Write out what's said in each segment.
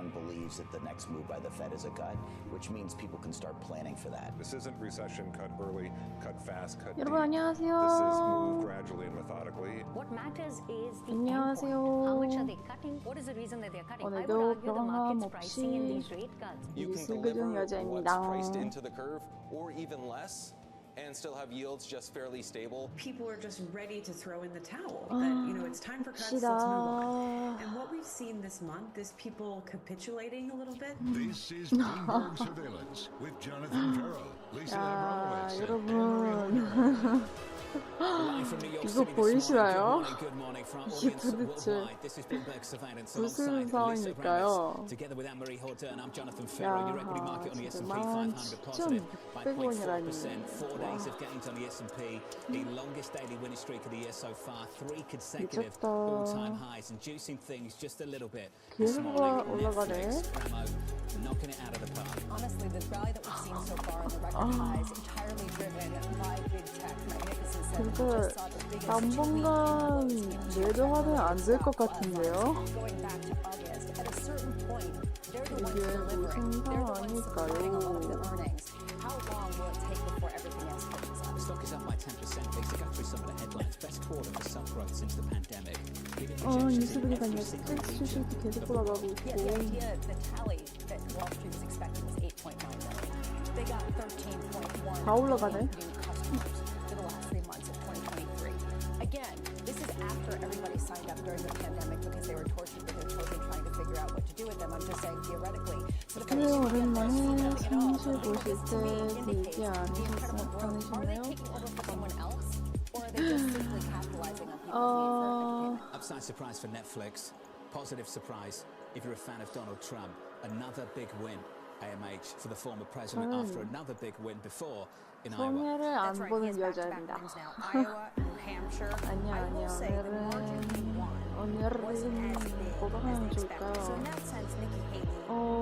everyone believes that the next move by the Fed is a cut, which means people can start planning for that. This isn't recession, cut early, cut fast, cut deep. 여러분 안녕하세요. This is move gradually and methodically. What matters is the 안녕하세요. endpoint. How much are they cutting? What is the reason that they're cutting? I would 오늘도 argue the 변함 market's pricing in 없이 these rate cuts. You can 슬그든 deliver 여자입니다. what's priced into the curve or even less and still have yields just fairly stable. People are just ready to throw in the towel. That, it's time for cuts, let's move on. And what we've seen this month is people capitulating a little bit. This is Bloomberg Surveillance with Jonathan Farrell, Lisa 야, Abrowitz, 여러분 이거 보이시나요? 이게 도대체 무슨 상황일까요? 야, 17,600원이라니. 미쳤다. 계속 올라가네. Honestly, the rally that we've seen so far in the record highs entirely driven by big tech. Magnificent seven 근데 just saw the biggest 당분간 매도하면 안 될 것 같은데요? going back to August. At a certain point, they're the ones 이게 delivering. 무슨 They're the ones supporting all of the 상황일까요? earnings. How long will it take before everything else catches up? The stock is up by 10%. Let's go through some of the headlines. Best quarter for stock growth since the pandemic. 뉴스 보니까 넷플릭스 주식이 계속 올라가고 있고. Yeah, the idea, the tally that Wall Street was expecting was 8.9 million. They got 13.1 다 올라가네. new customers for the last 3 months of 2023. Again, this is after everybody signed up during the pandemic because they were tortured with their children trying to figure out what to do with them. I'm just saying theoretically. So the 꽤 오랜만에 사무실 보실 때 되지 않으셨나요? Are they taking over for someone else? Or are they just simply capitalizing on people's need for entertainment? Upside surprise for Netflix. Positive surprise if you're a fan of Donald Trump. Another big win. AMH for the former president after another big win before in Iowa. 손해를 안 That's right. He has 보는 back-to-back 여자입니다. wins now. Iowa, New Hampshire. 아니야, I will 아니야. say the margin he won wasn't as big 뭐가 as 하면 they expected. So in 좋을까요? that sense, Nikki Haley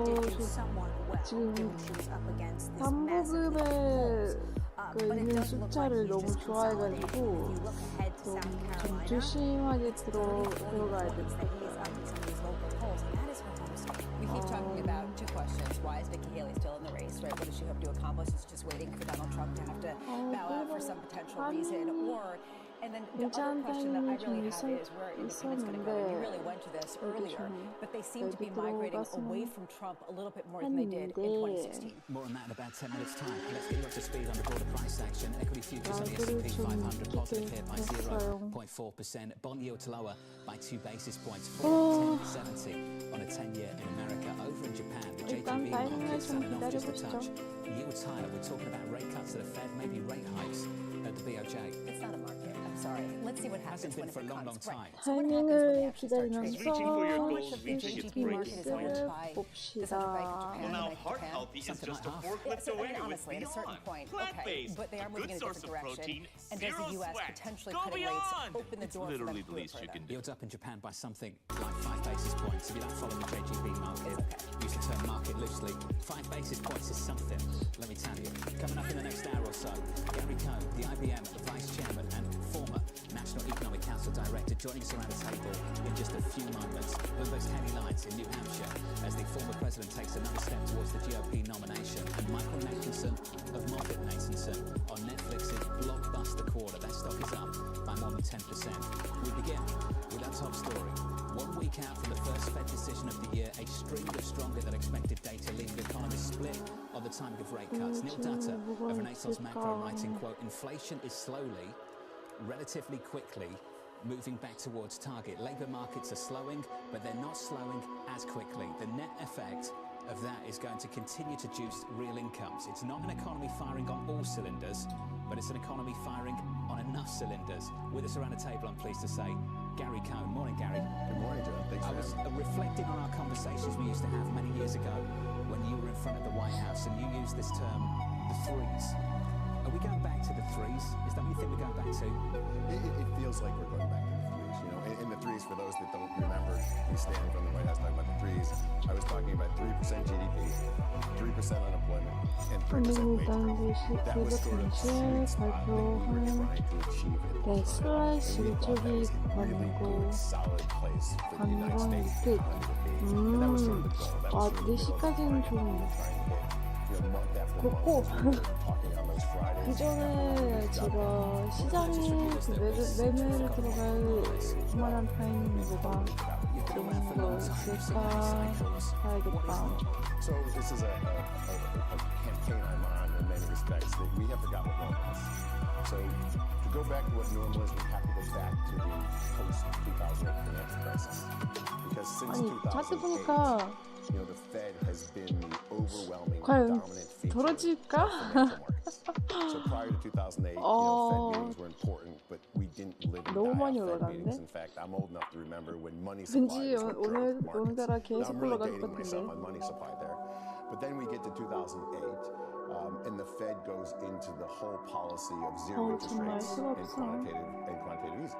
did do somewhat well, 지금 given she was up against this massive 당부급에 but it 있는 does look like 숫자를 he's 너무 just consolidating. If 좋아해가지고 you look ahead to 좀, South 좀 Carolina, 조심하게 들어가야 될 that 것 he is 같아요. up in some of these local polls, and that is her home state. We keep talking about two questions. Why is Nikki Haley still in the race, right? What does she hope to accomplish? Is she just waiting for Donald Trump to have to bow out for some potential reason? Or, and then the other question that I really have is where independents going to go? And you really went to this earlier, but they seem to be migrating away from Trump a little bit more than they did in 2016. More on that in about 10 minutes' time. Let's get you up to speed on the broader price action. Equity futures on the S&P 500 positive here by 0.4%. Bond yields lower by 2 basis points. 4.1070 on a 10-year in America. Over in Japan, the JGB market selling off just a touch. Yields higher. We're talking about rate cuts at the Fed, maybe rate hikes at the BOJ. It's not a market. I'm sorry. Let's see what happens Hasn't been when for a it long, becomes long time. right. So what happens when they 타이밍을 actually start trading? 기다리면서 Reaching for your goals, reaching its JGB market is owned 뉴스를 by the 봅시다. central bank of Japan. Well, now the Bank of heart Japan. healthy is Something just a like half. forklift So, away with honestly, at a certain Beyond. point, Plant-based, but they are a moving good in a source different of direction. protein, And does the zero U.S. sweat. potentially Go cutting Beyond. rates open the It's door for them literally to the move least you further? can do. Yields up in Japan by something like 5 basis points. If you don't follow the JGB market, use the term market loosely. 5 basis points is something, let me tell you. Coming up in the next hour or so, Gary Cohn, the IBM Vice Chairman and former National Economic Council Director, joining us around the table in just a few moments. Bloomberg's heading lines in New Hampshire as the former president takes another step towards the GOP nomination. And Michael Nathanson of MoffettNathanson on Netflix's blockbuster quarter. That stock is up by more than 10%. We begin with our top story. 1 week out from the first Fed decision of the year, a string of stronger than expected data leaving economists split on the timing of rate cuts. Neil Dutta of Renaissance Macro writing, quote, inflation is slowly, relatively quickly, moving back towards target. Labour markets are slowing, but they're not slowing as quickly. The net effect of that is going to continue to juice real incomes. It's not an economy firing on all cylinders, but it's an economy firing on enough cylinders. With us around the table, I'm pleased to say, Gary Cohn. Morning, Gary. Good morning, John. Thanks I for was having me. reflecting on our conversations we used to have many years ago when you were in front of the White House and you used this term, the threes. Are we going back to the threes? Is that what you think we're going back to? It feels like we're going back to the threes, in the threes, for those that don't remember, we stand from the White House talking about the threes. I was talking about 3% GDP, 3% unemployment, and 3% wage growth. That was sort of the sweet spot that we were trying to achieve at the time. And we thought that was a really good, solid place for the United States to be. And that was sort of the goal. That was sort of the goal that we were trying to hit. Month after month, we were talking on those Fridays. 그 전에 제가 시장에 매매를 들어갈 그만한 타이밍이 뭐가 그런 거 있을까 봐야겠다. So this is a campaign I'm on in many respects that we have forgotten what normal is. So to go back to what normal is, we have to go back to the post-2008 financial crisis. Because since 2008, you know, the Fed has been the overwhelming dominant feature of financial markets. So prior to 2008, you know, Fed meetings were important, but we didn't live in Fed meetings. In fact, I'm old enough to remember when money supply was what drove markets. Now I'm really dating myself on money supply there. But then we get to 2008, and the Fed goes into the whole policy of zero interest rates and quantitative easing,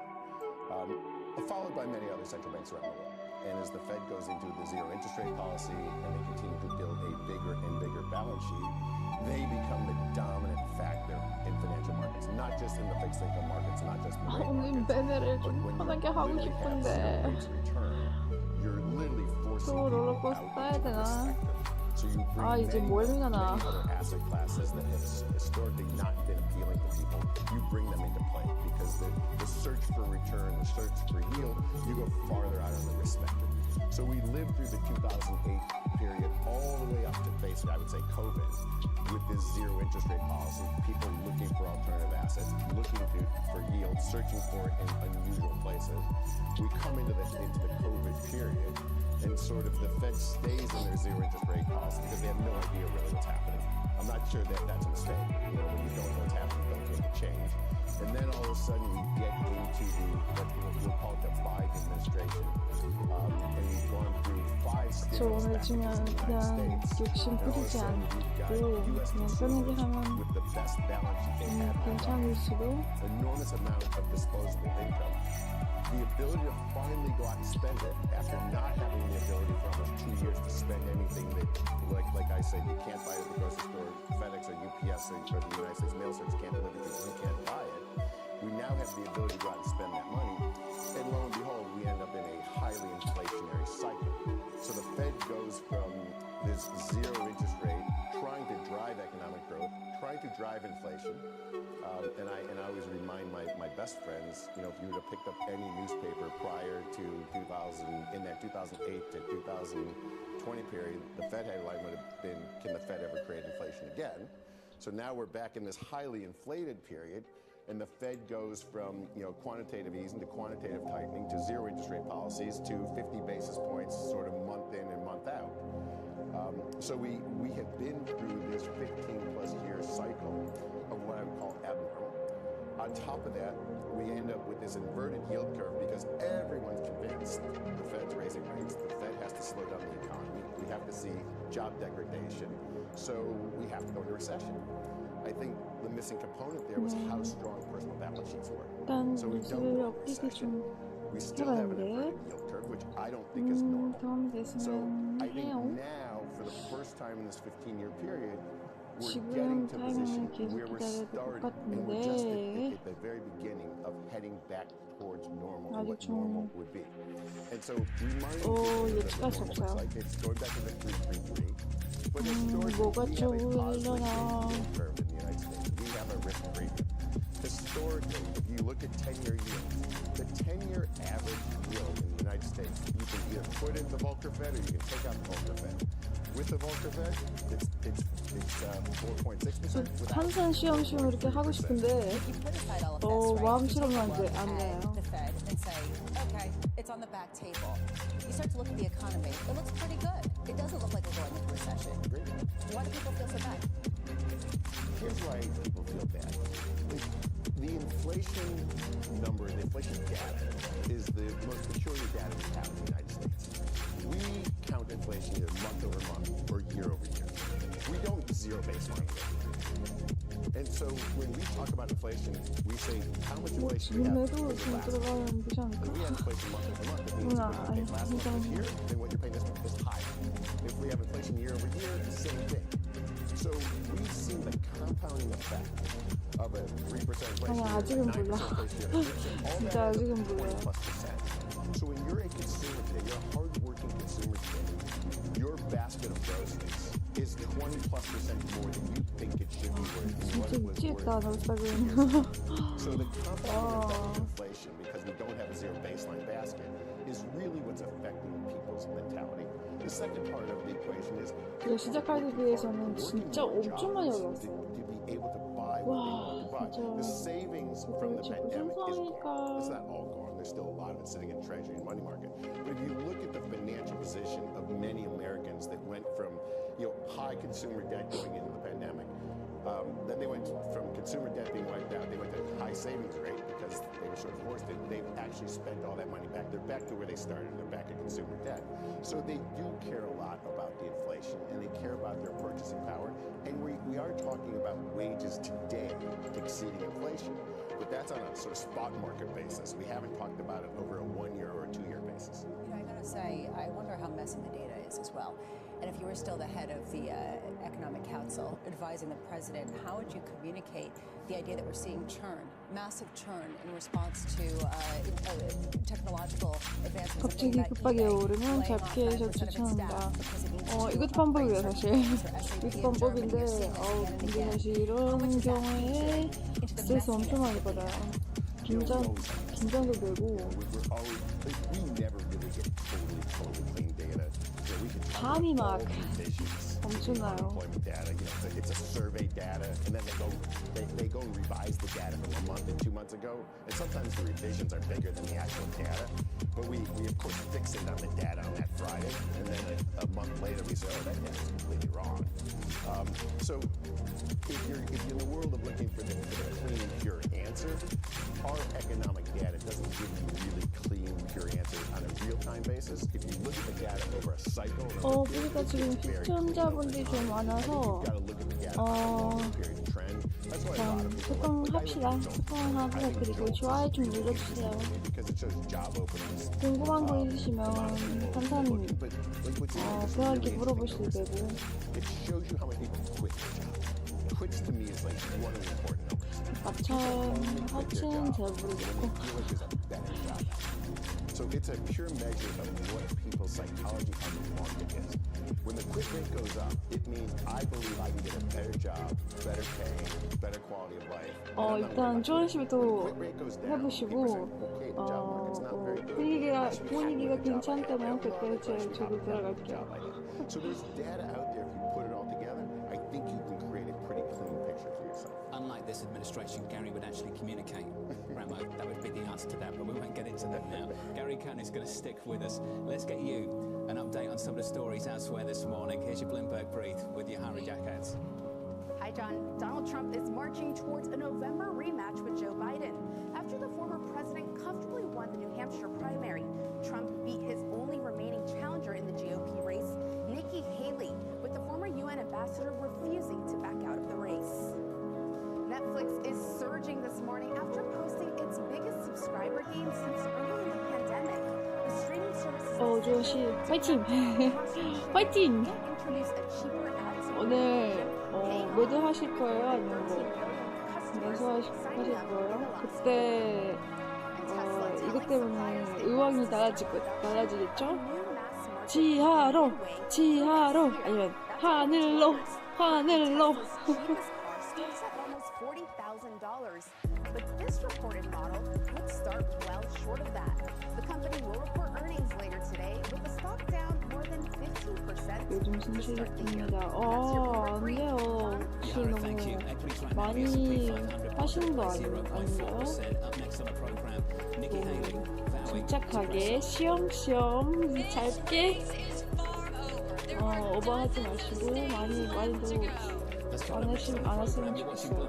followed by many other central banks around the world. And as the Fed goes into the zero interest rate policy and they continue to build a bigger and bigger balance sheet, they become the dominant factor in financial markets, not just in the fixed income markets, not just in the rate markets, but when you literally have zero rates of return, you're literally forcing people out into this sector. So you bring many other asset classes that have historically not been appealing to people, you bring them into play because the search for return, the search for yield, you go farther out on the risk spectrum. So we lived through the 2008 period all the way up to basically, I would say, COVID, with this zero interest rate policy, people looking for alternative assets, looking for yield, searching for it in unusual places. We come into the COVID period, and sort of the Fed stays in their zero interest rate policy because they have no idea really what's happening. I'm not sure that that's a mistake. You know, when you don't know what's happening, you don't make a change. And then all of a sudden we get into what we'll call it the Biden administration. And we've gone through 5 stimulus packages in the United States. And all of a sudden you've got U.S. consumers with the best balance sheet they have in enormous amount of disposable income. The ability to finally go out and spend it after not having the ability for almost 2 years to spend anything that, like I said, you can't buy it at the grocery store, FedEx or UPS or the United States Mail Service can't deliver because you can't buy it. We now have the ability to go out and spend that money, and lo and behold, we end up in a highly inflationary cycle. So the Fed goes from this zero interest rate, trying to drive economic growth, trying to drive inflation. And I always remind my best friends, you know, if you would have picked up any newspaper prior to 2000, in that 2008 to 2020 period, the Fed headline would have been, can the Fed ever create inflation again? So now we're back in this highly inflated period, and the Fed goes from, you know, quantitative easing to quantitative tightening to zero interest rate policies to 50 basis points sort of month in and month out. So we have been through this 15-plus year cycle of what I would call abnormal. On top of that, we end up with this inverted yield curve because everyone's convinced the Fed's raising rates. The Fed has to slow down the economy. We have to see job degradation. So we have to go into recession. I think the missing component there was how strong personal balance sheets were. So we don't go into recession. We still have an inverted yield curve, which I don't think is normal. So I think now, for the first time in this 15-year period, we're getting to a position where we're starting, and we're just at the very beginning of heading back towards normal, and what normal would be. And so reminding people what normal looks like, it's going back to the 333. But historically, we have a positive yield curve in the United States. We have a risk premium. Historically, if you look at 10-year yields, the 10-year average yield in the United States, you can either put in the Volcker Fed or you can take out the Volcker Fed. With the Volcker Fed, it's 4.6%. 항상 시험시험 이렇게 하고 싶은데 마음처럼 안 돼요. The Fed and say, okay, it's on the back table. You start to look at the economy. It looks pretty good. It doesn't look like we're going into recession. Why do people feel so bad? Here's why people feel bad. The inflation number, the inflation data, is the most peculiar data we have in the United States. We count inflation either month over month or year over year. We don't zero baseline it. And so when we talk about inflation, we say how much 뭐 inflation we have 지금에도 over the 좀 last 들어가면 되지 If we have 않을까? inflation month over month, it means what you paid last month is here, then what you're paying this month is higher. If we have inflation year over year, it's the same thing. So we've seen the compounding effect of a 3% inflation 아니, year, 아직은 9% 몰라. inflation year. All 진짜 that adds 아직은 up to 몰라요. 20+%. So when you're a consumer today, you're a hardworking consumer today, your basket of groceries is 20+% more than you think it should be worth. 진짜 미치겠다, 나 So the compounding effect of inflation, because we don't have a zero baseline basket, is really what's affecting people's mentality. The second part of the equation is 이거 시작할 때 비해서는 진짜 엄청 많이 올랐어요. to be able to buy what they want to buy. The savings from the pandemic is gone. It's not all gone. There's still a lot of it sitting in treasury and money market. But if you look at the financial position of many Americans that went from high consumer debt going into the pandemic, then they went from consumer debt being wiped out, they went to high savings rate because they were sort of forced to. They've actually spent all that money back. They're back to where they started. They're back at consumer debt. So they do care a lot about the inflation and they care about their purchasing power. And we are talking about wages today exceeding inflation. But that's on a sort of spot market basis. We haven't talked about it over a 1 year or a 2 year basis. I gotta say, I wonder how messy the data is as well. And if you were still the head of the Economic Council advising the president, how would you communicate the idea that we're seeing churn, massive churn in response to technological advancements? 갑자기 급하게 오르면 잡기에서 추천한다. 이것도 방법이에요, 사실. 이것도 방법인데, 근데 사실 이런 경우에 스트레스 엄청 많이 받아요. 긴장도 되고. 밤이 막 엄청나요. It's a survey data, and then they go and revise the data from a month and 2 months ago, and sometimes the revisions are bigger than the actual data. But we of course fixate on the data on that Friday, and then a month later we say, oh, that data is completely wrong. So if you're in the world of looking for the clean, pure answer, our economic data doesn't give you really clean, pure answers on a real-time basis. If you look at the data over a cycle, 보니까 지금 시청자분들이 좀 많아서 소통합시다. 소통하고 그리고 좋아요 좀 눌러주세요. 궁금한 거 있으시면 판사님 편하게 물어보셔도 되고. 합치는 잘 모르겠고. So it's a pure measure of what people's psychology on the market is. When the quit rate goes up, it means I believe I can get a better job, better pay, better quality of life. 일단 조금씩도 해보시고 분위기가 괜찮다면 그때 저도 들어갈게요. So there's data out there. If you put it all together, I think you can create a pretty clean picture for yourself. Unlike this administration, Gary would actually communicate. Ramo, that would be the answer to that, but we won't get into that now. Gary Cohn is going to stick with us. Let's get you an update on some of the stories elsewhere this morning. Here's your Bloomberg Brief with your Harry Jackets. Hi, John. Donald Trump is marching towards a November rematch with Joe Biden. After the former president comfortably won the New Hampshire primary, Trump beat his only remaining challenger in the GOP race, Nikki Haley, with the former UN ambassador refusing to back out of the race. Netflix is surging this morning after posting its biggest subscriber gain since early in the pandemic. The streaming service 조시 화이팅! 화이팅! introduced a cheaper ad 오늘 모두 하실 거예요? 아니면 매수하실 거예요? 그때 이것 때문에 의왕이 달라지겠죠? 지하로 아니면 하늘로 but this reported model would start well short of that. The company will report earnings later today with the stock down more than 15%. 요즘 손실입니다. 안 돼요. 혹시 너무 많이 하시는 거 아닌가요? 침착하게 쉬엄쉬엄 짧게 오버하지 마시고 많이도 안 하시면 좋겠어요.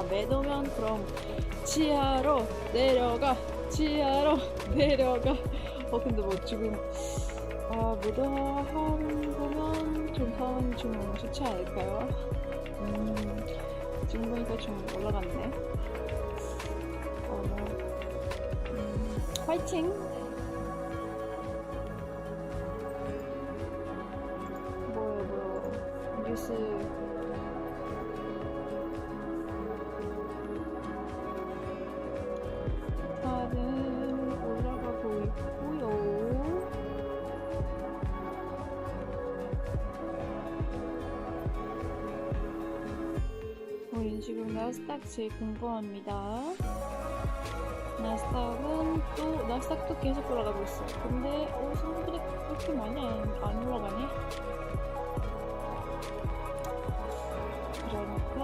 매도면 그럼 지하로 내려가 근데 뭐 지금 모두 하는 거면 좀 상황이 좀 좋지 않을까요? 지금 보니까 좀 올라갔네. 화이팅! 뭐요 뉴스 다들 올라가고 있고요. 우린 지금 나스닥 제일 궁금합니다. 나스닥도 계속 올라가고 있어. 근데 선물들이 그렇게 많이 안 올라가네. 그러니까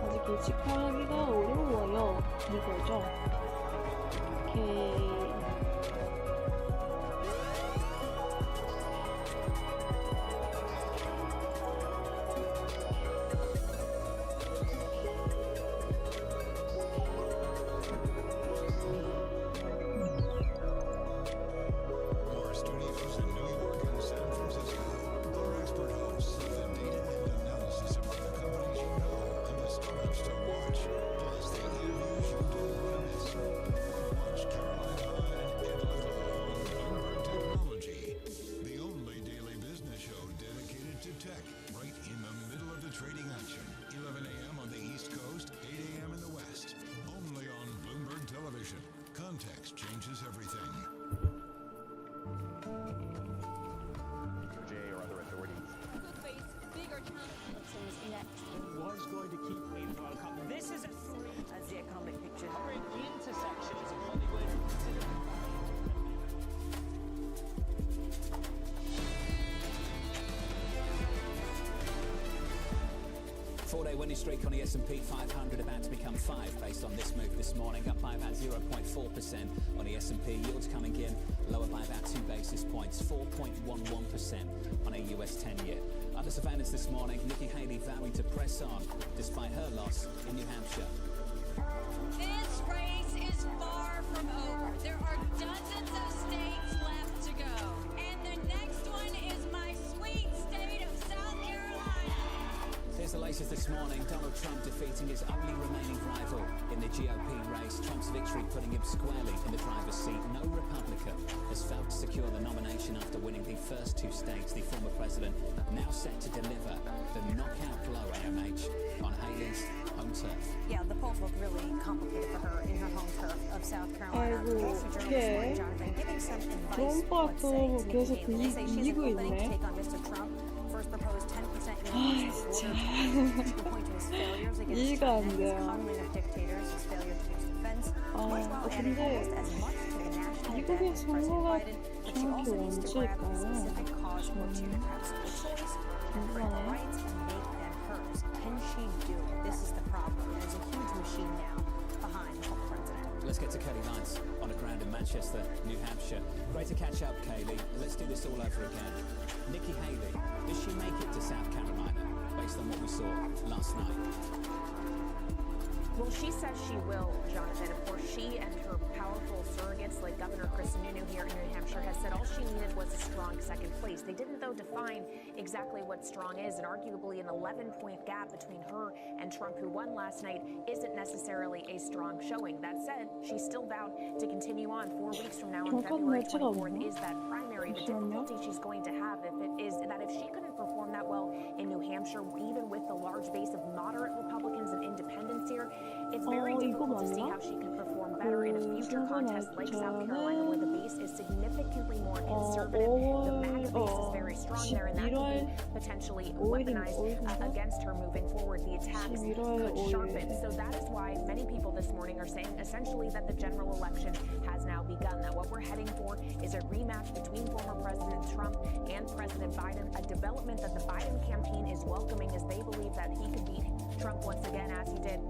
아직 예측하기가 어려워요. 이거죠. 오케이. Four-day winning streak on the S&P 500 about to become 5 based on this move this morning, up by about 0.4% on the S&P. Yields coming in lower by about 2 basis points, 4.11% on a US 10-year. Other surveillance this morning, Nikki Haley vowing to press on despite her loss in New Hampshire. This race is far from over. There are dozens of states left to go. And the next one is my sweet state of South Carolina. Here's the latest this morning. Donald Trump defeating his only remaining rival in the GOP race. Trump's victory putting him squarely in the driver's seat. No Republican has failed to secure the nomination after winning the first 2 states. The former president now set to deliver the knockout blow, AMH, on Haley's home turf. Yeah, the polls look really complicated for her in her home turf of South Carolina. 이게 트럼프도 계속 이기고 있네. 진짜 이해가 안 돼요. 근데 미국의 선거가 정확히 언제일까요? 궁금하네. Let's get to Kelly Lines on the ground in Manchester, New Hampshire. Great to catch up, Kaylee. Let's do this all over again. Nikki Haley, does she make it to South Carolina based on what we saw last night? Well, she says she will, Jonathan. Of course, she and her powerful surrogates like Governor Chris Sununu here in New Hampshire has said all she needed was a strong second place. They didn't, though, define exactly what strong is, and arguably an 11-point gap between her and Trump, who won last night, isn't necessarily a strong showing. That said, she still vowed to continue on 4 weeks from now on February 24th is that primary. The difficulty she's going to have is that if she couldn't perform that well in New Hampshire, even with the large base of moderate Republicans and independents here, it's very difficult to see how she can perform better in a future contest like South Carolina, where the base is significantly more conservative. The MAGA base is very strong there, and that could be potentially weaponized against her moving forward. The attacks could sharpen. So that is why many people this morning are saying essentially that the general election has now begun. That what we're heading for is a rematch between former President Trump and President Biden, a development that the Biden campaign is welcoming as they believe that he could beat Trump once again as he did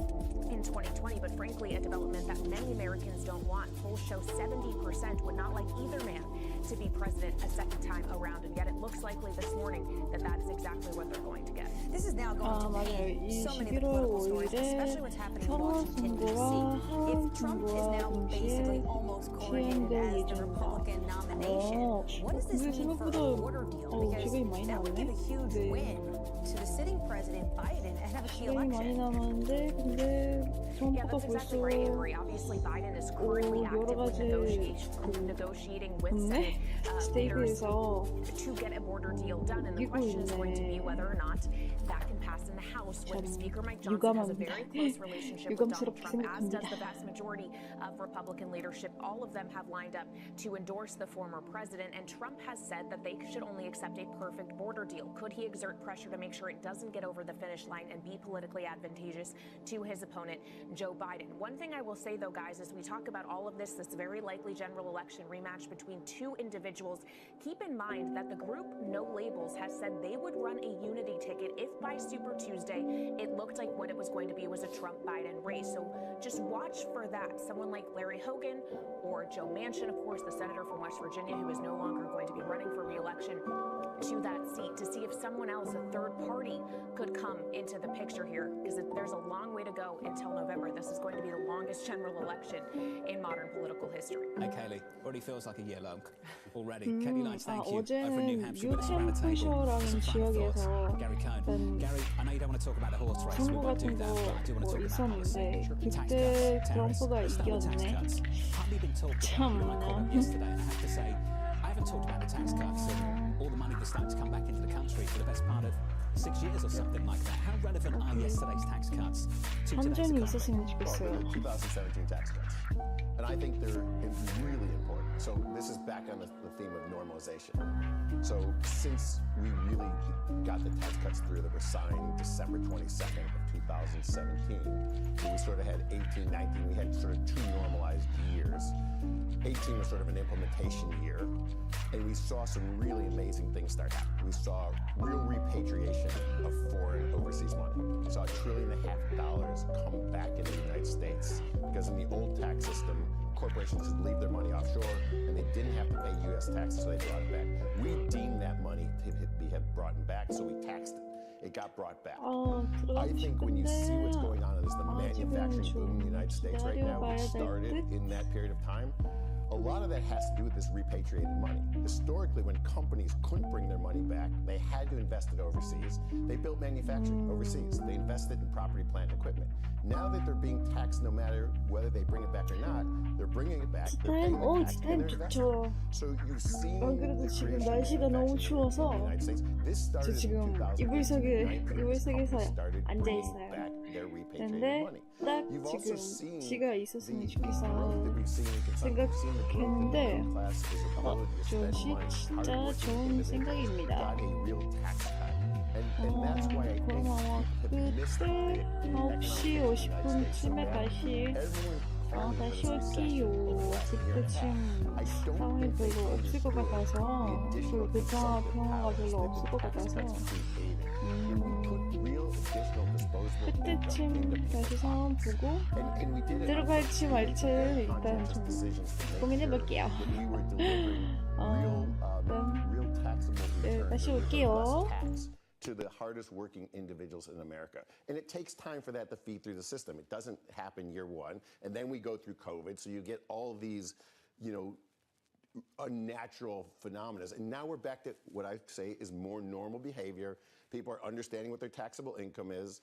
in 2020, but frankly a development that many Americans don't want. Polls show 70% would not like either man to be president a second time around, and yet it looks likely this morning that that is exactly what they're going to get. This is now going to 맞아요. 이 paint so many of the 11월 political stories, 5일에 especially what's happening in 서울 Washington, D.C. 선거와 하원 If Trump is 선거와 now 동시에 basically almost coronated 시행될 as the 예정이다. Republican nomination, what does this 근데 mean for a 생각보다 border deal? 시간이 많이 Because that would give a 남았네. huge 네. win to the sitting president Biden and have a key 시간이 많이 election. 남았는데 근데 Yeah, 트럼프가 that's exactly 벌써 right, Henry. Obviously, Biden is currently 여러 actively 가지 negotiating with 국내 Senate leaders 스테이트에서 to get a border deal done. And the 이기고 question is going to be 있네. whether or not that can pass in the House, where the Speaker Mike Johnson has a 유감합니다. very close relationship with Donald 유감스럽게 Trump, as does 생각합니다. the vast majority of Republican leadership. All of them have lined up to endorse the former president, and Trump has said that they should only accept a perfect border deal. Could he exert pressure to make sure it doesn't get over the finish line and be politically advantageous to his opponent, Joe Biden? One thing I will say, though, guys, as we talk about all of this very likely general election rematch between two individuals, keep in mind that the group No Labels has said they would run a unity ticket if by Super Tuesday it looked like what it was going to be was a Trump-Biden race. So just watch for that. Someone like Larry Hogan or Joe Manchin, of course, the senator from West Virginia, who is no longer going to be running for re-election, to that seat to see if someone else, a third party, could come into the picture here, because there's a long way to go until November. This is going to be the longest general election in modern political history. Hey, Kaylee, already feels like a year long already. Katie Lines, thank you. Over in New 어제는 Hampshire, with us around the table. 뉴햄프셔라는 Some final thoughts. 지역에서 Gary Cohn. Gary, I know you don't want to talk about the horse race. We 선거 won't do 같은 that, but I do want to 거 talk about policy. 있었는데 Tax 그때 cuts, tariffs, 트럼프가 let's start with tax 이겼네. cuts. Hardly been talked about here. I called up yesterday, and I have to say, I haven't talked about the tax cuts and all the money that's starting to come back into the country for the best part of 6 years or something like that. How relevant are yesterday's tax cuts to today's 한전이 economy? 있었으면 좋겠어요. Well, the 2017 tax cuts. And I think they're really important. So this is back on the theme of normalization. So since we really got the tax cuts through that were signed December 22nd of 2017, we sort of had 18, 19, we had sort of two normalized years. 18 was sort of an implementation year, and we saw some really amazing things start happening. We saw real repatriation of foreign overseas money. We saw $1.5 trillion come back into the United States, because in the old tax system, corporations could leave their money offshore and they didn't have to pay U.S. taxes, so they brought it back. We deemed that money to be brought back, so we taxed it. It got brought back. I think when you see what's going on, there's the manufacturing boom in the United States right now, which started in that period of time. A lot of that has to do with this repatriated money. Historically, when companies couldn't bring their money back, they had to invest it overseas. They built manufacturing overseas. They invested in property, plant, and equipment. Now that they're being taxed, no matter whether they bring it back or not, they're bringing it back. They're paying the tax, and they're investing. So you've seen 그래도 지금 날씨가 너무 추워서 저 지금 이불속에서 앉아 있어요. 근데 딱 지금 비가 있었으면 좋겠어 생각했는데 진짜 좋은 생각입니다. 그럼 아마 그때 9시 50분쯤에 다시 올게요. 그때쯤 상황이 별로 없을 것 같아서 그 교통평화가 별로 없을 것 같아서 그때쯤 다시 상황 보고 들어갈지 말지 일단 좀 고민해볼게요. 네, 다시 올게요. To the hardest working individuals in America. And it takes time for that to feed through the system. It doesn't happen year one, and then we go through COVID, so you get all these, unnatural phenomena. And now we're back to what I say is more normal behavior. People are understanding what their taxable income is.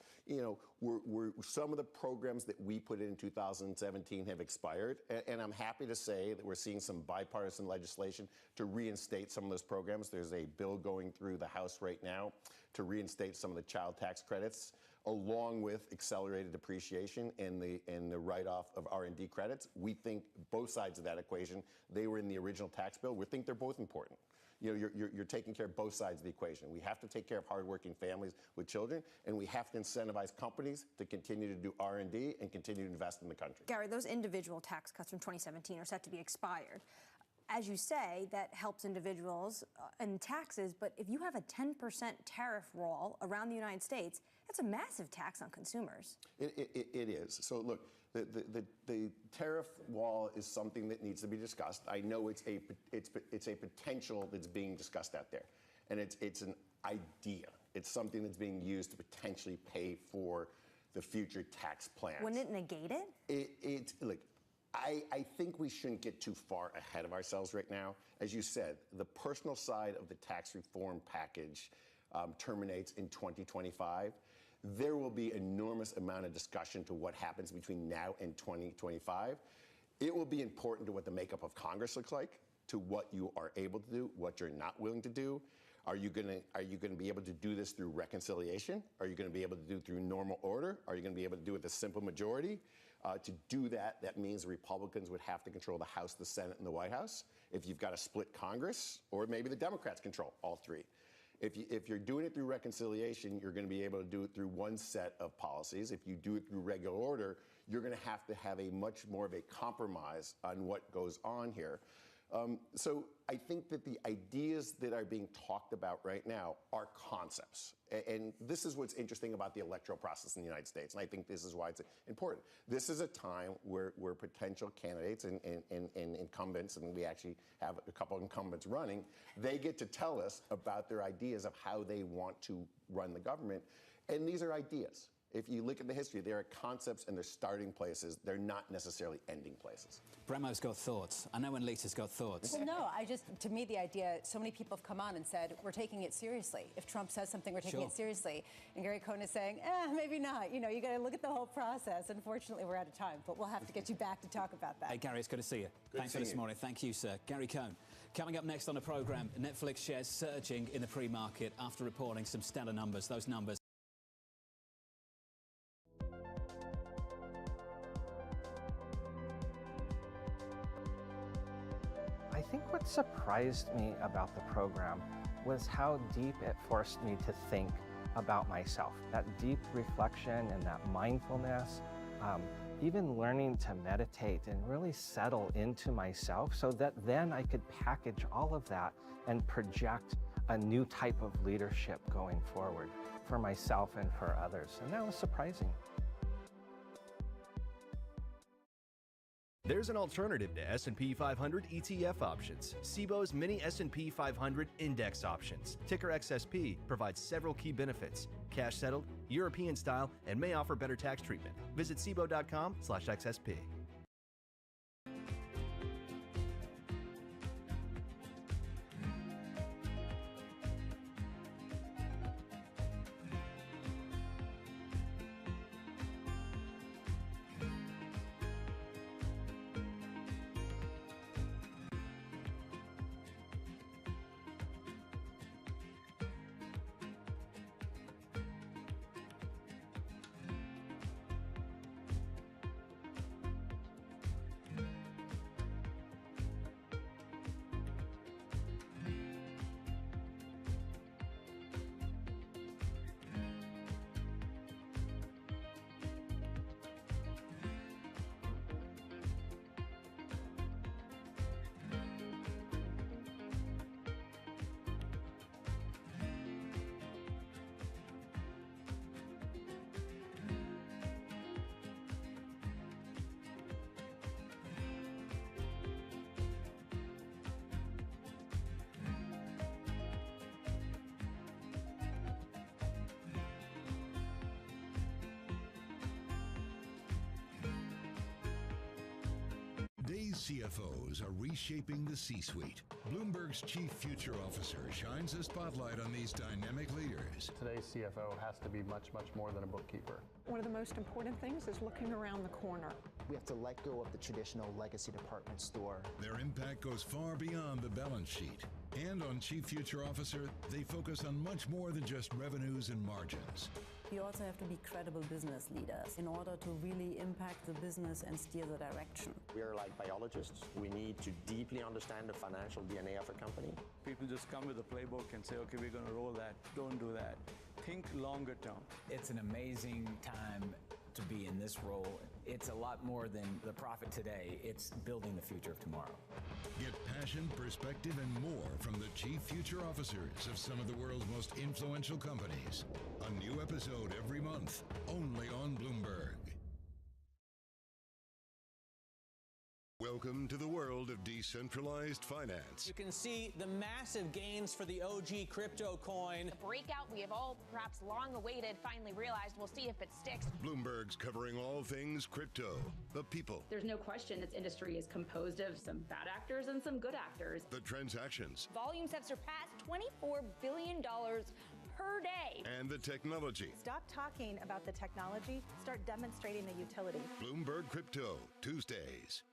Some of the programs that we put in 2017 have expired, and I'm happy to say that we're seeing some bipartisan legislation to reinstate some of those programs. There's a bill going through the House right now to reinstate some of the child tax credits, along with accelerated depreciation and the write-off of R&D credits. We think both sides of that equation, they were in the original tax bill. We think they're both important. You're taking care of both sides of the equation. We have to take care of hardworking families with children, and we have to incentivize companies to continue to do R&D and continue to invest in the country. Gary, those individual tax cuts from 2017 are set to be expired. As you say, that helps individuals and taxes, but if you have a 10% tariff roll around the United States, that's a massive tax on consumers. It is. So look, the tariff wall is something that needs to be discussed. I know it's a potential that's being discussed out there, and it's an idea. It's something that's being used to potentially pay for the future tax plans. Wouldn't it negate it? Look, I think we shouldn't get too far ahead of ourselves right now. As you said, the personal side of the tax reform package terminates in 2025. There will be enormous amount of discussion to what happens between now and 2025. It will be important to what the makeup of Congress looks like, to what you are able to do, what you're not willing to do. Are you going to be able to do this through reconciliation? Are you going to be able to do it through normal order? Are you going to be able to do it with a simple majority? To do that, that means Republicans would have to control the House, the Senate, and the White House. If you've got a split Congress, or maybe the Democrats control all three. If you're doing it through reconciliation, you're going to be able to do it through one set of policies. If you do it through regular order, you're going to have a much more of a compromise on what goes on here. So I think that the ideas that are being talked about right now are concepts. And this is what's interesting about the electoral process in the United States. And I think this is why it's important. This is a time where potential candidates and incumbents, and we actually have a couple of incumbents running, they get to tell us about their ideas of how they want to run the government. And these are ideas. If you look at the history, there are concepts and they're starting places. They're not necessarily ending places. Bremo's got thoughts. I know Anlita's got thoughts. Well, no, to me, the idea, so many people have come on and said, we're taking it seriously. If Trump says something, we're taking it seriously. And Gary Cohn is saying, maybe not. You know, you got to look at the whole process. Unfortunately, we're out of time, but we'll have to get you back to talk about that. Hey, Gary, it's good to see you. Thanks for this morning. Thank you, sir. Gary Cohn. Coming up next on the programme, Netflix shares surging in the pre-market after reporting some stellar numbers. Those numbers. I think what surprised me about the program was how deep it forced me to think about myself. That deep reflection and that mindfulness, even learning to meditate and really settle into myself so that then I could package all of that and project a new type of leadership going forward for myself and for others. And that was surprising. There's an alternative to S&P 500 ETF options. SIBO's mini S&P 500 index options. Ticker XSP provides several key benefits. Cash settled, European style, and may offer better tax treatment. Visit SIBO.com/XSP. Today's CFOs are reshaping the C-suite. Bloomberg's chief future officer shines a spotlight on these dynamic leaders. Today's CFO has to be much, much more than a bookkeeper. One of the most important things is looking around the corner. We have to let go of the traditional legacy department store. Their impact goes far beyond the balance sheet. And on Chief Future Officer, they focus on much more than just revenues and margins. You also have to be credible business leaders in order to really impact the business and steer the direction. We are like biologists. We need to deeply understand the financial DNA of a company. People just come with a playbook and say, okay, we're going to roll that. Don't do that. Think longer term. It's an amazing time to be in this role. It's a lot more than the profit today. It's building the future of tomorrow. Get passion, perspective, and more from the chief future officers of some of the world's most influential companies. A new episode every month, only on Bloomberg. Welcome to the world of decentralized finance. You can see the massive gains for the OG crypto coin. The breakout we have all perhaps long awaited finally realized. We'll see if it sticks. Bloomberg's covering all things crypto, the people, There's no question its industry is composed of some bad actors and some good actors. the transactions, Volumes have surpassed $24 billion per day. and the technology. Stop talking about the technology, start demonstrating the utility. Bloomberg Crypto, Tuesdays.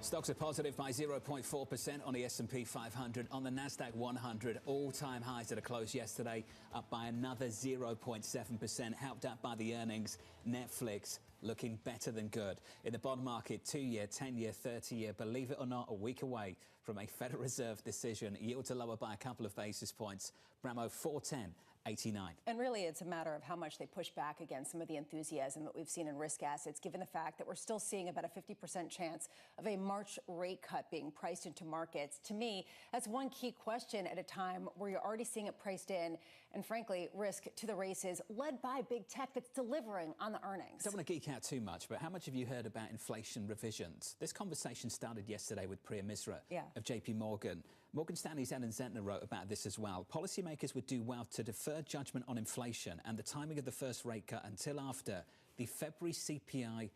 Stocks are positive by 0.4% on the S&P 500. On the Nasdaq 100, all-time highs at a close yesterday, up by another 0.7%, helped up by the earnings. Netflix looking better than good. In the bond market, 2-year, 10-year, 30-year, believe it or not, a week away from a Federal Reserve decision. Yields are lower by a couple of basis points. Bramo 410.89. And really, it's a matter of how much they push back against some of the enthusiasm that we've seen in risk assets, given the fact that we're still seeing about a 50% chance of a March rate cut being priced into markets. To me, that's one key question at a time where you're already seeing it priced in, and frankly, risk to the races, led by big tech that's delivering on the earnings. Don't want to geek out too much, but how much have you heard about inflation revisions? This conversation started yesterday with Priya Misra of JP Morgan. Morgan Stanley's Ellen Zentner wrote about this as well. Policymakers would do well to defer judgment on inflation and the timing of the first rate cut until after the February CPI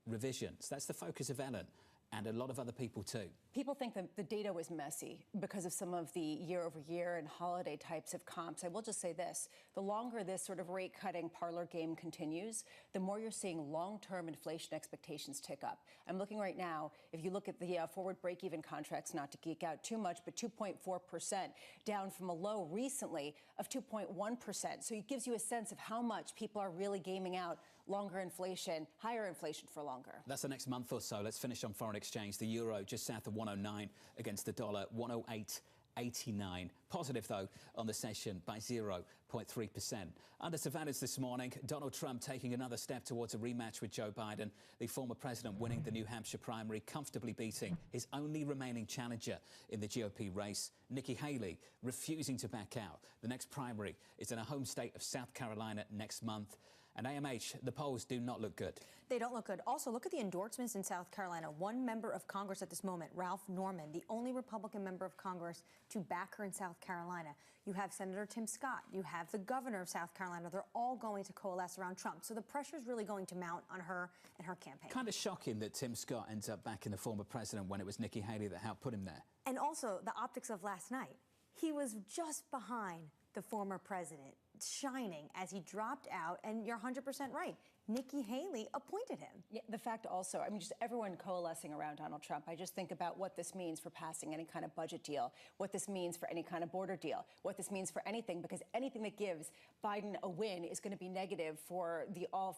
revisions. That's the focus of Ellen and a lot of other people too. People think that the data was messy because of some of the year-over-year and holiday types of comps. I will just say this. The longer this sort of rate-cutting parlor game continues, the more you're seeing long-term inflation expectations tick up. I'm looking right now, if you look at the forward break-even contracts, not to geek out too much, but 2.4%, down from a low recently of 2.1%. So it gives you a sense of how much people are really gaming out longer inflation, higher inflation for longer. That's the next month or so. Let's finish on foreign exchange. The euro just south of 109 against the dollar, 108.89. Positive, though, on the session by 0.3%. Under surveillance this morning, Donald Trump taking another step towards a rematch with Joe Biden, the former president winning the New Hampshire primary, comfortably beating his only remaining challenger in the GOP race, Nikki Haley, refusing to back out. The next primary is in her home state of South Carolina next month. And AMH, the polls do not look good. They don't look good. Also, look at the endorsements in South Carolina. One member of Congress at this moment, Ralph Norman, the only Republican member of Congress to back her in South Carolina. You have Senator Tim Scott. You have the governor of South Carolina. They're all going to coalesce around Trump. So the pressure is really going to mount on her and her campaign. Kind of shocking that Tim Scott ends up backing the former president when it was Nikki Haley that helped put him there. And also the optics of last night. He was just behind the former president, shining as he dropped out, and you're 100% right. Nikki Haley appointed him. Yeah, the fact also, I mean, just everyone coalescing around Donald Trump. I just think about what this means for passing any kind of budget deal, what this means for any kind of border deal, what this means for anything, because anything that gives Biden a win is going to be negative for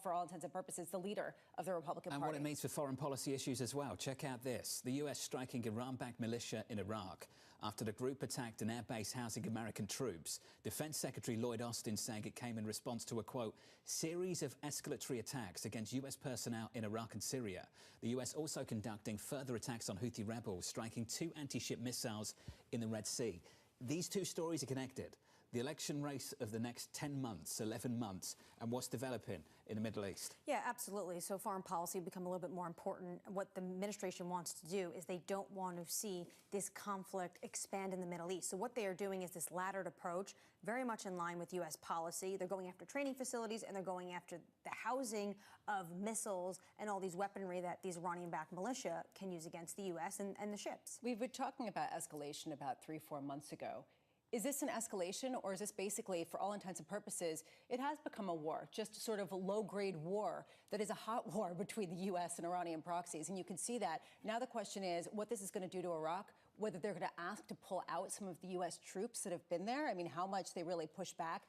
for all intents and purposes, the leader of the Republican Party. And what it means for foreign policy issues as well. Check out this. The U.S. striking Iran-backed militia in Iraq after the group attacked an airbase housing American troops. Defense Secretary Lloyd Austin saying it came in response to a, quote, series of escalatory attacks against U.S. personnel in Iraq and Syria. The U.S. also conducting further attacks on Houthi rebels, striking 2 anti-ship missiles in the Red Sea. These two stories are connected. The election race of the next 10 months, 11 months, and what's developing in the Middle East. Yeah, absolutely. So foreign policy become a little bit more important. What the administration wants to do is they don't want to see this conflict expand in the Middle East. So what they are doing is this laddered approach, very much in line with U.S. policy. They're going after training facilities, and they're going after the housing of missiles and all these weaponry that these Iranian-backed militia can use against the U.S. and the ships. We've been talking about escalation about 3-4 months ago. Is this an escalation, or is this basically, for all intents and purposes, it has become a war, just sort of a low-grade war that is a hot war between the U.S. and Iranian proxies? And you can see that. Now the question is what this is going to do to Iraq, whether they're going to ask to pull out some of the U.S. troops that have been there. I mean, how much they really push back.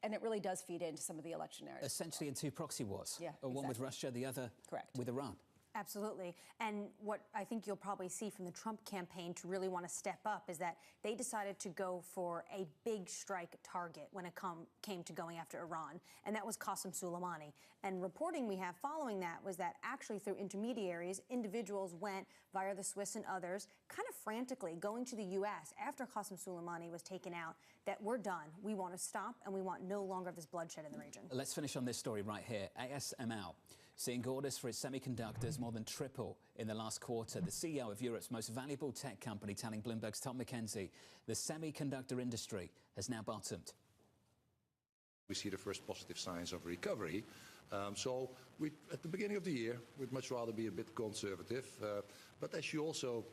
And it really does feed into some of the election narrative. Essentially in 2 proxy wars. Yeah, One with Russia, the other Correct. with Iran. Absolutely. And what I think you'll probably see from the Trump campaign to really want to step up is that they decided to go for a big strike target when it came to going after Iran, and that was Qasem Soleimani. And reporting we have following that was that actually through intermediaries, individuals went via the Swiss and others, kind of frantically going to the U.S. after Qasem Soleimani was taken out, that we're done. We want to stop, and we want no longer of this bloodshed in the region. Let's finish on this story right here. ASML. Seeing orders for its semiconductors more than triple in the last quarter. The CEO of Europe's most valuable tech company telling Bloomberg's Tom McKenzie the semiconductor industry has now bottomed. We see the first positive signs of recovery. So at the beginning of the year, we'd much rather be a bit conservative. But as you also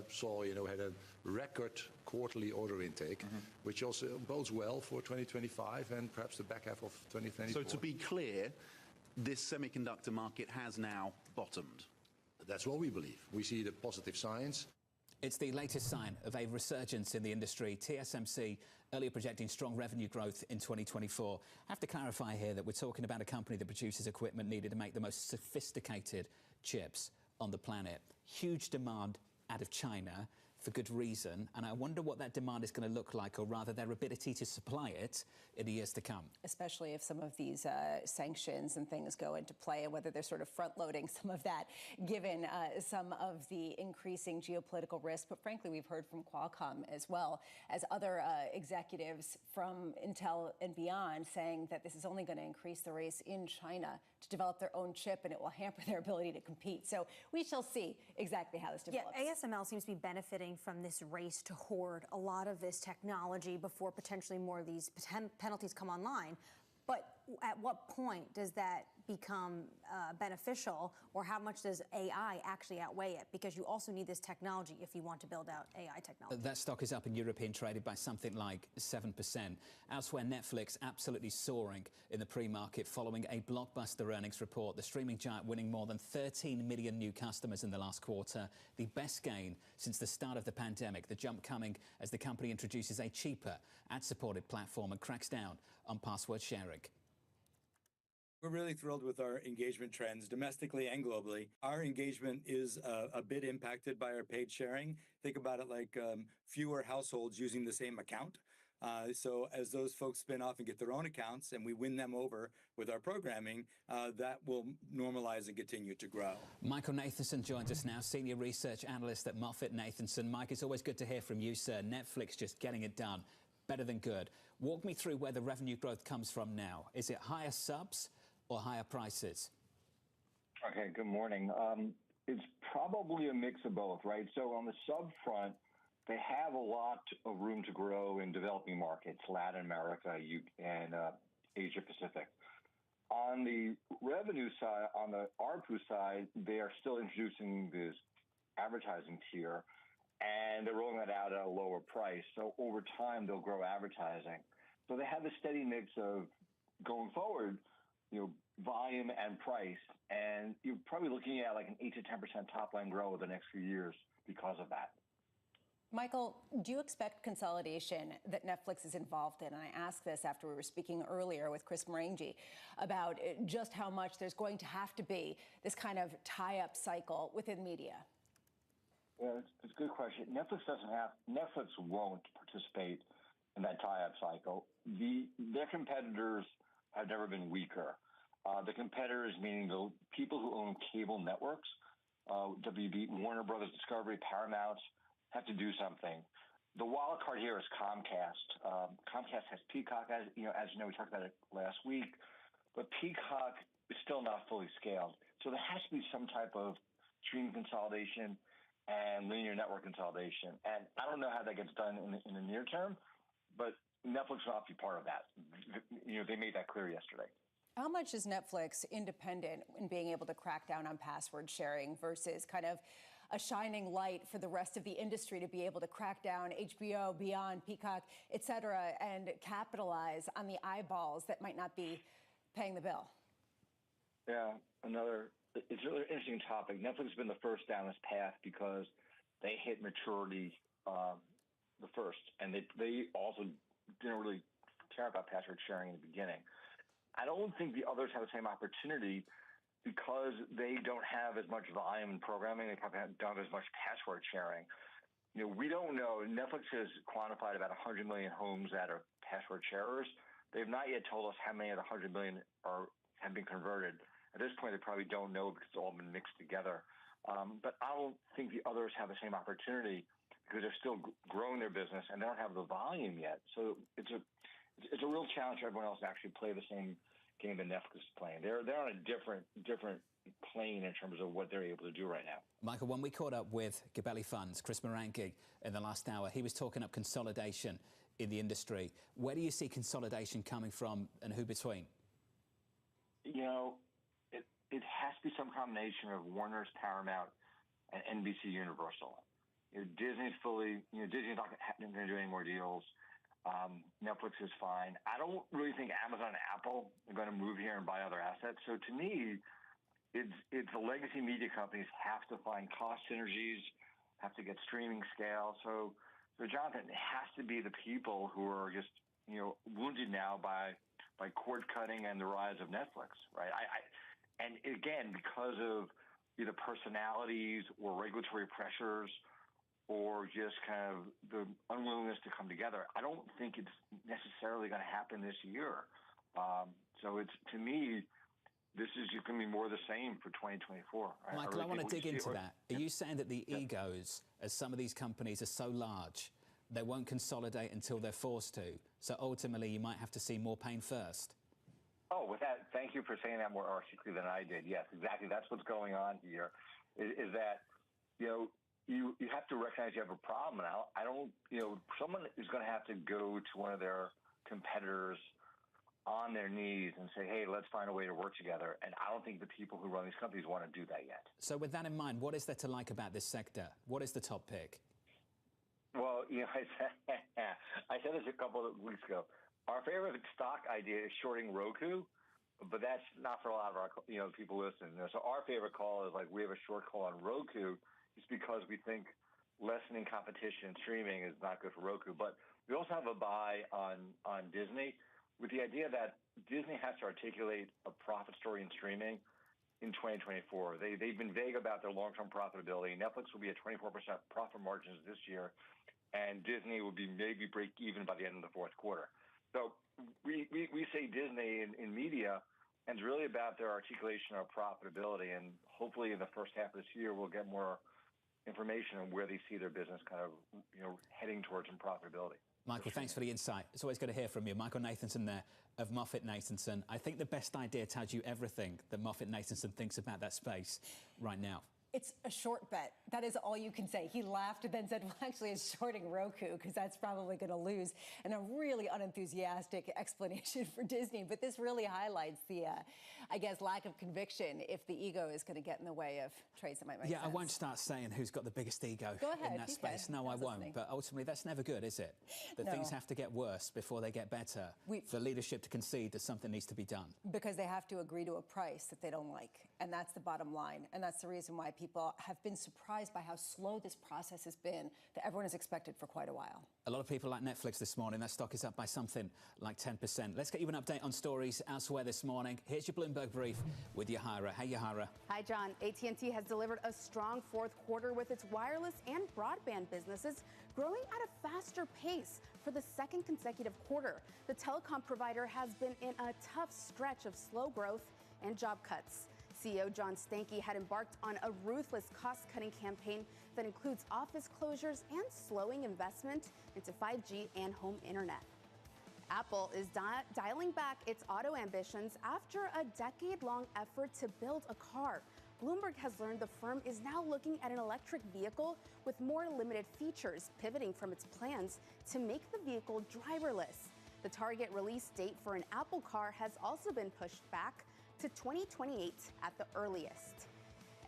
saw, had a record quarterly order intake, which also bodes well for 2025 and perhaps the back half of 2024. So to be clear, this semiconductor market has now bottomed. That's what we believe. We see the positive signs. It's the latest sign of a resurgence in the industry. TSMC earlier projecting strong revenue growth in 2024. I have to clarify here that we're talking about a company that produces equipment needed to make the most sophisticated chips on the planet. Huge demand out of China for good reason, and I wonder what that demand is going to look like, or rather their ability to supply it in the years to come. Especially if some of these sanctions and things go into play, and whether they're sort of front-loading some of that, given some of the increasing geopolitical risk. But frankly, we've heard from Qualcomm as well as other executives from Intel and beyond saying that this is only going to increase the race in China to develop their own chip, and it will hamper their ability to compete. So we shall see exactly how this develops. Yeah, ASML seems to be benefiting from this race to hoard a lot of this technology before potentially more of these penalties come online. But at what point does that become beneficial, or how much does AI actually outweigh it? Because you also need this technology if you want to build out AI technology. That stock is up in European traded by something like 7%. Elsewhere, Netflix absolutely soaring in the pre-market following a blockbuster earnings report. The streaming giant winning more than 13 million new customers in the last quarter, the best gain since the start of the pandemic. The jump coming as the company introduces a cheaper ad-supported platform and cracks down on password sharing. We're really thrilled with our engagement trends domestically and globally. Our engagement is a bit impacted by our paid sharing. Think about it like fewer households using the same account. So as those folks spin off and get their own accounts and we win them over with our programming, that will normalize and continue to grow. Michael Nathanson joins us now, Senior Research Analyst at MoffettNathanson. Mike, it's always good to hear from you, sir. Netflix just getting it done. Better than good. Walk me through where the revenue growth comes from now. Is it higher subs or higher prices? Okay, good morning. It's probably a mix of both, right? So on the sub front, they have a lot of room to grow in developing markets, Latin America and Asia Pacific. On the revenue side, on the ARPU side, they are still introducing this advertising tier, and they're rolling that out at a lower price. So over time, they'll grow advertising. So they have a steady mix of, going forward, volume and price, and you're probably looking at like an 8 to 10% top line growth over the next few years because of that. Michael, do you expect consolidation that Netflix is involved in? And I asked this after we were speaking earlier with Chris Marangi about just how much there's going to have to be this kind of tie-up cycle within media. Yeah, it's a good question. Netflix won't participate in that tie-up cycle. Their competitors have never been weaker. The competitors, meaning the people who own cable networks, WB, Warner Brothers Discovery, Paramount, have to do something. The wild card here is Comcast. Comcast has Peacock, as you know, we talked about it last week, but Peacock is still not fully scaled. So there has to be some type of streaming consolidation and linear network consolidation. And I don't know how that gets done in the near term, but Netflix will not be part of that. They made that clear yesterday. How much is Netflix independent in being able to crack down on password sharing versus kind of a shining light for the rest of the industry to be able to crack down HBO, Beyond, Peacock, et cetera, and capitalize on the eyeballs that might not be paying the bill? Yeah, it's a really interesting topic. Netflix has been the first down this path because they hit maturity the first, and they also didn't really care about password sharing in the beginning. I don't think the others have the same opportunity because they don't have as much volume in programming, they probably don't have as much password sharing. We don't know. Netflix has quantified about 100 million homes that are password sharers. They've not yet told us how many of the 100 million have been converted. At this point, they probably don't know because it's all been mixed together. But I don't think the others have the same opportunity because they're still growing their business and they don't have the volume yet. So it's a real challenge for everyone else to actually play the same game that Netflix is playing. They're on a different plane in terms of what they're able to do right now. Michael, when we caught up with Gabelli Funds, Chris Marangi, in the last hour, he was talking up consolidation in the industry. Where do you see consolidation coming from and who between? It has to be some combination of Warner's, Paramount, and NBC Universal. Disney's Disney's not going to do any more deals. Netflix is fine. I don't really think Amazon and Apple are going to move here and buy other assets. So to me, it's the legacy media companies have to find cost synergies, have to get streaming scale. So Jonathan, it has to be the people who are just wounded now by cord cutting and the rise of Netflix, right? And again, because of either personalities or regulatory pressures or just kind of the unwillingness to come together, I don't think it's necessarily going to happen this year. So to me, this is just going to be more of the same for 2024. Michael, I want to dig into that. Are you saying that the egos, as some of these companies are so large, they won't consolidate until they're forced to? So ultimately, you might have to see more pain first. Oh, with that, thank you for saying that more articulately than I did. Yes, exactly. That's what's going on here. Is that you have to recognize you have a problem now. Someone is going to have to go to one of their competitors on their knees and say, hey, let's find a way to work together. And I don't think the people who run these companies want to do that yet. So with that in mind, what is there to like about this sector? What is the top pick? Well, I said this a couple of weeks ago. Our favorite stock idea is shorting Roku, but that's not for a lot of our people listening. So our favorite call is we have a short call on Roku just because we think lessening competition in streaming is not good for Roku. But we also have a buy on Disney with the idea that Disney has to articulate a profit story in streaming in 2024. They've been vague about their long-term profitability. Netflix will be at 24% profit margins this year, and Disney will be maybe break even by the end of the fourth quarter. So we say Disney in media, and it's really about their articulation of profitability. And hopefully in the first half of this year, we'll get more information on where they see their business kind of heading towards some profitability. Michael, thanks for the insight. It's always good to hear from you. Michael Nathanson there of MoffettNathanson. I think the best idea tells you everything that MoffettNathanson thinks about that space right now. It's a short bet. That is all you can say. He laughed and then said, well, actually, it's shorting Roku because that's probably going to lose. And a really unenthusiastic explanation for Disney. But this really highlights the, lack of conviction if the ego is going to get in the way of trades that might make sense. I won't start saying who's got the biggest ego in that space. No, I won't. But ultimately, that's never good, is it? That things have to get worse before they get better for leadership to concede that something needs to be done. Because they have to agree to a price that they don't like. And that's the bottom line. And that's the reason why people have been surprised by how slow this process has been that everyone has expected for quite a while. A lot of people like Netflix this morning. That stock is up by something like 10%. Let's get you an update on stories elsewhere this morning. Here's your Bloomberg Brief with Yahara. Hey, Yahara. Hi, John. AT&T has delivered a strong fourth quarter with its wireless and broadband businesses growing at a faster pace for the second consecutive quarter. The telecom provider has been in a tough stretch of slow growth and job cuts. CEO John Stankey had embarked on a ruthless cost-cutting campaign that includes office closures and slowing investment into 5G and home internet. Apple is dialing back its auto ambitions after a decade-long effort to build a car. Bloomberg has learned the firm is now looking at an electric vehicle with more limited features, pivoting from its plans to make the vehicle driverless. The target release date for an Apple car has also been pushed back to 2028 at the earliest.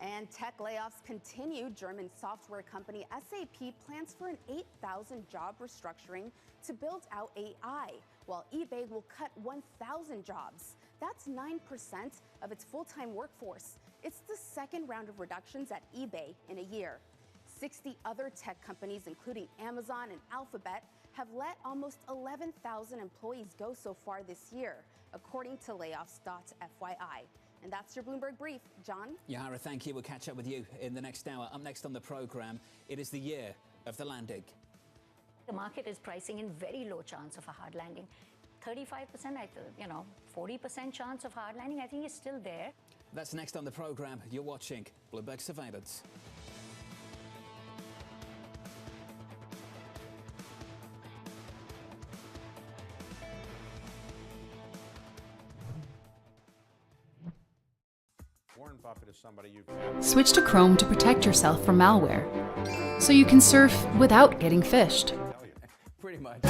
And tech layoffs continue. German software company SAP plans for an 8,000 job restructuring to build out AI, while eBay will cut 1,000 jobs. That's 9% of its full-time workforce. It's the second round of reductions at eBay in a year. 60 other tech companies, including Amazon and Alphabet, have let almost 11,000 employees go so far this year, according to layoffs.fyi. And that's your Bloomberg Brief. John? Yahara, thank you. We'll catch up with you in the next hour. Up next on the program, it is the year of the landing. The market is pricing in very low chance of a hard landing. 35%, 40% chance of hard landing, I think is still there. That's next on the program. You're watching Bloomberg Surveillance. Warren Buffett is somebody you've... Switch to Chrome to protect yourself from malware, so you can surf without getting phished. Pretty much.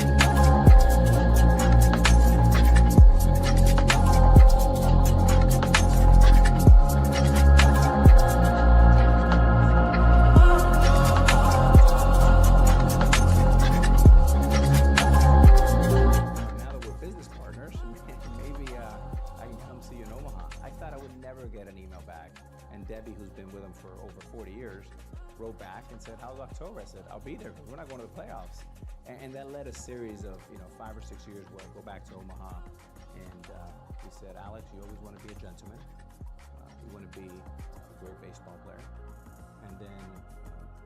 Debbie, who's been with him for over 40 years, wrote back and said, "How's October?" I said, "I'll be there. We're not going to the playoffs." And that led a series of 5 or 6 years where I go back to Omaha, and he said, "Alex, you always want to be a gentleman. You want to be a great baseball player. And then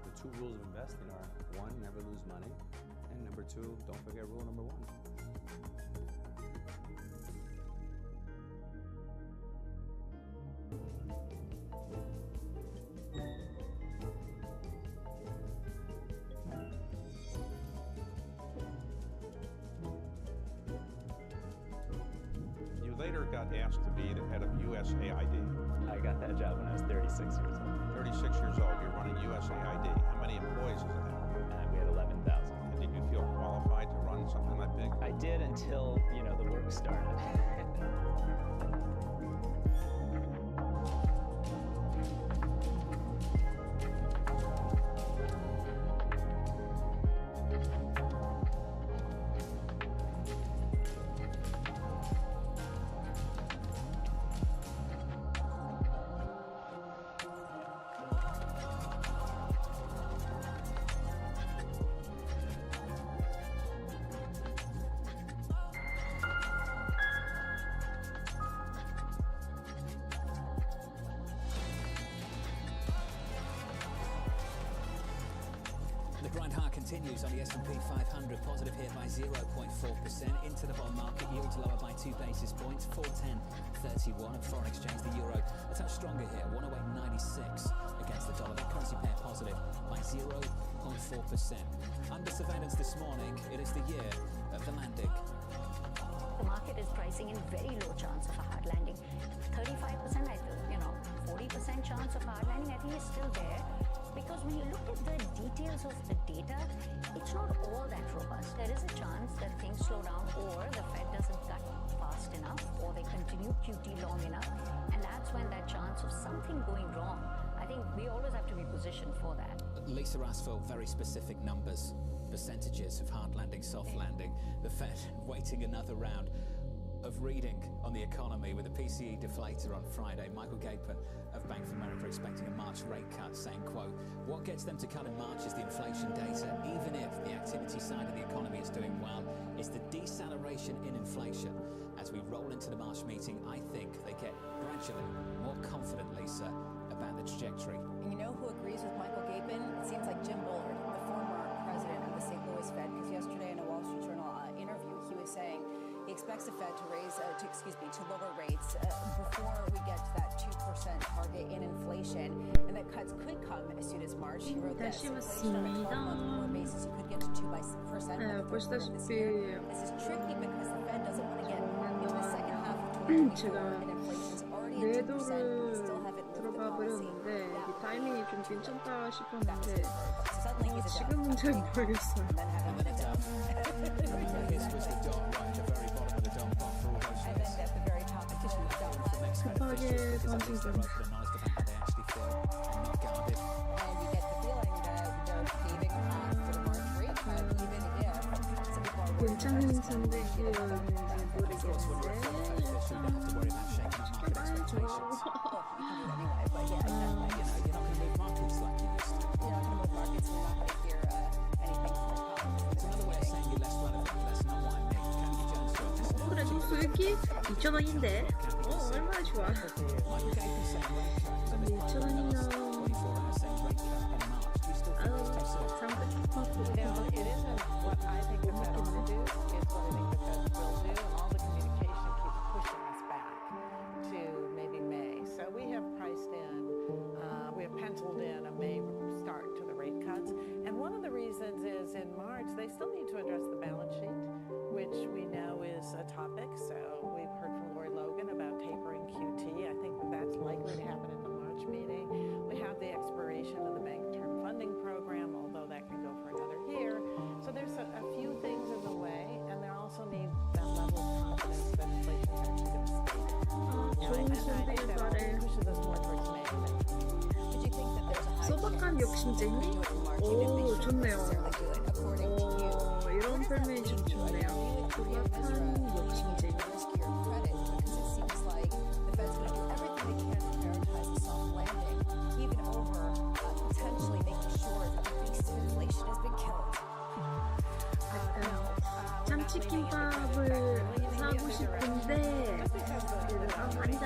the 2 rules of investing are 1, never lose money, and number 2, don't forget rule number 1." Later got asked to be the head of USAID. I got that job when I was 36 years old. 36 years old, you're running USAID. How many employees is it have? We had 11,000. And did you feel qualified to run something that big? I did until, the work started. The grind higher continues on the S&P 500, positive here by 0.4%. Into the bond market, yields lower by 2 basis points, 410.31. And foreign exchange, the euro a touch stronger here, 108.96 against the dollar. That currency pair positive by 0.4%. Under surveillance this morning, it is the year of the landing. The market is pricing in very low chance of a hard landing. 35%, 40% chance of hard landing, I think is still there. Because when you look at the details of the data, it's not all that robust. There is a chance that things slow down, or the Fed doesn't cut fast enough, or they continue QT long enough. And that's when that chance of something going wrong, I think we always have to be positioned for that. Lisa asked for very specific numbers, percentages of hard landing, soft landing. The Fed waiting another round of reading on the economy with the PCE deflator on Friday. Michael Gapin of Bank of America expecting a March rate cut, saying, quote, "What gets them to cut in March is the inflation data. Even if the activity side of the economy is doing well, it's the deceleration in inflation. As we roll into the March meeting, I think they get gradually more confident, Lisa, about the trajectory." And you know who agrees with Michael Gapin? It seems like Jim Bullard, the former president of the St. Louis Fed, because yesterday in a Wall Street Journal interview, he was saying he expects the Fed to to lower rates before we get to that 2% target in inflation, and that cuts could come as soon as March. He wrote this: inflation on a 12-month basis, you could get to 2% by this year. This is tricky because the Fed doesn't want to get into the second half of 2024 and inflation's already at 2%. We still haven't moved the policy. 이 타이밍이 좀 괜찮다 싶었는데 지금은 잘 모르겠어요. 급하게 던진 좀. 괜찮은 선택이었는지 모르겠는데 그래 소액이 2,000원인데 얼마나 좋아. 근데 2,000원이면 Now, it isn't what I think the Fed ought to do, it's what I think the Fed will do, and all the communication keeps pushing us back to maybe May. So we have priced in, we have penciled in a May start to the rate cuts. And one of the reasons is in March, they still need to address the balance sheet, which we know is a topic. So we've heard from Lori Logan about tapering QT. I think that's likely to happen at the March meeting. We have the expiration of the Bank Term Funding Program, although that can go for another year. So there's a few things in the way, and there also need that level of confidence that inflation is actually going to stay down. And I think that also pushes us more towards May. Would you think that there's a 소박한 욕심쟁이? 오, 좋네요. 이런 표현이 좀 좋네요. 소박한 욕심쟁이. 참치김밥을 사고 싶은데 아니다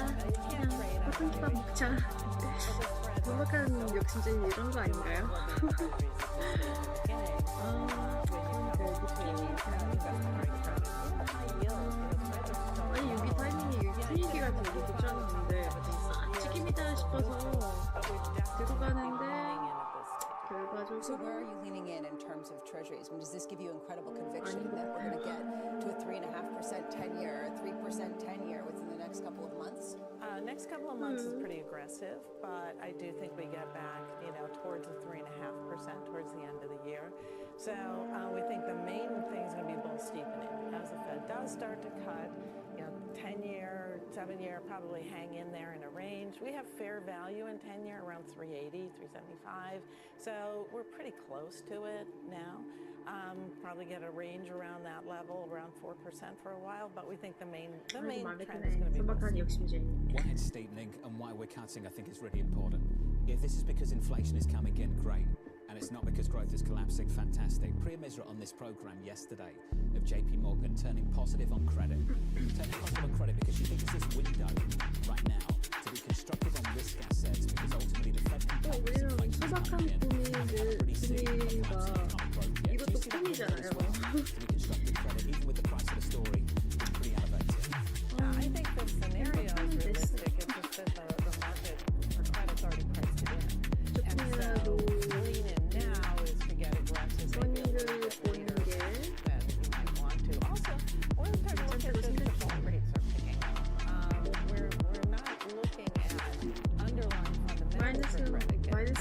그냥 볶음밥 먹자. 소박한 욕심쟁이 이런 거 아닌가요? 아니 여기 타이밍이 분위기가 되게 괜찮은데 치킨이다 싶어서 들어가는데 결과적으로. So where are you leaning in terms of treasuries? I mean, does this give you incredible conviction that we're going to get to a 3.5% 10-year, 3% 10-year within the next couple of months? Next couple of months is pretty aggressive, but I do think we get back, towards the 3.5% towards the end of the year. So we think the main thing is going to be bull steepening. As the Fed does start to cut, 10-year, 7-year probably hang in there in a range. We have fair value in 10-year around 380, 375. So we're pretty close to it now. Probably get a range around that level, around 4% for a while, but we think the main trend is going to be why it's steepening and why we're cutting, I think, is really important. If this is because inflation is coming in, great. And it's not because growth is collapsing, fantastic. Priya Misra on this program yesterday of JP Morgan turning positive on credit. Turning positive on credit because she thinks this window right now to be constructive on risk assets because ultimately the Fed can cut this inflation is coming in. And I haven't really seen the collapse in economic growth yet. Do you see that window as well to be constructive credit, even with the price of the story being pretty elevated? I think the scenario is realistic. It's just that the market for credit's already priced it in. And so the lean in now is to get aggressive maybe a little bit later than you might want to. Also, we're going to look at the default rates are picking up. We're not looking at underlying fundamentals for credit.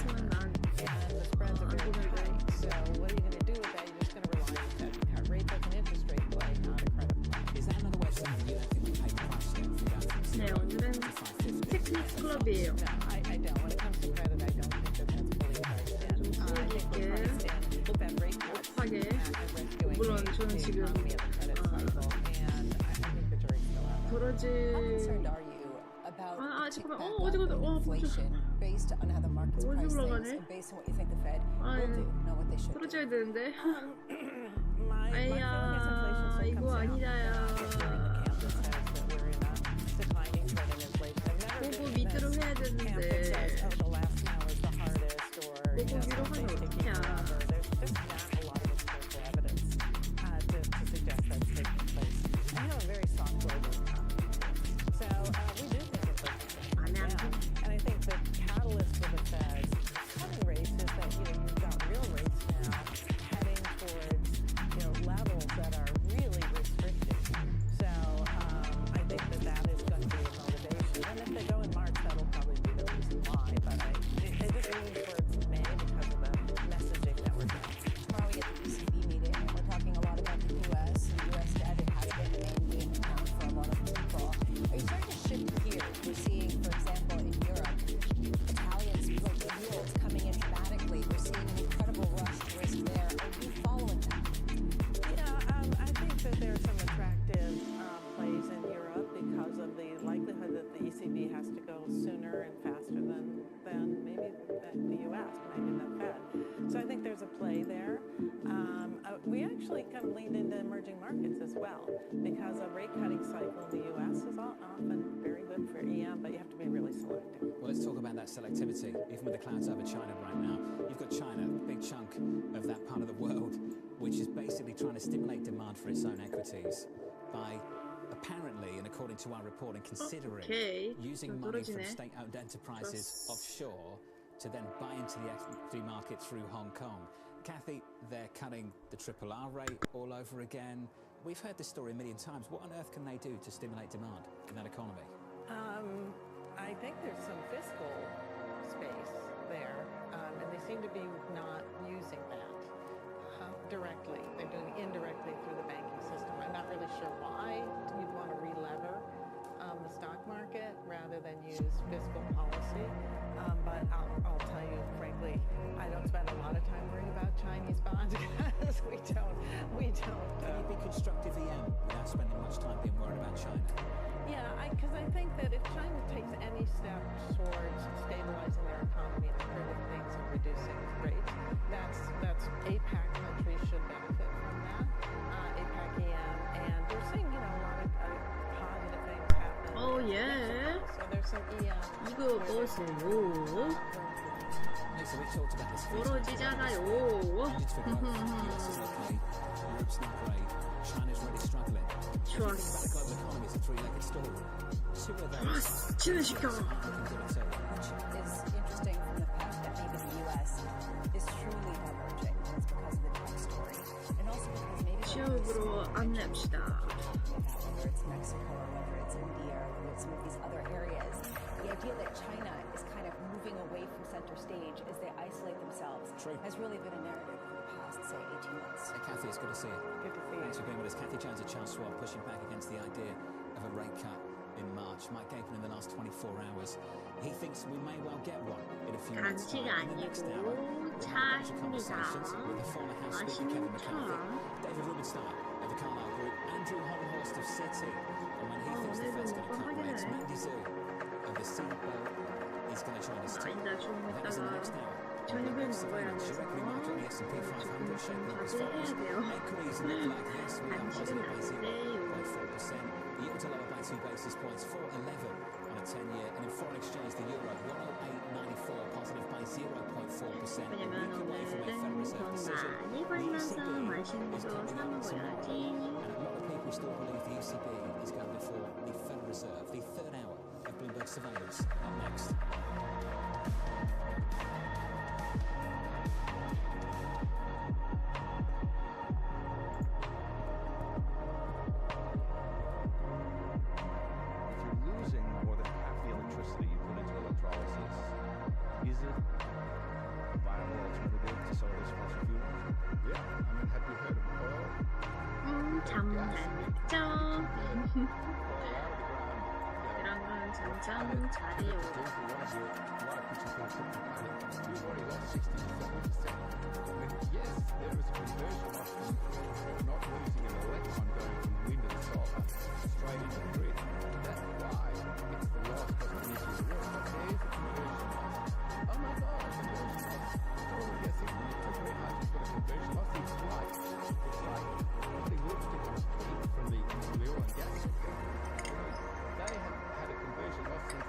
And the spreads are very tight. So what are you going to do with that? You're just going to rely on that cut rate as an interest rate play, not a credit play. Is that another way of saying you don't think we pay the price yet for that? 네, 오늘은 테크닉 클럽이에요. No, I don't. When it comes to credit, I don't think that that's fully priced in. I think we're priced in Fed rate cuts at risk going into the economy of the credit cycle, and I think the jury's still out. How concerned are you about the tick back up in inflation based on how the markets price things and based on what you think the Fed will do, not what they should do? 떨어져야 되는데. My feeling is inflation still 이거 comes down. 아니다야. Campus says that we're in a declining trend in inflation. I've never 보고 been in 밑으로 this. 해야 Campus 되는데. says, oh, the last mile is the hardest, or 보고 위로 하면 something's taking 어떡해. forever. There's just not a lot of empirical evidence to suggest that's taking place. I have a very soft global economy. So we do think inflation is going down. And I think the catalyst for the Fed cutting rates is that you've got real rates now heading towards levels that are really restrictive. So I think that is going to be a motivation. And if they go in March, that'll probably be the reason why. But I just lean towards May because of the messaging that we're getting. Tomorrow we get the ECB meeting, and we're talking a lot about the U.S. and U.S. debt. It has been the main game account for a lot of people. Are you starting to shift gears? We're seeing, for example, in Europe, Italians yields coming in dramatically. We're seeing an incredible rush to risk there. Are you following that? I think that there are some attractive plays in Europe because of the likelihood that the ECB has to go sooner and faster than maybe the U.S., maybe the Fed. So I think there's a play there. We actually kind of leaned into emerging markets as well, because a rate cutting cycle in the U.S. is often very good for EM, but you have to be really selective. Well, let's talk about that selectivity. Even with the clouds over China right now, you've got China, a big chunk of that part of the world, which is basically trying to stimulate demand for its own equities by apparently, and according to our report, and considering using money from state-owned enterprises offshore to then buy into the equity market through Hong Kong. Kathy, they're cutting the RRR rate all over again. We've heard this story a million times. What on earth can they do to stimulate demand in that economy? I think there's some fiscal space there, and they seem to be not using that directly. They're doing it indirectly through the banking system. I'm not really sure why you'd want to re-lever the stock market rather than use fiscal policy. But I'll tell you, frankly, I don't spend a lot of time worrying about Chinese bonds because we don't. Can you be constructive EM without spending much time being worried about China? Yeah, because I think that if China takes any step towards stabilizing their economy and improving things and reducing rates, that's APAC countries should benefit from that. APAC EM, and they're seeing a lot of positive things happen. Oh yeah. So there's some EM. 이거 뭐세요? Lisa, we talked about this. 벌어지잖아요. US is okay, Europe's not great, China's really struggling. If you think about the global economy, it's a three-legged stool. Two of those Which is interesting from the fact that maybe the U.S. is truly diverging. It's because of the tech story, and also because maybe 취업으로 안 냅시다. whether it's Mexico or whether it's India or whether it's some of these other areas, the idea that China is kind of moving away from center stage as they isolate themselves has really been a narrative for the past, say, 18 months. Hey, Kathy, it's good to see you. Good to see you. Thanks for being with us. Kathy Jones at Charles Schwab pushing back against the idea of a rate cut in March. Mike Gapin in the last 24 hours. He thinks we may well get one in a few months' time. In the next hour, we'll have conversations with the former House Speaker Kevin McCarthy, David Rubenstein of the Carlyle Group, Andrew Holmhorst of Citi, and when he thinks the Fed's going to cut rates, Mandy Zhu of the Seabird is going to join us too. That is in the next hour. 저녁을 먹어야죠. Directly market the S&P 500 shaking up as follows. Equities look like this. We are positive by 0.4%. The yields are lower by 2 basis points, 4.11 on a 10-year. And in foreign exchange, the euro 108.94, positive by 0.4%. A week away from a Federal Reserve decision. The ECB is coming out tomorrow. And a lot of people still believe the ECB is going before the Federal Reserve. The third hour of Bloomberg Surveillance up next. Is it a viable alternative to some of those fossil fuels? Yeah, I mean, have you heard of oil? 잠깐 죠 그러면 잠깐 잘해요. Yes, there is a conversion option for not losing an electron going from wind and solar straight into the grid. That's why it's the lowest cost energy in the world. But there is a conversion loss. Oh my God, a conversion loss. Oh, yes, when you put green hydrogen's got a conversion loss, it's like putting lipstick on a pig from the oil and gas sector. They have had a conversion loss since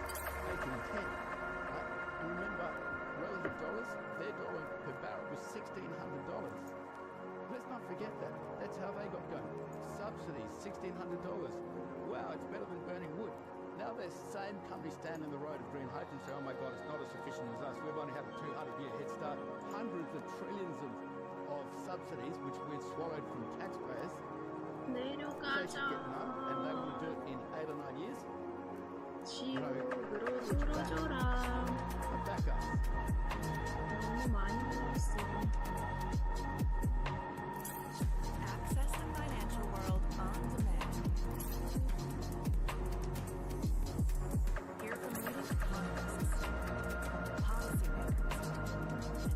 1810. And remember, relative dollars, their dollar per barrel was $1,600. Let's not forget that. That's how they got going. Subsidies, $1,600. Wow, it's better than burning wood. Now the same companies stand in the road of green hydrogen and say, oh my God, it's not as efficient as us. We've only had a 200-year head start. Hundreds of trillions of subsidies, which we've swallowed from taxpayers. They should get none, and they want to do it in 8 or 9 years. 지옥으로 들어줘라. Back us. 너무 많이 먹었어. Access the financial world on demand. Hear from leading economists, policymakers,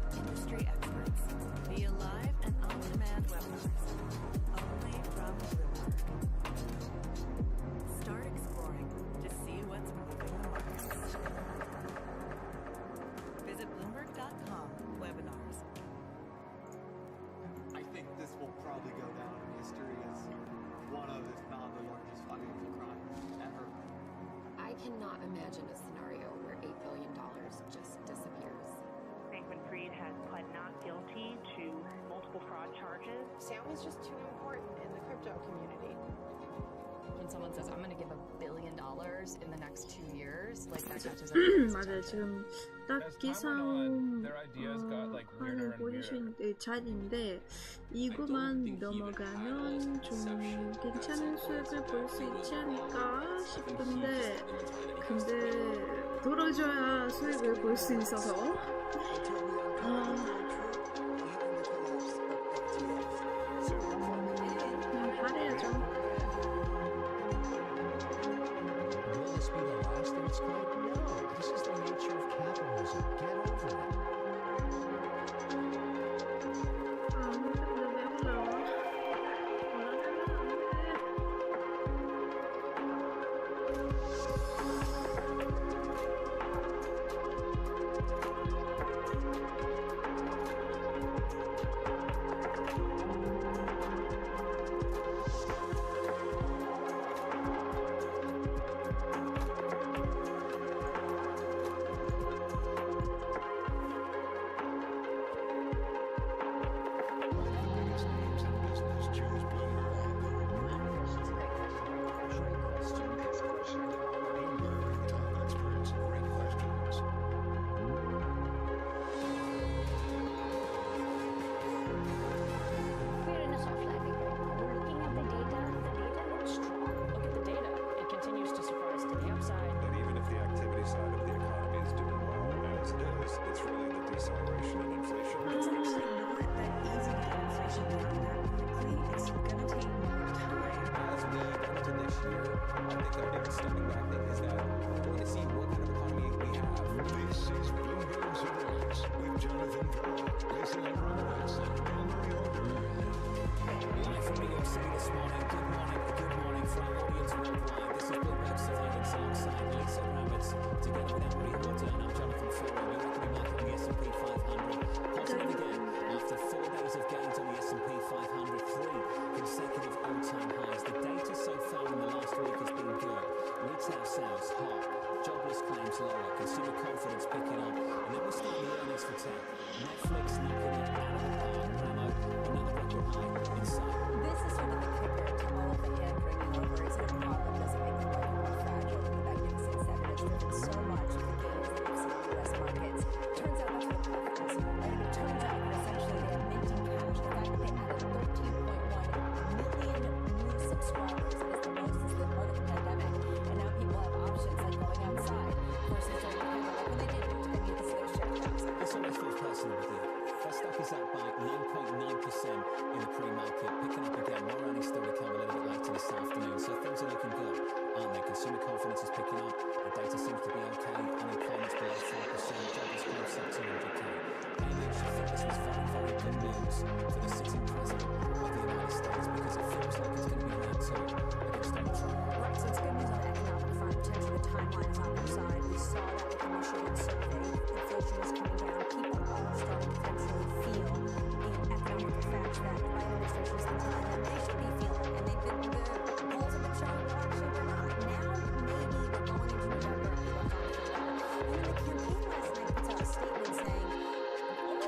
and industry experts via live and on-demand webinars, only from Bloomberg. Start exploring to see what's moving the markets. cannot imagine a scenario where $8 billion just disappears. Bankman-Fried has pled not guilty to multiple fraud charges. Sam is just too important in the crypto community. When someone says, I'm going to give $1 billion in the next 2 years, like that catches everyone's 맞아요. 지금 딱 기사화를 보여주신 자리인데 이거만 넘어가면 좀 괜찮은 수익을 볼 수 있지 않을까 싶은데 근데 떨어져야 수익을 볼 수 있어서 잘해야죠. This is the nature of capitalism. Get over it.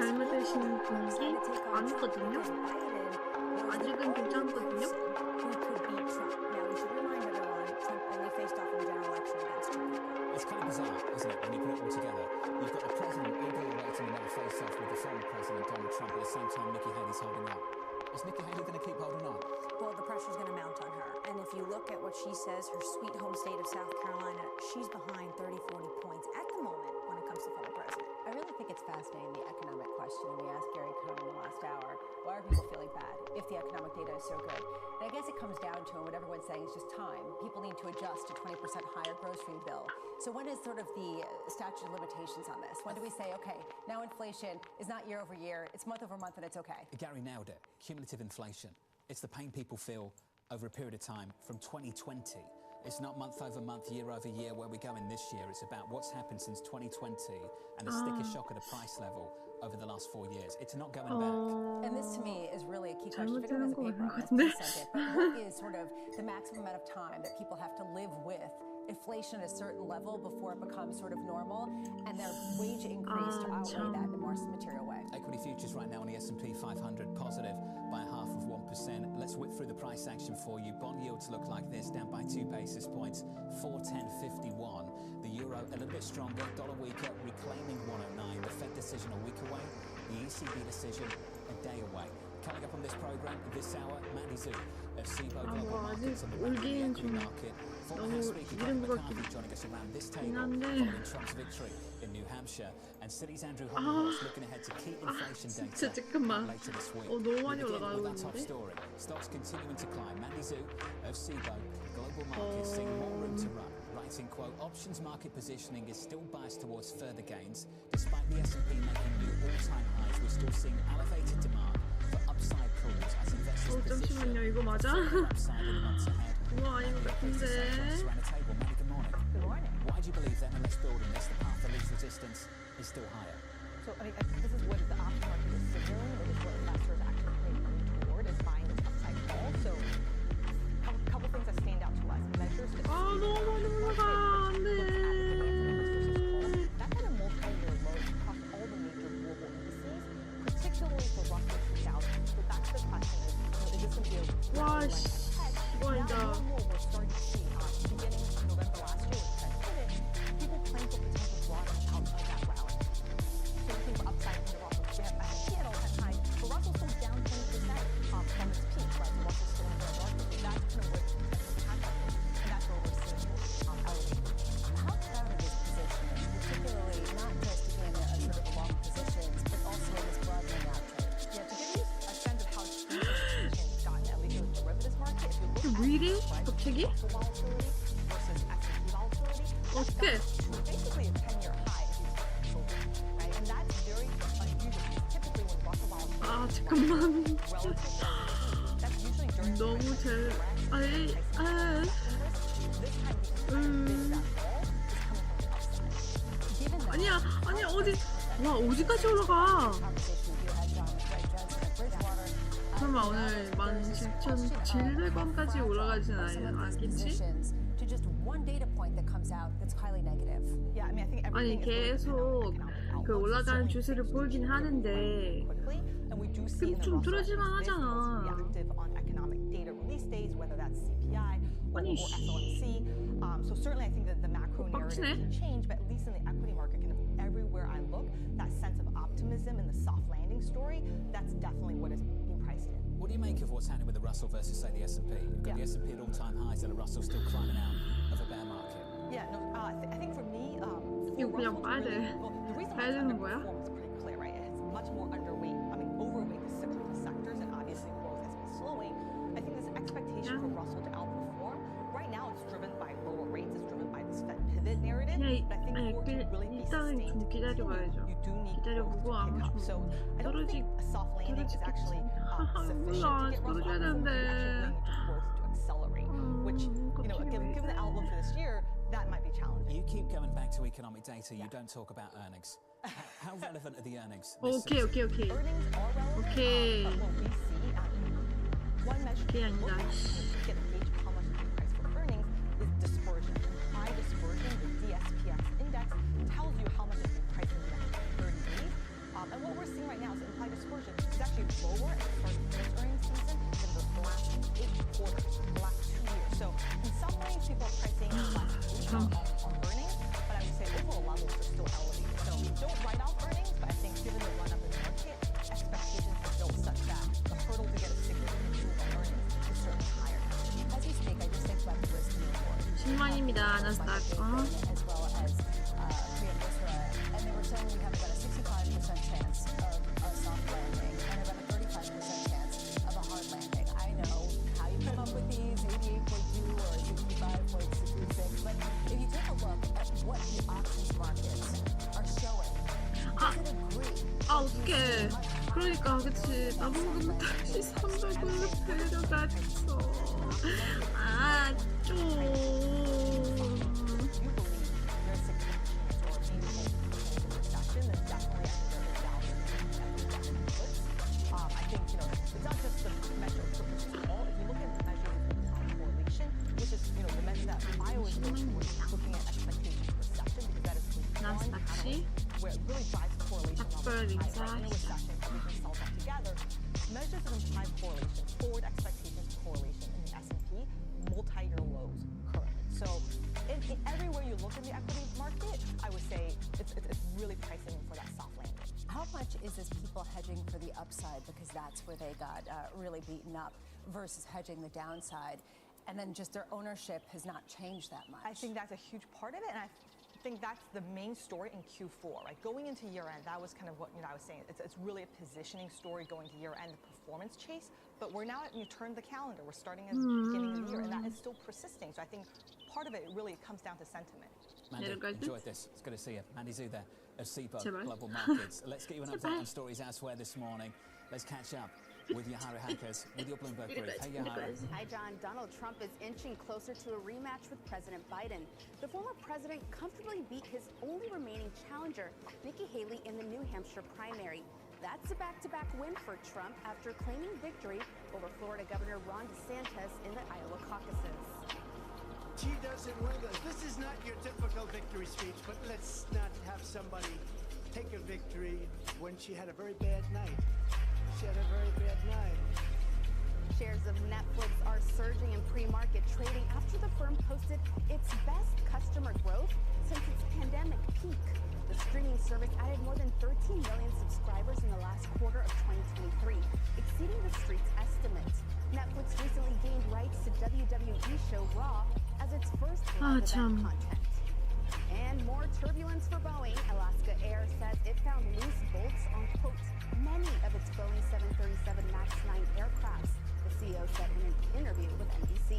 잘못되신 분이 아니거든요. 아직은 괜찮거든요. It's kind of bizarre, isn't it, when you put it all together? You've got the president eagerly awaiting another face-off with the former president, Donald Trump, at the same time Nikki Haley's holding on. Is Nikki Haley going to keep holding on? Well, the pressure's going to mount on her. And if you look at what she says, her sweet home state of South Carolina, she's behind 30, 40 points at the moment when it comes to former president. I really think it's fascinating, the economic question. We asked Gary Cohn in the last hour, why are people feeling bad if the economic data is so good? And I guess it comes down to, and what everyone's saying is just time. People need to adjust to 20% higher grocery bill. So when is sort of the statute of limitations on this? When do we say, okay, now inflation is not year over year, it's month over month and it's okay? Gary nailed it. Cumulative inflation. It's the pain people feel over a period of time from 2020. It's not month over month, year over year where we're going this year. It's about what's happened since 2020 and the sticker shock at a price level over the last 4 years. It's not going back. And this to me is really a key question. If anyone has a paper on this, please send it. But what is sort of the maximum amount of time that people have to live with inflation at a certain level before it becomes sort of normal, and their wage increase to outweigh that in a more material way. Equity futures right now on the S&P 500 positive by 0.5%. Let's whip through the price action for you. Bond yields look like this, down by 2 basis points, 410.51. The euro a little bit stronger, dollar weaker, reclaiming 109. The Fed decision a week away, the ECB decision a day away. Coming up on this program, this hour, Mandy Zhu of SIBO Global Markets on the equity market. Former House Speaker Kevin McCarthy joining us around this table following Trump's victory in New Hampshire, and Citi's Andrew Holmes looking ahead to key inflation data later this week. 너무 많이 With 올라가고 that top 있는데? story, stocks continuing to climb. Mandy Zhu of SIBO Global Markets seeing more room to run. Writing, quote, options market positioning is still biased towards further gains. Despite the S&P making new all-time highs, we're still seeing elevated demand for upside calls as investors position 잠시만요, 이거 맞아? for upside in the months ahead. 이거 아닌 것 같은데. Around the table. Mandy, good morning. Good morning. Why do you believe that unless building this, the path of least resistance is still higher? So, I mean, this is what the option market is signaling. It is what investors actually moving toward, is buying this upside call. So, a couple things that stand out to us. Measures to 너무 많이 올라가. 안 돼. that's at a multi-year low across all the major global indices, particularly for Russell 2000. So that's the question: is this going to be a 와, 씨. 이거 아니다. we're starting to see beginning November last year with Fed pivot, people plan for potential drawdown out of that rally. So looking for upside in the Russell. We have S&P at all-time highs, but Russell's still down 20% from its peak, right? So Russell's still in the market. So that's kind of where the potential catch-up is, and that's where we're seeing elevated. How crowded is positioning, particularly not just in a sort of long positions, but also in this broadening out trade? Yeah, to give you a sense of how deep position's gotten, at least in the derivatives market, if you look at reading? right, 갑자기? Russell volatility versus S&P volatility, 어떻게? that's basically a 10-year high if you right? And that's very unusual. Typically when Russell volatility 아, 잠깐만. relative to that's usually during 너무 잘. 아이, 아. this time the that fall is coming from the upside. Given that 아니야, 아니야, 어디. 와, 어디까지 올라가? 설마 오늘 17,700원까지 올라가진 않겠지? To just one data point that comes out that's highly negative. Yeah, I mean, I think 아니, everything is 계속 그 올라가는 추세를 보이긴 하는데 and we do see in the 좀 Russell 뚫어질만 is 하잖아. reactive on economic data release days, whether that's CPI or FOMC. So certainly I think that the macro narrative can change, but at least in the equity market, kind of everywhere I look, that sense of optimism and the soft landing story, that's definitely what is being priced in. What do you make of what's happening with the Russell versus, say, the S&P? You've got the S&P at all-time highs and the Russell still climbing out of a bear market. Yeah, no, I think for me, 이거 그냥 봐야 돼. the reason 봐야 되는 거야? is pretty clear, right? It's much more underweight, overweight the cyclical sectors, and obviously growth has been slowing. I think this expectation for Russell to outperform, right now it's driven by lower rates, it's driven by this Fed pivot narrative, but I think for it to really be 일단은 좀 기다려봐야죠. 기다려보고 아마 좀 so I don't think a soft landing is actually sufficient to get Russell outperforming, growth to accelerate, which, given the outlook for this year, that might be challenging. You keep going back to economic data, you don't talk about earnings. How relevant are the earnings? 오케이. Earnings are relevant, 오케이. but what we see, one measure to look at to get a gauge of how much is being priced for earnings is dispersion. High dispersion, the DSPX index, tells you how much is being priced in the next 30 days. And what we're seeing right now is implied dispersion is actually lower at the start of this earnings season than the last 8 quarters, the last 2 years. So in some ways, people are pricing less on earnings, but I would say overall levels are still elevated. So don't write off earnings, but I think given the run-up in the market, expectations are built such that the hurdle to get a significant move on earnings is certainly higher. As you speak, I just think about the risk in the report. 10만입니다, 나스닥. As well as Korea and Israel, and they were saying we have about a 65% chance of a soft landing and about a 35% chance of a hard landing. I know how you come up with these, 88.2 or 65.66, but if you take a look at what the options markets are showing, does it agree? 어떡해. 그러니까, 그치. 나보고 다시 300으로 데려갔어. If you look at the measure of correlation, which is, the measure that I always look for where it really drives correlation levels high. In a recession, everything sells up together. Measures of implied correlation, forward expectations of correlation in the S&P, multi-year lows currently. So everywhere you look in the equity market, I would say it's really pricing for that soft landing. How much is this people hedging for the upside because that's where they got really beaten up versus hedging the downside? And then just their ownership has not changed that much. I think that's a huge part of it, and I think that's the main story in Q4. Right, going into year end, that was kind of what I was saying. It's really a positioning story going to year end, the performance chase. But we're now you turn the calendar. We're starting at the beginning of the year, and that is still persisting. So I think part of it really comes down to sentiment. Mandy, enjoyed this. It's good to see you. Mandy Zhu there of SIBO Global Markets. Let's get you an update on stories elsewhere this morning. Let's catch up with Yahara Hankers with your Bloomberg brief. Hey, Yahara. Hi, John. Donald Trump is inching closer to a rematch with President Biden. The former president comfortably beat his only remaining challenger, Nikki Haley, in the New Hampshire primary. That's a back-to-back win for Trump after claiming victory over Florida Governor Ron DeSantis in the Iowa caucuses. She doesn't win this. This is not your typical victory speech, but let's not have somebody take a victory when she had a very bad night. She had a very bad night. Shares of Netflix are surging in pre-market trading after the firm posted its best customer growth since its pandemic peak. The streaming service added more than 13 million subscribers in the last quarter of 2023, exceeding the street's estimate. Netflix recently gained rights to WWE show Raw as its first live event content. And more turbulence for Boeing. Alaska Air says it found loose bolts on, quote, many of its Boeing 737 MAX 9 aircrafts, the CEO said in an interview with NBC.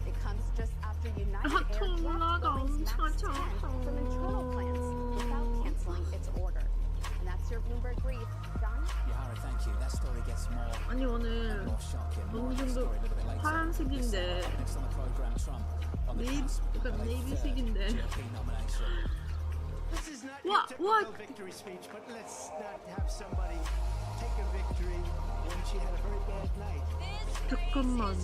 It comes just after United Air dropped Boeing's MAX 10 from internal plans without canceling its order. And that's your Bloomberg brief. John? Yahara, thank you. That story gets more 아니 오늘 more shocking. More 어느 on that 정도 story a little bit later. 파란색인데 Next on the program, Trump on the cusp of a 네이비색인데 GOP nomination. This is not your typical victory speech, but let's not have somebody take a victory when she had a very bad night. 잠깐만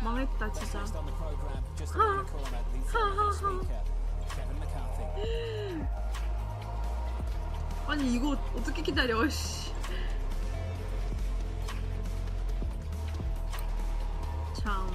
망했다 진짜 Next on the program, just around the corner, the former speaker, Kevin McCarthy. 아니 이거 어떻게 기다려 씨. 참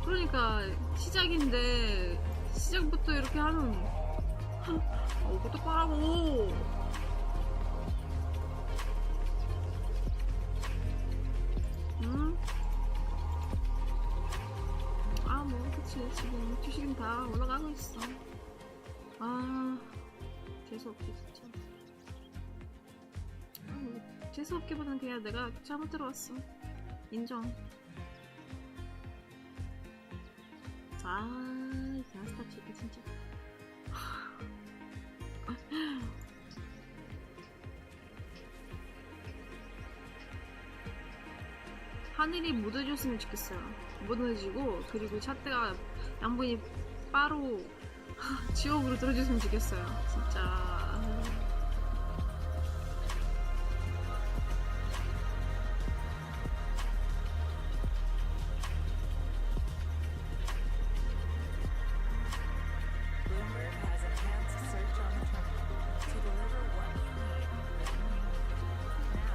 그러니까 시작인데 시작부터 이렇게 하면 이거 똑바라고 응? 아 뭐 그치 지금 주식은 다 올라가고 있어 아 재수없게 진짜 재수없게보다는 그냥 내가 잘못 들어왔어 인정 야스타 치기 진짜 하늘이 묻어줬으면 좋겠어요. 묻어지고 그리고 잣대가 양분이 바로 지옥으로 들어줬으면 좋겠어요. 진짜 Bloomberg has enhanced search on the terminal to deliver what you need. Now,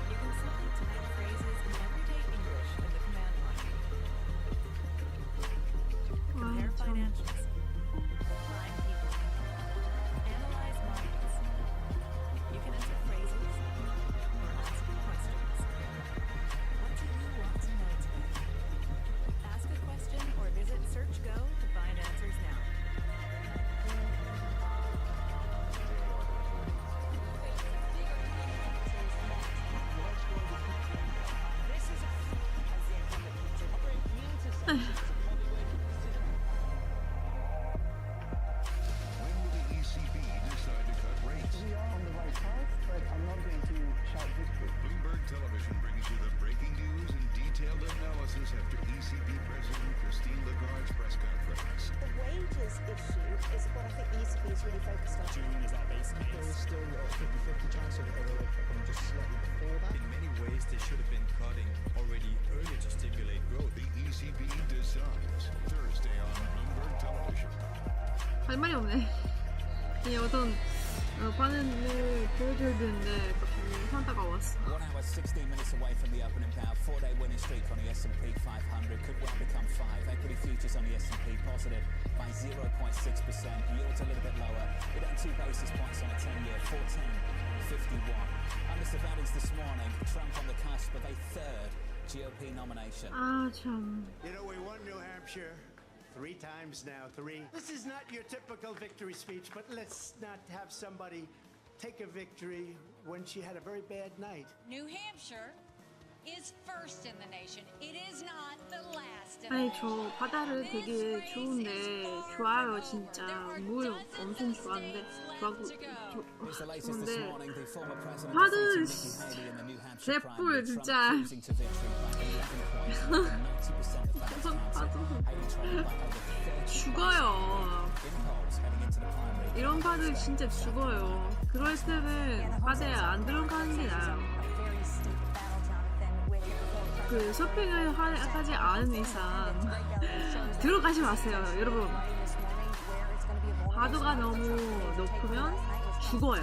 you can simply type phrases in everyday English in the command line. Compare financials. Find people. Analyze markets. You can enter phrases or ask questions. What do you want to know today? Ask a question or visit Search Go to find answers now. When will the ECB decide to cut rates? We are on the right path, but I'm not going to shout victory. Bloomberg Television brings you the breaking news and detailed analysis after ECB President Christine Lagarde's press conference. The wages issue is what I think the ECB is really focused on. June is our base case. There is still a 50-50 chance of a rate cut coming just slightly before that. In many ways, they should have been cutting already earlier to stimulate growth. The ECB decides Thursday on Bloomberg Television. 할 말이 없네. 그냥 어떤 반응을 보여줘야 되는데 갑자기 하다가 왔어. 1 hour 16 minutes away from the opening bout. 4-day winning streak on the S&P 500 could well become 5. Equity futures on the S&P positive by 0.6%. Yields a little bit lower. It earned 2 basis points on a 10-year, 14.51. Under surveillance this morning, Trump on the cusp of a third GOP nomination. 아 참. You know, we won New Hampshire 3 times now, 3. This is not your typical victory speech, but let's not have somebody take a victory when she had a very bad night. New Hampshire is first in the nation. It is not the last in the 아니 nation. 저 바다를 되게 좋은데 좋아요 진짜 물 엄청 좋아하는데 좋은데 파도 개뿔 진짜 파도 죽어요. 이런 파도 진짜 죽어요. 그럴 때는 바다에 안 들어가는 게 나아요. 그 쇼핑을 하지 않은 이상 들어가지 마세요, 여러분. 파도가 너무 높으면 죽어요.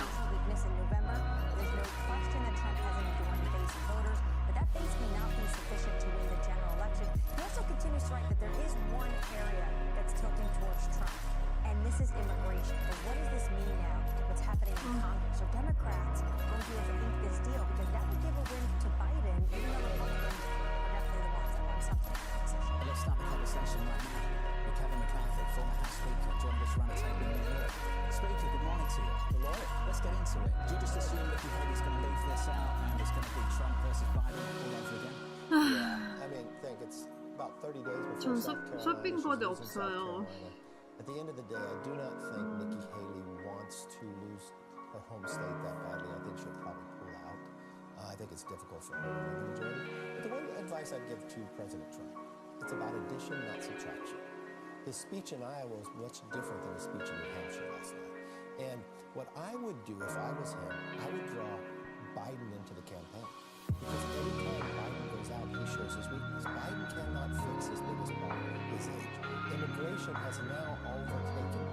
And this is immigration. But what does this mean now? What's happening in Congress? Are Democrats going to overthink this deal? Because that would give a win to Biden, even though Republicans are definitely the ones that want something in that position. Let's start the conversation right now with Kevin McCarthy, former House Speaker, joined us around the table in New York. Speaker, good morning to you. Good morning. Let's get into it. Do you just assume Nikki Haley's going to leave this out and it's going to be Trump versus Biden all over again? Yeah, I mean, think it's about 30 days before South Carolina. 쇼핑코드 없어요. At the end of the day, I do not think Nikki Haley wants to lose her home state that badly. I think she'll probably pull out. I think it's difficult for her to win the majority. But the one advice I'd give to President Trump, it's about addition, not subtraction. His speech in Iowa was much different than his speech in New Hampshire last night. And what I would do if I was him, I would draw Biden into the campaign. Because every time Biden goes out, he shows his weakness. Biden cannot fix his biggest problem, his age. Immigration has now overtaken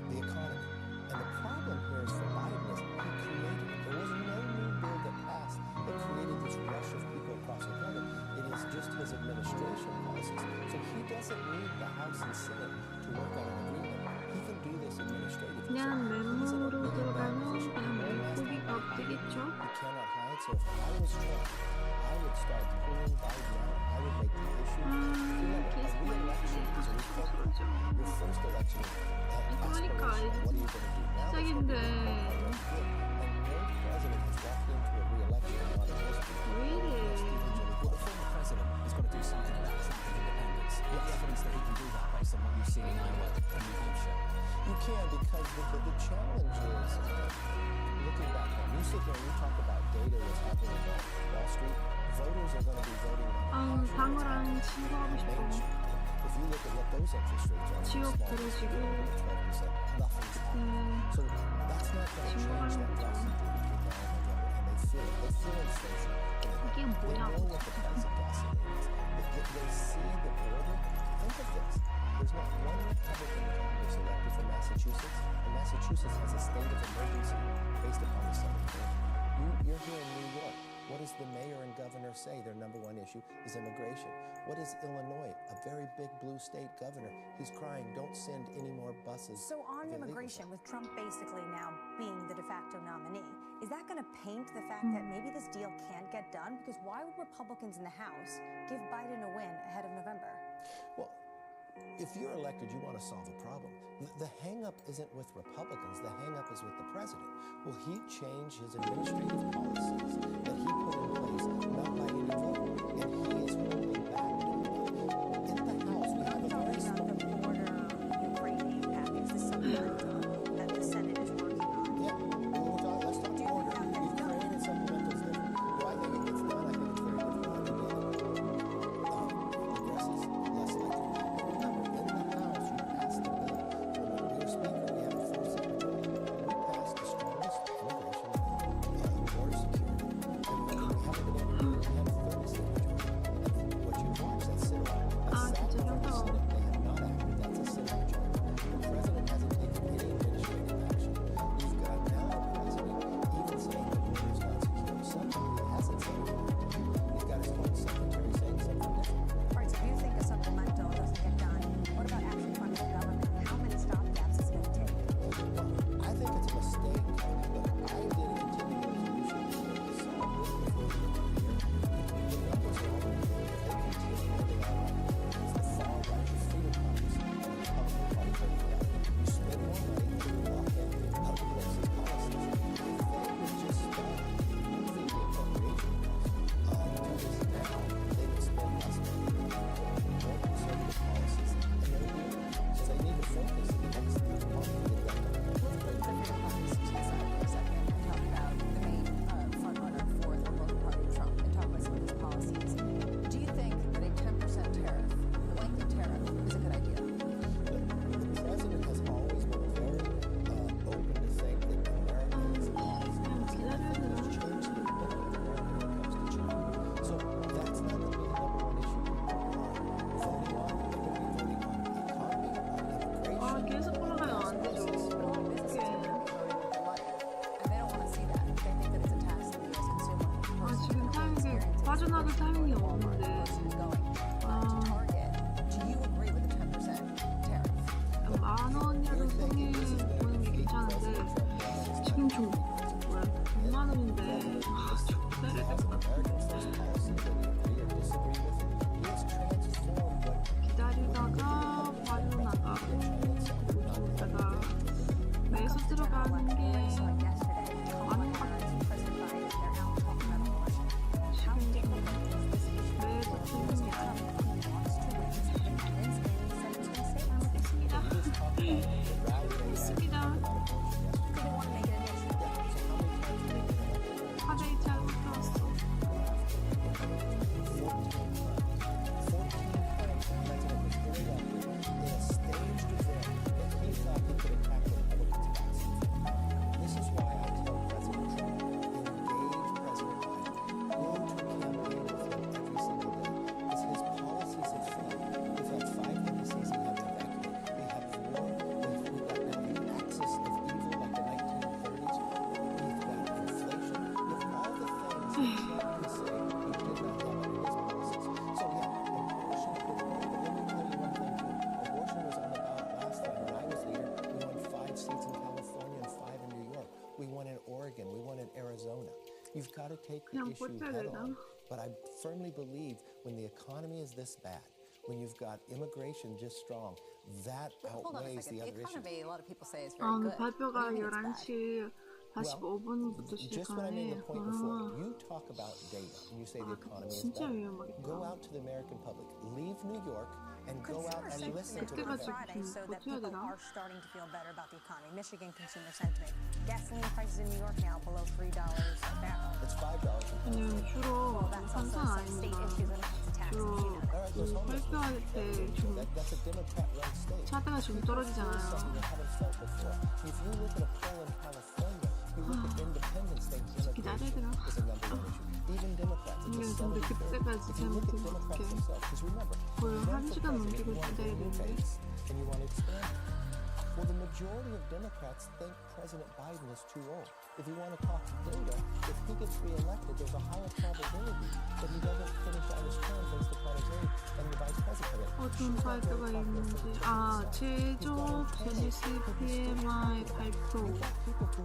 the economy. And the problem here is for Biden is he created it. There was no new bill that passed that created this rush of people across the border. It is just his administration policies. So he doesn't need the House and Senate to work on an agreement. He can do this administratively. 그냥 메모로 들어가면 그냥 고기가 되겠죠? He cannot hide. So if I was Trump, I would start pulling Biden out. I would make the issue. Remember, a re-election is a recovery. Your first election is aspirational. What are you going to do now? 시작인데 And no president has walked into a re-election in modern history. 왜 이래? Well, the former president has got to do something about attracting independence. You have evidence that he can do that based on what you've seen in Iowa and New Hampshire. You can, because the challenge is looking back home. You sit here and you talk about data that's happening on Wall Street. Voters are going to be voting on 방어랑 친구하고 싶어. If you look at what those interest rates are, 지역 들어지고 12%, nothing's happening. So that's not going to change that drastically between now and November. And they feel it. They feel inflation. 이게 They 뭐냐고. know what the price of gasoline is. They see the border. Think of this. There's not one Republican in Congress elected from Massachusetts, and Massachusetts has a state of emergency based upon the southern border. You're here in New York. What does the mayor and governor say? Their number one issue is immigration. What is Illinois, a very big blue state governor? He's crying, don't send any more buses. So on of illegal immigration, with Trump basically now being the de facto nominee, is that going to paint the fact that maybe this deal can't get done? Because why would Republicans in the House give Biden a win ahead of November? Well, if you're elected, you want to solve a problem. The hang-up isn't with Republicans. The hang-up is with the president. Will he change his administrative policies that he put in place, not by any vote? And he is holding back doing that. In the House, we have a very About the border Ukraine aid package, the supplemental that the Senate is working on. Yeah, let's talk border. We've created supplementals different. Do I think it gets done? I think it's very difficult. Progressives, less likely. Remember, in the House, you passed the bill when HTS프로그램 안 되죠. And they don't want to see that. They think that it's a tax on the U.S. consumer. 아, 지금 타이밍이 빠져나갈 타이밍이 없는데. Do you agree with the 10% tariff? 10,000원이라도 손해 보는 게 괜찮은데 지금 좀 뭐야 6만 원인데 좀 때려야 될 것 같은데 기다리다가 빠져나가고 그리고 좀 있다가 매수 들어가는 게 많은 것 같아요. 지금 좀 매도 되는 게 아니고 있습니다. 화장이 잘못 들어왔어. You've got to take the issue head on. But I firmly believe when the economy is this bad, when you've got immigration just strong, that outweighs the other issues. The economy, a lot of people say, is very good. 발표가 11시 45분부터 Just what I made 시작하네. the point before. You talk about data and you say the economy is 진짜 bad. 위험하겠다. Go out to the American public. Leave New York and go out and listen to the 그때까지 Friday, so that 버텨야 people 되나? are starting to feel better about the economy. Michigan consumer sentiment. Gasoline prices in New York now below $3 a barrel. It's $5. 왜냐면 주로 산산 아닙니다. 주로 그 발표할 때 좀 That's a Democrat-run state. 차트가 좀 떨어지잖아요. If you look at a poll in California, you look at independent states, 기다려야 되나? is a number one issue. Even Democrats, it's 근데 a 근데 70-30. 그때까지 If you look at 잘못하면 Democrats 어떡해. themselves, because remember, 거의 you run 1시간 for 넘게 president, you want to 기다려야 build your 되는데. base, and you want to expand it. Well, the majority of Democrats think President Biden is too old. If you want to talk data, if he gets reelected, there's a higher probability that he doesn't finish out his term based upon his age and the vice president. 어떤 발표가 있는지 제조업 제니스 PMI 발표.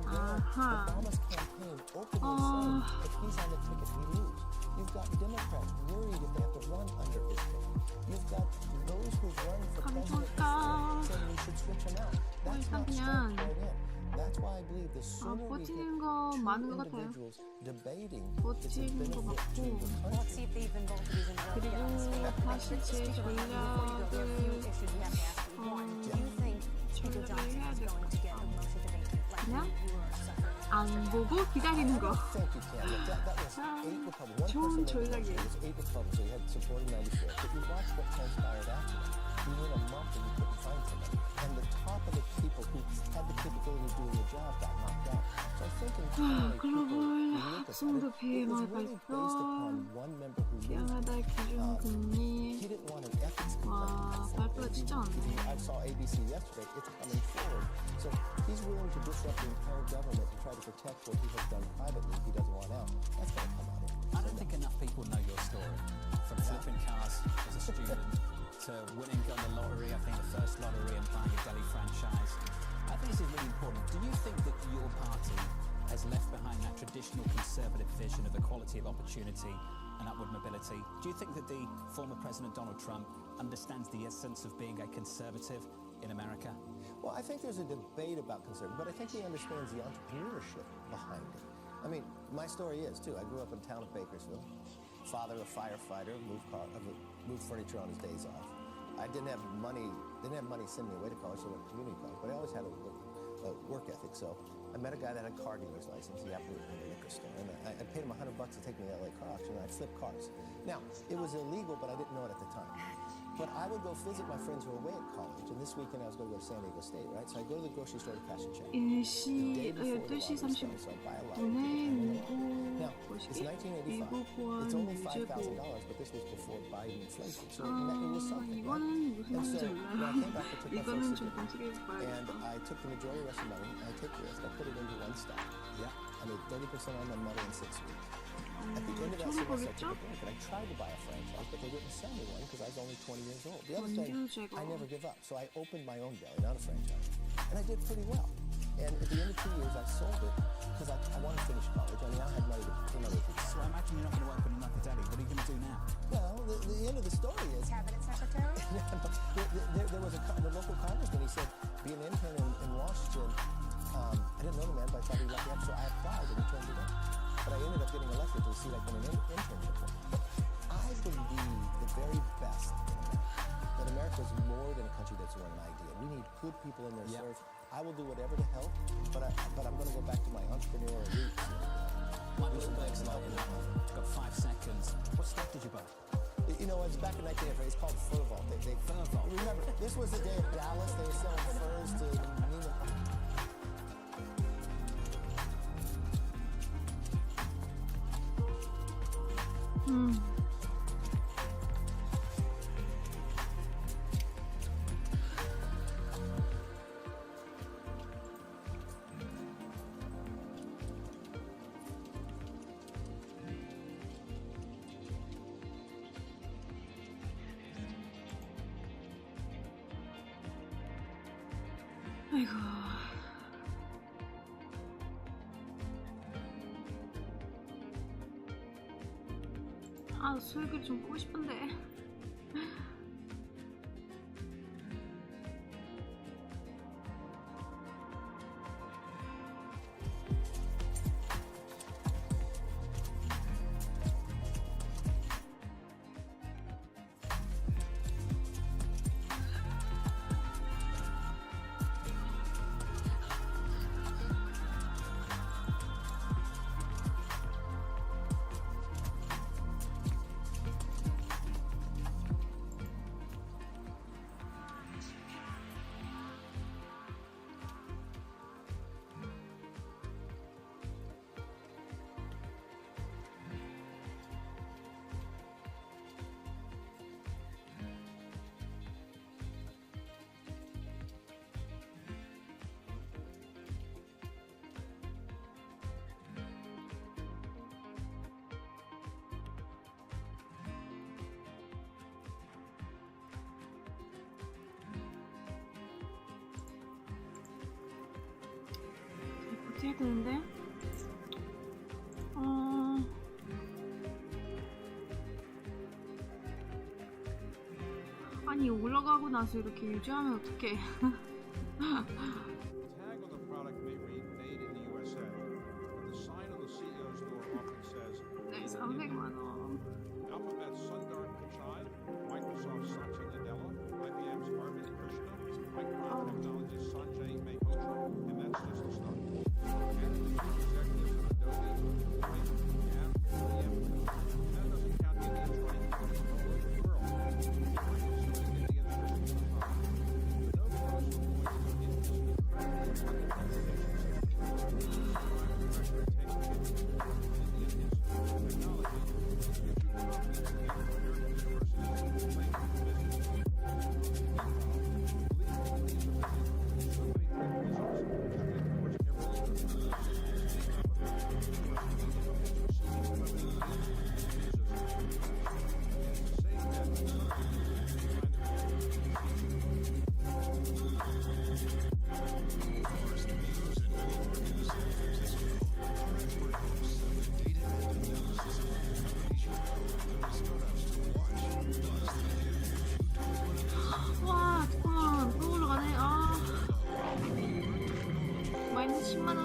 아하. Obama's campaign openly saying if he's on the ticket, we lose. You've got Democrats worried if they have to run under his ticket. You've got those who run for president saying we should switch him out. That's not straightforward in. That's why I believe the sooner we get 버티는 거 two 많은 것 같아요. individuals debating it's a 버티는 거 benefit to 맞고. the Let's see if they even vote for these in New York. 그리고 다시 제 Before you go, there are a few issues we have to ask you. One, do you think Speaker Johnson is going to get a motion to vacate like 그냥 you were suffering? 안 보고 기다리는 거. Thank you, Cam. That was 8 Republicans. 좋은 One person 전략이에요. it was 8 Republicans, so you had supporting 94. But you watch what transpired after that. You were in a month and you couldn't find somebody. And the top of the people who had the capability of doing the job got knocked out. So I think internally people 글로벌 looked at 합성도 that. It PMI was really based upon 발표. one member who knew 캐나다 기준금리. he didn't want an ethics 와, complaint. 발표가 진짜 많네. I saw ABC yesterday. It's coming forward. So he's willing to disrupt the entire government to try to protect what he has done privately. He doesn't want out. That's going to come out. I don't think enough people know your story. From flipping cars as a student to winning on the lottery, I think the first lottery and buying a deli franchise. I think this is really important. Do you think that your party has left behind that traditional conservative vision of equality of opportunity and upward mobility? Do you think that the former President Donald Trump understands the essence of being a conservative in America? Well, I think there's a debate about conservative, but I think he understands the entrepreneurship behind it. I mean, my story is, too. I grew up in the town of Bakersfield. Father, a firefighter, moved furniture on his days off. I didn't have money sending me away to college, so I went to community college, but I always had a work ethic. So I met a guy that had a car dealer's license. He happened to be in a liquor store. And I paid him $100 to take me to LA car auction, and I flipped cars. Now, it was illegal, but I didn't know it at the time. But I would go visit my friends who were away at college, and this weekend I was going to go to San Diego State, right? So I go to the grocery store to cash a check. 12시 30분에 Now, it's 1985. It's only $5,000, but this was before Biden inflation. So it was something. 이거는 무슨 And so 말인지 when I 몰라요. came back, I took my 이거는 first 좀 ticket, 검색해 and 봐야겠다. I took the majority of the rest of the money, and I take the risk. I put it into one stock. Yeah. I made 30% on my money in 6 weeks. At the end of that semester, I took a break, and I tried to buy a franchise, but they wouldn't sell me one because I was only 20 years old. The other thing, I never give up, so I opened my own deli, not a franchise, and I did pretty well. And at the end of 2 years, I sold it because I wanted to finish college. I mean, I had money to pay my tuition. So I imagine you're not going to open another deli. What are you going to do now? Well, the end of the story is... Cabinet secretary? there was the local congressman, he said, be an intern in Washington. I didn't know the man, but I thought he'd let me up, so I applied and he turned it in. But I ended up getting elected to see like an internship. I believe the very best in America, that America is more than a country that's run an idea. We need good people in their service. I will do whatever to help, but I'm going to go back to my entrepreneurial roots. My little bag's not enough. Got 5 seconds. What stock did you buy? You know, it's back in 1983. It's called Fur Vault. Fur Vault. Remember, this was the day of Dallas. They were selling furs to Neiman. 아이고. 아, 수익을 좀 보고 싶은데. 어떻게 해야 되는데? 아니 올라가고 나서 이렇게 유지하면 어떡해? Tag on the product may read "Made in the USA," and the sign on the CEO's door often says 네, 300만 원. Alphabet's Sundar Pichai, Microsoft's Satya Nadella, IBM's Arvind Krishna, Micron Technology's Sanjay Mehrotra, and that's just the start. And the executives of Adobe, Facebook, Gap, IBM, that doesn't count the Indians running companies all over the world. Microsoft is getting together for the top. No close voices in this incredibly pressure 와, 잠깐만. 또 올라가네. 아. 마이너스 10만 원.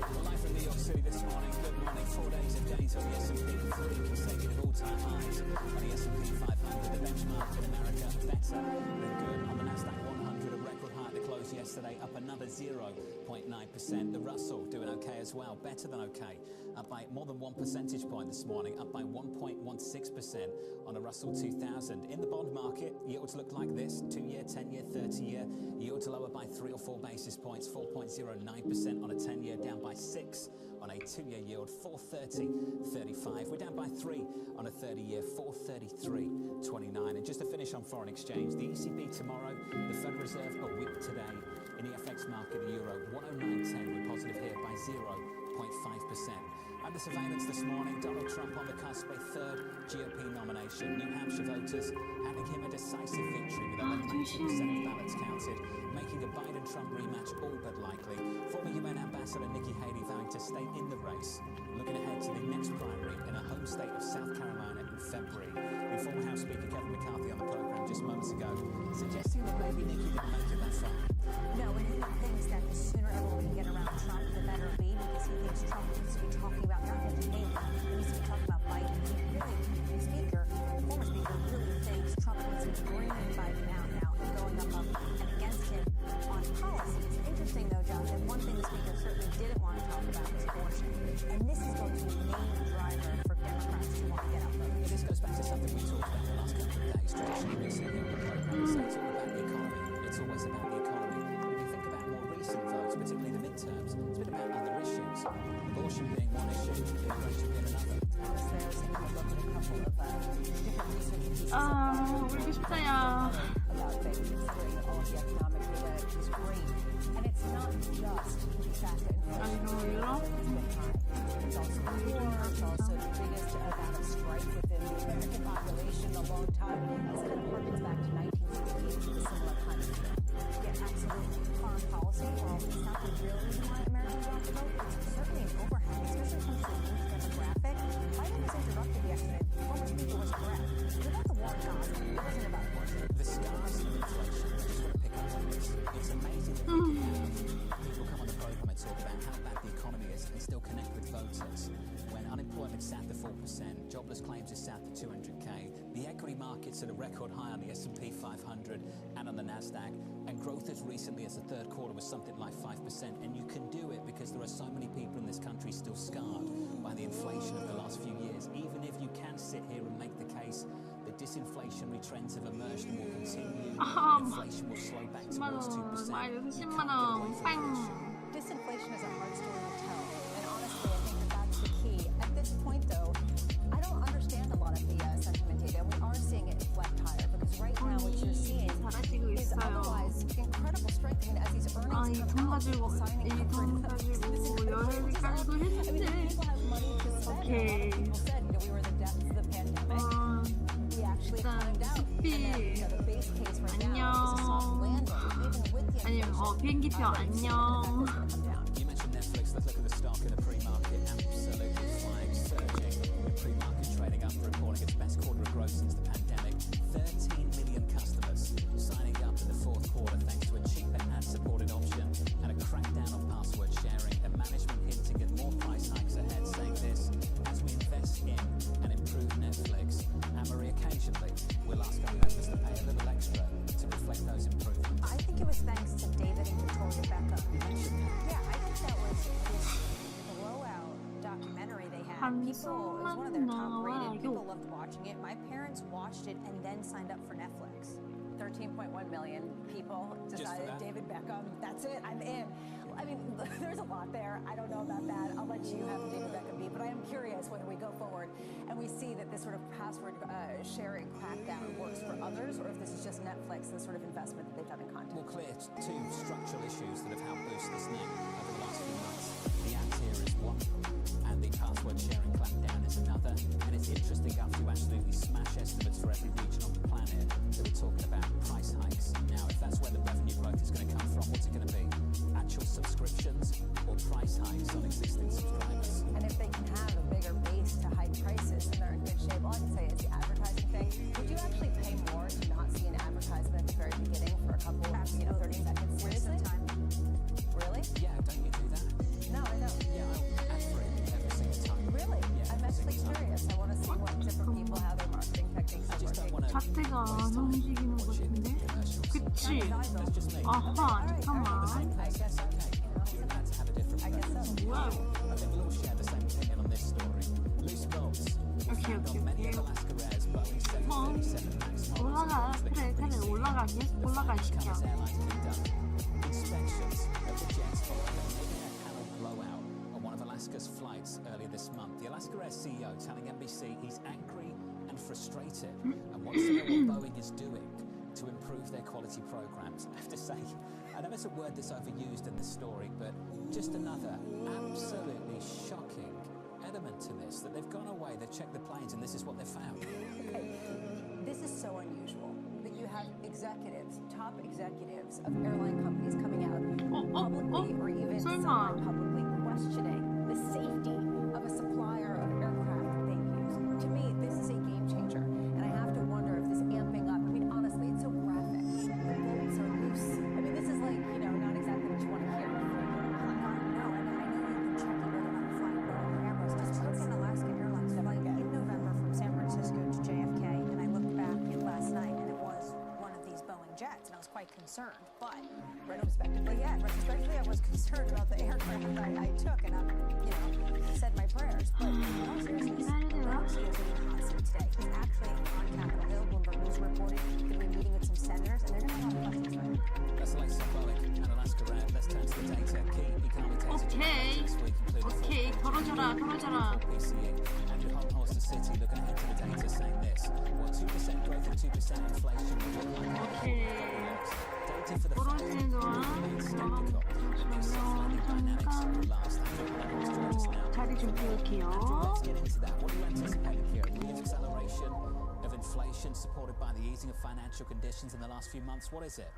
Well, live from New York City this morning. Good morning. 4 days of gains on the S&P, 3 consecutive all-time at highs. On the S&P 500, the benchmark in America, better than good. On the Nasdaq 100, a record high at the close yesterday, up another 0.9%. The Russell doing okay as well, better than okay. Up by more than 1 percentage point this morning, up by 1.16% on a Russell 2000. In the bond market, yields look like this: 2-year, 10-year, 30-year. Yields lower by 3 or 4 basis points, 4.09% on a 10-year, down by 6 on a 2-year yield, 430.35. We're down by 3 on a 30-year, 433.29. And just to finish on foreign exchange, the ECB tomorrow, the Federal Reserve a week today. In the FX market, the euro 109.10. We're positive here by 0.5%. And the surveillance this morning, Donald Trump on the cusp of a third GOP nomination. New Hampshire voters handing him a decisive victory with 11% of ballots counted, making a Biden-Trump rematch all but likely. Former UN Ambassador Nikki Haley vowing to stay in the race, looking ahead to the next primary in her home state of South Carolina in February. With former House Speaker Kevin McCarthy on the programme just moments ago, suggesting that maybe Nikki didn't make it that far. No, and he thinks that the sooner everyone can get around Trump, the better it'll be, because he thinks Trump needs to be talking about not Nikki Haley, he needs to be talking about Biden. He really, the former speaker, really thinks Trump needs to be bringing Biden out now and going up and against him on policies. Interesting, though, John, that one thing the speaker certainly didn't want to talk about was abortion. And this is going to be the main driver for Democrats to want to get out there. This goes back to something we talked about the last couple of days. Traditionally, we've seen here on the programme, it's all about the economy. It's always about the economy. But if you think about more recent votes, particularly the midterms, it's been about other issues. Abortion being one issue, immigration being another. 울고 싶다야. About things, considering all the economic data is great. And it's not just the fact that inflation has been high. It's also the war, it's also the biggest amount of strife within the American population in a long time. This kind of harkens back to 1968 to a similar kind of thing. Yeah, absolutely. Foreign policy, well, it's not the real reason why Americans want to vote. It's certainly an overhang, especially when it comes to the youth demographic. Biden was interrupted yesterday. The former speaker was correct. It was about the war in Gaza. It wasn't about abortion. The scars of inflation, I just want to pick up on this. It's amazing that we can have people come on the programme and talk about how bad the economy is and still connect with voters. When unemployment's sat at 4%, jobless claims are sat at 200k, the equity market's at a record high on the S&P 500 and on the Nasdaq, and growth as recently as the third quarter was something like 5%. And you can do it because there are so many people in this country still scarred by the inflation of the last few years. Even if you can sit here and make the case that disinflationary trends have emerged and will continue, inflation will slow back towards 2%. Disinflation is a hard story to tell, and honestly, I think that that's the key. At this point, though, I don't understand a lot of the sentiment data. We are seeing it inflect higher because right now what you're seeing is otherwise incredible strength. I mean, as these earnings come out, people signing up for people have money to spend. A lot of people said, we were in the depths of the pandemic. We actually climbed out. And the base case right now is a soft landing, even with the inflation. 비행기표 안녕. You mentioned Netflix. Let's look at the stock in the pre-market. Absolutely flying, surging. The pre-market trading up, reporting its best quarter of growth since the pandemic. 13 million customers signing up in the fourth quarter thanks to a cheaper ad-supported option and a crackdown on password sharing. And management hinting at more price hikes ahead, saying this: as we invest in and improve Netflix, Amory occasionally will ask our members to pay a little extra to reflect those improvements. I think it was thanks to David and Victoria Beckham. Yeah, I think that was this blowout documentary they had. People, it was one of their top rated. People loved watching it. My parents watched it and then signed up for Netflix. 13.1 million people decided David Beckham, that's it, I'm in. I mean, there's a lot there. I don't know about that. I'll let you have David Beckham be, but I am curious whether we go forward and we see that this sort of password sharing crackdown works for others, or if this is just Netflix, the sort of investment that they've done in content. Well, clear two structural issues that have helped boost this net over the last few months. The ad tier is one, and the password sharing clampdown is another. And it's interesting after you absolutely smash estimates for every region on the planet that we're talking about price hikes. Now, if that's where the revenue growth is going to come from, what's it going to be? Actual subscriptions or price hikes on existing subscribers? And if they can have a bigger base to hike prices, then they're in good shape. All I can say is the advertising thing. Would you actually pay more to not see an advertisement at the very beginning for a couple of 30 seconds? 차트가 안 움직이는 것 같은데? 그치? 아하, 잠깐만. 뭐야? 오케이. 올라가. 그래. 올라가. 계속 올라가, 시켜. Alaska's flights earlier this month. The Alaska Air CEO telling NBC he's angry and frustrated and wants to know what Boeing is doing to improve their quality programs. I have to say, I know it's a word that's overused in the story, but just another absolutely shocking element to this, that they've gone away, they've checked the planes, and this is what they've found. Okay. This is so unusual that you have executives, top executives of airline companies coming out publicly or even semi-publicly questioning the safety of a supplier of aircraft that they use. To me, this is a game changer, and I have to wonder if this amping up, I mean, honestly, it's so graphic. The bolts are loose. I mean, this is like, not exactly what you want to hear. No, I know you've been checking whether or not flying Boeing cameras. I took an Alaska Airlines flight in November from San Francisco to JFK, and I looked back last night, and it was one of these Boeing jets, and I was quite concerned. But retrospectively, I was concerned about the aircraft I took, and I said my prayers. But in all seriousness, Pelosi is in the hot seat today. He's actually on Capitol Hill. Bloomberg News reporting he's going to be meeting with some senators, and they're going to have questions for him. That's the latest on Boeing and Alaska Air. Let's turn to the data. Key economic data this week, including 털어줘라. PCE and your home host city looking ahead to the data saying this. What 2% growth and 2% inflation will look like. Data for the 떨어지는 동안 자리 좀 비울게요. Let's get into that. What do you anticipate here? Re-acceleration of inflation supported by the easing of financial conditions in the last few months. What is it?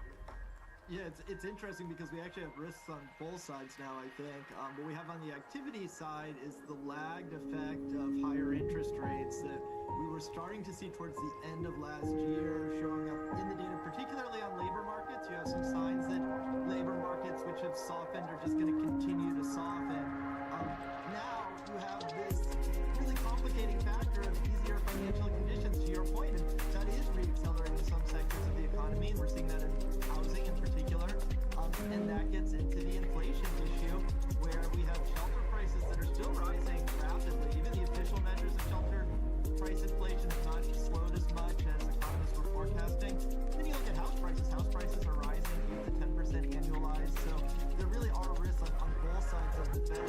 Yeah, it's interesting because we actually have risks on both sides now, I think. What we have on the activity side is the lagged effect of higher interest rates that we were starting to see towards the end of last year showing up in the data, particularly on labor markets. You have some signs that labor markets, which have softened, are just going to continue to soften. Now you have this really complicating factor of easier financial conditions, to your point, and that is re-accelerating some sectors of the economy, and we're seeing that in housing in particular, and that gets into the inflation issue, where we have shelter prices that are still rising rapidly. Even the official measures of shelter price inflation have not slowed as much as economists were forecasting. Then you look at house prices. House prices are rising 8 to 10% annualized, so there really are risks on both sides of the Fed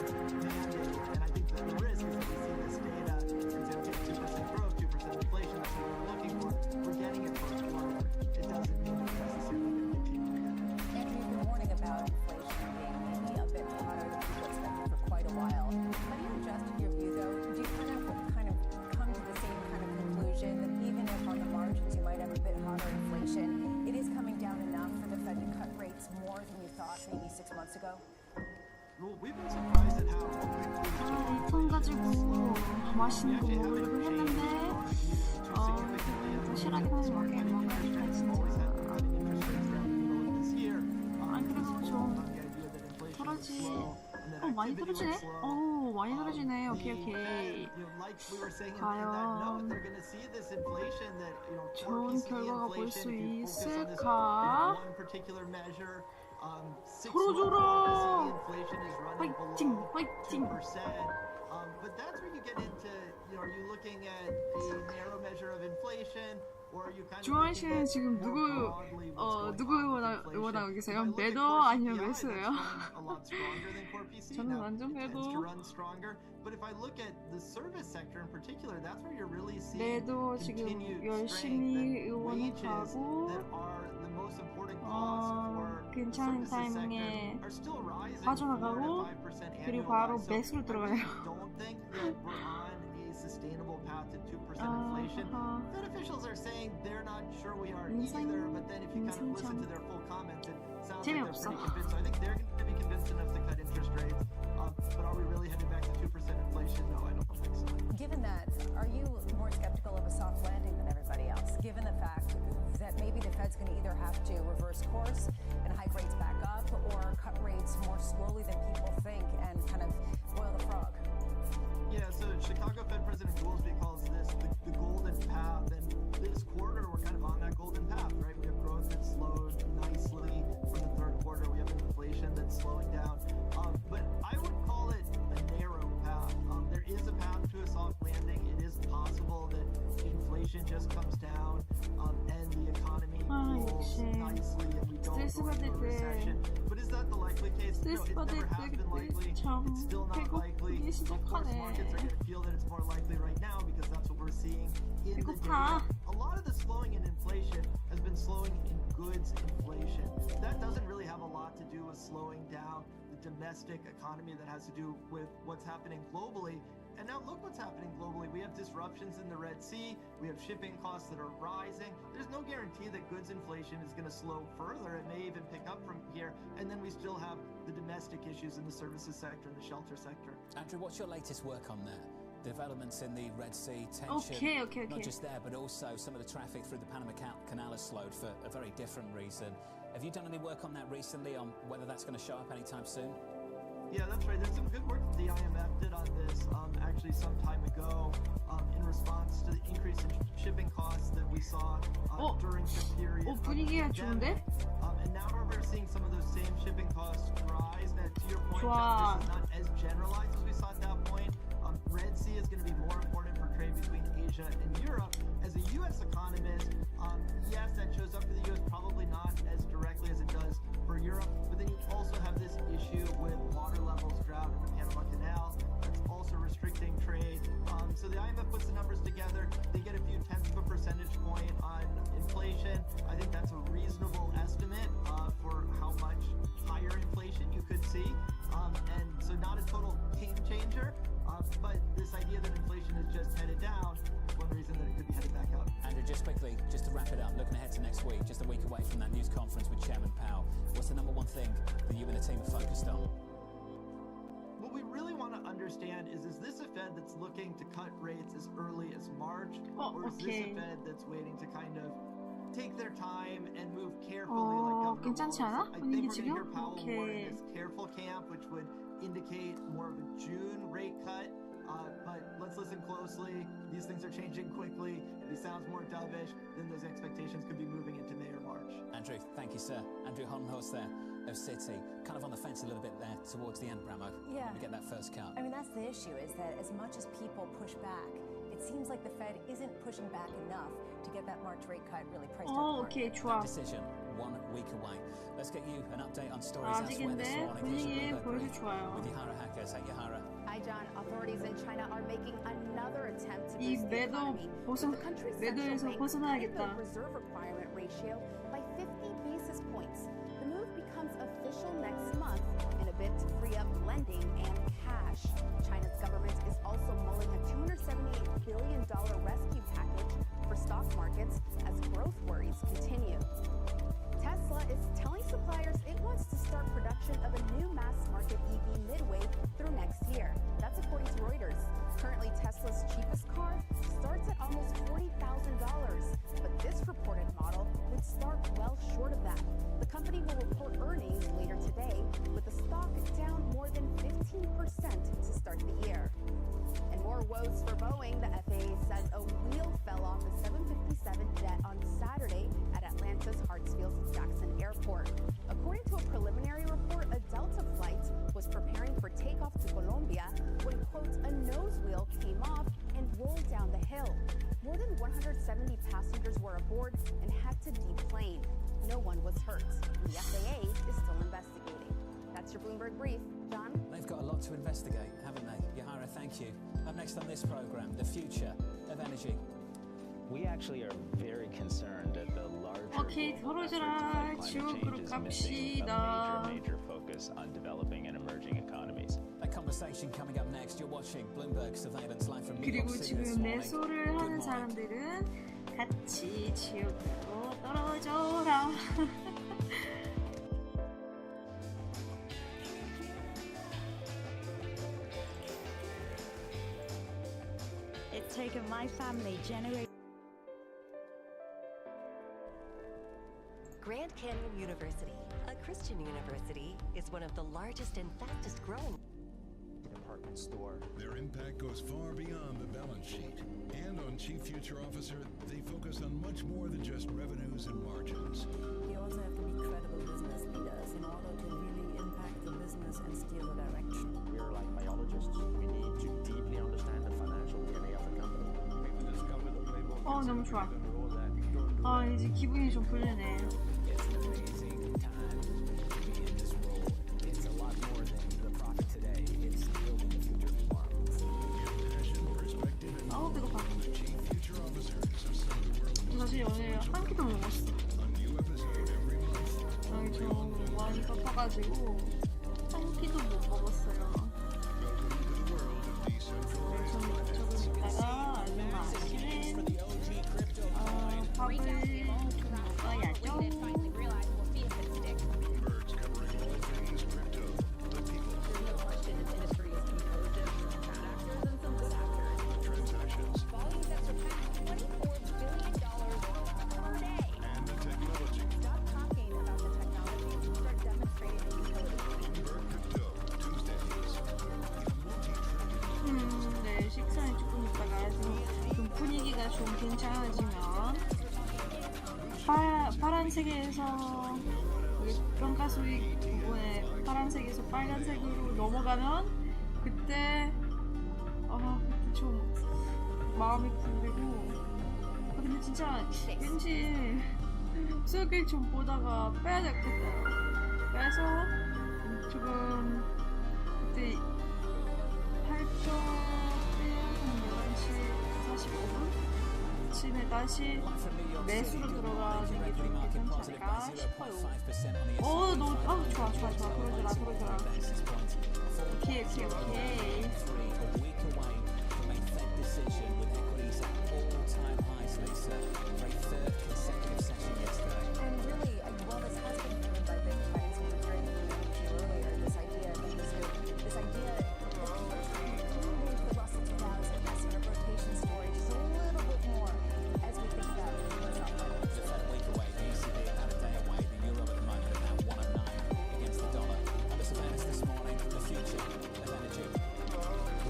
mandate, and I think the risk is that we see this data and say, okay, 2% growth, 2% inflation, that's what we're looking for. We're getting it for a quarter. It doesn't mean it's necessarily going to continue to get it. Andrew, you've been warning about inflation being maybe a bit hotter than people expected for quite a while. Have you adjusted your view, though? Do you kind of come to the same kind of conclusion that even if on the margins you might have a bit hotter inflation, it is coming down enough for the Fed to cut rates more than you thought maybe 6 months ago? Well, we've been surprised at how 이 돈 가지고 맛있는 거 먹으려고 했는데 도시락에 먹게 먹으니까 진짜 안 그래도 좀 많이 떨어지네? 많이 떨어지네. 오케이. 과연 좋은 결과가 볼 수 있을까? 털어줘라! 화이팅! 화이팅! But that's where you get into, are you looking at a narrow measure of inflation, or are you kind of 주한 씨는 지금 누구 응원하고 계세요? 매도 아니면 매수예요? 저는 완전 매도. 매도 지금 열심히 응원하고 괜찮은 타이밍에 빠져나가고 그리고 바로 매수로 들어가요. sustainable path to 2% inflation. Fed officials are saying they're not sure we are either, but then if you kind of listen to their full comments, it sounds like they're pretty convinced. So I think they're going to be convinced enough to cut interest rates. But are we really headed back to 2% inflation? No, I don't think so. Given that, are you more skeptical of a soft landing than everybody else? Given the fact that maybe the Fed's going to either have to reverse course and hike rates back up, or cut rates more slowly than people think and kind of boil the frog? Yeah, so Chicago Fed President Goolsbee calls this the golden path, and this quarter quarter, we're kind of on that golden path, right? We have growth that slowed nicely from the third quarter. We have inflation that's slowing down. But I would call it a narrow path. There is a path to a soft landing. It is possible that inflation just comes down and the economy rolls nicely and we don't go into a recession. But is that the likely case? No, it's never has been likely. It's still not likely. Of course, markets are going to feel that it's more likely right now because that's what we're seeing in the data. A lot of the slowing in inflation has been slowing in goods inflation. That doesn't really have a lot to do with slowing down the domestic economy. That has to do with what's happening globally. And now look what's happening globally. We have disruptions in the Red Sea. We have shipping costs that are rising. There's no guarantee that goods inflation is going to slow further. It may even pick up from here. And then we still have the domestic issues in the services sector and the shelter sector. Andrew, what's your latest work on that? Developments in the Red Sea, tension, Okay. not just there, but also some of the traffic through the Panama Canal has slowed for a very different reason. Have you done any work on that recently, on whether that's going to show up anytime soon? Yeah, that's right. There's some good work that the IMF did on this actually some time ago in response to the increase in shipping costs that we saw during the period of the pandemic. And now we're seeing some of those same shipping costs rise. Now, to your point, John, this is not as generalized as we saw at that point. Red Sea is going to be more important for trade between Asia and Europe. As a U.S. economist, yes, that shows up for the U.S. probably not as directly as it does for Europe. But then you also have this issue with water levels, drought in the Panama Canal. That's also restricting trade. So the IMF puts the numbers together. They get a few tenths of a percentage point on inflation. I think that's a reasonable estimate for how much higher inflation you could see. And so not a total game changer. But this idea that inflation is just headed down is one reason that it could be headed back up. Andrew, just quickly, just to wrap it up, looking ahead to next week, just a week away from that news conference with Chairman Powell, what's the number one thing that you and the team are focused on? What we really want to understand is this a Fed that's looking to cut rates as early as March? Or is this a Fed that's waiting to kind of take their time and move carefully like Governor 괜찮지 않아? I think we're going to hear 지금? Powell more in this careful camp, which would indicate more of a June rate cut. But let's listen closely. These things are changing quickly. If he sounds more dovish, then those expectations could be moving into May or March. Andrew, thank you, sir. Andrew Honhorst there of Citi. Kind of on the fence a little bit there towards the end, Bramo. Yeah. We get that first cut. I mean, that's the issue, is that as much as people push back, it seems like the Fed isn't pushing back enough to get that March rate cut really priced out. 오케이, 좋아. That decision 1 week away. Let's get you an update on stories elsewhere this 아직인데 morning. 분위기 보여줘 좋아요. With Yahara Hackers. Hey, Yahara. Hi, John. Authorities in China are making another attempt to 이 boost the 매도 economy. 벗어 The country's 매도에서 central bank 벗어나야겠다. raised the reserve requirement ratio by 50 basis points. The move becomes official next month in a bid to free up lending and cash. China's government is also mulling a $278 billion rescue package for stock markets as growth worries continue. Tesla is telling suppliers it wants to start production of a new mass-market EV midway through next year. That's according to Reuters. Currently, Tesla's cheapest car starts at almost $40,000, but this reported model would start well short of that. The company will report earnings later today, with the stock down more than 15% to start the year. And more woes for Boeing. The FAA says a wheel fell off the 757 jet on Saturday at Atlanta's Hartsfield-Jackson Airport. According to a preliminary report, a Delta flight was preparing for takeoff to Colombia when, quote, a nose wheel came off and rolled down the hill. More than 170 passengers were aboard and had to deplane. No one was hurt. The FAA is still investigating. That's your Bloomberg Brief. John? They've got a lot to investigate, haven't they? Yahara, thank you. Up next on this program, the future of energy. We actually are very concerned at the larger 오케이, 털어져라. 지옥으로 갑시다. major focus on developing and emerging economies. A conversation coming up next. You're watching Bloomberg Surveillance live from New York 그리고 City this 지금 morning. 매수를 하는 사람들은 같이 지옥으로 떨어져라. It's taken my family generations. Grand Canyon University, a Christian university, is one of the largest and fastest growing. Department that store. Their impact goes far beyond the balance sheet. And on Chief Future Officer, they focus on much more than just revenues and margins. You also have to be credible business leaders in order to really impact the business and steer the direction. We are like biologists. We need to deeply understand the financial DNA of a company. We discover the playbook. 너무 좋아. 이제 기분이 좀 풀리네. It's an amazing time to be in this role. It's a lot more than the profit today. It's building the future of tomorrow. 배고파. 사실 오늘 한 끼도 못 먹었어. 좀 많이 바빠가지고 한 끼도 못 먹었어요. 좀 이따가 얼른 마시는 밥을 좀 먹어야죠. 네, 식사는 조금 있다가 좀 분위기가 좀 괜찮아지면 파란색에서 평가 수익 부분에 파란색에서 빨간색으로 넘어가면 그때 좀 마음이 풀리고 근데 진짜 왠지 수익을 좀 보다가 빼야 되겠다 빼서 조금 그때 11시 45분 쯤에 다시 매수로 들어가는 게 좀 괜찮지 않을까 싶어요. 너무 좋아 그러더라. 오케이. And really, while this has been driven by big trends, we were hearing earlier this idea that the Russell 2000 as sort of rotation story just a little bit more as we think about it. It's a third week away. The ECB about a day away. The euro at the moment about 109 against the dollar. And the surveillance this morning, the future of energy.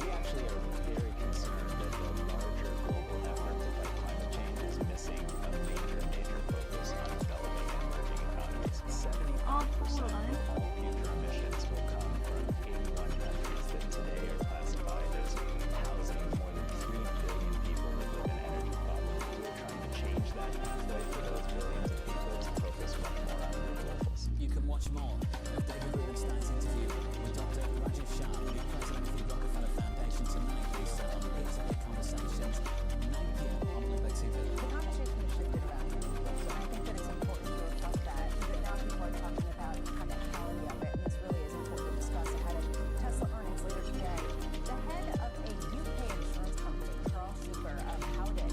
We actually are very concerned that the larger global effort to fight climate change is missing a major focus on developing and emerging economies. 70% of all future emissions will come from 81 countries that today are classified as housing more than 3 billion people that live in energy poverty. We're trying to change that pathway for those billions of people to focus much more on renewables. You can watch more of David Rubenstein's interview with Dr. Rajesh Shah, the president of the Rockefeller Foundation tonight. He's on Peer-to-Peer Conversations, 9 p.m. on Bloomberg TV. The conversation has shifted around renewables, and I think that it's important to reflect that now people are talking about the practicality of it, and this really is important to discuss ahead of Tesla earnings later today. The head of a UK insurance company, Charles Schuper of Howden,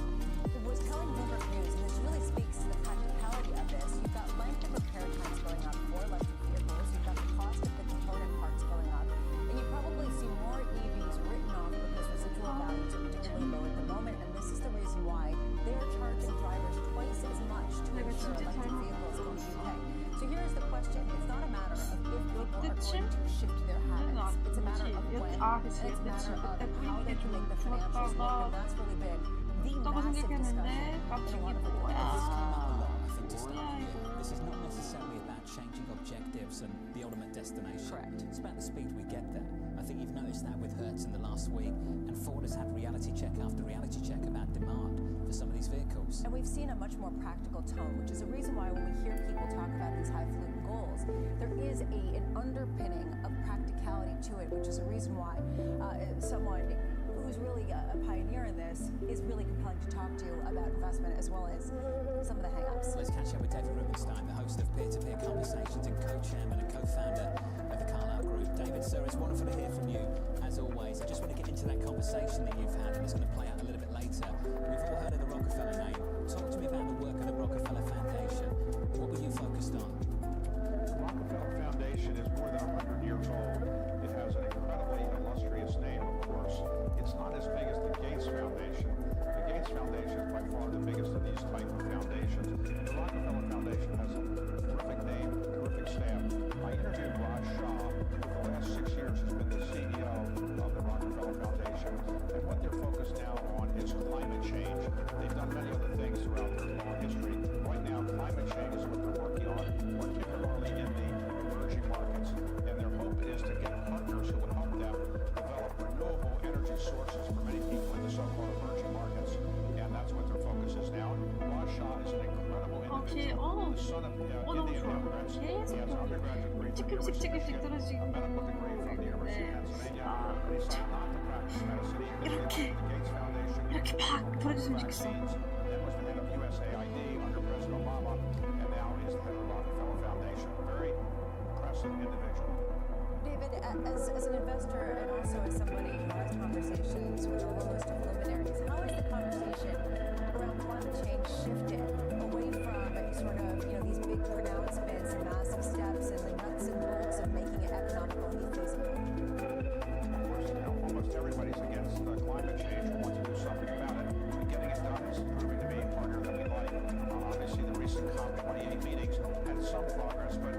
was telling Bloomberg News, and this really speaks to the practicality of this. You've got length of repair times going up for electric vehicles, you've got the cost of the component parts going up, and you probably see more EVs written off because residual values are particularly low at the moment, and this is the reason why they're charging drivers twice as much to insure electric vehicles in the UK. So here's the question. It's not a matter of if people are going to shift their habits. It's a matter of when, and it's a matter of how they can make the financials work, and that's really been the massive discussion in a lot of the This is not necessarily about changing objectives and the ultimate destination. Correct. It's about the speed we get there. I think you've noticed that with Hertz in the last week, and Ford has had reality check after reality check about demand for some of these vehicles. And we've seen a much more practical tone, which is a reason why when we hear people talk about these highfalutin goals, there is an underpinning of practicality to it, which is a reason why someone who's really a pioneer in this is really compelling to talk to about investment as well as some of the hang-ups. Let's catch up with David Rubenstein, the host of Peer-to-Peer Conversations and co-chairman and co-founder of the Carlyle Group. David, sir, it's wonderful to hear from you, as always. I just want to get into that conversation that you've had, and it's going to play out a little bit later. We've all heard of the Rockefeller name. Talk to me about the work of the Rockefeller Foundation. What were you focused on? The Rockefeller Foundation is more than 100 years old. It has an incredibly illustrious name, of course. It's not as big as the Gates Foundation. The Gates Foundation is by far the biggest of these type of foundations. The Rockefeller Foundation has a terrific name, terrific staff. I interviewed Raj Shah, who for the last 6 years has been the CEO of the Rockefeller the son of 너무 Indian 좋아. immigrants. He has 계속 an undergraduate degree from the 찌끔씩 University of 찌끔씩 Michigan, 떨어지고 a medical degree from the University of Pennsylvania, and he decided not to practice medicine. He 이렇게 the Gates Foundation. 이렇게 팍 떨어졌으면 좋겠어. Then was the head of USAID under President Obama, and now is the head of the Rockefeller Foundation. Very impressive individual. David, as an investor and also as somebody who has conversations with a host of luminaries, how has the conversation around climate change shifted away from sort of these big pronouncements and massive steps and the nuts and bolts of making it economically feasible? Of course, almost everybody's against climate change or wants to do something about it. But getting it done is proving to be harder than we like. Obviously, the recent COP28 meetings had some progress, but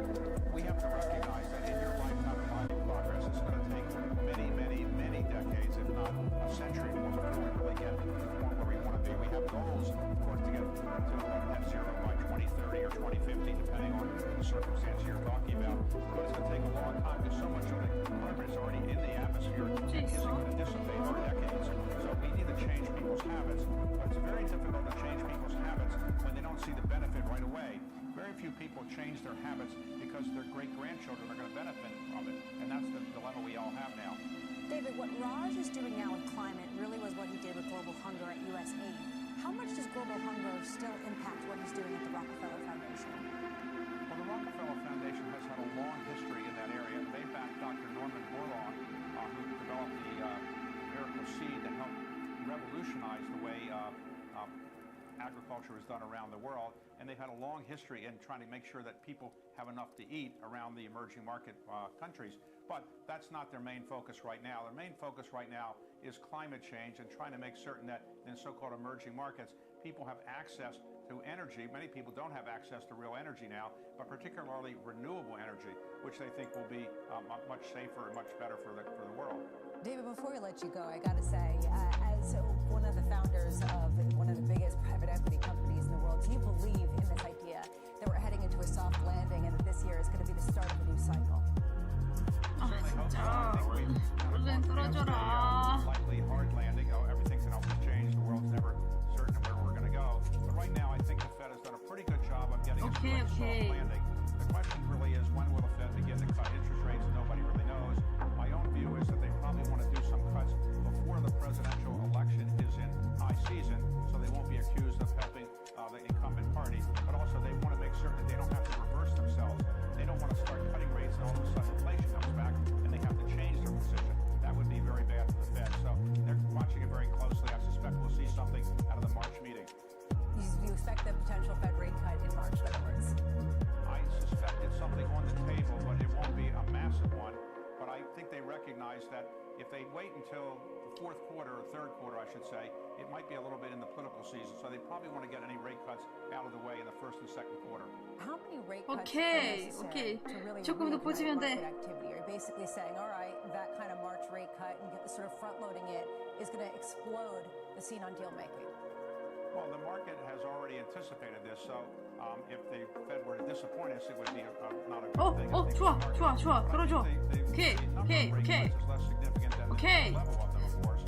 we have to recognize that in your lifetime and my progress, it's going to take many decades, if not a century more, before we really get to the point where we want to be. We have goals, of course, to get to net zero by 2030 or 2050, depending on the circumstance you're talking about. But it's going to take a long time because so much of the carbon is already in the atmosphere and isn't going to dissipate for decades. So we need to change people's habits. But it's very difficult to change people's habits when they don't see the benefit right away. Very few people change their habits because their great-grandchildren are going to benefit from it. And that's the dilemma we all have now. David, what Raj is doing now with climate really was what he did with global hunger at USAID. How much does global hunger still impact what he's doing at the Rockefeller Foundation? Well, the Rockefeller Foundation has had a long history in that area. They backed Dr. Norman Borlaug, who developed the miracle seed that helped revolutionize the way agriculture is done around the world, and they've had a long history in trying to make sure that people have enough to eat around the emerging market countries. But that's not their main focus right now. Their main focus right now is climate change and trying to make certain that in so-called emerging markets, people have access to energy. Many people don't have access to real energy now, but particularly renewable energy, which they think will be much safer and much better for the world. David, before we let you go, I got to say, as one of the founders of one of the biggest private equity companies in the world, do you believe in this idea that we're heading into a soft landing and that this year is going to be the start of a new cycle? 진짜 얼른 떨어져라. Likely hard landing. Everything can always change. The world's never certain of where we're going to go. But right now, I think the Fed has done a pretty good job of getting us to a soft landing. The question really is, when will the Fed begin to cut interest rates? Nobody really knows. My own view is that they probably want to do some cuts before the presidential election is in high season, so they won't be accused of helping the incumbent party. But also, they want to make certain that they don't have to reverse themselves. They don't want to start cutting rates and all of a sudden inflation comes back and they have to change their position. That would be very bad for the Fed. So they're watching it very closely. I suspect we'll see something out of the March meeting. You expect the potential Fed rate cut in March, in other words? I suspect it's something on the table, but it won't be a massive one. But I think they recognize that if they wait until the fourth quarter or third quarter, I should say, it might be a little bit in the political season. So they probably want to get any rate cuts out of the way in the first and second quarter. How many rate cuts 오케이, are 오케이. necessary to really 조금 더 보시면 돼. market activity? Are you basically saying, all right, that kind of March rate cut and sort of front-loading it is going to explode the scene on deal-making? Well, the market has already anticipated this, so if the Fed were to disappoint us, it would be not a good thing. 좋아. 떨어져.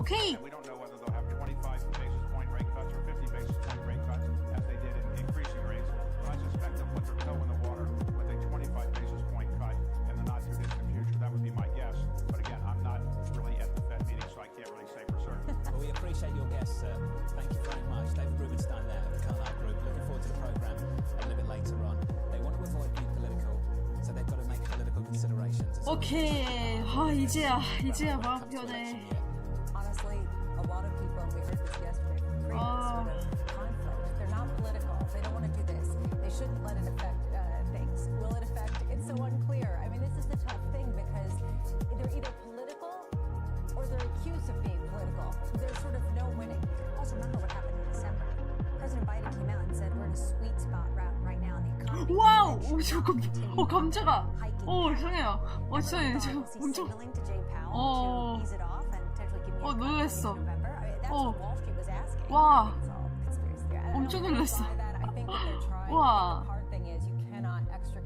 오케이. And we don't know whether they'll have 25 basis point rate cuts or 50 basis point rate cuts as they did in increasing rates. But I suspect they'll put their toe in the water with a 25 basis point cut in the not too distant future. That would be my guess. But again, I'm not really at the Fed meeting, so I can't really say for certain. Well, we appreciate your guests, sir. Thank you very much. David Rubenstein there of the Carlyle Group. Looking forward to the programme a little bit later on. They want to avoid being political, so they've got to make political considerations. 오케이. 이제야 마음 편해. Honestly, a lot of people, and we heard this yesterday from previous sort of conflict, they're not political. They don't want to do this. They shouldn't let it affect things. Will it affect? It's so unclear. I mean, this is the tough thing because they're either political or they're accused of being political. There's sort of no winning. Also, remember what happened in December. President Biden came out and said we're in a sweet spot right now in the economy. 와우! 깜짝아. 이상해요. 죄송해요. 엄청. 놀랬어. 와. 엄청 놀랬어. 와.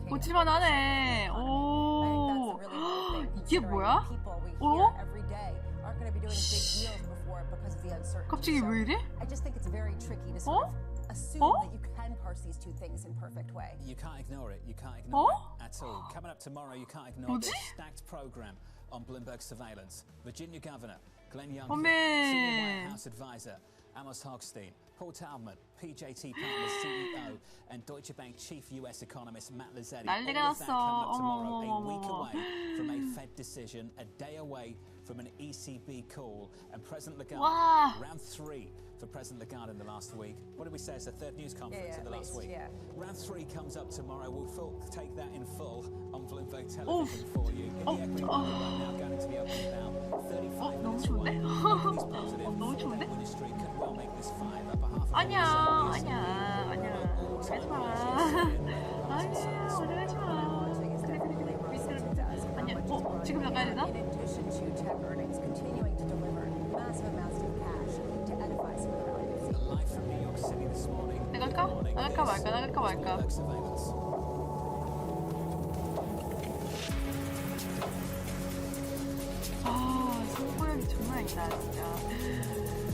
보칠만 하네. 오. 이게 뭐야? 갑자기 왜 이래? can parse these two things in perfect way. You can't ignore it. You can't ignore Oh? it at all. Coming up tomorrow, you can't ignore 뭐지? this stacked program on Bloomberg surveillance. Virginia Governor Glenn Youngkin, 어메. Senior White House Advisor Amos Hochstein, Paul Taubman, PJT Partners CEO, and Deutsche Bank Chief US Economist Matt Lazzetti. 난리가 All of that 났어. coming up tomorrow, a 어머, week 어머, away from a Fed decision, a day away from an ECB call, and President Lagarde, 와. round 3 for President Lagarde in the last week. What did we say? It's the third news conference Yeah, of the at last least, week. yeah. Round 3 comes up tomorrow. We'll take that in full on Bloomberg Television for you. In the equity market right now, going to be up about 35 너무 minutes 좋은데? away. Equities positive. 너무 좋은데? Wall Street could well make this 5 up a half a 아니야, percent. 아니야, 아니야. 가지 마. 아니야, 어디 가지 마. 아니야, 지금 나가야 되나? In addition to tech earnings continuing to deliver massive amounts of cash to edify some of the values. Live from New York City this morning. 나갈까? 나갈까 말까? 나갈까 말까? Bloomberg surveillance. 아, 승부욕이 장난 아니다, 진짜.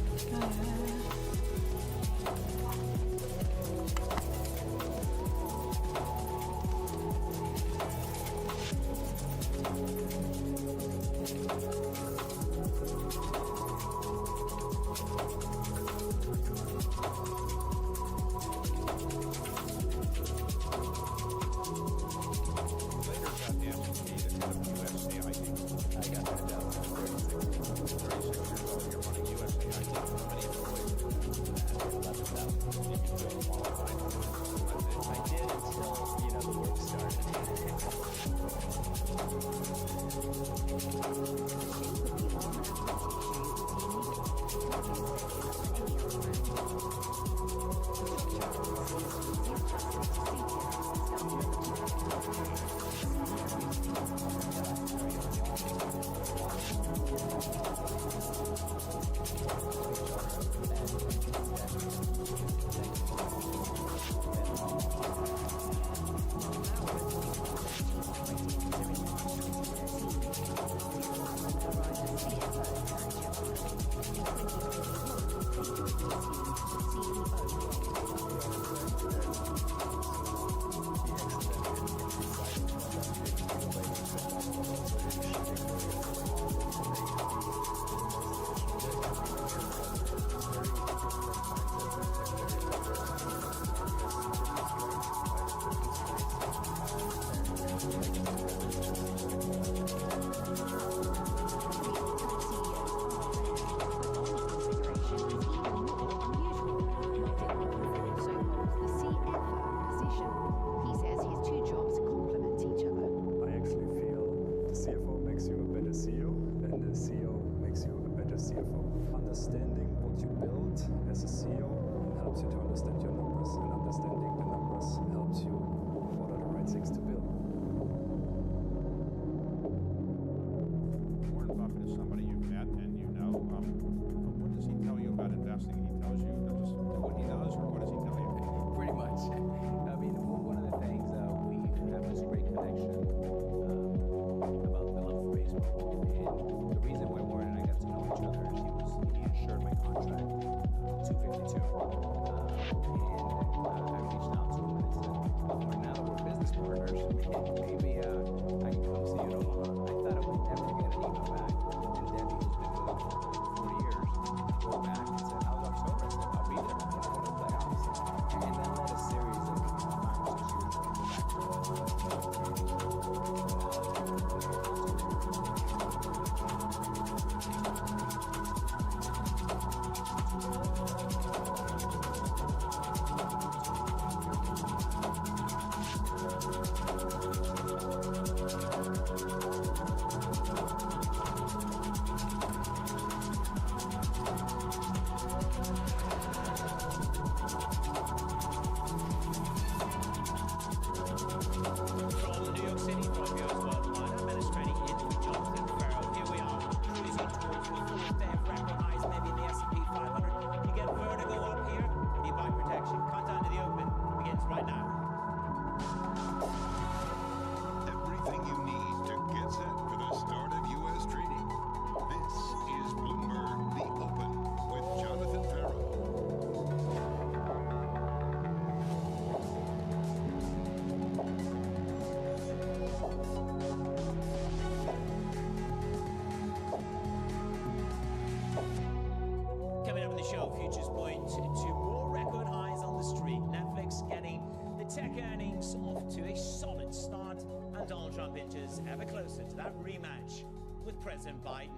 to a solid start, and Donald Trump inches ever closer to that rematch with President Biden.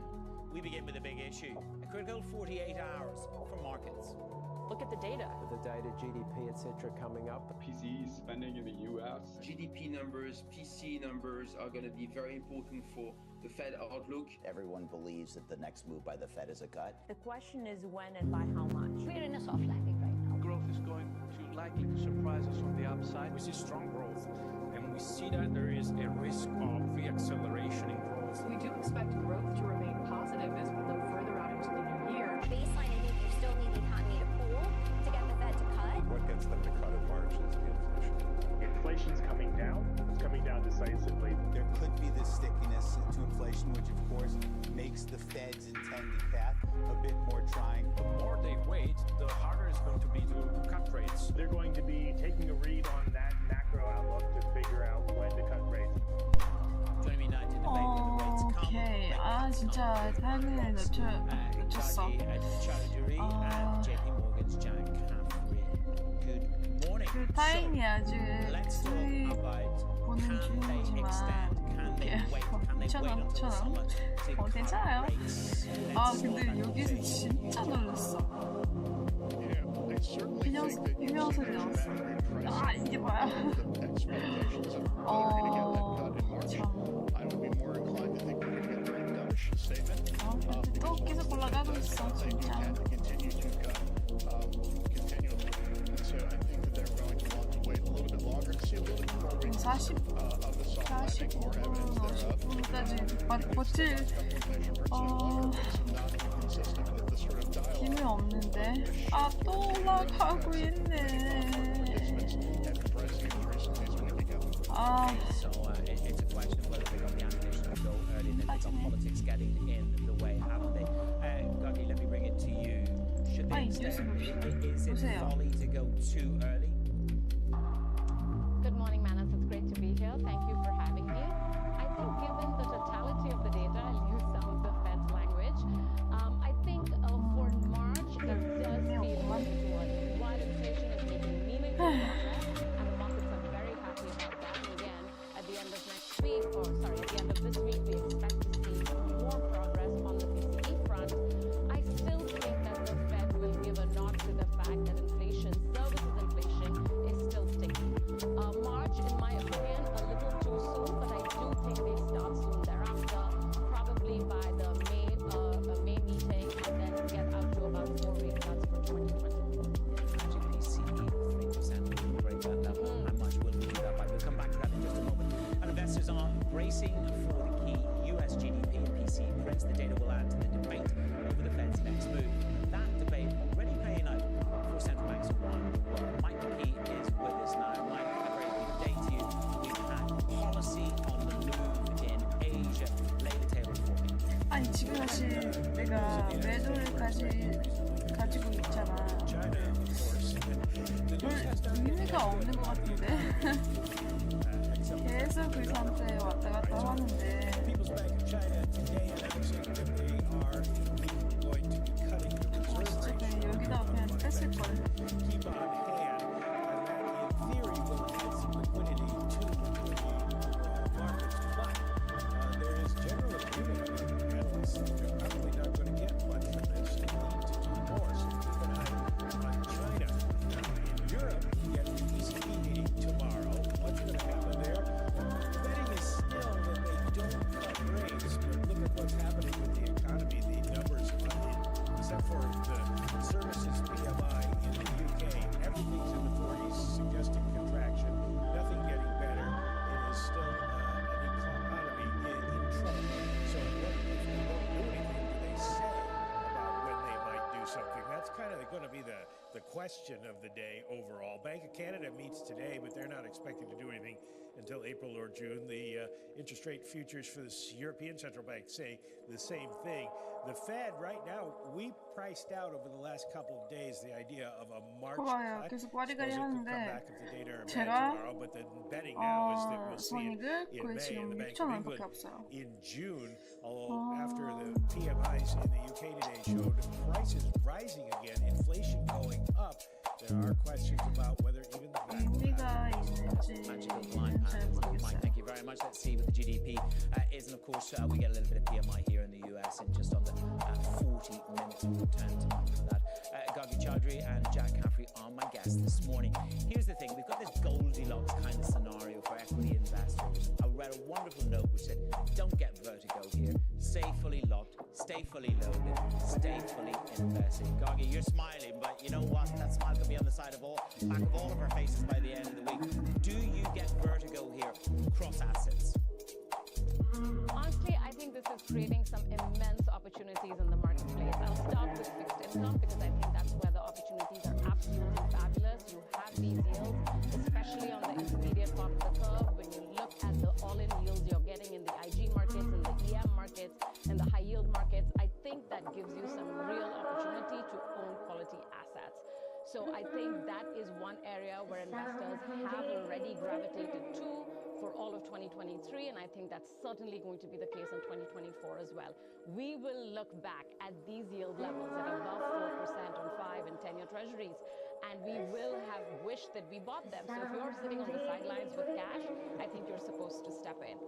We begin with a big issue, a critical 48 hours for markets. Look at the data. The data, GDP, etc. coming up. PCE spending in the US. GDP numbers, PCE numbers are going to be very important for the Fed outlook. Everyone believes that the next move by the Fed is a cut. The question is when and by how much. We're in a soft landing right now. Growth is going to likely to surprise us on the upside. We see strong growth, and we see that there is a risk of reacceleration in growth. We do expect growth to remain positive as we look further out into the new year. Baseline, I think you still need the economy to cool to get the Fed to cut. What gets them to cut in March is the inflation. Inflation's coming down. It's coming down decisively. There could be this stickiness to inflation, which of course makes the Fed's intended cap a bit more trying. The more they wait, the harder it's going to be to cut rates. They're going to be taking a read on that macro outlook to figure out when to cut rates. Joining me tonight to debate when the rates come. 오케이. 아 진짜 타이밍을 놓쳤어. JP Morgan's Jack Caffrey. Good morning. 그 타이밍이 아직 Let's talk about 보는 can they 중이지만 extend, can they wait, can they wait until the summer to cut 괜찮아요. rates? 아 근데 여기서 진짜 놀랐어. 비명소리 나왔어. 아 이게 뭐야? 또 계속 올라가고 있어 진짜. 45분, 50분까지 버틸 힘이 없는데 아 또 올라가고 있네. 아 So it's a question of whether they got the ammunition to go early, and then they got politics getting in the way, haven't they? Gagi, let me bring it to you. Should they extend? Is it folly to go too early? Good morning, Manas. It's great to be here. Thank you for having me. I think given the totality of the data, I'll use some of the Fed's language. I think for March, there does feel more too early. While inflation is making meaningful progress, and the markets are very happy about that. And again, at the end of next week, or sorry, at the end of this week, we expect to see more progress on the PCE front. I still think that the Fed will give a nod to the fact that inflation, services inflation, is still sticky. March, in my opinion, a little too soon, but I do think they start soon thereafter, probably by the May meeting, and then get out to about 4 rate cuts for 2024. Magic PCE, 3% will break that level. How much will we do that by? We'll come back to that in just a moment. And investors are bracing for the key US GDP and PCE prints. The data will add to the debate over the Fed's next move. That debate already playing out for central banks around the world. Mike McKee is with us now. Mike, a very good day to you. We've had policy on the move in Asia. Lay the table for me. 아니 지금 사실 내가 매도를 가지고 있잖아. 별 의미가 없는 것 같은데. 계속 그 상태에 왔다 갔다 하는데. 진짜 그냥 여기다가 그냥 뺐을 걸. Question of the day overall. Bank of Canada meets today, but they're not expecting to do anything until April or June. The interest rate futures for the European Central Bank say the same thing. The Fed right now, we priced out over the last couple of days the idea of a March cut. 계속 와리가리 하는데 제가 선익을 in 지금 May, and the Bank 6천 of 원밖에 England 없어요. in June, although after the PMIs in the UK today showed prices rising again, inflation going up, There are questions about whether even the 의미가 있는지 잘 모르겠어요. Thank you very much. Let's see what the GDP is. And of course, we get a little bit of PMI here in the US in just under 40 minutes. We'll return to that. Gagi Chaudhry and Jack Caffrey are my guests this morning. Here's the thing. We've got this Goldilocks kind of scenario for equity investors. I read a wonderful note which said, don't get vertigo here. Stay fully locked, stay fully loaded, stay fully invested. Gagi, you're smiling, but you know what? That smile could be on the back of all of our faces by the end of the week. Do you get vertigo here across assets? Honestly, I think this is creating some immense opportunities in the marketplace. I'll start with fixed income because I think that's where the opportunities are absolutely fabulous. You have these yields, especially on the intermediate part of the curve. When you look at the all-in yields you're getting in the IG markets, in the EM markets, and the high-yield markets, I think that gives you some real opportunity to own quality assets. So I think that is one area where investors have already gravitated to for all of 2023, and I think that's certainly going to be the case in 2024 as well. We will look back at these yield levels at above 4% on 5 and 10-year treasuries, and we will have wished that we bought them. So if you're sitting on the sidelines with cash, I think you're supposed to step in.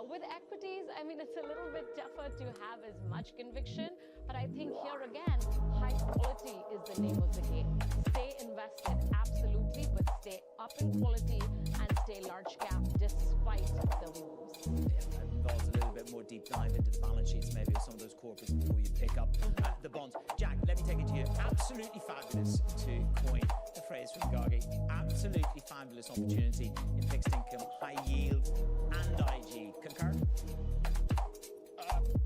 With equities, I mean, it's a little bit tougher to have as much conviction, but I think here again, high quality is the name of the game. Stay invested, absolutely, but stay up in quality and stay large cap despite the moves. Involves a little bit more deep dive into the balance sheets, maybe of some of those corporates before you pick up the bonds. Jack, let me take it to you. Absolutely fabulous, to coin the phrase from Gagi. Absolutely fabulous opportunity in fixed income, high yield, and IG. Concur?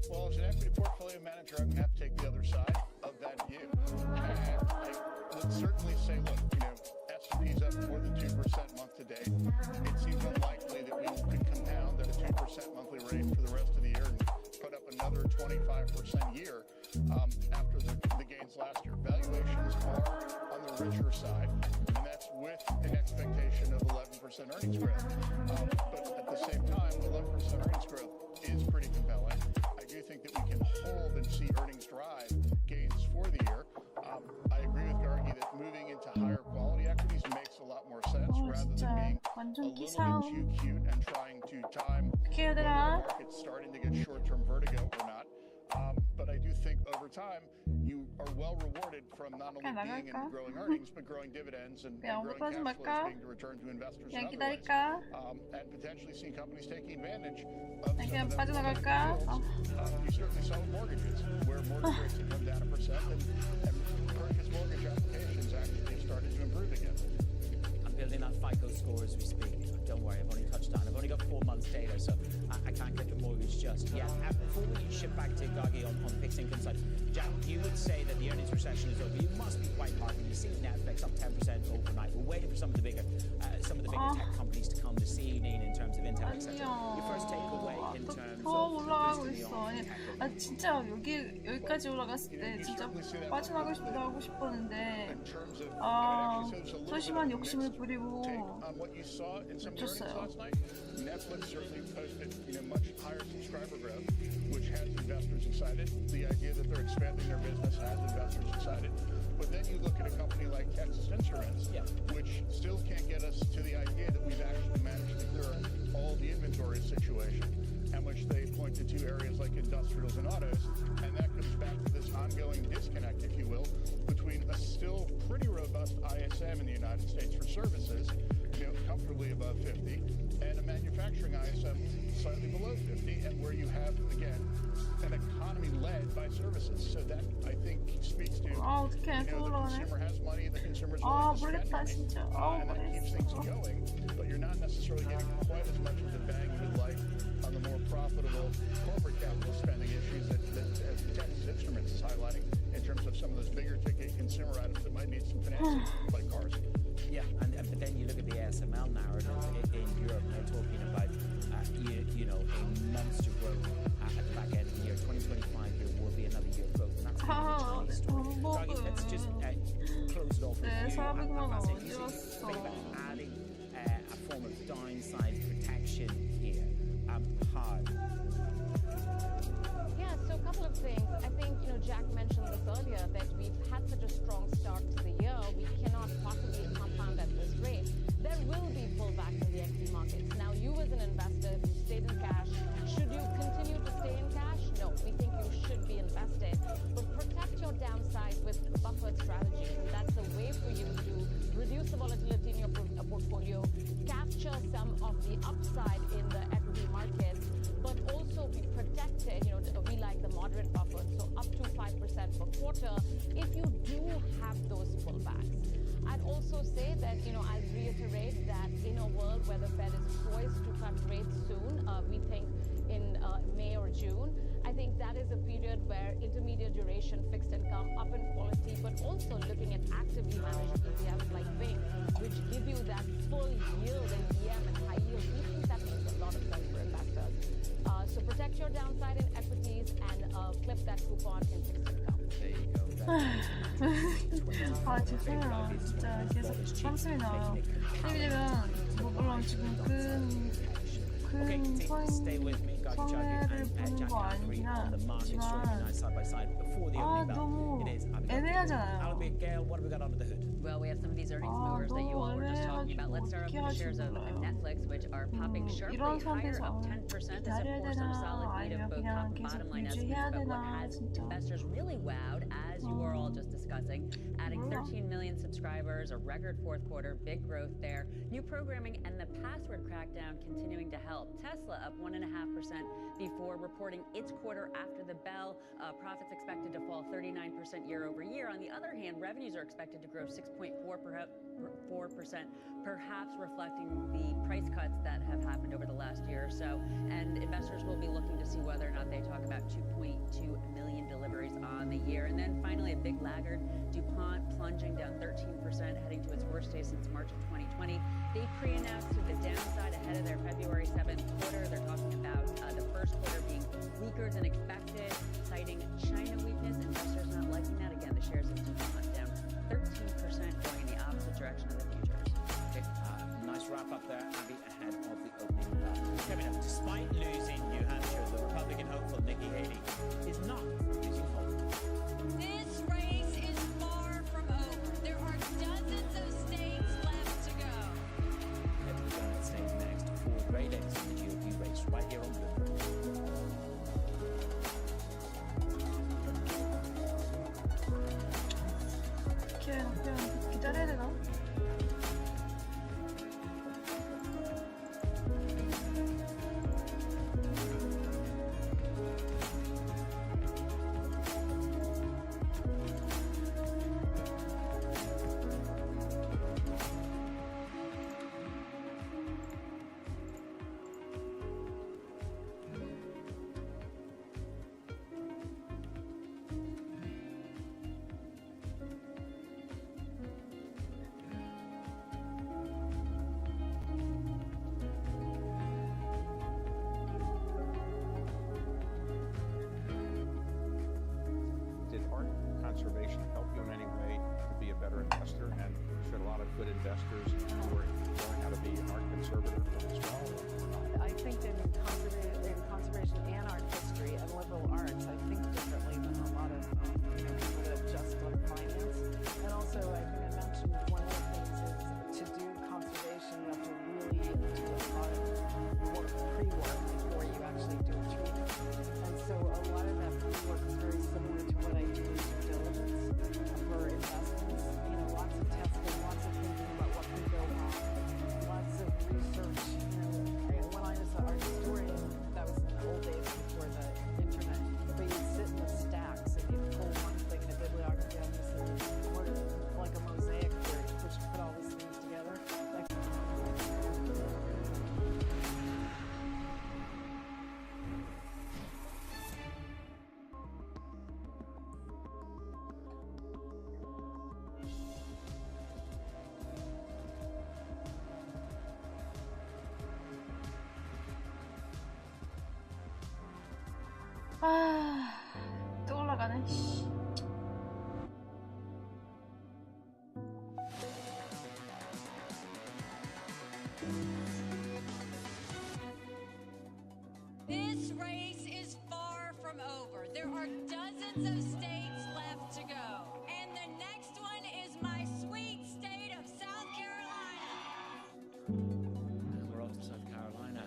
Well, as an equity portfolio manager, I'm going to have to take the other side of that view. And I would certainly say, look, S&P's up more than 2% month to date. It seems unlikely that we could compound at a 2% monthly rate for the rest of the year and put up another 25% year after the gains last year. Valuations are on the richer side, and that's with an expectation of 11% earnings growth. But at the same time, 11% earnings growth is pretty compelling. I do think that we can hold and see earnings drive gains for the year. I agree with Gargi that moving into higher quality equities makes a lot more sense rather than being a little bit too cute and trying to time whether the market's starting to get short-term vertigo or not. But I do think over time you are well rewarded from not only being in growing earnings but growing dividends and growing cash flows being to return to investors and otherwise. And potentially seeing companies taking advantage of some of those deals. You certainly saw with mortgages, where mortgage rates have come down 1% and purchase mortgage applications actually started to improve again. I'm building on FICO score as we speak. Don't worry, I've only touched on. I've only got 4 months data, so I can't get the mortgage just yet. Before we shift back to Gagi on the fixed income side, Jack, you would say that the earnings recession is over. You must be quite heartened. You've seen Netflix up 10% overnight. We're waiting for some of the bigger tech companies to come this evening in terms of Intel, etc. Your first takeaway in terms 더 올라가고 있어. 아니, 진짜 여기까지 올라갔을 때 진짜 빠져나가고 싶었는데 소심한 욕심을 부리고 멈췄어요. Netflix certainly posted much higher subscriber growth, which has investors excited. The idea that they're expanding their business has investors excited. But then you look at a company like Texas Instruments, which still can't get us to the idea that we've actually managed to clear all the inventory situation, and which they pointed to areas like industrials and autos, and that comes back to this ongoing disconnect, if you will, between a still pretty robust ISM in the United States for services, comfortably above 50, and a manufacturing ISM slightly below 50, and where you have, again, an economy led by services. So that, I think, speaks to, the consumer has money, the consumer's willing to spend money, and that keeps things going, but you're not necessarily getting quite as much of the bang you would like on the more profitable corporate capital spending issues that Texas Instruments is highlighting in terms of some of those bigger ticket consumer items that might need some financing, like cars. Yeah, but then you look at the ASML narrative in Europe, they're talking about, a monster growth at the back end of the year. 2025 here will be another year of growth, and that's the Chinese story. Gagi, let's just close it off with you. Think about adding a form of downside protection here. How? Yeah, so a couple of things. I think, Jack mentioned this earlier, that we've had such a strong start to the year. We cannot also say that, I'll reiterate that in a world where the Fed is poised to cut rates soon, we think in May or June, I think that is a period where intermediate duration fixed income up in quality, but also looking at actively managed ETFs like Wing, which give you that full yield in EM and high yield. We think that makes a lot of sense for investors. So protect your downside in equities and clip that coupon in fixed income. There you go. 아 죄송해요. 진짜 계속 깜짝이 나요. 왜냐면 물론 지금 손해를 보는 거 아니긴 하지만 너무 애매하잖아요. Well, we have some of these earnings movers that you all were just talking about. Let's start off with the shares of Netflix, which are popping sharply higher, up 10%. This, of course, on a solid beat of both top and bottom line estimates. But what has investors really wowed, as you were all just discussing, adding 13 million subscribers, a record fourth quarter, big growth there, new programming, and the password crackdown continuing to help. Tesla up 1.5% before reporting its quarter after the bell. Profits expected to fall 39% year over year. On the other hand, revenues are expected to grow 6.4%, perhaps reflecting the price cuts that have happened over the last year or so. And investors will be looking to see whether or not they talk about 2.2 million deliveries on the year. And then finally, a big laggard, DuPont plunging down 13%, heading to its worst day since March of 2020. They pre-announced to the downside ahead of their February 7th quarter. They're talking about the first quarter being weaker than expected, citing China weakness. Investors not liking that. Again, the shares of DuPont down 13%, going in the opposite direction of the futures. Okay, nice wrap up there, Abby, ahead of the opening bell. Coming up, despite losing New Hampshire, the Republican hopeful Nikki Haley is not losing hope. This race is far from over. There are dozens of states left to go. Head to the United States next for Grey Days in the GOP race right here on Bloomberg. 그냥 기다려야 되나? Did art conservation help you in any way to be a better investor? And should a lot of good investors who are learn how to be an art conservator as well? I think in conservation and art history and liberal arts, I think differently than a lot of people that have just done finance. And also, I think I mentioned one of the things is to do conservation, you have to really do a lot of work, pre-work, before you actually do a treatment. And so a lot of that pre-work is very similar to what I do in due diligence for investments. Lots of testing, lots of thinking about what can go wrong, lots of research. When I was an art historian, that was in the old days before the internet, but you'd sit in the stacks and you'd pull one thing in a bibliography on this order, like a mosaic theory, which put all these things together. 또 올라가네. This race is far from over. There are dozens of states left to go. And the next one is my sweet state of South Carolina. We're off to South Carolina.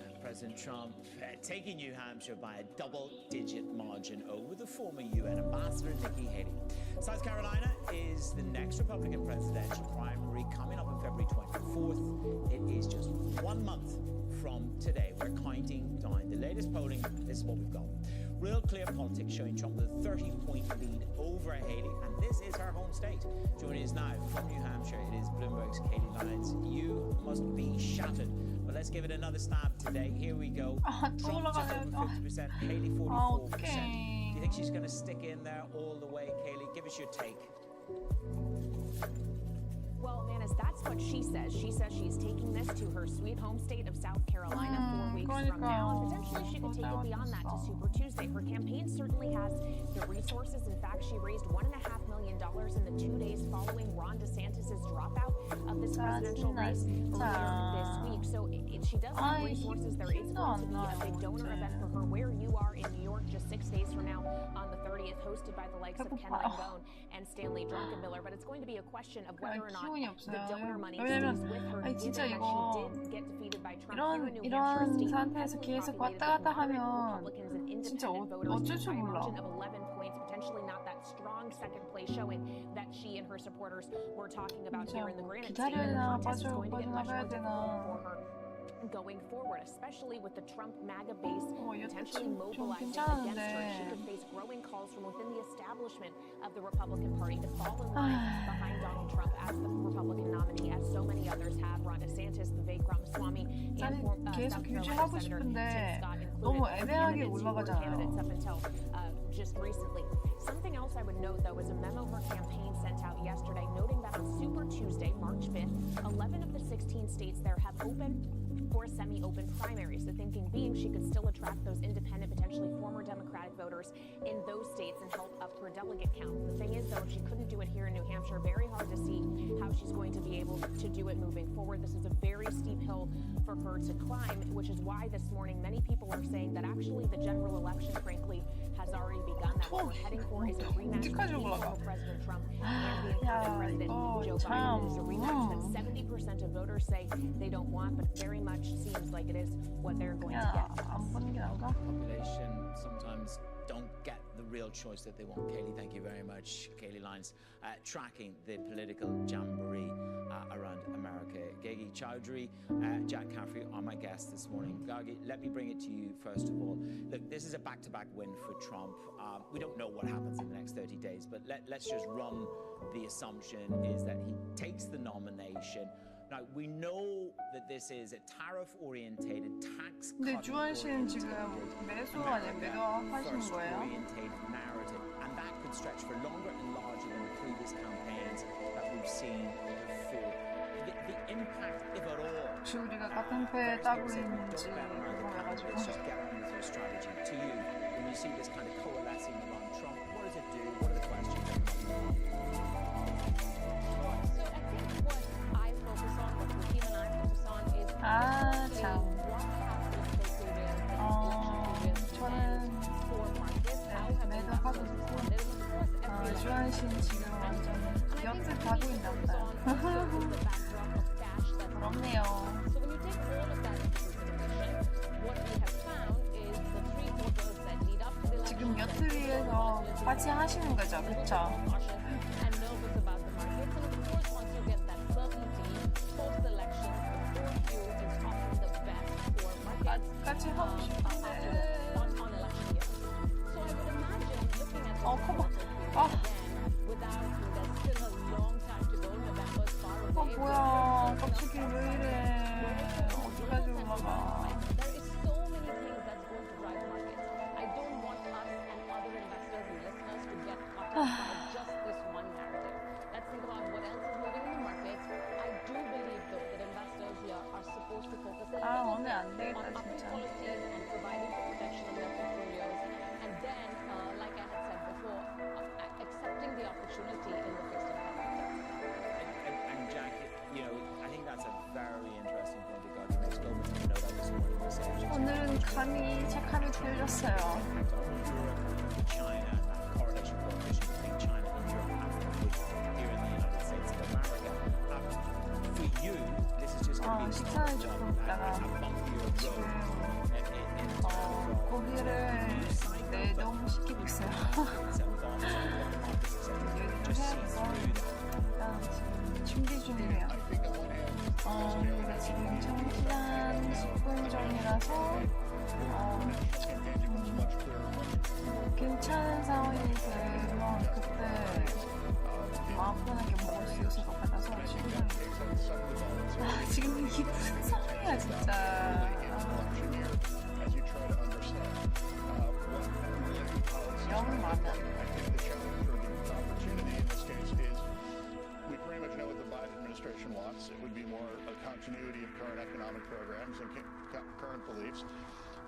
President Trump taking New Hampshire by a double-digit margin over the former UN Ambassador Nikki Haley. South Carolina is the next Republican presidential primary coming up on February 24th. It is just 1 month from today. We're counting down. The latest polling, this is what we've got. Real Clear Politics showing Trump with a 30-point lead over Haley, and this is her home state. Joining us now from New Hampshire, it is Bloomberg's Katie Lyons. You must be shattered. But let's give it another stab today. Here we go. Trump just over 50%, Haley 44%. Do you think she's going to stick in there all the way, Kaylee? Give us your take. Well, Manis, that's what she says. She says she's taking this to her sweet home state of South Carolina 4 weeks from now, and potentially she could take it beyond that to Super Tuesday. Her campaign certainly has the resources. In fact, she raised $1.5 million in the 2 days following Ron DeSantis' dropout of this presidential race earlier this week. So she does have resources. There is going to be a big donor event for her where you are in New York just 6 days from now on the 30th, hosted by the likes of Ken Langone and Stanley Druckenmiller. But it's going to be a question of whether or not the donor money stays with her, given that she did get defeated by Trump here in New Hampshire, a state heavily populated with Republicans and independent voters by a margin of 11 points, potentially not that strong second place showing that she and her supporters were talking about here in the Granite State. And the contest is going to get much more difficult for her going forward, especially with the Trump MAGA base potentially mobilizing against her. She could face growing calls from within the establishment of the Republican Party to fall in line behind Donald Trump as the Republican nominee, as so many others have. Ron DeSantis, Vivek Ramaswamy, and South Carolina Senator Tim Scott included candidates up until just recently. Something else I would note, though, is a memo her campaign sent out yesterday noting that on Super Tuesday, March 5th, 11 of the 16 states there have open or semi-open primaries. The thinking being she could still attract those independent, potentially former Democratic voters in those states and help up her delegate count. The thing is, though, if she couldn't do it here in New Hampshire, very hard to see how she's going to be able to do it moving forward. This is a very steep hill for her to climb, which is why this morning many people are saying that actually the general election, frankly, has already begun. That what we're heading for is a rematch between former President Trump and the incumbent President Joe Biden. It is a rematch that 70% of voters say they don't want, but very much seems like it is what they're going to get. Population sometimes don't get the real choice that they want. Kaylee, thank you very much. Kaylee Lyons, tracking the political jamboree around America. Gagi Chowdhury, Jack Caffrey are my guests this morning. Gagi, let me bring it to you first of all. Look, this is a back-to-back win for Trump. We don't know what happens in the next 30 days, but let's just run the assumption is that he takes the nomination. Now, we know that this is a tariff-orientated, tax-cut-orientated, first-orientated narrative, and that could stretch for longer and larger than the previous campaigns that we've seen before. The impact, if at all, let's just get on with your strategy. To you, when you see this kind of coalescing around Trump, what does it do? What are the questions? 저는 매도 하고 싶고 주한 씨는 지금 완전 엿을 가고 있나 보다. 부럽네요. 지금 엿을 위해서 파티하시는 거죠, 그쵸? 같이 하고 싶은데. 커버. 뭐야, 갑자기 왜 이래. 어디까지 올라가. 오늘 안 되겠다, 진짜. And Jack, you know, I think that's a very interesting point that God makes. Go with me, know that this morning we said. 오늘은 감히 제 칼을 들렸어요. China, that correlation coefficient between China and Europe and here in the United States of America. For you, this is just going to be 식사는 조금 있다가 지금 거기를 내동시키고 있어요. 얘기를 해야겠어. 일단 지금 준비 중이에요. 우리가 지금 청취한 10분 전이라서 괜찮은 상황이 되면 그때 마음 편하게 먹을 수 있을 것 같아서 지금 이게 무슨 상황이야 진짜. 영 많아. We pretty much know what the Biden administration wants. It would be more a continuity of current economic programs and current beliefs.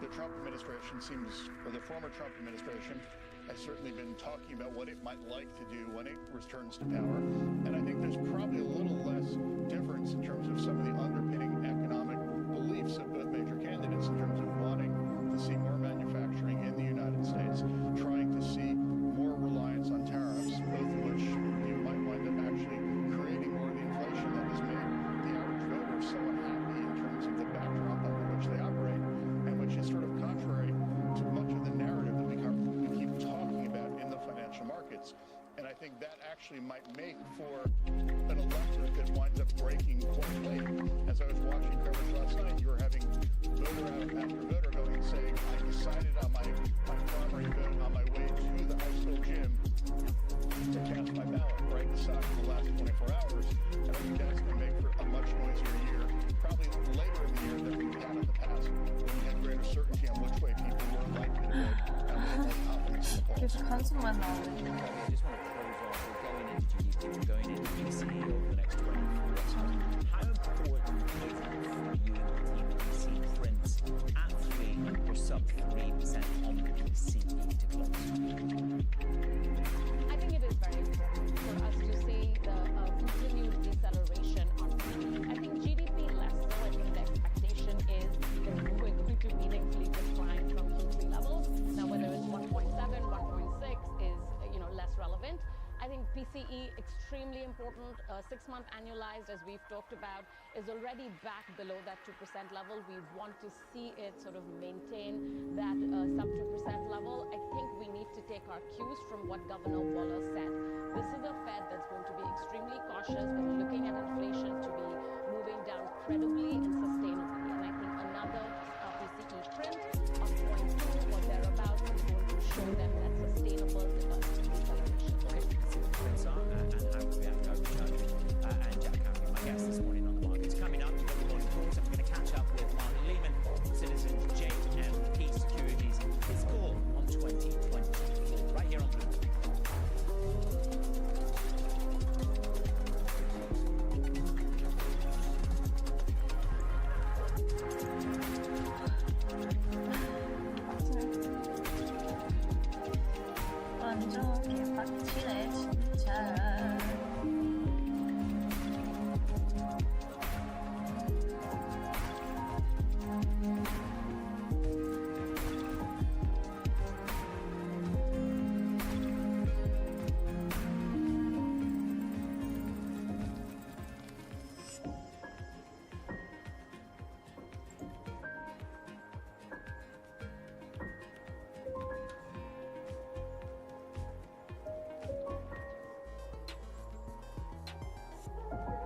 The Trump administration seems, or the former Trump administration, has certainly been talking about what it might like to do when it returns to power. And I think there's probably a little less difference in terms of some of the underpinning economic beliefs of both major candidates in terms of wanting to see more manufacturing in the United States, trying to see more reliance on tariffs, both of which you might wind up actually creating more of the inflation that has made the average voter so unhappy in terms of the backdrop under which they operate, and which is sort of contrary to much of the narrative that we keep talking about in the financial markets. And I think that actually might make for an electorate that winds up breaking quite late. As I was watching coverage last night, you were having voter after voter going and saying, I decided on my primary vote on my way to the high school gym to cast my ballot, right? Decided in the last 24 hours. And I think that's going to make for a much noisier year, probably later in the year than we've had in the past, when we had greater certainty on which way people were likely to vote and more confidence in the polls. 계속 한숨만 나오네. I just want to close off. We're going into GDP, we're going into PCE over the next 24 months. How important is it for you and the team to see prints at 3 or sub 3% on the PCE to close? I think it is very important for us to see the continued deceleration on GDP. I think GDP less so. I think the expectation is that we're going to meaningfully decline from Q3 levels. Now, whether it's 1.7, 1.6 is less relevant. I think PCE extremely important. 6-month annualized, as we've talked about, is already back below that 2% level. We want to see it sort of maintain that sub 2% level. I think we need to take our cues from what Governor Waller said. This is a Fed that's going to be extremely cautious. They're looking at inflation to be moving down credibly and sustainably. And I think another PCE print of 0.2 or thereabouts is going to show them that sustainable deceleration. Okay, let's see what the prints are and how we react to and Jack Cameron, my guest this morning on the markets. Coming up, we've got the morning calls and we're going to catch up with Martin Lehman, Citizens JMP Securities, his call on 2024, right here on Bloomberg. 완전 개빡치네 진짜.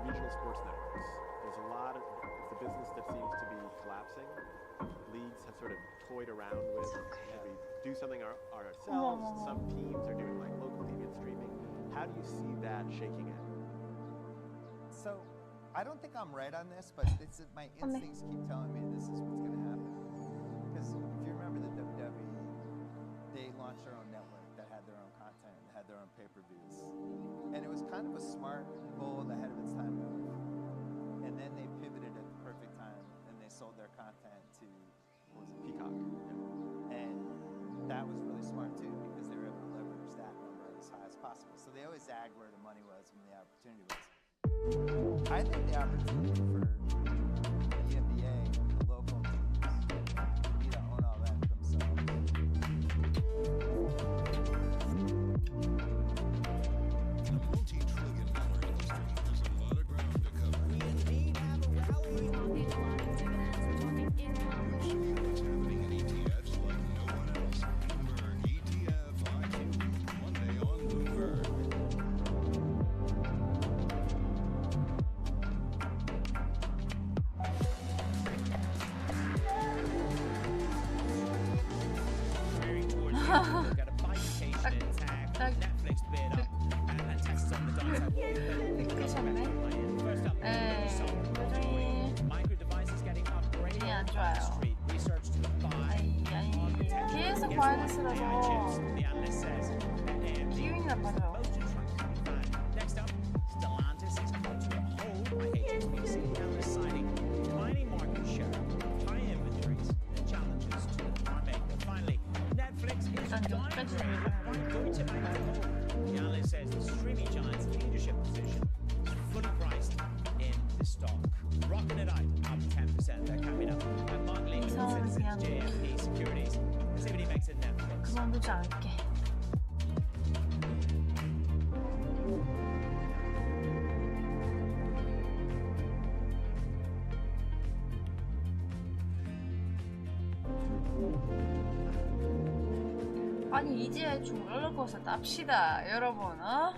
Regional sports networks. There's a lot of, it's a business that seems to be collapsing. Leagues have sort of toyed around with, should we do something ourselves? Some teams are doing like local TV and streaming. How do you see that shaking out? So, I don't think I'm right on this, but my instincts keep telling me this is what's going to happen. Because if you remember the WWE, they launched their own network that had their own content, that had their own pay-per-views. And it was kind of a smart, bold, ahead of its time move. And then they pivoted at the perfect time, and they sold their content to, what was it, Peacock. Yeah. And that was really smart too, because they were able to leverage that number as high as possible. So they always zagged where the money was and the opportunity was. I think the opportunity for the NBA, the local teams, need to own all that themselves. A multi-trillion-dollar industry has a lot of ground to cover. We indeed have a rally. We're talking a lot of dividends. We're talking income. What's happening in ETFs We've got a bifurcation in tech, Netflix bid up, and tests on the downside. First up, micro devices getting upgraded. Street research to the buy. 계속 바이러스라서 The analyst says. 기운이란 말이야. Next up, Stellantis is called to a hold by HTSPC. Analysts citing declining market share, high inventories, and challenges to the car maker. Finally, Netflix is downgraded by Deutsche Bank. The analyst says the streaming giant's leadership position is fully priced in the stock. Rocking it out, up 10%. They're coming up. And Motley consensus JMP Securities. Let's see what he makes at Netflix. 그만두지 않을게. 아니 이제 좀 롤러코스터 탑시다 여러분. 어?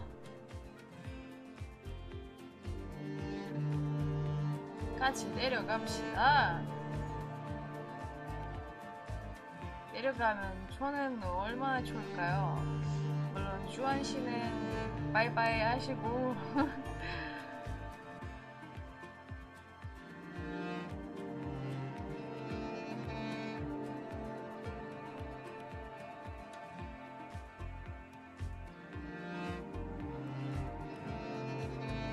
같이 내려갑시다. 내려가면 저는 얼마나 좋을까요? 물론 주한 씨는 바이바이 하시고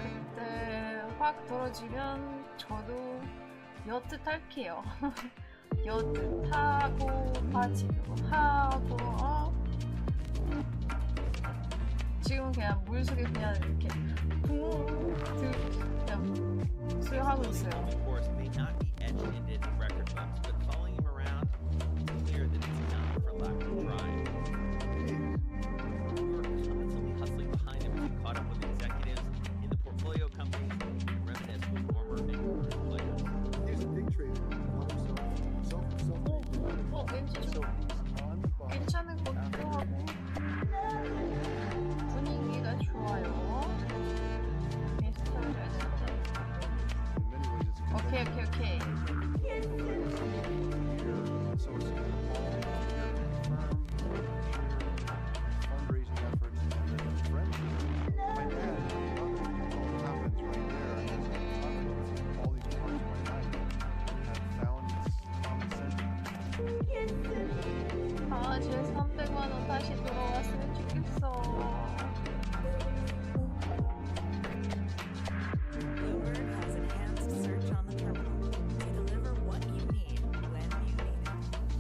그때 확 떨어지면 저도 여트 탈게요. 여트 타고 바지도 하고 지금 그냥 물속에 그냥 이렇게 그냥 수영하고 있어요. 괜찮은 것 같기도 하고 분위기가 좋아요. 계속 찾아야 되는데. 오케이. 제 300만원 다시 돌아왔으면 좋겠어. Bloomberg has enhanced search on the terminal to deliver what you need when you need it.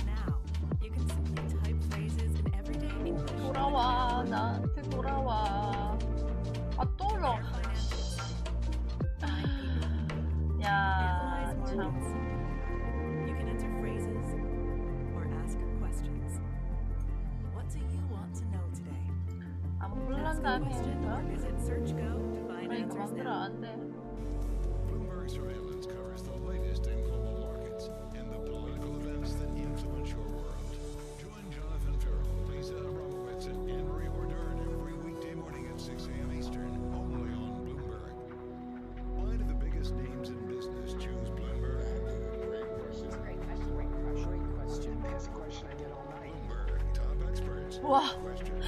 Now, you can simply type phrases in everyday English. 돌아와, 나한테 돌아와. 아, 또 올라. 야, 참. You can enter phrases or ask questions. What do you want to know today? 안 불난다니까? Visit Search Go to find 이거 answers 만들어 now. 안 돼. Bloomberg surveillance covers the latest in global markets and the political events that influence your world. Join Jonathan Farrell, Lisa Abramowitz, and Anne-Marie Ordern every weekday morning at 6 a.m. Eastern, only on Bloomberg. Why do the biggest names in business choose Bloomberg? Great question. Ask a question I get all night. Bloomberg, top experts. 와. Questions.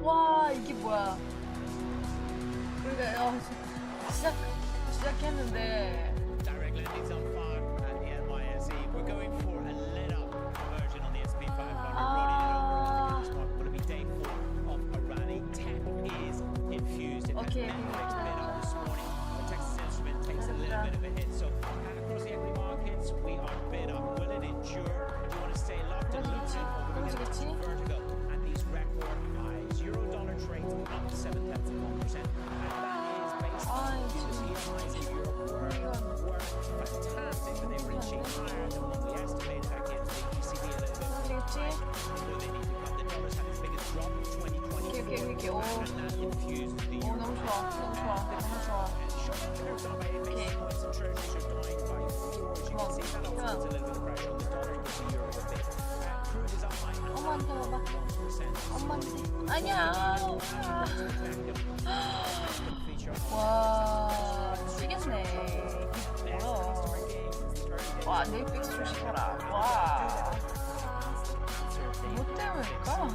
와, 이게 뭐야. 그러니까 시작했는데 Direct lending's on fire at the NYSE. We're going for a lit-up conversion on the S&P 500. Running it over. This market will be day 4 of a rally. Tech is infused. It has Netflix bid up this morning. The Texas Instrument takes a little bit of a hit. So across the equity markets, we are bid up. Will it endure? Do you want to stay locked and loaded, or will we get into vertigo? And these record highs. Euro-dollar trades up 0.7%. And that is based on the highs in Europe were fantastic, but they were reaching higher than what we estimated back in the ECB a little bit. Although they need to cut the dollars, had its biggest drop in 2020. And that infused the euro. 너무 좋아. Short curves are by 8 basis points and treasuries are dying by 4. As you can see, that also puts a little bit of pressure on the dollar with the euro a bit. Crude is up by 엄마한테 봐봐. 1%. 엄마한테. 아니야. 와, 미치겠네. 와, 넷플릭스 주식하라. 와. 뭐 때문에 될까?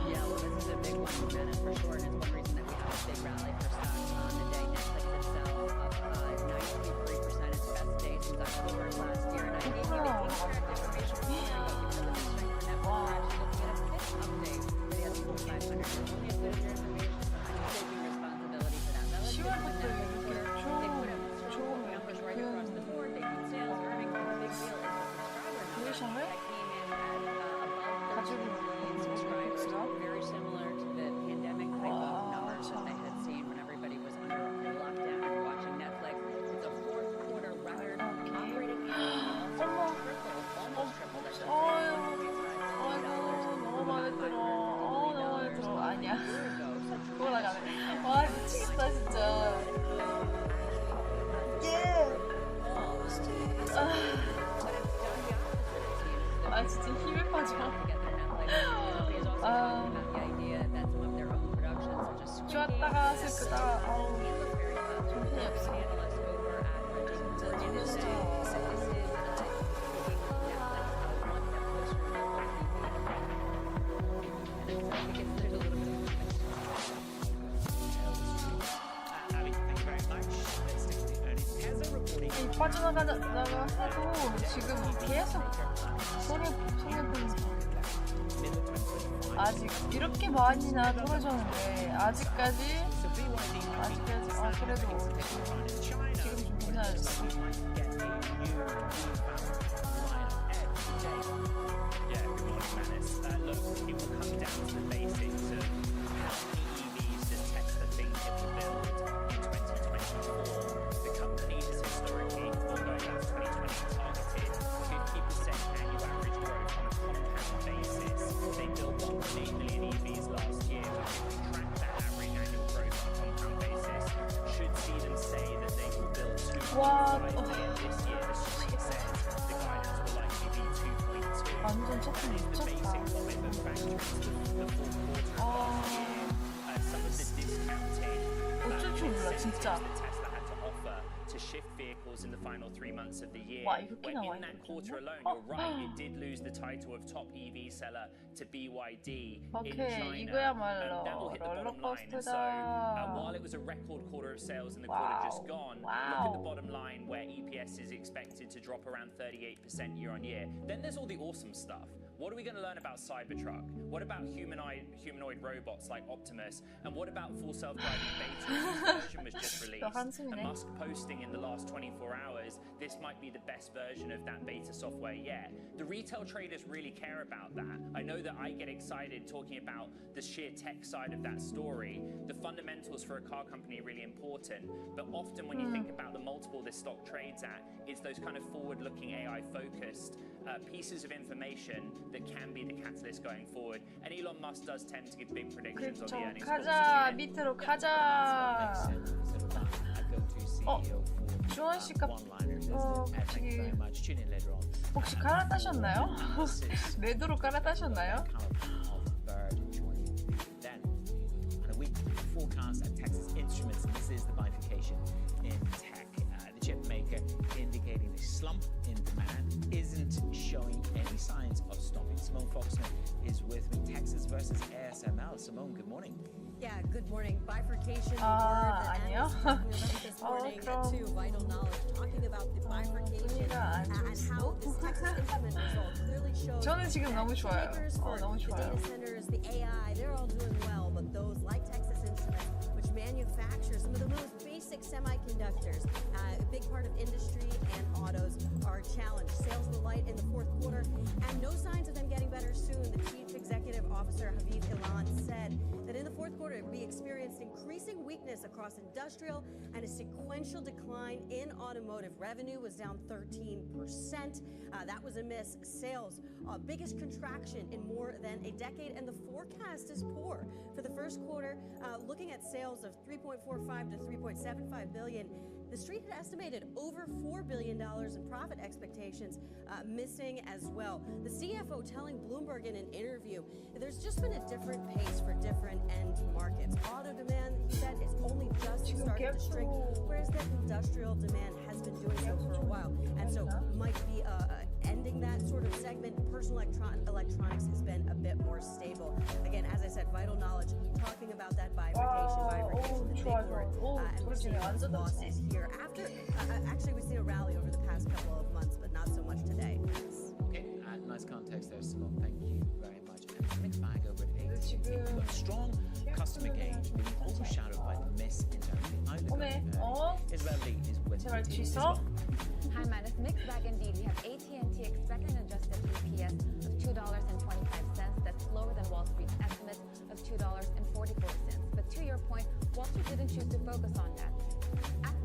Yeah, well, this is a big one for Meta for sure, and it's one reason that we have a big rally for stocks on the day. Netflix itself up 93%, its best day since October of last year. And I gave you the incorrect information from years ago because of the strength for Netflix. We're actually looking at a fifth update for the S&P 500. It's only as good as your information. I'm taking responsibility for that. Now, let's take a look at Netflix quarter. They put up strong numbers right across the board. They beat sales, earnings, and the big deal is the subscriber number that came in at above 13 million subscribers. Very similar to the pandemic type of numbers that they had seen when everybody was under lockdown and watching Netflix. It's a fourth quarter record. Operating income almost tripled. I should say. 너무 마음에 들어. 너무 마음에 들어. 아니야. 그거 나가네. 와, 미치겠다, 진짜. 아, 진짜 힘에 빠져. 좋았다가 슬프다. 정신이 없어. 빠져나가다가 해도 지금 계속 손해보는 아직 이렇게 많이나 떨어졌는데 아직까지 그래도 지금 좀 괜찮았어. 완전 조금 미쳤다. 어쩔 줄 몰라 진짜. To shift vehicles in the final 3 months of the year. 와, 이렇게 나와 In that quarter alone, you're right, it did lose the title of top EV seller to BYD in China. 이거야말로 That will hit the bottom line. And so, while it was a record quarter of sales in the quarter just gone, look at the bottom line where EPS is expected to drop around 38% year on year. Then there's all the awesome stuff. What are we going to learn about Cybertruck? What about humanoid robots like Optimus? And what about full self-driving beta whose version was just released? And Musk posting in the last 24 hours, this might be the best version of that beta software yet. The retail traders really care about that. I know that I get excited talking about the sheer tech side of that story. The fundamentals for a car company are really important. But often when you think about the multiple this stock trades at, it's those kind of forward-looking AI-focused pieces of information that can be the catalyst going forward. And Elon Musk does tend to give big predictions on the earnings call. 가자, 밑으로 가자. 주원 씨가 혹시 갈아타셨나요? 매도로 갈아타셨나요? Forecast at Texas Instruments, and this is the bifurcation in tech. The chip maker indicating a slump in demand isn't showing any signs of stopping. Simone Foxman is with me. Texas versus ASML. Simone, good morning. Yeah, good morning. Bifurcation aní요? This morning to Vital Knowledge, talking about the bifurcation and how this Texas Instrument result clearly shows 저는 지금 너무 좋아요. 너무 the 좋아요. data centers, the AI, they're all doing well, but those like Texas Instruments, which manufacture some of the most basic semiconductors, a big part of industry and autos are challenged. Sales were light in the fourth quarter, and no signs of them getting better soon. The Chief Executive Officer, Haviv Ilan, said that in the fourth quarter, we experienced increasing weakness across industrial and a sequential decline in automotive. Revenue was down 13%. That was a miss. Sales, biggest contraction in more than a decade, and the forecast is poor. For the first quarter, looking at sales of $3.45 to $3.75 billion, the street had estimated over $4 billion in profit expectations, missing as well. The CFO telling Bloomberg in an interview, there's just been a different pace for different end markets. Auto demand, he said, is only just starting to shrink, whereas the industrial demand has been doing so for a while. And so might be ending that sort of segment. Personal electronics has been a bit more bigboard and we're seeing losses here. After actually, we've seen a rally over the past couple of months, but not so much today. Okay, nice context there, Simone. Thank you very much. And a mixed bag over at AT&T. But strong customer gains being overshadowed by the miss in terms of the outlook. Isabel Lee is with us. Hi, man. It's mixed bag indeed. We have AT&T expecting an adjusted EPS of $2.25. That's lower than Wall Street's estimate of $2.44. But to your point, Wall Street didn't choose to focus on that.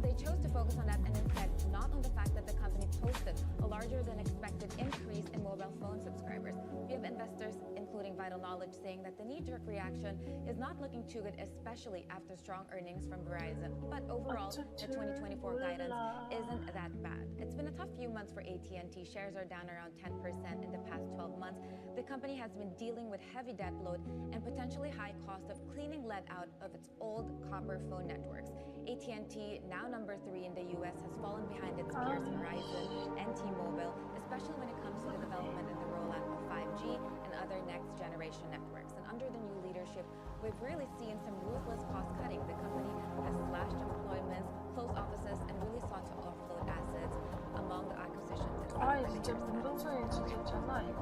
They chose to focus on that and instead not on the fact that the company posted a larger than expected increase in mobile phone subscribers. We have investors, including Vital Knowledge, saying that the knee-jerk reaction is not looking too good, especially after strong earnings from Verizon. But overall, the 2024 guidance isn't that bad. It's been a tough few months for AT&T. Shares are down around 10% in the past 12 months. The company has been dealing with heavy debt load and potentially high cost of cleaning lead out of its old copper phone networks. AT&T, now number 3 in the US, has fallen behind its peers Verizon and T-Mobile, especially when it comes to the development and the rollout of 5G and other next-generation networks. And under the new leadership, we've really seen some ruthless cost-cutting. The company has slashed employments, closed offices, and really sought to offload assets among the acquisitions. 아, 진짜 운동성이 진짜 장난 아니고.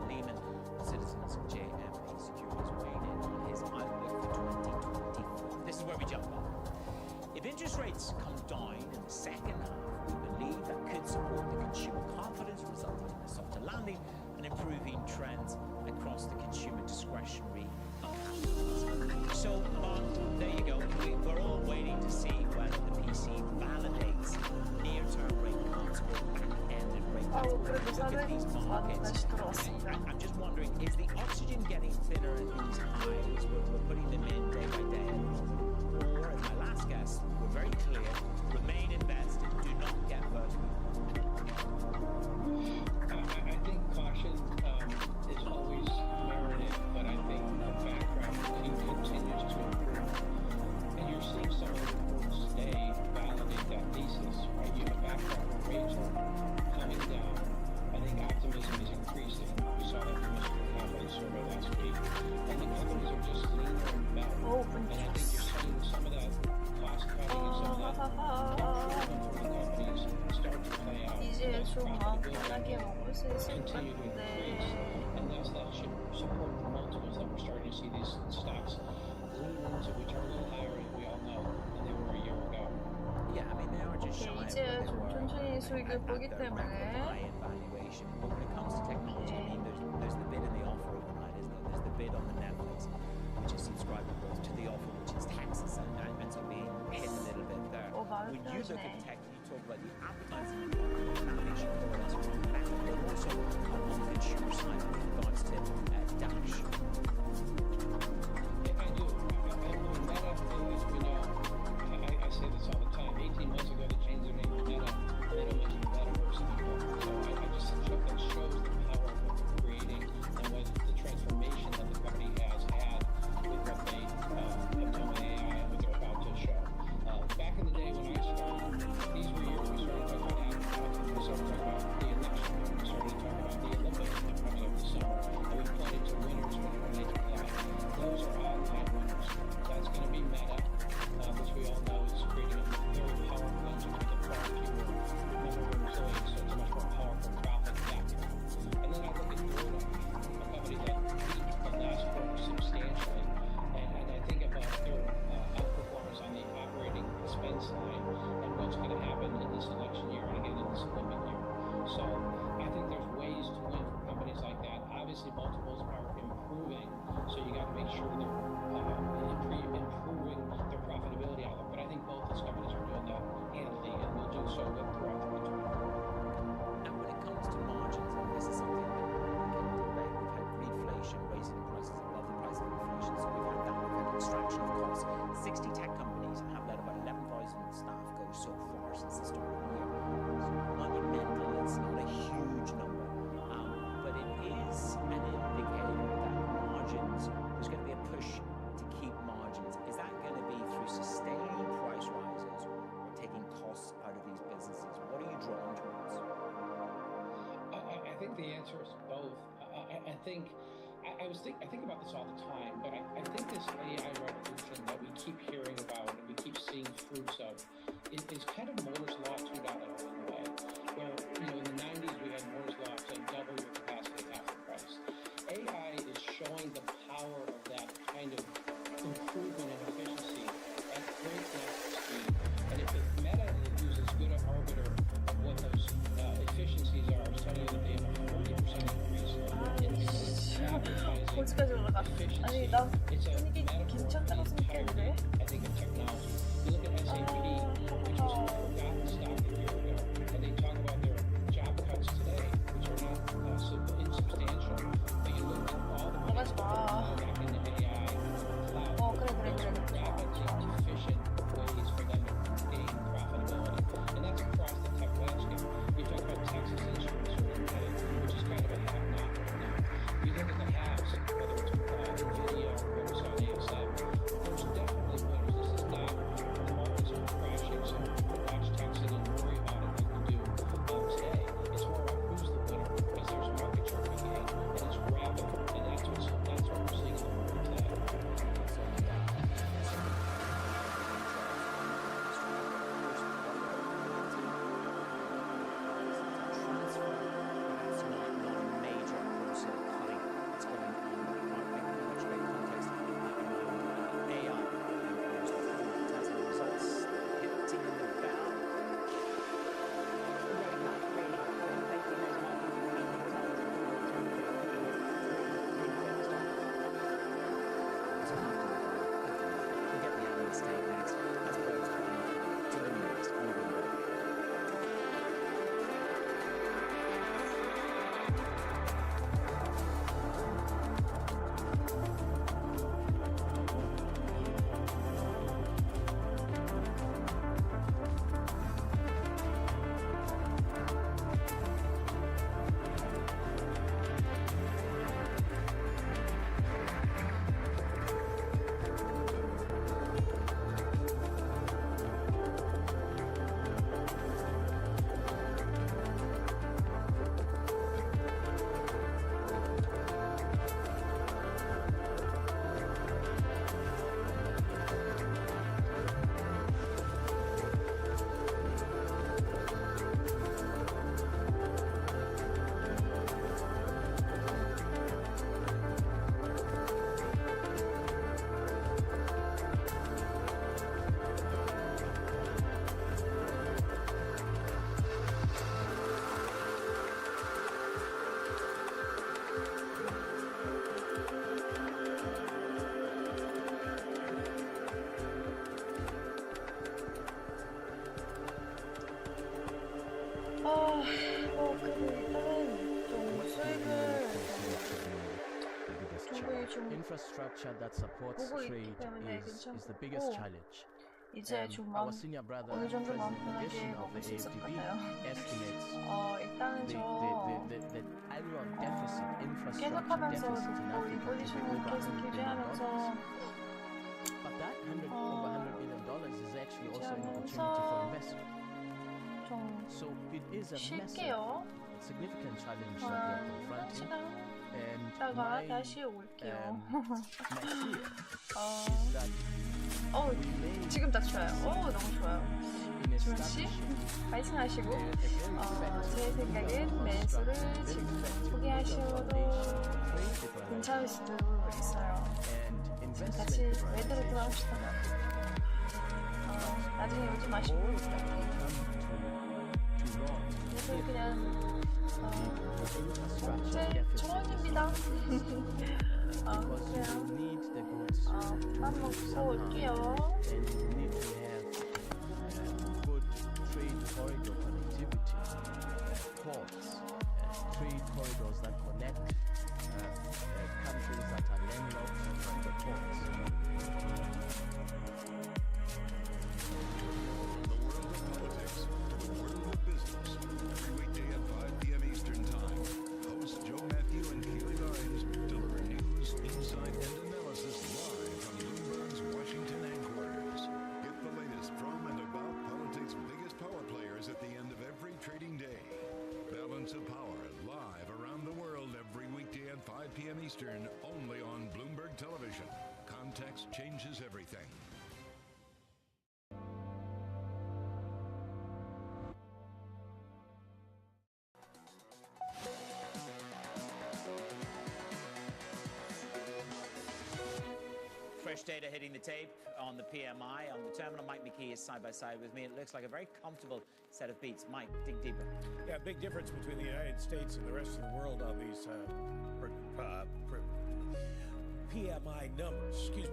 Lehman Citizens JMP Securities weighed in on his outlook for 2024. This is where we jump on. If interest rates come down in the second half, we believe that could support the consumer confidence, resulting in a softer landing and improving trends across the consumer discretionary categories. So, there you go. We're all waiting to see whether the PC validates near-term rate cuts or back-ended rate cuts. Look at these markets. I'm just wondering, is the oxygen getting thinner in these highs? We're putting them in day by day at the moment. Or, as my last guess, we're very clear, remain invested, do not get hurt. I think caution is always merited, but I think the background continues to improve. And you're seeing some of the reports today validate that thesis, right? You have a background where rates are coming down. I think optimism is increasing. We saw that from Mr. Conway's survey last week. And the companies are just leaner and better. And I think you're seeing some of that cost cutting and some of that improvement from the companies start to play out. 이제 좀 마음 편하게 먹을 수 있을 것 Continue to increase. 같은데. And thus that should support the multiples that we're starting to see these stocks lean into, which are a little higher, as we all know, than they were a year ago. Yeah, I mean, they are just shy of 이제 where they 좀 were 천천히 수익을 at 보기 their record high 때문에. in valuation. But when it comes to technology, I mean, there's the bid and the offer overnight, isn't there? There's the bid on the Netflix, which is subscriber growth, to the offer, which is taxes, and so being hit a little bit there. When you look at tech, you talk about the advertising valuation correlates with Meta, but also on the consumer side with regards to Dash. I do. Meta, as we know, I say this all the time. 18 months ago, they changed their name to Meta. They don't mention metaverse anymore. So I just think that shows the power of what they're creating and what the transformation that the company has had with what they have done with AI and what they're about to show. Back in the day when I started, these were years we started talking about advertising. We started talking about the election. We started talking about the Olympics that comes up this summer. And we pointed to winners when they did that. Those are all-time winners. That's going to be Meta, which we all know is creating a very powerful engine with a far fewer number of employees, so it's a much more powerful profit factor. And then I look at Google, a company that beat the last quarter substantially. And I think about their outperformance on the operating expense line and what's going to happen in this election year and again in this Olympic year. So I think there's ways to win for companies like that. Obviously, multiples are improving, so you got to make sure they're improving their profitability outlook. But I think both those companies are doing that handily and will do so throughout 2024. Now, when it comes to margins, and this is something that we can debate, we've had reflation, raising prices above the price of inflation, so we've had that, we've had extraction of costs. 60 tech companies have let about 11,000 staff go so far since the start of the year. It's monumental, it's not a huge number, but it is an indicator that margins, there's going to be a push to keep margins. Is that going to be through sustaining price rises or taking costs out of these businesses? What are you drawn towards? I think the answer is both. I think I think about this all the time, but I think this AI revolution that we keep hearing about and we keep seeing fruits of is kind of Moore's Law 2.0 in a way, where, in the 90s we had Moore's Law to double your capacity at half the price. AI is showing the power of that kind of improvement in efficiency at breakneck speed. And if Meta is as good an arbiter of what those efficiencies are, studying that they have a 40% increase in advertising efficiency, it's a metaphor for the entirety, I think, of technology. You look at SAP, which was a forgotten stock a year ago, and they talk about their job cuts today, which are not insubstantial. But you look at all the money back into AI, cloud, those are rapidly efficient ways for them to gain profitability. And that's across the tech landscape. You talk about Texas Instruments or Intel, which is kind of a have-not right now. You look at the haves, whether it's NVIDIA or Amazon ASM, there's definitely winners. This is not the markets are crashing, so watch Texas and worry about it like we do today. It's more about who's the winner, because there's market share to gain, and it's rapid, and that's what we're seeing in the market today. 그리고 일단은 좀 수익을 좀 Infrastructure that supports 보고 있기 trade 때문에 is the biggest 괜찮고 challenge. 이제 좀 Our senior brother, 어느 정도 마음 President 편하게 Edition of 먹을 the 수 있을 것 AFDB, 같아요. estimates 일단은 the annual deficit, infrastructure 계속하면서 deficit in 뭐 Africa to be 이볼루션을 over 계속 $100 billion. 규제하면서 But that over $100 billion is actually also an opportunity for 규제하면서 investment. 좀 So it is a massive, 쉴게요. significant challenge that we are confronting. And 이따가 다시 올게요. my fear 어, is that 지금 딱 좋아요. 너무 좋아요. 주원 씨, 파이팅 하시고, 제 생각엔 매수를 지금 포기하셔도 괜찮을 수도 있어요. 지금 같이 매도를 들어갑시다. 나중에 오지 마시고, 그래서 그냥 제 조언입니다. 밥 먹고 올게요. Corridor connectivity, ports, trade corridors that connect countries that are landlocked and the ports. The world of politics to the world of business. Every weekday at 5 p.m. Eastern Time, hosts Joe Matthew and Keely Lines deliver news, insight, and analysis live from Bloomberg's Washington headquarters. Get the latest from and about politics' biggest power players at the end of every trading day. Balance of Power live around the world every weekday at 5 p.m. Eastern. Eastern, only on Bloomberg Television. Context changes everything. Fresh data hitting the tape on the PMI. On the terminal, Mike McKee is side by side with me. It looks like a very comfortable set of beats. Mike, dig deeper. Yeah, big difference between the United States and the rest of the world on these PMI numbers. Excuse me.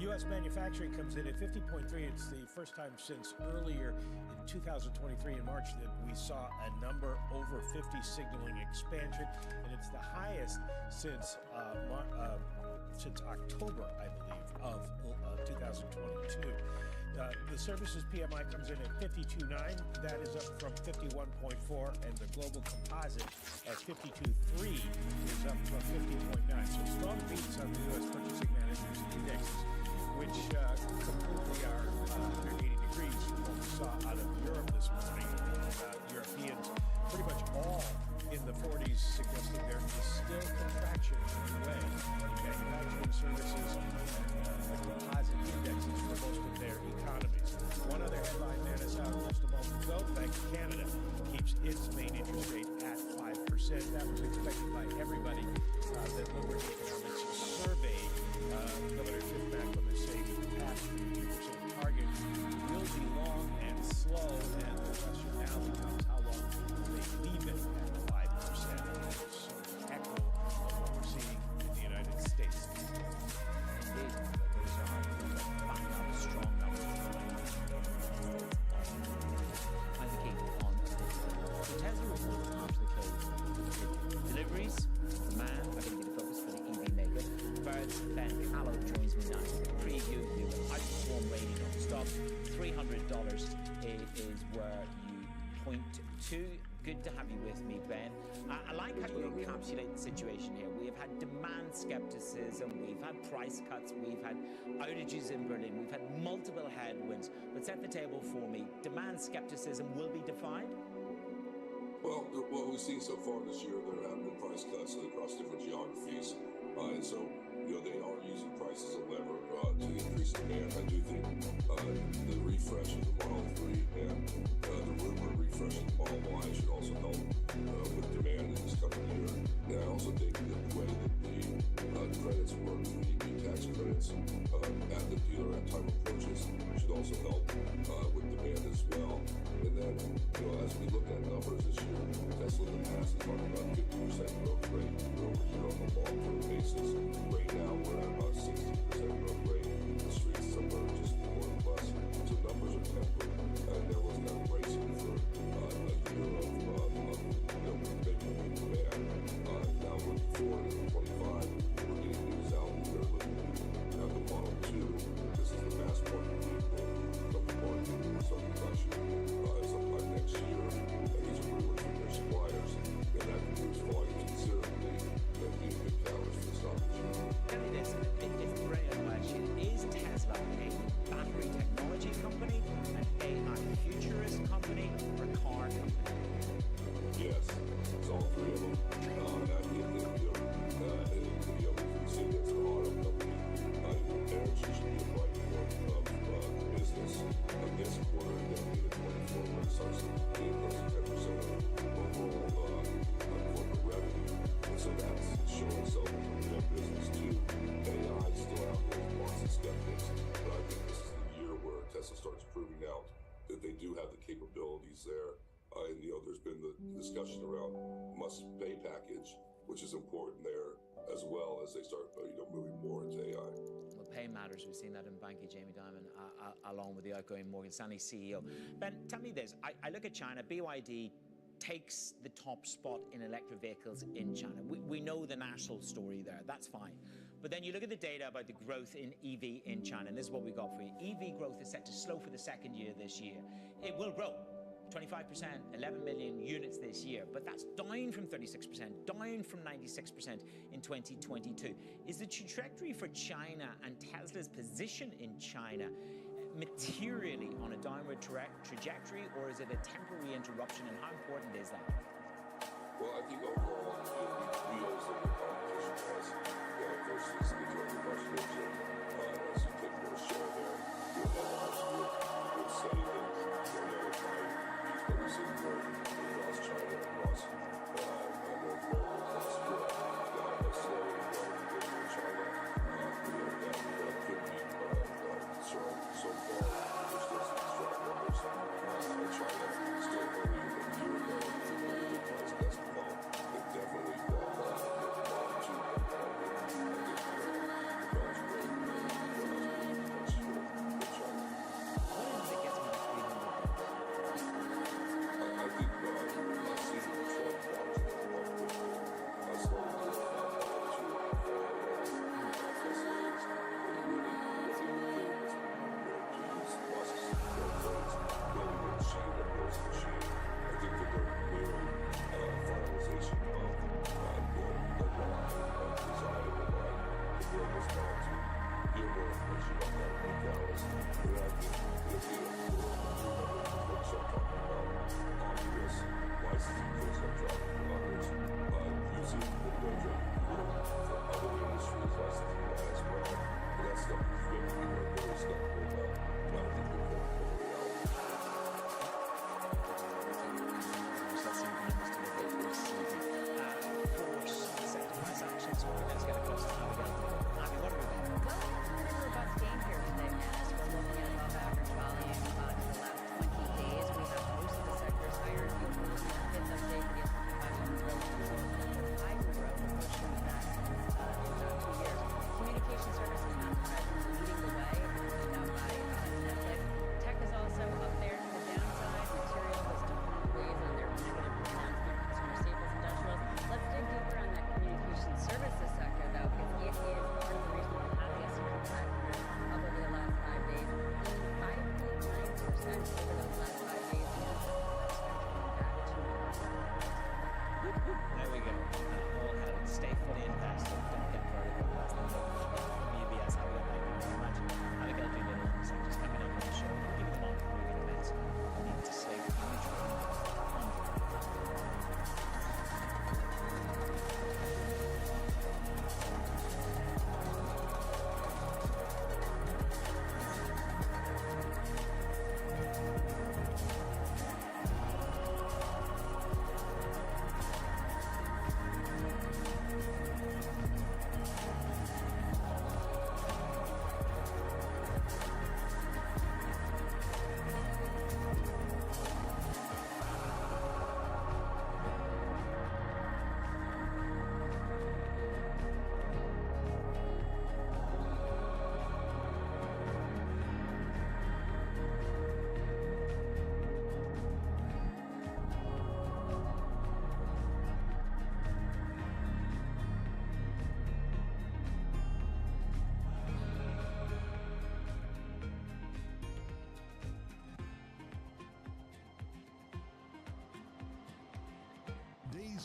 U.S. manufacturing comes in at 50.3. It's the first time since earlier in 2023 in March that we saw a number over 50 signaling expansion, and it's the highest since October, I believe, of 2022. The services PMI comes in at 52.9. That is up from 51.4, and the global composite at 52.3 is up from 50.9. So strong beats on the U.S. Purchasing Managers Indexes, which completely are 180 degrees from what we saw out of Europe this morning. Europeans pretty much all in the 40s, suggesting there is still contraction underway in manufacturing services and the composite indexes for most of their economies. One other headline, man, is out just a moment ago. Bank of Canada keeps its main interest rate at 5%. That was expected by everybody that Bloomberg Economics surveyed. Governor Tim Macklem is saying the path to the 2% target will be long and slow, and the question now becomes how long will they leave it at 5%? So echo of what we're seeing in the United States. Indeed, those are backing up strong numbers. Mike McKee on the Tesla report after the close. Deliveries, demand are going to be the focus for the EV maker. Bird's Ben Callow joins me now. Preview the outperform rating on stock. $300 is where you point to. Good to have you with me, Ben. I like how you encapsulate the situation here. We have had demand skepticism, we've had price cuts, we've had outages in Berlin, we've had multiple headwinds. But set the table for me. Demand skepticism will be defied? Well, what we've seen so far this year, there have been price cuts across different geographies. And so, they are using price as a lever to increase demand. I do think the refresh of the Model 3 and the rumored refresh of the Model Y should also help with demand in this coming year. And I also think that the way that the credits work, the EV tax credits at the dealer at time of purchase should also help with demand as well. And then, as we look at numbers this year, Tesla in the past has talked about 50% growth rate year-over-year on a long-term basis. Right now, we're at about 60% growth rate. The streets somewhere just more or less. So numbers are tempered, and everyone's kind of bracing for a year of making demand. Now looking forward to 25, we're getting news out. We're looking at the Model 2. This is the mass market vehicle. Couple market will start production sometime next year. And these are rumored from their suppliers, and that can boost volumes considerably. That'd be a good catalyst for the stock exchange. Tell me this, it's a brilliant question. Is Tesla a battery technology company, an AI futurist company, or a car company? Yes, it's all three of them. If you see this auto company, energy should be a bright point of the business this quarter, and then in 24 when it starts to be close to 10% of overall corporate revenue. And so that's showing itself in their business too. AI is still out there with lots of skeptics, but I think this is the year where Tesla starts proving out that they do have the capabilities there. And there's been the discussion around must-pay package, which is important there, as well as they start moving more into AI. Well, pay matters. We've seen that in banking, Jamie Dimon, along with the outgoing Morgan Stanley CEO. Ben, tell me this. I look at China. BYD takes the top spot in electric vehicles in China. We know the national story there. That's fine. But then you look at the data about the growth in EV in China, and this is what we got for you. EV growth is set to slow for the second year this year. It will grow 25%, 11 million units this year, but that's down from 36%, down from 96% in 2022. Is the trajectory for China and Tesla's position in China materially on a downward trajectory, or is it a temporary interruption, and how important is that? Well, I think overall, the deals that the competition has benefit, for other industries as well. But that's stuff that people are very skeptical about. But I don't think we're going to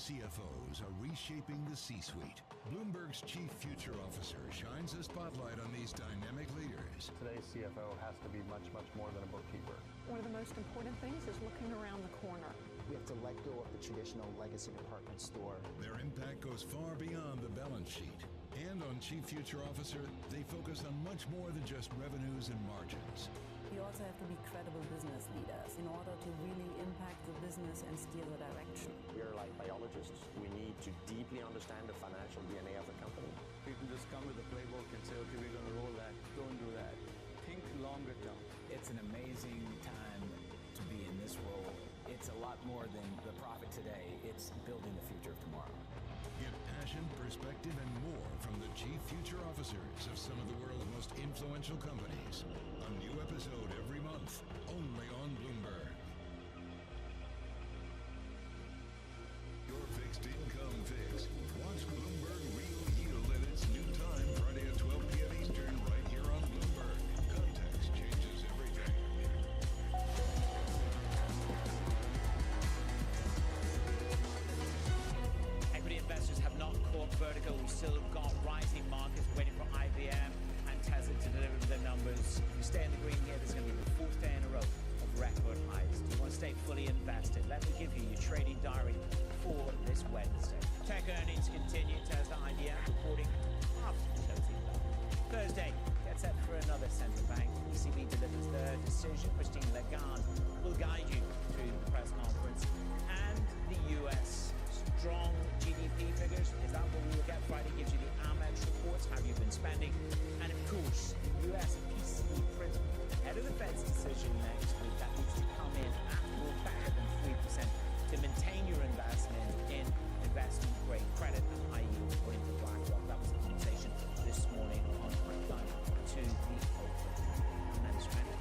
CFOs are reshaping the C-suite. Bloomberg's chief future officer shines a spotlight on these dynamic leaders. Today's CFO has to be much, much more than a bookkeeper. One of the most important things is looking around the corner. We have to let go of the traditional legacy department store. Their impact goes far beyond the balance sheet. And on Chief Future Officer, they focus on much more than just revenues and margins. You also have to be credible business leaders in order to really impact the business and steer the direction. We are like biologists. We need to deeply understand the financial DNA of a company. People just come with a playbook and say, okay, we're going to roll that. Don't do that. Think longer term. It's an amazing time to be in this role. It's a lot more than the profit today. It's building the future of tomorrow. Get passion, perspective, and more from the Chief Future Officers of some of the world's most influential companies. A new episode every month, only on Bloomberg. Your fixed income fix. Watch Bloomberg Real Yield at its new time, Friday at 12 p.m. Eastern, right here on Bloomberg. Context changes everything. Equity investors have not caught vertical. We've still got rising markets waiting for IBM and Tesla to deliver their numbers. If you stay in the green here, there's going to be the fourth day in a row of record highs. Do you want to stay fully invested? Let me give you your trading diary for this Wednesday. Tech earnings continue. Tesla, IBM reporting half closing low. Thursday gets set for another central bank. ECB delivers their decision. Christine Lagarde will guide you through the press conference. And the US. Strong GDP figures. Is that what we will get Friday? Gives you the Amex reports. Have you been spending? And of course, US PCE print ahead of the Fed's decision next week. That needs to come in at or better than 3% to maintain your investment in investment-grade credit and high yield according to BlackRock. That was the conversation this morning on my line to the open. And then strength.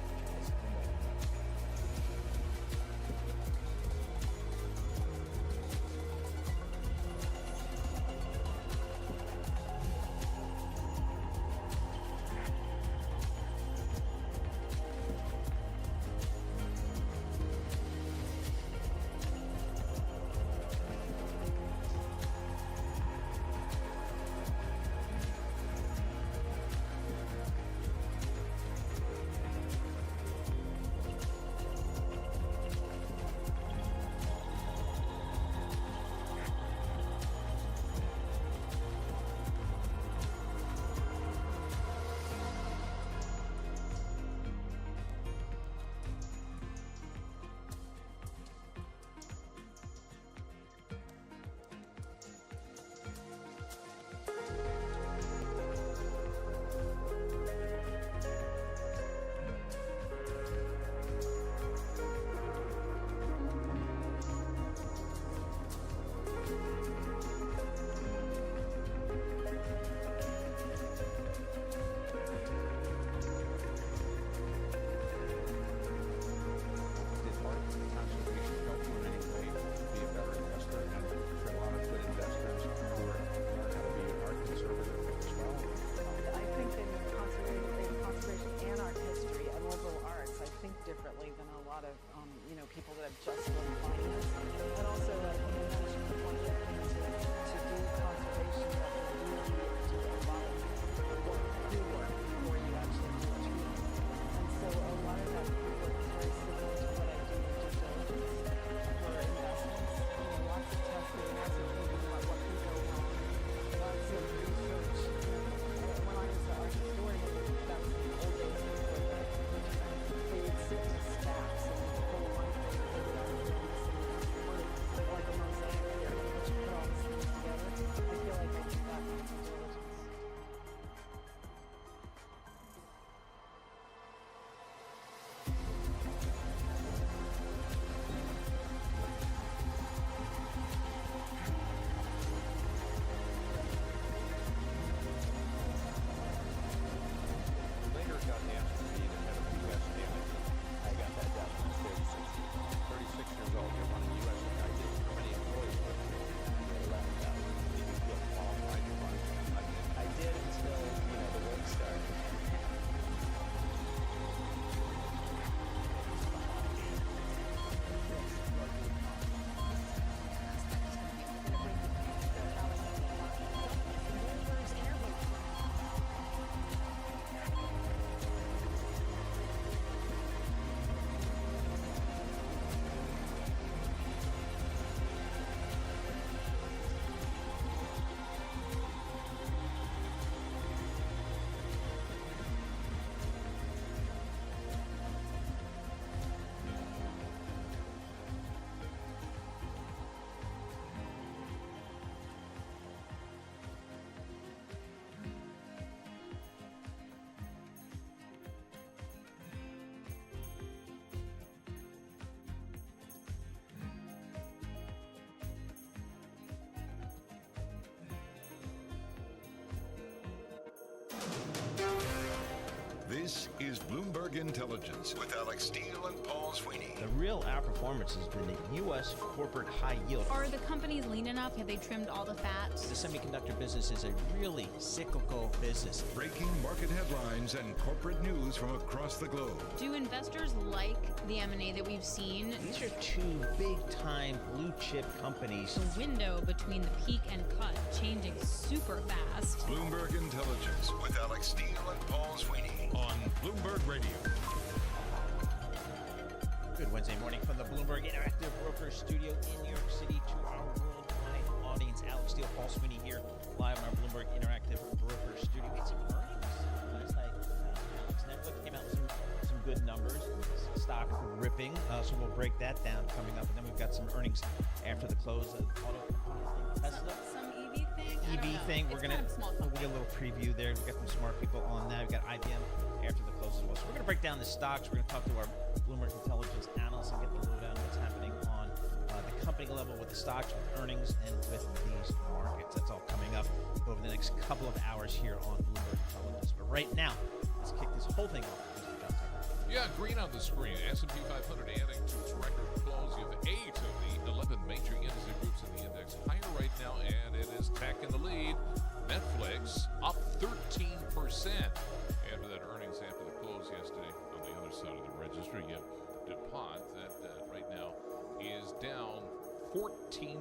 This is Bloomberg Intelligence with Alex Steele and Paul Sweeney. The real outperformance has been the U.S. corporate high yield. Are the companies lean enough? Have they trimmed all the fat? The semiconductor business is a really cyclical business. Breaking market headlines and corporate news from across the globe. Do investors like the M&A that we've seen? These are two big-time blue-chip companies. The window between the peak and cut changing super fast. Bloomberg Intelligence with Alex Steele and Paul Sweeney on Bloomberg Radio. Good Wednesday morning from the Bloomberg Interactive Brokers Studio in New York City to our worldwide audience. Alex Steele, Paul Sweeney here, live on our Bloomberg Interactive Brokers Studio. We had some earnings last night. Alex, Netflix came out with some good numbers. Stock ripping, so we'll break that down coming up. And then we've got some earnings after the close of Tesla. Some EV thing? EV thing. We'll get a little preview there. We've got some smart people on that. We've got IBM after the close as well. So we're going to break down the stocks. We're going to talk to our Bloomberg Intelligence analysts and get the lowdown on what's happening on the company level with the stocks, with earnings, and with these markets. That's all coming up over the next couple of hours here on Bloomberg Intelligence. But right now, let's kick this whole thing off. Yeah, green on the screen. S&P 500 adding to its record close. You have 8 of the 11 major industry groups in the index higher right now, and it is tech in the lead. Netflix up 13%. After that earnings after the close yesterday, on the other side of the register, you have DuPont that right now is down 14%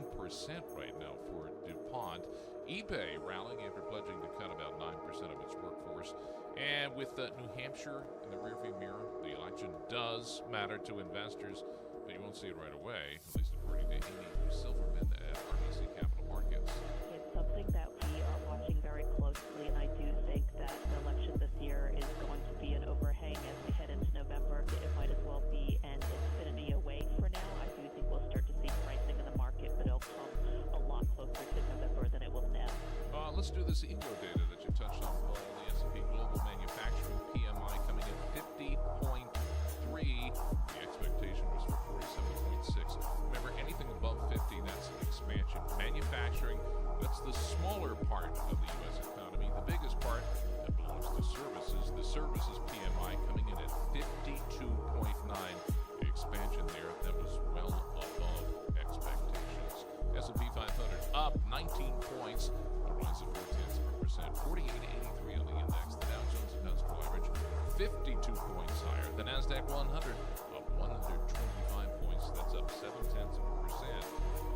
right now for DuPont. eBay rallying after pledging to cut about 9% of its workforce. And with New Hampshire in the rearview mirror, the election does matter to investors, but you won't see it right away, at least according to Amy Silverman at RBC Capital Markets. It's something that we are watching very closely, and I do think that the election this year is going to be an overhang as we head into November. It might as well be an infinity away for now. I do think we'll start to see pricing in the market, but it'll come a lot closer to November than it will now. Let's do this eco data that you touched on, Paul. The S&P Global Manufacturing PMI coming in 50.3. The expectation was for 47.6. Remember, anything above 50, that's an expansion. Manufacturing, that's the smaller part of the U.S. economy. The biggest part, that belongs to services. The services PMI coming in at 52.9. The expansion there, that was well above expectations. S&P 500 up 19 points. Rise of 0.4%, 48.83 on the index. The Dow Jones Industrial Average, 52 points higher. The Nasdaq 100 up 125 points. That's up 0.7%.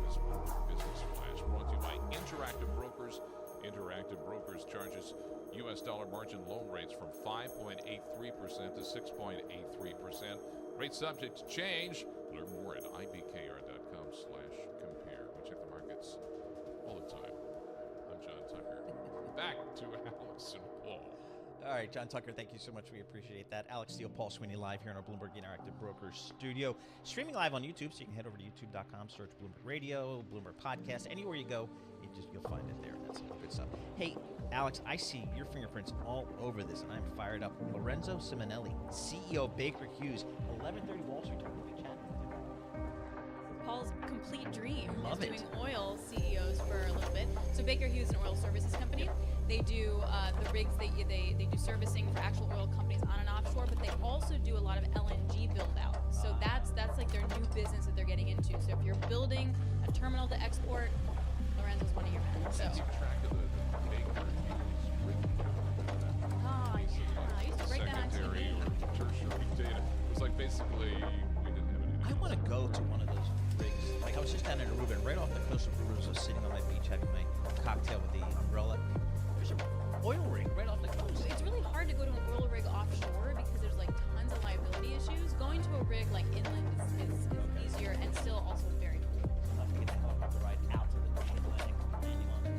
This Bloomberg Business Flash brought to you by Interactive Brokers. Interactive Brokers charges U.S. dollar margin loan rates from 5.83% to 6.83%. Rates subject to change. Learn more at ibkr.com/compare. We check the markets all the time. John Tucker. Back to Alex and Paul. All right, John Tucker, thank you so much. We appreciate that. Alex Steele, Paul Sweeney live here in our Bloomberg Interactive Brokers studio. Streaming live on YouTube, so you can head over to youtube.com, search Bloomberg Radio, Bloomberg Podcast. Anywhere you go, you'll find it there. That's all good stuff. Hey, Alex, I see your fingerprints all over this, and I'm fired up. Lorenzo Simonelli, CEO of Baker Hughes, 11:30 Wall Street. Talk about chat. Paul's complete dream Love is it. doing oil CEOs for a little bit. So Baker Hughes, an oil services company, they do the rigs, they do servicing for actual oil companies on and offshore, but they also do a lot of LNG build out. So that's like their new business that they're getting into. So if you're building a terminal to export, Lorenzo's one of your men. So. Keep track of the Baker Hughes rig count. Oh, yeah. I used to break that on Secondary TV. or tertiary data. It was like basically we didn't have any. I want to go to one of those rigs. Like I was just down in Aruba, and right off the coast of Aruba, I was sitting on my beach having my cocktail with the umbrella. There's an oil rig right off the coast. It's really hard to go to an oil rig offshore because there's like tons of liability issues. Going to a rig like inland is easier and still also very cool. I'll have to get the helicopter ride out to the Atlantic, landing on it.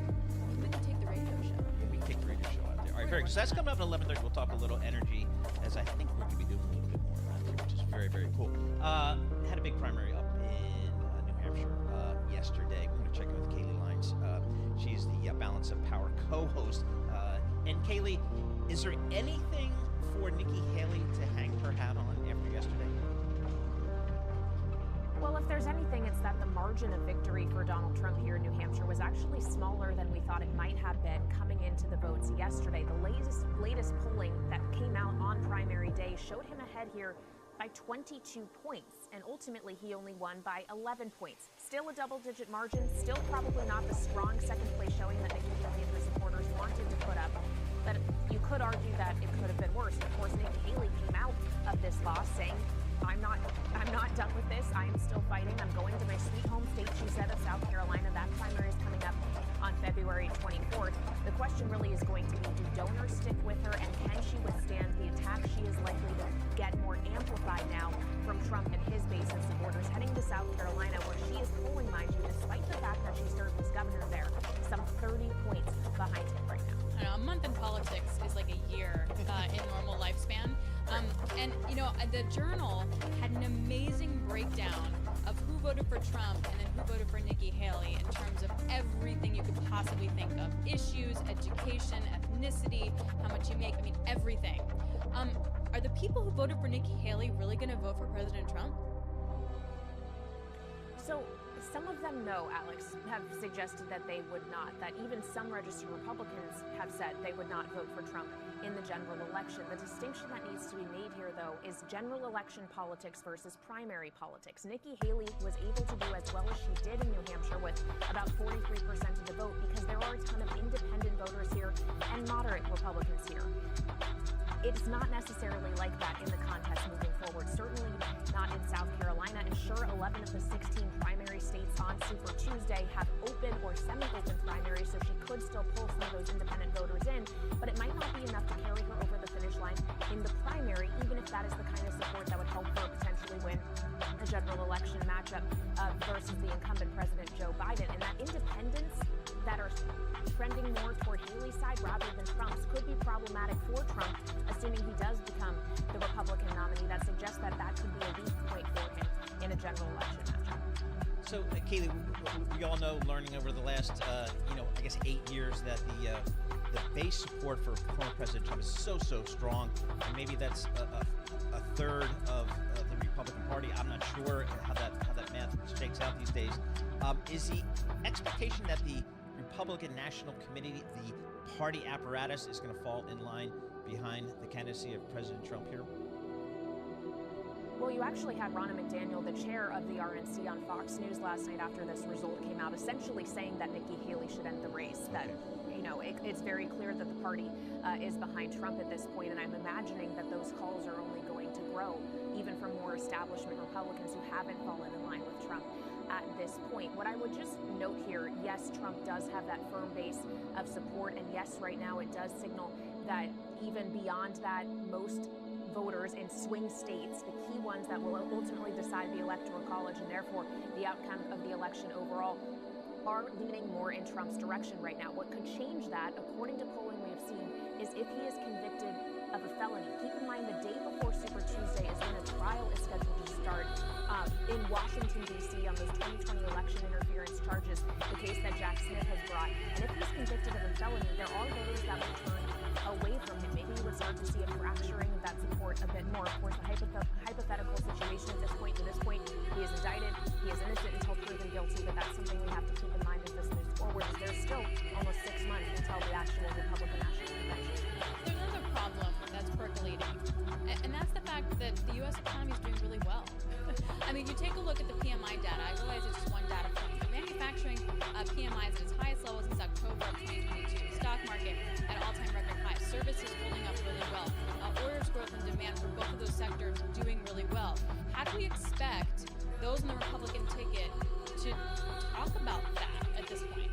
We can take the radio show. We can take the radio show out there. All right, very good. So that's coming up at 11:30. We'll talk a little energy, as I think we're going to be doing a little bit more around here, which is very, very cool. Had a big primary up in New Hampshire yesterday. We're going to check in with Kaylee Lines. She's the Balance of Power co-host. And Kaylee, is there anything for Nikki Haley to hang her hat on after yesterday? Well, if there's anything, it's that the margin of victory for Donald Trump here in New Hampshire was actually smaller than we thought it might have been coming into the votes yesterday. The latest polling that came out on primary day showed him ahead here by 22 points, and ultimately he only won by 11 points. Still a double-digit margin, still probably not the strong second place showing that Nikki Haley and her supporters wanted to put up, but you could argue that it could have been worse. Of course, Nikki Haley came out of this loss saying, I'm not done with this. I am still fighting. I'm going to my sweet home state, she said, of South Carolina. That primary is coming up on February 24th. The question really is going to be, do donors stick with her, and can she withstand the attack she is likely to get more amplified now from Trump and his base and supporters heading to South Carolina, where she is polling, mind you, despite the fact that she served as governor there, some 30 points behind him right now. I know, a month in politics is like a year in normal lifespan. And, you know, the Journal had an amazing breakdown of who voted for Trump and then who voted for Nikki Haley in terms of everything you could possibly think of. Issues, education, ethnicity, how much you make, I mean, everything. Are the people who voted for Nikki Haley really going to vote for President Trump? So some of them, no, Alex, have suggested that they would not, that even some registered Republicans have said they would not vote for Trump in the general election. The distinction that needs to be made here, though, is general election politics versus primary politics. Nikki Haley was able to do as well as she did in New Hampshire with about 43% of the vote because there are a ton of independent voters here and moderate Republicans here. It's not necessarily like that in the contest moving forward, certainly not in South Carolina. And sure, 11 of the 16 primary states on Super Tuesday have open or semi-open primaries, so she could still pull some of those independent voters in, but it might not be enough to carry her over the finish line in the primary, even if that is the kind of support that would help her potentially win a general election matchup versus the incumbent President Joe Biden. And that independents that are trending more toward Haley's side rather than Trump's could be problematic for Trump, assuming he does become the Republican nominee. That suggests that that could be a weak point for him in a general election matchup. So, Kaylee, we all know, learning over the last, I guess 8 years, that the base support for former President Trump is so strong, and maybe that's a third of the Republican Party. I'm not sure how that math shakes out these days. Is the expectation that the Republican National Committee, the party apparatus, is going to fall in line behind the candidacy of President Trump here? Well, you actually had Ronna McDaniel, the chair of the RNC, on Fox News last night after this result came out, essentially saying that Nikki Haley should end the race, that, it's very clear that the party is behind Trump at this point, and I'm imagining that those calls are only going to grow, even from more establishment Republicans who haven't fallen in line with Trump at this point. What I would just note here, yes, Trump does have that firm base of support, and yes, right now it does signal that even beyond that, most voters in swing states, the key ones that will ultimately decide the Electoral College and therefore the outcome of the election overall, are leaning more in Trump's direction right now. What could change that, according to polling we have seen, is if he is convicted of a felony. Keep in mind, the day before Super Tuesday is when a trial is scheduled to start in Washington, D.C. on those 2020 election interference charges, the case that Jack Smith has brought. And if he's convicted of a felony, there are voters that will turn away from him. Maybe you would start to see a fracturing of that support a bit more. Of course, the hypothetical situation at this point, he is indicted, he is innocent until proven guilty, but that's something we have to keep in mind as this moves forward, as there's still almost 6 months until the actual Republican National Convention. There's another problem that's percolating, and that's the fact that the U.S. economy is doing really well. I mean, if you take a look at the PMI data, I realize it's just one data point, but manufacturing PMI is at its highest level since October of 2022. Stock market at all-time record highs. Services holding up really well. Orders growth and demand for both of those sectors doing really well. How do we expect those in the Republican ticket to talk about that at this point?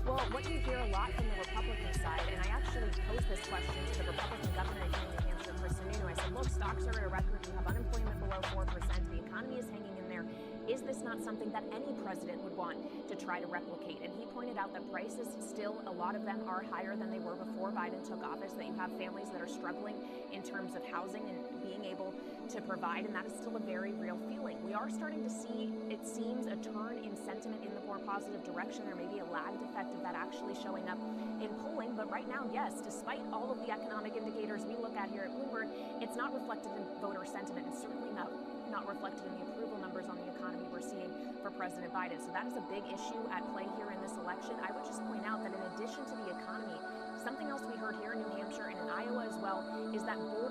Well, what you hear a lot from the Republican side, and I actually posed this question to the Republican governor here in New Hampshire, Chris Sununu. I said, look, stocks are at a record. You have unemployment below 4%. The economy is hanging in there. Is this not something that any president would want to try to replicate? And he pointed out that prices still, a lot of them are higher than they were before Biden took office, that you have families that are struggling in terms of housing and being able to provide, and that is still a very real feeling. We are starting to see, it seems, a turn in sentiment in the more positive direction. There may be a lagged effect of that actually showing up in polling, but right now, yes, despite all of the economic indicators we look at here at Bloomberg, it's not reflected in voter sentiment, and certainly not reflected in the approval numbers on the economy we're seeing for President Biden. So that is a big issue at play here in this election. I would just point out that in addition to the economy,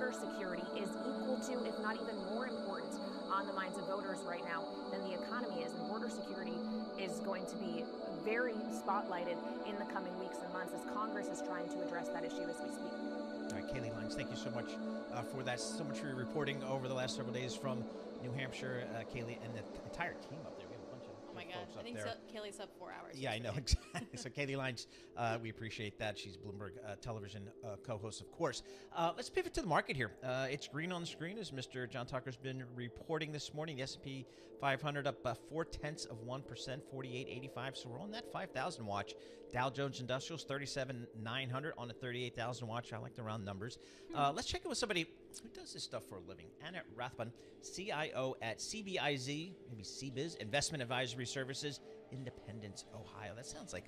border security is equal to, if not even more important, on the minds of voters right now than the economy is. And border security is going to be very spotlighted in the coming weeks and months as Congress is trying to address that issue as we speak. All right, Kaylee Lines, thank you so much for that. So much for your reporting over the last several days from New Hampshire, Kaylee, and the entire team up there. We have a bunch of Oh my God, folks I up think there. Kaylee's up 4 hours. Yeah, I know, exactly. So Kaylee Lines, we appreciate that. She's Bloomberg television co-host, of course. Let's pivot to the market here. It's green on the screen, as Mr. John Tucker's been reporting this morning. The S&P 500 up 0.4%, 48.85. So we're on that 5,000 watch. Dow Jones Industrials 37,900 on the 38,000 watch. I like the round numbers. Let's check in with somebody who does this stuff for a living. Anna Rathbun, CIO at CBIZ, maybe CBIZ, Investment Advisory Services, Independence, Ohio. That sounds like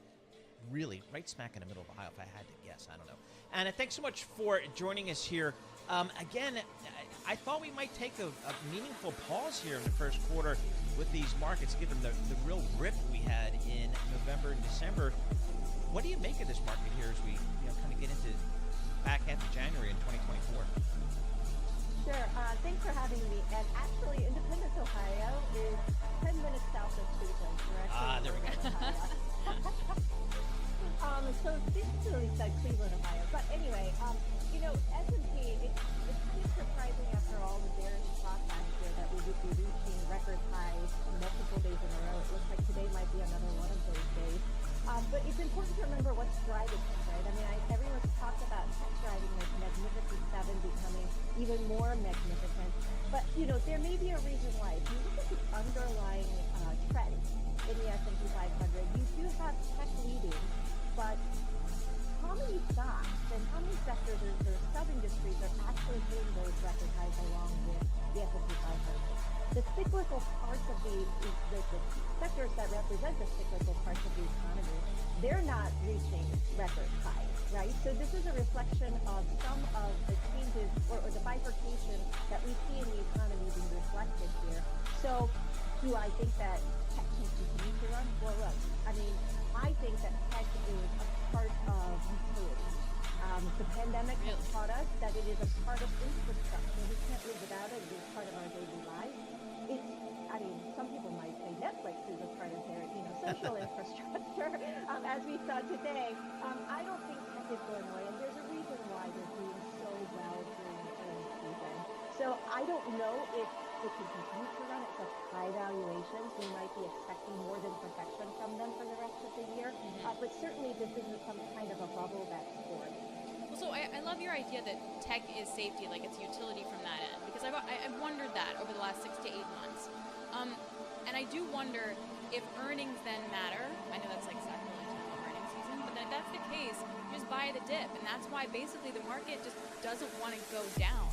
really right smack in the middle of Ohio, if I had to guess. I don't know. Anna, thanks so much for joining us here. Again, I thought we might take a meaningful pause here in the first quarter with these markets, given the real rip we had in November and December. What do you make of this market here as we kind of get into back half of January in 2024? Sure. Thanks for having me. And actually, Independence, Ohio is 10 minutes south of Cleveland. There we go. So basically said Cleveland, Ohio. But anyway, S&P, it's kind of surprising after all the bearish talk last year that we would be reaching record highs multiple days in a row. It looks like today might be another one of those days. But it's important to remember what's driving this, right? I mean, everyone's talked about tech driving this Magnificent Seven becoming even more magnificent. But, there may be a reason why. If you look at the underlying trend in the S&P 500, you do have tech leading, but how many stocks and how many sectors or sub-industries are actually hitting those record highs along with the S&P 500? The cyclical parts of the sectors that represent the cyclical parts of the economy, they're not reaching record highs, right? So this is a reflection of some of the changes or the bifurcation that we see in the economy being reflected here. So do I think that tech can continue to run? Well, look, I think that tech is a part of utility. The pandemic has taught us that it is a part of infrastructure. We can't live without it. It is part of our daily lives. Some people might say Netflix is a part of their, social infrastructure, as we saw today. I don't think tech is going away, and there's a reason why they're doing so well during the earnings season. So I don't know if it can continue to run at such high valuations. We might be expecting more than perfection from them for the rest of the year. But certainly this isn't some kind of a bubble that's formed. Well, so I love your idea that tech is safety, like it's utility from that end, because I've wondered that over the last 6 to 8 months. And I do wonder if earnings then matter. I know that's like sacrilege in earnings season, but then if that's the case, you just buy the dip, and that's why basically the market just doesn't want to go down.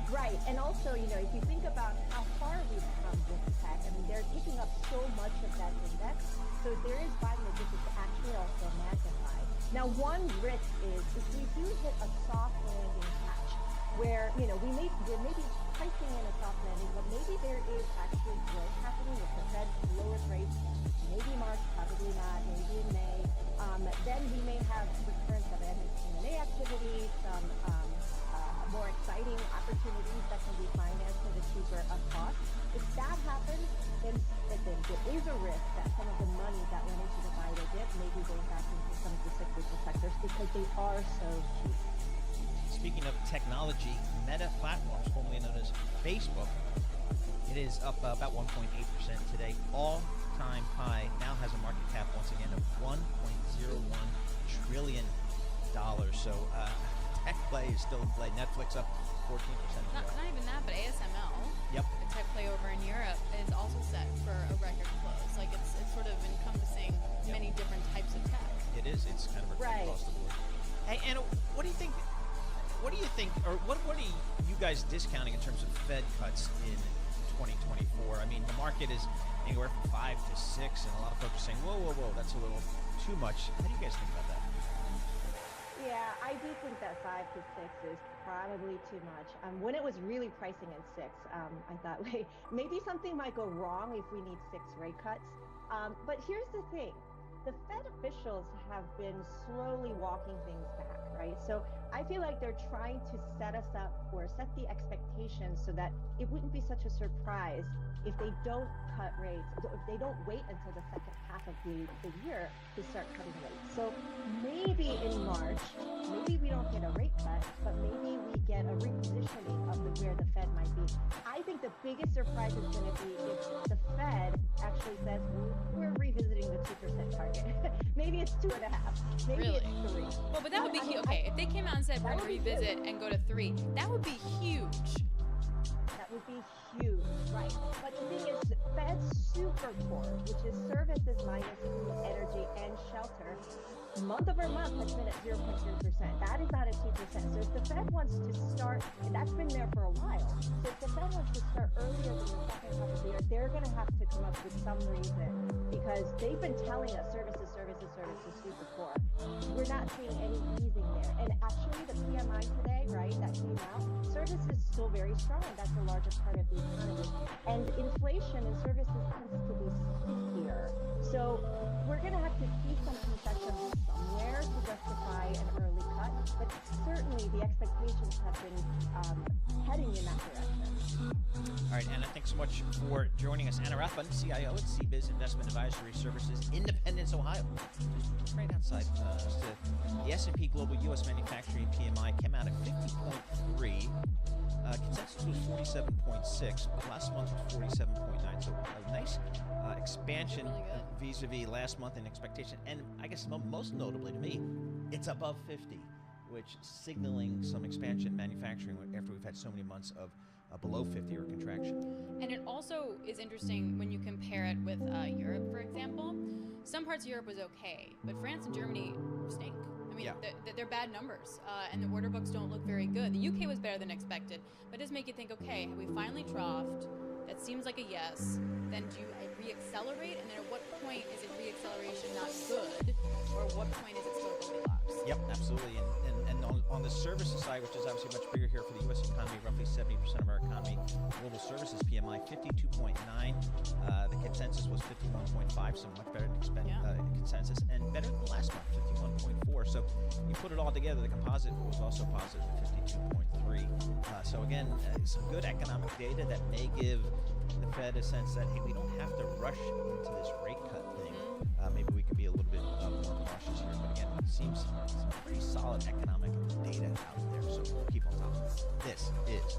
Right, and also, if you think about how far we've come with tech, they're taking up so much of that index, so there is buying that this is actually also magnified. Now, one risk is if we do hit a soft landing patch, where, we're maybe pricing in a soft landing, but maybe there is actually growth happening with the Fed lower rates, maybe March, probably not, maybe in May, then we may have recurrence of M&A activity, some more exciting opportunities that can be financed at a cheaper cost. If that happens, then there is a risk that some of the money that went into the buy the dip may be going back into some of the cyclical sectors because they are so cheap. Speaking of technology, Meta Platforms, formerly known as Facebook, it is up about 1.8% today, all-time high. Now has a market cap once again of $1.01 trillion. So tech play is still in play. Netflix up 14%. Not even that, but ASML, yep, the tech play over in Europe, is also set for a record close. Like it's sort of encompassing many different types of tech. It is. It's kind of across the board. Hey, Anna, what do you think? What do you think, or what are you guys discounting in terms of Fed cuts in 2024? The market is anywhere from 5 to 6, and a lot of folks are saying, whoa, that's a little too much. How do you guys think about that? Yeah, I do think that 5 to 6 is probably too much. When it was really pricing in 6, I thought, wait, maybe something might go wrong if we need 6 rate cuts. But here's the thing. The Fed officials have been slowly walking things back, right? So I feel like they're trying to set us up or set the expectations so that it wouldn't be such a surprise if they don't cut rates, if they don't wait until the second half of the year to start cutting rates. So maybe in March, maybe we don't get a rate cut, but maybe we get a repositioning of where the Fed might be. I think the biggest surprise is going to be if the Fed actually says, we're revisiting the 2% target. Maybe it's 2.5. Maybe Really? it's 3. Well, but that would be huge. Okay, if they came out and said we're going to revisit and go to 3, that would be huge. That would be huge, right? But the thing is, Fed's super core, which is services minus food, energy, and shelter, month over month has been at 0.3%. That is not at 2%. So if the Fed wants to start, and that's been there for a while, so if the Fed wants to start earlier than the second half of the year, they're going to have to come up with some reason, because they've been telling us services, super core. We're not seeing any easing there. And actually, the PMI today, right, that came out, services is still very strong. That's the largest part of the economy. And inflation in services tends to be stickier. So we're going to have to see some concessions somewhere to justify an early cut. But certainly the expectations have been heading in that direction. All right, Anna, thanks so much for joining us. Anna Rathbun, CIO at CBiz Investment Advisory Services, Independence, Ohio. Just right outside. The S&P Global U.S. Manufacturing PMI came out at 50.3. Consensus was 47.6. Last month was 47.9. So a nice expansion vis-a-vis last month in expectation. And I guess most notably to me, it's above 50, which signaling some expansion in manufacturing after we've had so many months of below 50 or contraction. And it also is interesting when you compare it with Europe, for example. Some parts of Europe was okay, but France and Germany stink. I mean, they're bad numbers, and the order books don't look very good. The UK was better than expected, but it does make you think, okay, have we finally troughed? That seems like a yes. Then do you re-accelerate? And then at what point is it re-acceleration not good? Or what point is it still Goldilocks? Yep, absolutely. And on the services side, which is obviously much bigger here for the U.S. economy, roughly 70% of our economy, global services PMI 52.9. The consensus was 51.5, so much better than consensus, and better than last month, 51.4. So you put it all together, the composite was also positive, 52.3. So again, some good economic data that may give the Fed a sense that, hey, we don't have to rush into this rate cut thing. Maybe we could be a little bit more cautious here. But again, it seems some pretty solid economic data out there. So we'll keep on top of this. This is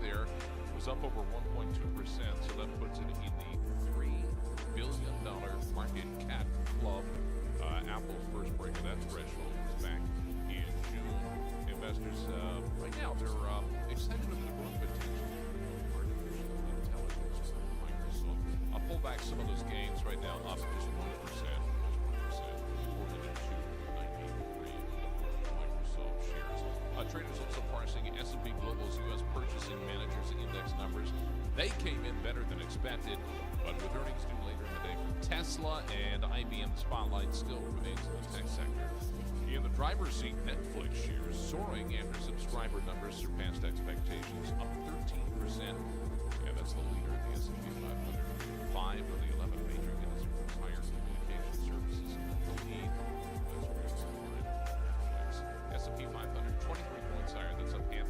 there was up over 1.2%, so that puts it in the $3 billion market cap club. Apple's first break of that threshold was back in June. Investors, right now, they're excited about the growth potential of artificial intelligence from Microsoft. I'll pull back some of those gains right now, up just 1%. Traders also parsing S&P Global's U.S. Purchasing Managers Index numbers. They came in better than expected, but with earnings due later in the day from Tesla and IBM, the spotlight still remains in the tech sector. In the driver's seat, Netflix shares soaring after subscriber numbers surpassed expectations, up 13%. And that's the leader of the S&P 500. 5 of the 11 major industries higher communication services lead. S&P 500, 23 points higher, that's up 0.5%.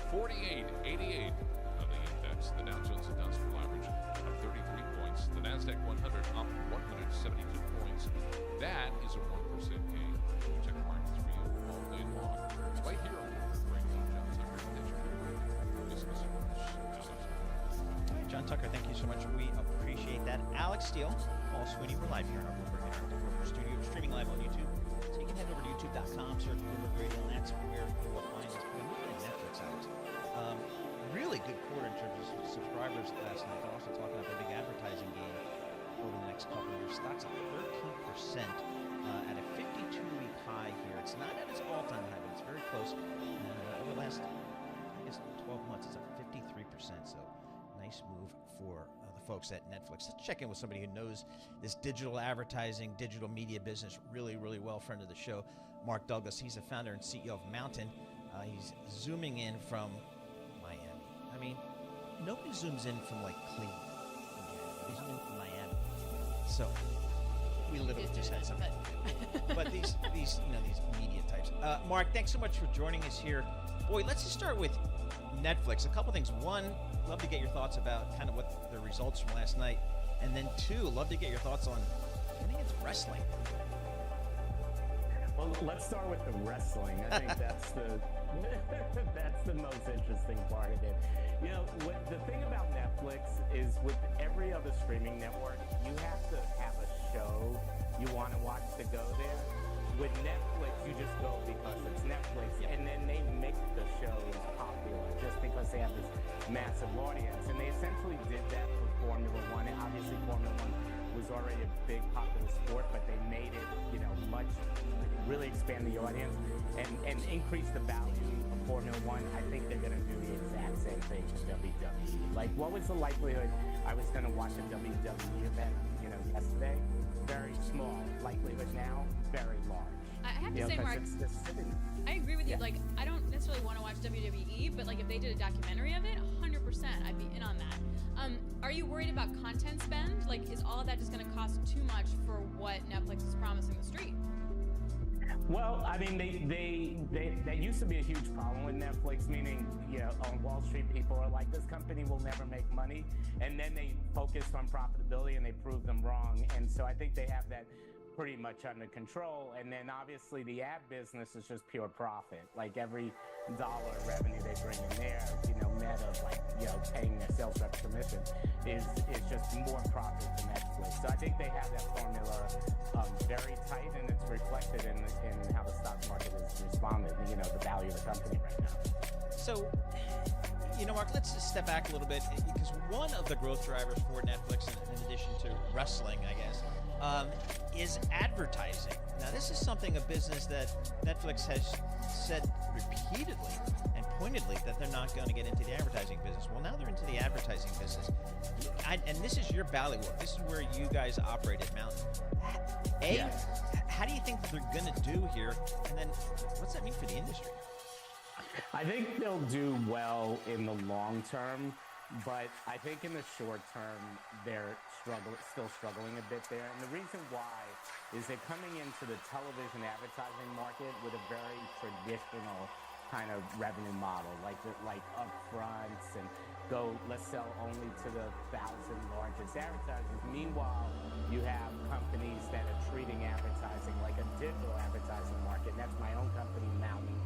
4888 of the index. The Dow Jones Industrial Average up 33 points. The NASDAQ 100 up 172 points. That is a 1% gain. We check markets for you all day long. Right here on Bloomberg Radio, John Tucker. Thanks for business. John Tucker, thank you so much. We appreciate that. Alex Steele, Paul Sweeney, we're live here in our Bloomberg Interactive Broker Studio. We're streaming live on YouTube. So you can head over to youtube.com, search Bloomberg Radio, and that's where you will find us. We're looking at Netflix, Alex. Really good quarter in terms of subscribers last night. They're also talking about a big advertising gain over the next couple of years. Stock's up 13% at a 52-week high here. It's not at its all-time high, but it's very close. Over the last, 12 months, it's up 53%. So nice move for the folks at Netflix. Let's check in with somebody who knows this digital advertising, digital media business really, really well. Friend of the show, Mark Douglas. He's the founder and CEO of Mountain. He's zooming in from Miami. I mean, nobody zooms in from like Cleveland. They zoom in from Miami. So we literally just had something. But these media types. Mark, thanks so much for joining us here. Boy, let's just start with Netflix. A couple things. One, love to get your thoughts about kind of what the results from last night. And then two, love to get your thoughts on, I think it's wrestling. Well, let's start with the wrestling. I think that's the most interesting part of it. You know, the thing about Netflix is with every other streaming network, you have to have a show you want to watch to go there. With Netflix, you just go because it's Netflix, and then they make the shows popular just because they have this massive audience. And they essentially did that for Formula One. And obviously, Formula One was already a big popular sport, but they made it, really expand the audience and increase the value of Formula One. I think they're going to do the exact same thing for WWE. Like, what was the likelihood I was going to watch a WWE event, yesterday? Very small. Likelihood now, very large. I have to say, Mark, I agree with you. Like, I don't necessarily want to watch WWE, but like if they did a documentary of it, 100%, I'd be in on that. Are you worried about content spend? Like, is all of that just going to cost too much for what Netflix is promising the street? Well, I mean, that used to be a huge problem with Netflix, meaning, on Wall Street, people are like, this company will never make money. And then they focused on profitability and they proved them wrong. And so I think they have that pretty much under control. And then obviously the ad business is just pure profit. Like every dollar of revenue they bring in there, net of paying their sales rep commission is just more profit to Netflix. So I think they have that formula very tight, and it's reflected in how the stock market has responded, the value of the company right now. So, Mark, let's just step back a little bit, because one of the growth drivers for Netflix, in addition to wrestling, I guess, is advertising. Now, this is a business that Netflix has said repeatedly and pointedly that they're not going to get into the advertising business. Well, now they're into the advertising business. And this is your bailiwick. This is where you guys operate at Mountain. How do you think they're going to do here? And then what's that mean for the industry? I think they'll do well in the long term, but I think in the short term, they're still struggling a bit there. And the reason why is they're coming into the television advertising market with a very traditional kind of revenue model, like upfronts and let's sell only to the 1,000 largest advertisers. Meanwhile, you have companies that are treating advertising like a digital advertising market. And that's my own company, Mountain.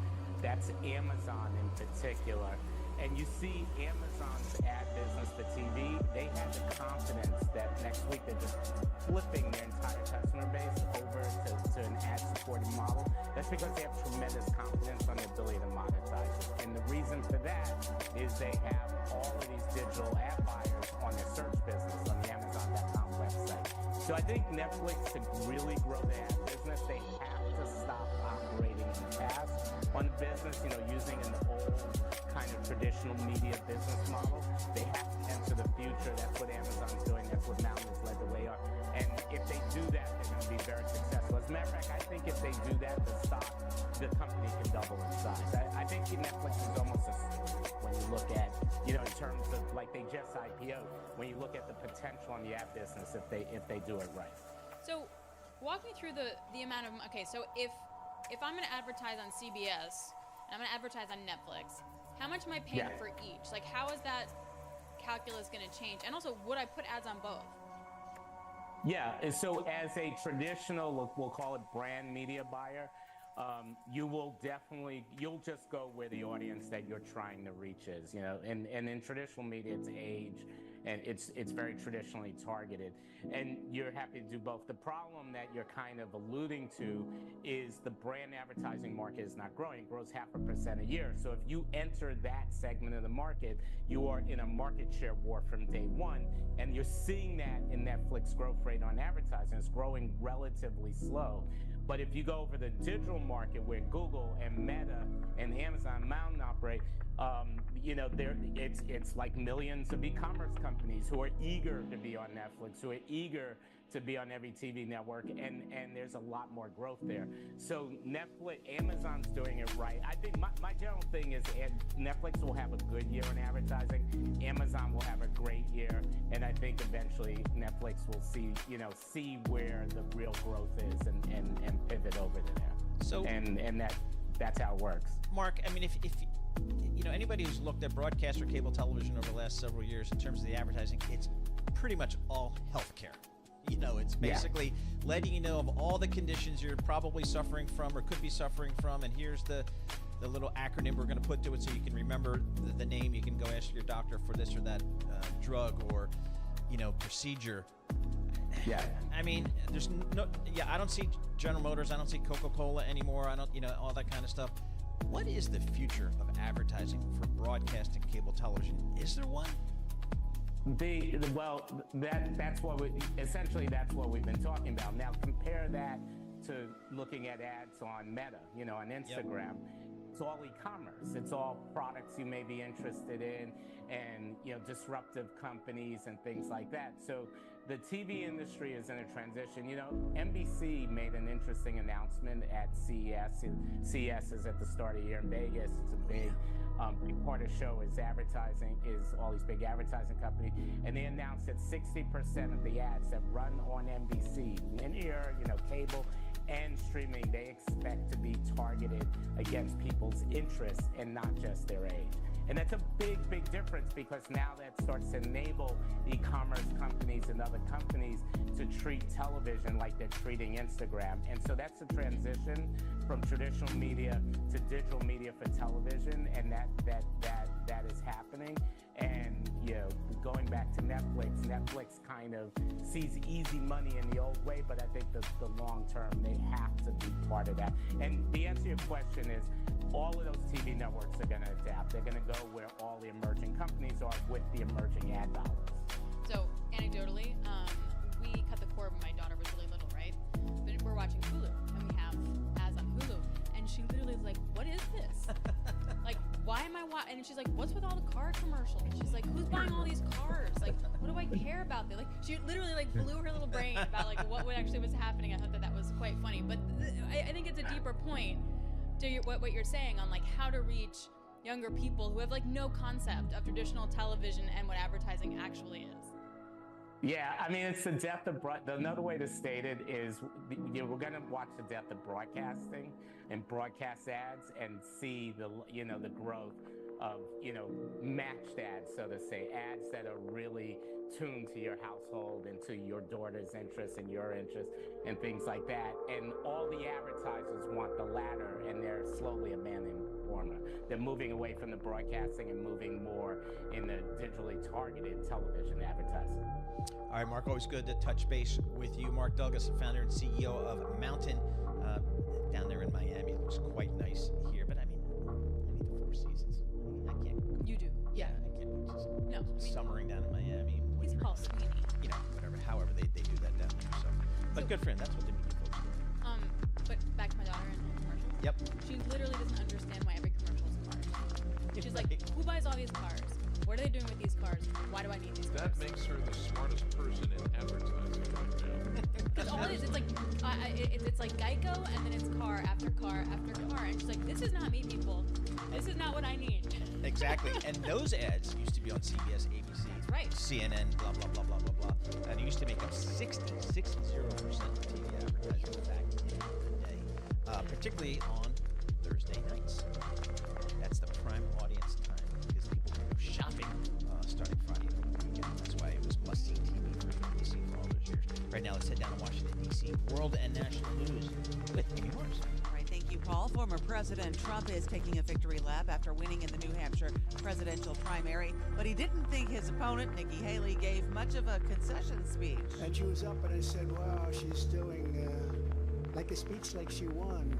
That's Amazon in particular. and you see Amazon's ad business for TV, they have the confidence that next week they're just flipping their entire customer base over to an ad-supported model. That's because they have tremendous confidence on their ability to monetize it. And the reason for that is they have all of these digital ad buyers on their search business on the Amazon.com website. So I think Netflix, to really grow their ad business, they have to stop operating in the past on the business, using an old kind of traditional media business model. They have to enter the future. That's what Amazon's doing. That's what Mountain has led the way on. And if they do that, they're going to be very successful. As a matter of fact, I think if they do that, the company can double in size. I think Netflix is almost a when you look at, in terms of like they just IPO'd, when you look at the potential on the ad business if they do it right. So walk me through the amount of, okay, so if I'm going to advertise on CBS and I'm going to advertise on Netflix, how much am I paying for each? Like, how is that calculus going to change? And also, would I put ads on both? Yeah, so as a traditional, we'll call it brand media buyer, you'll just go where the audience that you're trying to reach is, and in traditional media, it's age, and it's very traditionally targeted, and you're happy to do both. The problem that you're kind of alluding to is the brand advertising market is not growing. It grows 0.5% a year. So if you enter that segment of the market, you are in a market share war from day one, and you're seeing that in Netflix growth rate on advertising. It's growing relatively slow. But if you go over the digital market where Google and Meta and Amazon Mountain operate, it's like millions of e-commerce companies who are eager to be on Netflix, who are eager to be on every TV network, and there's a lot more growth there. So Amazon's doing it right. I think my general thing is Netflix will have a good year in advertising. Amazon will have a great year, and I think eventually Netflix will see where the real growth is and pivot over to there. So that's how it works. Mark, I mean, if anybody who's looked at broadcast or cable television over the last several years in terms of the advertising, it's pretty much all healthcare. It's basically letting you know of all the conditions you're probably suffering from or could be suffering from, and here's the little acronym we're going to put to it so you can remember the name. You can go ask your doctor for this or that drug or procedure. Yeah. I mean, there's no. Yeah, I don't see General Motors. I don't see Coca-Cola anymore. I don't, all that kind of stuff. What is the future of advertising for broadcast and cable television? Is there one? That's what that's what we've been talking about. Now compare that to looking at ads on Meta, on Instagram. It's all e-commerce. It's all products you may be interested in, and disruptive companies and things like that. So the TV industry is in a transition. NBC made an interesting announcement at CES. CES is at the start of the year in Vegas. It's a big part of the show is advertising, is all these big advertising companies, and they announced that 60% of the ads that run on NBC, linear, cable, and streaming, they expect to be targeted against people's interests and not just their age. And that's a big, big difference, because now that starts to enable e-commerce companies and other companies to treat television like they're treating Instagram. And so that's a transition from traditional media to digital media for television, and that is happening. And going back to Netflix kind of sees easy money in the old way, but I think the long term, they have to be part of that. And the answer to your question is, all of those TV networks are going to adapt. They're going to go where all the emerging companies are with the emerging ad dollars. So anecdotally, we cut the cord when my daughter was really little, right? But we're watching Hulu, and we have ads on Hulu, and she literally is like, "What is this? Like, why am I watching?" And she's like, "What's with all the car commercials?" She's like, "Who's buying all these cars? Like, what do I care about this?" Like, she literally blew her little brain about what actually was happening. I thought that was quite funny, but I think it's a deeper point to what you're saying on how to reach younger people who have no concept of traditional television and what advertising actually is. Yeah, I mean, it's the death of another way to state it is we're going to watch the death of broadcasting and broadcast ads and see the growth of matched ads, so to say, ads that are really tuned to your household and to your daughter's interests and your interests and things like that. And all the advertisers want the latter, and they're slowly abandoning corner. They're moving away from the broadcasting and moving more in the digitally targeted television advertising. All right, Mark, always good to touch base with you. Mark Douglas, the founder and CEO of Mountain, down there in Miami. It looks quite nice here, but I mean, I need the Four Seasons. I can't. You do. Yeah. I can't just No, I mean, summering down in Miami. He's Paul Sweeney. You know, whatever, however they do that down there. So, but good for him. That's what the media folks do. But back to my daughter in commercials. Yep. She literally doesn't understand why every commercial is cars. She's like, who buys all these cars? What are they doing with these cars? Why do I need these cars? That makes her the smartest person in advertising right now. Because all it is, it's like it's like Geico, and then it's car after car after car, and she's like, "This is not me, people. This is not what I need." Exactly. And those ads used to be on CBS, ABC, right. CNN, blah blah blah blah blah blah, and it used to make up 60% of TV advertising back in the day, particularly on Thursday nights. That's the prime audience time because people can go shopping starting Friday over the weekend. That's why it was must-see TV for NBC for all those years. Right now, let's head down to Washington, D.C. World and national news with Amy Morris. All right, thank you, Paul. Former President Trump is taking a victory lap after winning in the New Hampshire presidential primary, but he didn't think his opponent, Nikki Haley, gave much of a concession speech. And she was up and I said, wow, she's doing like a speech like she won.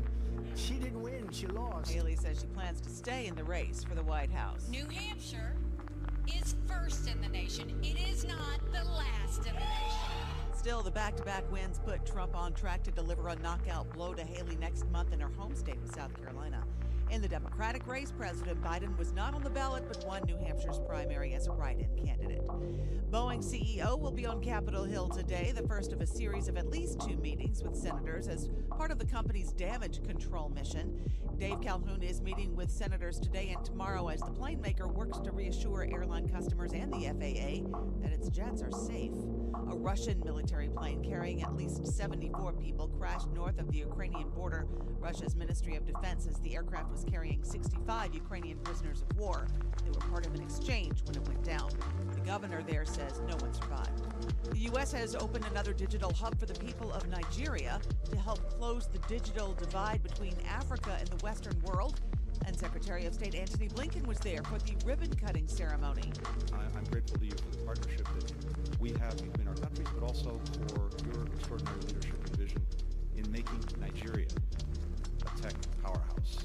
She didn't win, she lost. Haley says she plans to stay in the race for the White House. New Hampshire is first in the nation. It is not the last in the nation. Still, the back-to-back wins put Trump on track to deliver a knockout blow to Haley next month in her home state of South Carolina. In the Democratic race, President Biden was not on the ballot but won New Hampshire's primary as a write-in candidate. Boeing CEO will be on Capitol Hill today, the first of a series of at least 2 meetings with senators as part of the company's damage control mission. Dave Calhoun is meeting with senators today and tomorrow as the plane maker works to reassure airline customers and the FAA that its jets are safe. A Russian military plane carrying at least 74 people crashed north of the Ukrainian border. Russia's Ministry of Defense says the aircraft was carrying 65 Ukrainian prisoners of war. They were part of an exchange when it went down. The governor there says no one survived. The U.S. has opened another digital hub for the people of Nigeria to help close the digital divide between Africa and the Western world. And Secretary of State Antony Blinken was there for the ribbon-cutting ceremony. I'm grateful to you for the partnership that we have between our countries, but also for your extraordinary leadership and vision in making Nigeria a tech powerhouse.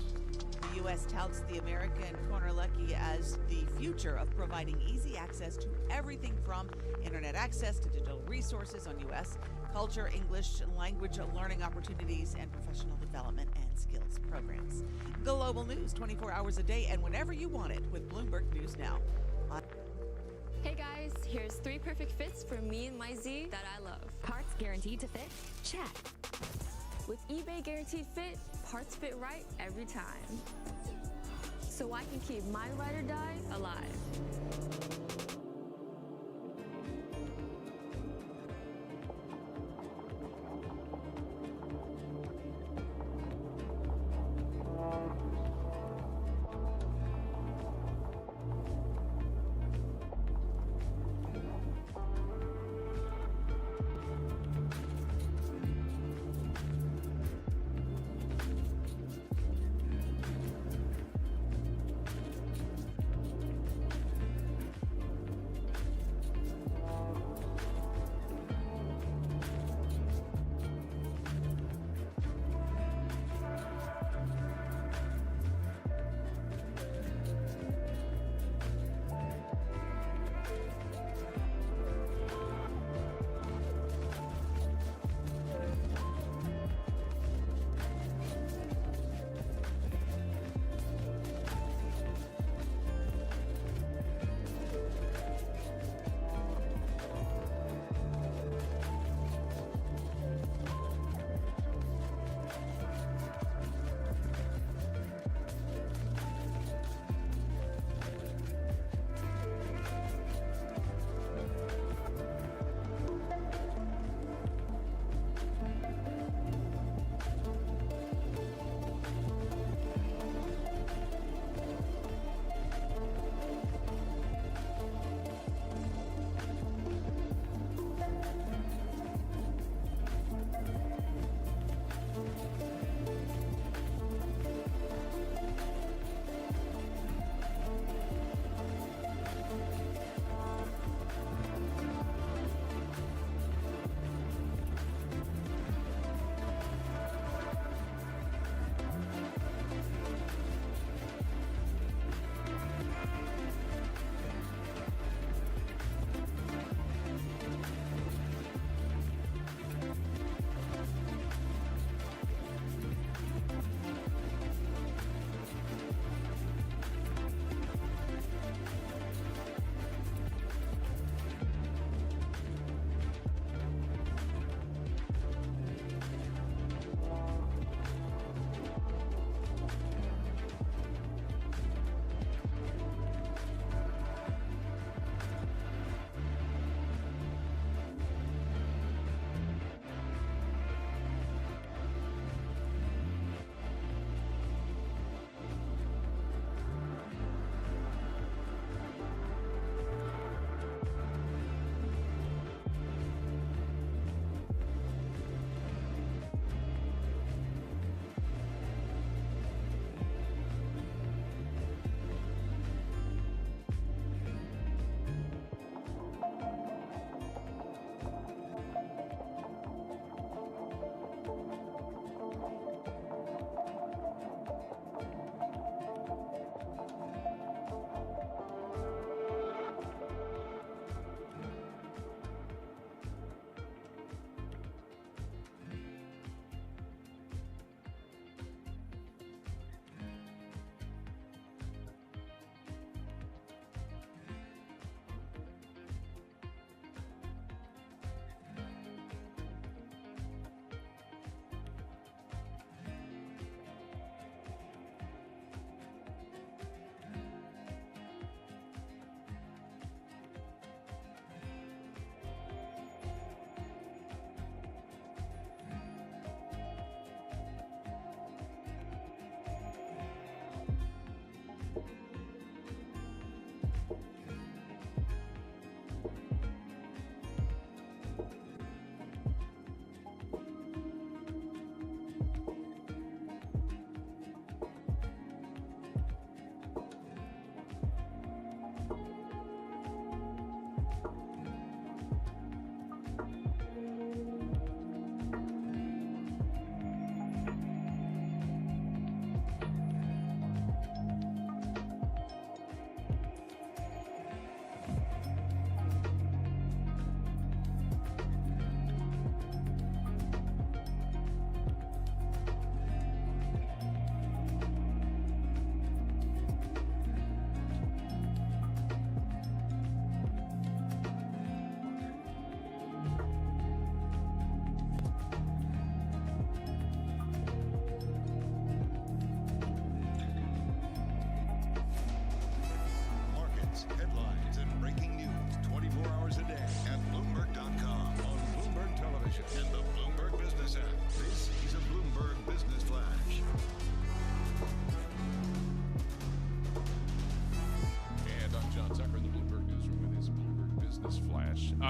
The U.S. touts the American Corner Lucky as the future of providing easy access to everything from internet access to digital resources on U.S. culture, English language learning opportunities, and professional development and skills programs. Global news 24 hours a day and whenever you want it with Bloomberg News Now. Hey guys, here's 3 perfect fits for me and my Z that I love. Parts guaranteed to fit? Check. With eBay Guaranteed Fit, parts fit right every time. So I can keep my ride or die alive.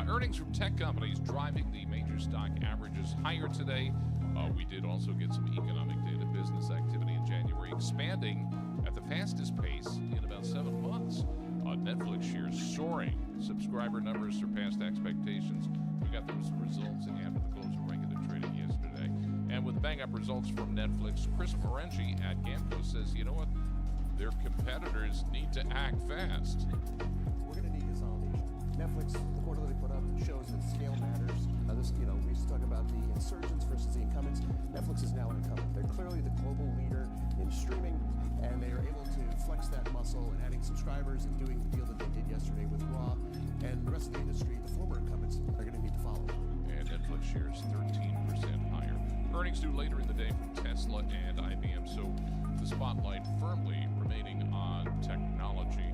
Earnings from tech companies driving the major stock averages higher today. We did also get some economic data. Business activity in January expanding at the fastest pace in about 7 months. Netflix shares soaring. Subscriber numbers surpassed expectations. We got those results after the close of regular trading yesterday. And with bang-up results from Netflix, Chris Morenci at Gamco says, you know what? Their competitors need to act fast. We're going to need consolidation. Netflix, the quarter they put up shows that scale matters. We used to talk about the insurgents versus the incumbents. Netflix is now an incumbent. They're clearly the global leader in streaming, and they are able to flex that muscle and adding subscribers and doing the deal that they did yesterday with Raw. And the rest of the industry, the former incumbents, are going to need to follow. And Netflix shares 13% higher. Earnings due later in the day from Tesla and IBM, so the spotlight firmly remaining on technology.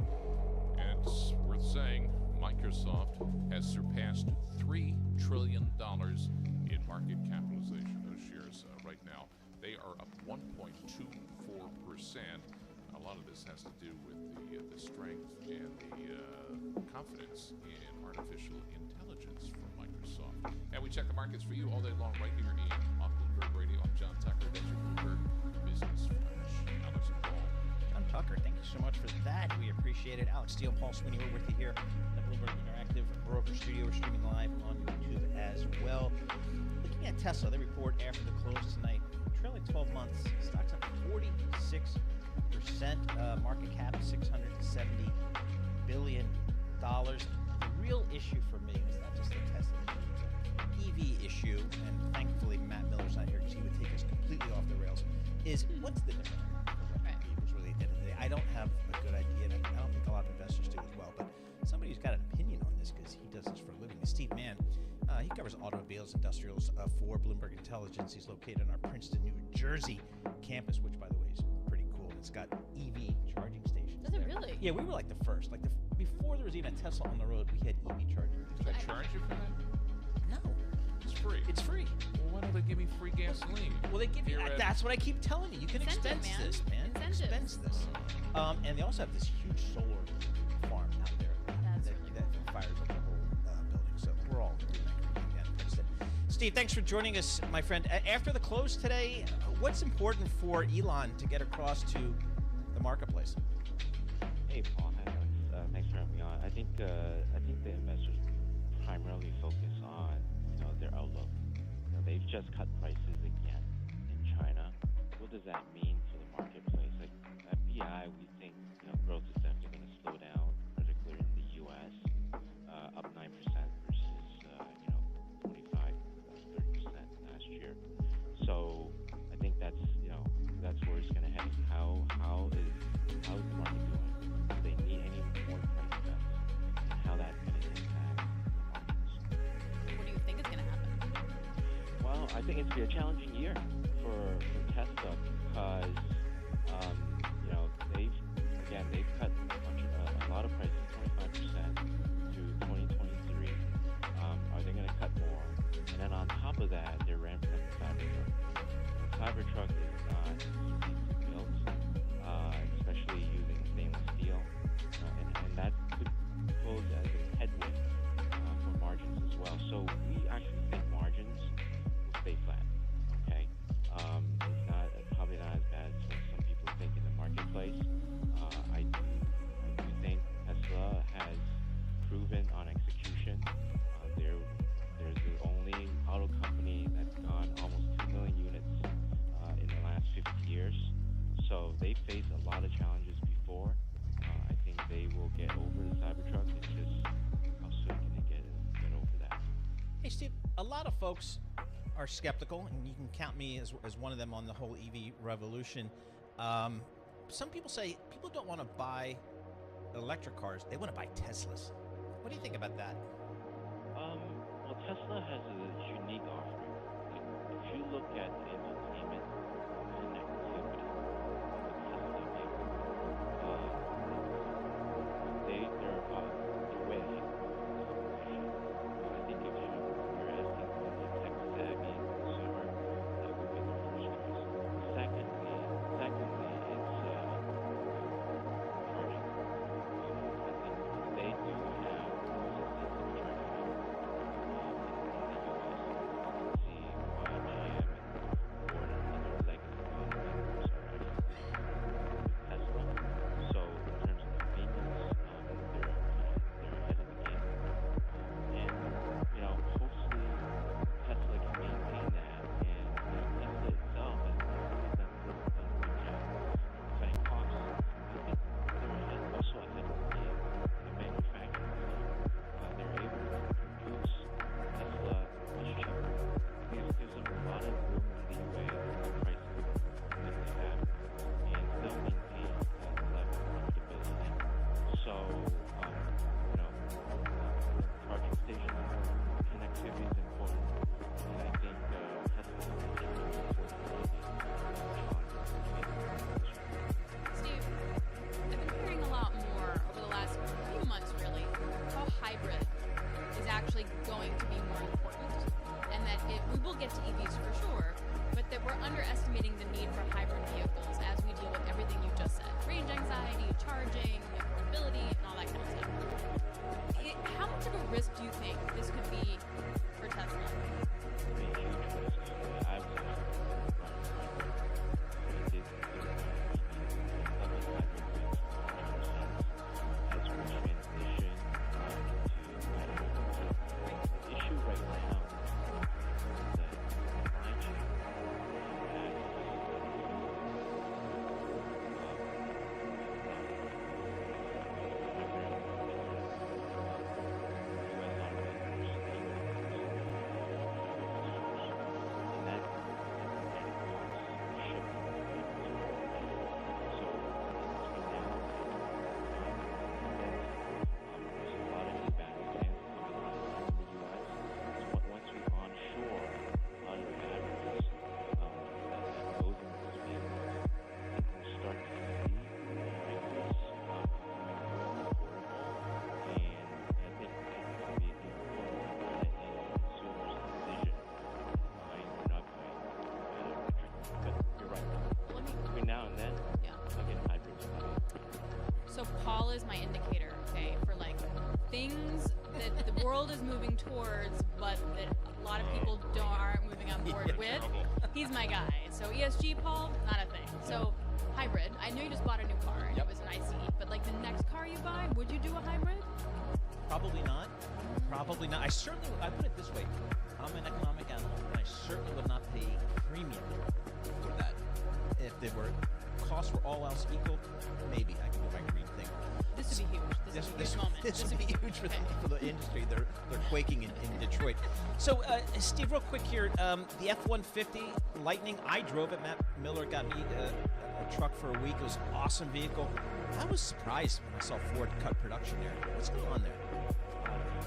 And it's worth saying Microsoft has surpassed $3 trillion in market capitalization. Those shares right now, they are up 1.24%. A lot of this has to do with the strength and the confidence in artificial intelligence from Microsoft. And we check the markets for you all day long right here on Bloomberg Radio. I'm John Tucker. That's your Bloomberg Business Flash. Alex and Paul. John Tucker, thank you so much for that. We appreciate it. Alex Steele, Paul Sweeney, we're with you here in the Bloomberg Interactive Broker Studio. We're streaming live on YouTube as well. Looking at Tesla, they report after the close tonight. Trailing 12 months, stocks up 46%. Market cap $670 billion. The real issue for me is not just the Tesla issue, EV issue, and thankfully Matt Miller's not here because he would take us completely off the rails, is what's the difference for vehicles really at the end of the day? I don't have a good idea, and I don't think a lot of investors do as well, but somebody who's got an opinion on this because he does this for a living is Steve Mann. He covers automobiles, industrials for Bloomberg Intelligence. He's located on our Princeton, New Jersey campus, which, by the way, is pretty cool. It's got EV charging stations. Does it really? Yeah, we were like the first. Before there was even a Tesla on the road, we had EV charging. Did they charge you for that? No. It's free. It's free. Well, why don't they give me free gasoline? Well, they give you. That's what I keep telling you. You can expense this, man. Expense this. And they also have this huge solar farm out there that fires up the whole building. So we're all doing that in Princeton. Steve, thanks for joining us, my friend. After the close today, what's important for Elon to get across to the marketplace? Hey, Paul. Thanks for having me on. I think the investors primarily focus on their outlook. They've just cut prices again in China. What does that mean for the marketplace? Like at BI, we think growth is definitely going to slow down, particularly in the U.S. Up 9% versus 25-30% last year. So I think that's where it's going to head. How is the market doing? Do they need any more price cuts? And how that's going to impact the markets? What do you think is going to happen? Well, I think it's going to be a challenging year for Tesla because they've cut a lot of prices, 25% to 2023. Are they going to cut more? And then on top of that, they're ramping up the Cybertruck. The Cybertruck is not easy to build, especially using stainless steel, and that could pose as a headwind for margins as well. So we actually think margins will stay flat. Okay, it's probably not as bad as some people think in the marketplace. I do think Tesla has proven on execution. They're the only auto company that's gone almost 2 million units in the last 50 years. So they faced a lot of challenges before. I think they will get over the Cybertruck. It's just how soon can they get over that? Hey, Steve, a lot of folks are skeptical, and you can count me as one of them on the whole EV revolution. Some people say people don't want to buy electric cars. They want to buy Teslas. What do you think about that? Well, Tesla has a unique offering. If you look at entertainment and activity, Tesla vehicle, they're way ahead. I think if you're asking for the tech-savvy consumer, that would be the first choice. Secondly, it's charging. I think they do have systems of charging is my indicator, okay, for like things that the world is moving towards, but that a lot of people aren't moving on board with. He's my guy. So ESG, Paul, not a thing. So hybrid. I know you just bought a new car and it was an ICE, but like the next car you buy, would you do a hybrid? Probably not. Probably not. I put it this way. I'm an economic animal, and I certainly would not pay premium for that. If they were costs were all else equal, maybe I could do my green thing. This would be huge. This would be a huge moment. This would be huge for the industry. They're quaking in Detroit. So, Steve, real quick here, the F-150 Lightning, I drove it. Matt Miller got me a truck for a week. It was an awesome vehicle. I was surprised when I saw Ford cut production there. What's going on there?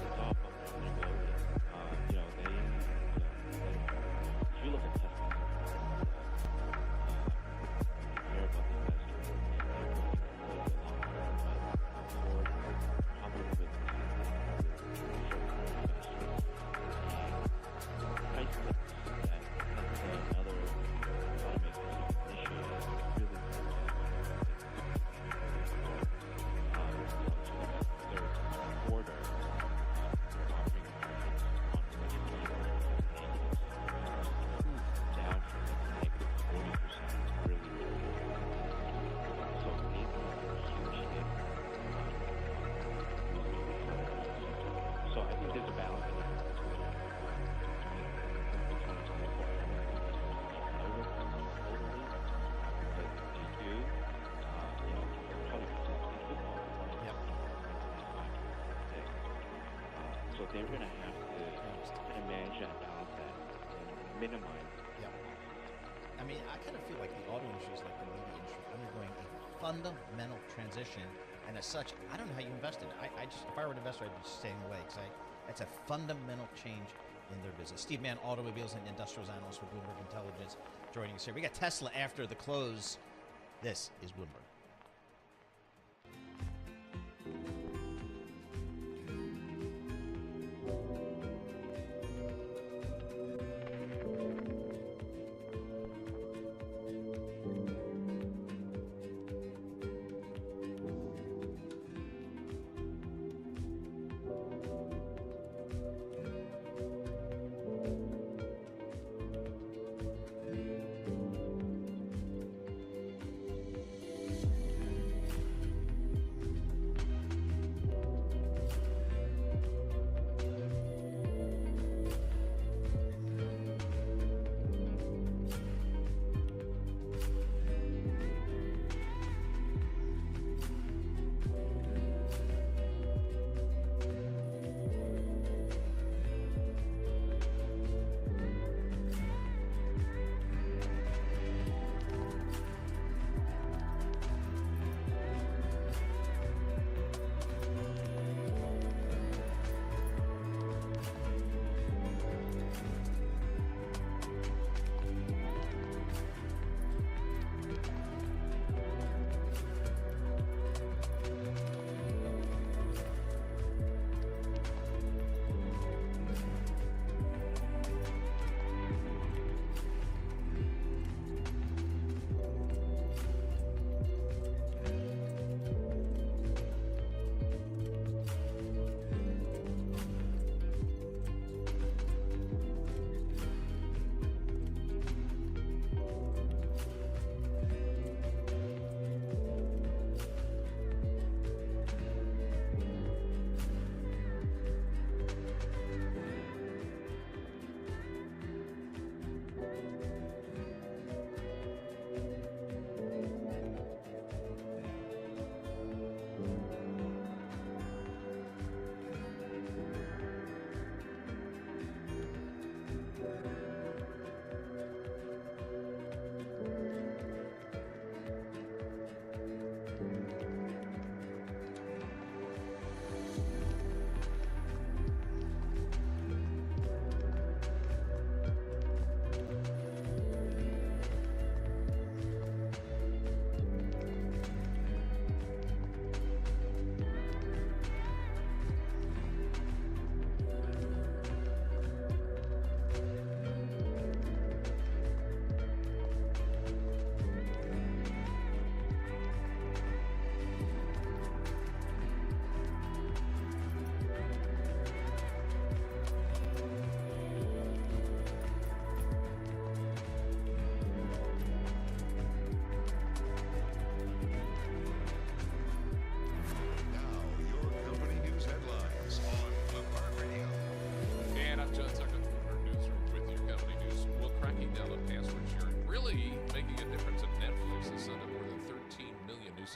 It's all you know, if you look at Tesla, hear about the investors, Ford probably with the price lists that Tesla and other automakers initiated really third quarter. So I think there's a balance in that. So they're going to have to manage that, balance that, and minimize. Yeah. I mean, I kind of feel like the auto industry is like the media industry undergoing a fundamental transition, and as such, I don't know how you invest in it. I just, if I were an investor, I'd be staying away because it's a fundamental change in their business. Steve Mann, automobiles and industrials analyst for Bloomberg Intelligence, joining us here. We got Tesla after the close. This is Bloomberg.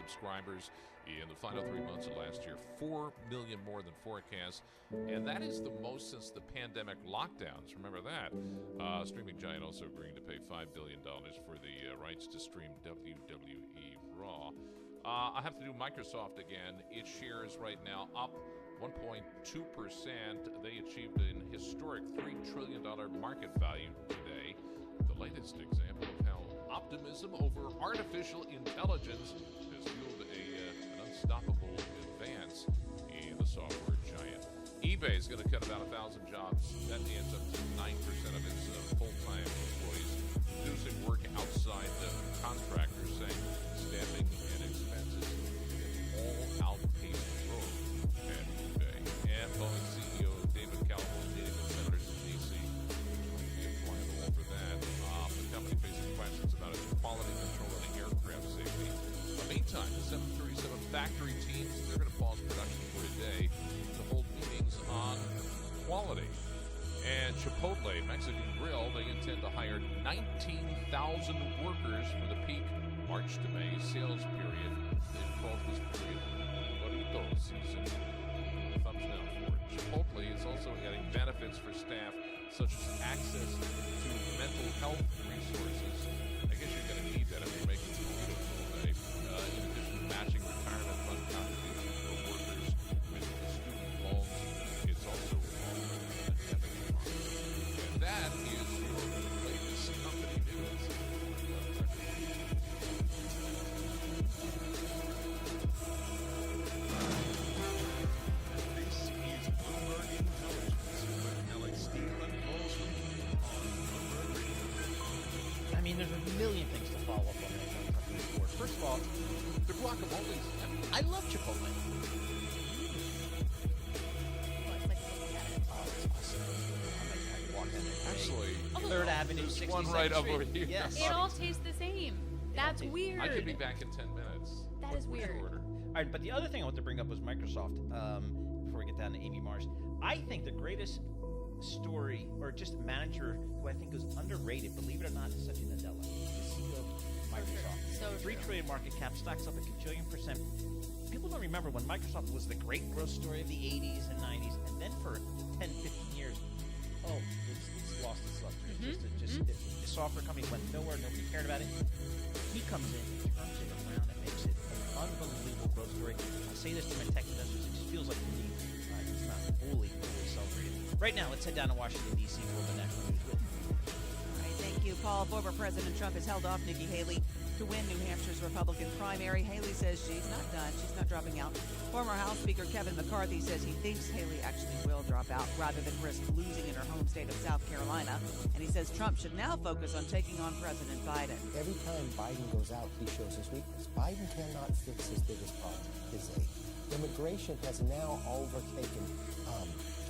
subscribers in the final 3 months of last year, 4 million more than forecast, and that is the most since the pandemic lockdowns. Remember that. Streaming giant also agreeing to pay $5 billion for the rights to stream WWE Raw. I have to do Microsoft again. Its shares right now up 1.2%. They achieved an historic $3 trillion market value today. The latest example of how optimism over artificial intelligence has fueled an unstoppable advance in the software giant. eBay is going to cut about 1,000 jobs. That adds up to 9% of its full-time employees, reducing work outside the contractors, saying staffing and expenses all outpace growth at eBay. And Boeing CEO David Calhoun meeting with senators in D.C. be applying the law for that. The company facing questions about its quality control and aircraft safety. In the meantime, the 737 factory teams, they're going to pause production for a day to hold meetings on quality. And Chipotle, Mexican Grill, they intend to hire 19,000 workers for the peak March to May sales period. They've called this period burrito season. Thumbs down for it. Chipotle is also adding benefits for staff, such as access to mental health resources. I guess you're going to need that if you're making burritos all day. In addition to matching retirement fund contributions for workers with student loans, it's also offering a debit card. And that is your latest company news. This is Bloomberg Intelligence with Alex Steele and Paul Sweeney on Bloomberg Radio. I mean, there's a million things to follow up on that company report. First of all, the guacamole's. I love Chipotle. Actually, Third Avenue, 62nd one right Street. over here. Yes. It all tastes the same. That's weird. I could be back in 10 minutes. That is weird. Order? All right, but the other thing I want to bring up was Microsoft. Before we get down to Amy Mars, I think the greatest story, or just manager who I think is underrated, believe it or not, is Satya Nadella, the CEO of Microsoft. So $3 trillion market cap, stocks up a cajillion%. People don't remember when Microsoft was the great growth story of the 80s and 90s, and then for 10, 15 years, it's lost its luster. The software company went nowhere, nobody cared about it. He comes in and turns it around and makes it an unbelievable growth story. I say this to my tech investors, it just feels like to me it's not fully celebrated. Right now, let's head down to Washington, D.C. for the national news with. All right, thank you, Paul. Former President Trump has held off Nikki Haley to win New Hampshire's Republican primary. Haley says she's not done. She's not dropping out. Former House Speaker Kevin McCarthy says he thinks Haley actually will drop out rather than risk losing in her home state of South Carolina. And he says Trump should now focus on taking on President Biden. Every time Biden goes out, he shows his weakness. Biden cannot fix his biggest problem, his aid. Immigration has now overtaken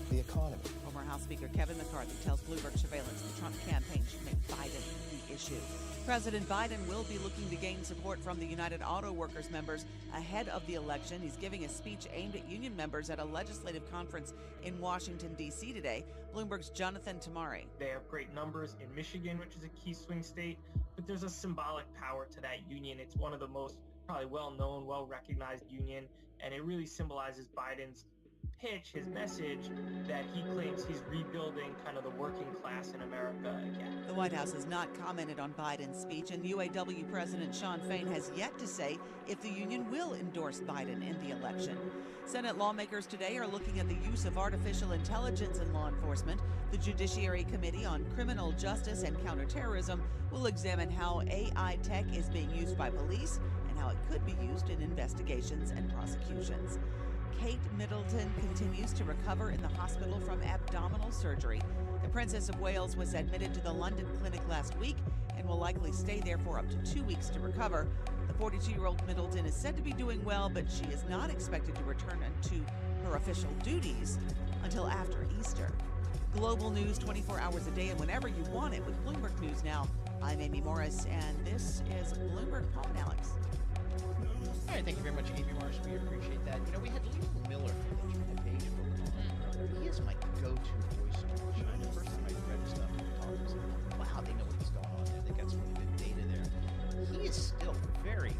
the economy. Former House Speaker Kevin McCarthy tells Bloomberg Surveillance the Trump campaign should make Biden the issue. President Biden will be looking to gain support from the United Auto Workers members ahead of the election. He's giving a speech aimed at union members at a legislative conference in Washington, D.C. today. Bloomberg's Jonathan Tamari. They have great numbers in Michigan, which is a key swing state, but there's a symbolic power to that union. It's one of the most probably well-known, well-recognized union, and it really symbolizes Biden's pitch, his message, that he claims he's rebuilding kind of the working class in America again. The White House has not commented on Biden's speech, and UAW President Sean Fain has yet to say if the union will endorse Biden in the election. Senate lawmakers today are looking at the use of artificial intelligence in law enforcement. The Judiciary Committee on Criminal Justice and Counterterrorism will examine how AI tech is being used by police and how it could be used in investigations and prosecutions. Kate Middleton continues to recover in the hospital from abdominal surgery. The Princess of Wales was admitted to the London clinic last week and will likely stay there for up to 2 weeks to recover. The 42-year-old Middleton is said to be doing well, but she is not expected to return to her official duties until after Easter. Global news 24 hours a day and whenever you want it with Bloomberg News Now. I'm Amy Morris, and this is Bloomberg. Paul and Alex. All right, thank you very much, Amy Mars. We appreciate that. You know, we had Leo Miller from the China page on. He is my go-to voice on China. The first time I read stuff and talked to him, wow, they know what's going on there. They got some really good data there. He is still very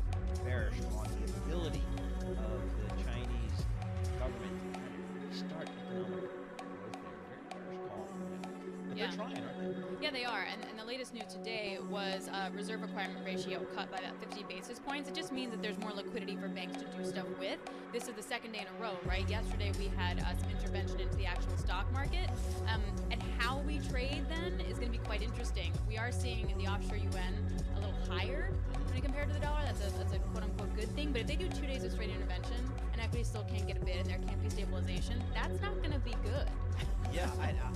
bearish on the ability of the Chinese government to start economic growth there. Very bearish call from them. But Yeah. they're trying, aren't they? Yeah, they are. And the latest news today was reserve requirement ratio cut by about 50 basis points. It just means that there's more liquidity for banks to do stuff with. This is the second day in a row, right? Yesterday we had some intervention into the actual stock market. And how we trade then is going to be quite interesting. We are seeing the offshore yuan a little higher when you compare to the dollar. That's a quote-unquote good thing. But if they do 2 days of straight intervention and equities still can't get a bid and there can't be stabilization, that's not going to be good. Yeah,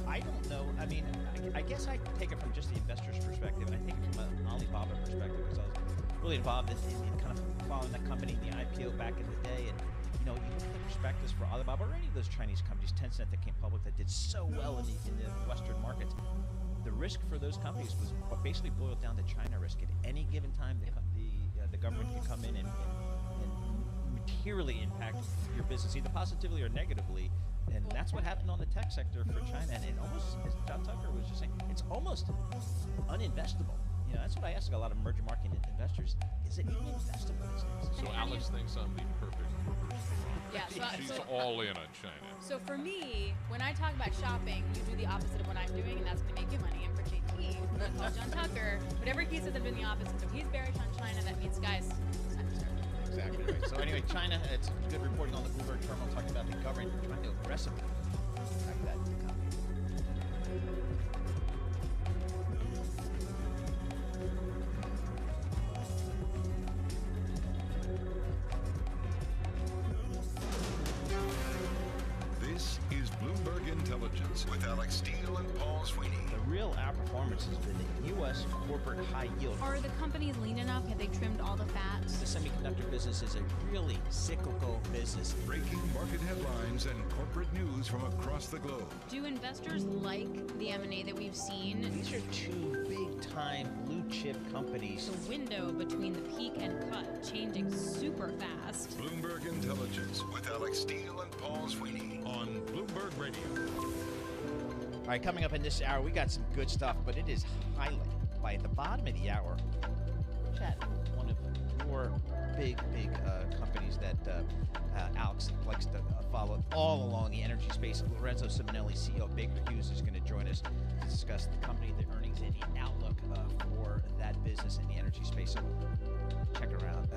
I don't know. I mean, I guess I take it from just the investor's perspective. I take it from an Alibaba perspective because I was really involved in kind of following that company in the IPO back in the day. And, you know, you look at the prospectus for Alibaba or any of those Chinese companies, Tencent that came public that did so well in the Western markets. The risk for those companies was what basically boiled down to China risk. At any given time, the government could come in and materially impact your business, either positively or negatively. And that's what happened on the tech sector for China. And it almost, as John Tucker was just saying, it's almost uninvestable. You know, that's what I ask a lot of emerging market investors. Is it even investable these days? So Alex thinks I'm the perfect reverse Iran. Yeah, She's all in on China. So for me, when I talk about shopping, you do the opposite of what I'm doing, and that's going to make you money. And for JT, I call John Tucker, whatever he says, I'm doing the opposite. So he's bearish on China. That means, guys, it's time to start. Exactly right. So anyway, China, it's good reporting on the Bloomberg terminal talking about the government trying to aggressively attack that economy. This is Bloomberg Intelligence with Alex Steele and Paul Sweeney. The real outperformance has been the U.S. corporate high yield. Are the companies lean enough? Have they trimmed all the fat? The semiconductor business is a really cyclical business. Breaking market headlines and corporate news from across the globe. Do investors like the M&A that we've seen? These are two big-time blue-chip companies. The window between the peak and cut changing super fast. Bloomberg Intelligence with Alex Steele and Paul Sweeney on Bloomberg Radio. All right, coming up in this hour, we got some good stuff, but it is highlighted by at the bottom of the hour, chat one of your big companies that Alex likes to follow all along the energy space. Lorenzo Simonelli, CEO of Baker Hughes, is going to join us to discuss the company, the earnings, and the outlook for that business in the energy space. So stick around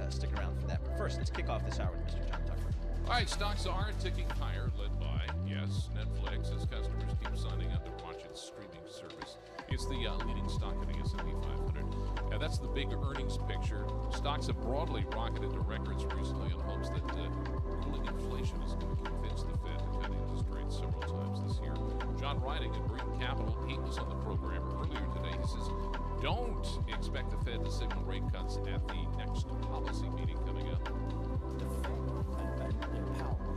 for that. But first, let's kick off this hour with Mr. John Tucker. All right, stocks are ticking higher, led by, yes, Netflix, as customers keep signing up to watch its streaming service. It's the leading stock in the S&P 500. And that's the big earnings picture. Stocks have broadly rocketed to records recently in hopes that ruling inflation is going to convince the Fed to cut interest rates several times this year. John Riding at Breeden Capital, he was on the program earlier today. He says, don't expect the Fed to signal rate cuts at the next policy meeting coming up.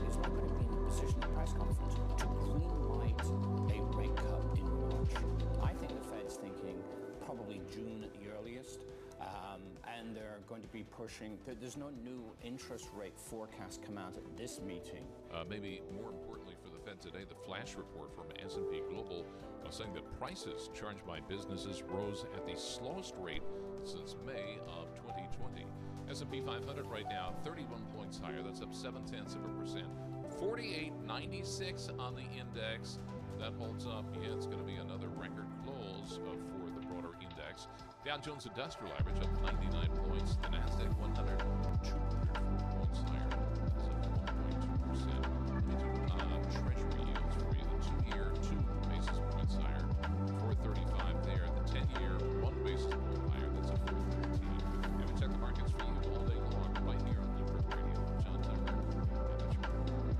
Is not going to be in a position at the press conference to greenlight a rate cut in March. I think the Fed's thinking probably June the earliest, and they're going to be pushing. There's no new interest rate forecast come out at this meeting. Maybe more importantly for the Fed today, the flash report from S&P Global saying that prices charged by businesses rose at the slowest rate since May of 2020. S&P 500 right now, 31 points higher. That's up 0.7%. 48.96 on the index. That holds up. Yeah, it's going to be another record close for the broader index. Dow Jones Industrial Average up 99 points. The NASDAQ 100, 204 points higher. That's up 1.2%. Treasury yields for you. The 2-year, 2 basis points higher. 4.35 there. The 10-year, 1 basis point higher. That's up 4.13. And we check the markets for you all day long right here on Bloomberg Radio. John Tucker,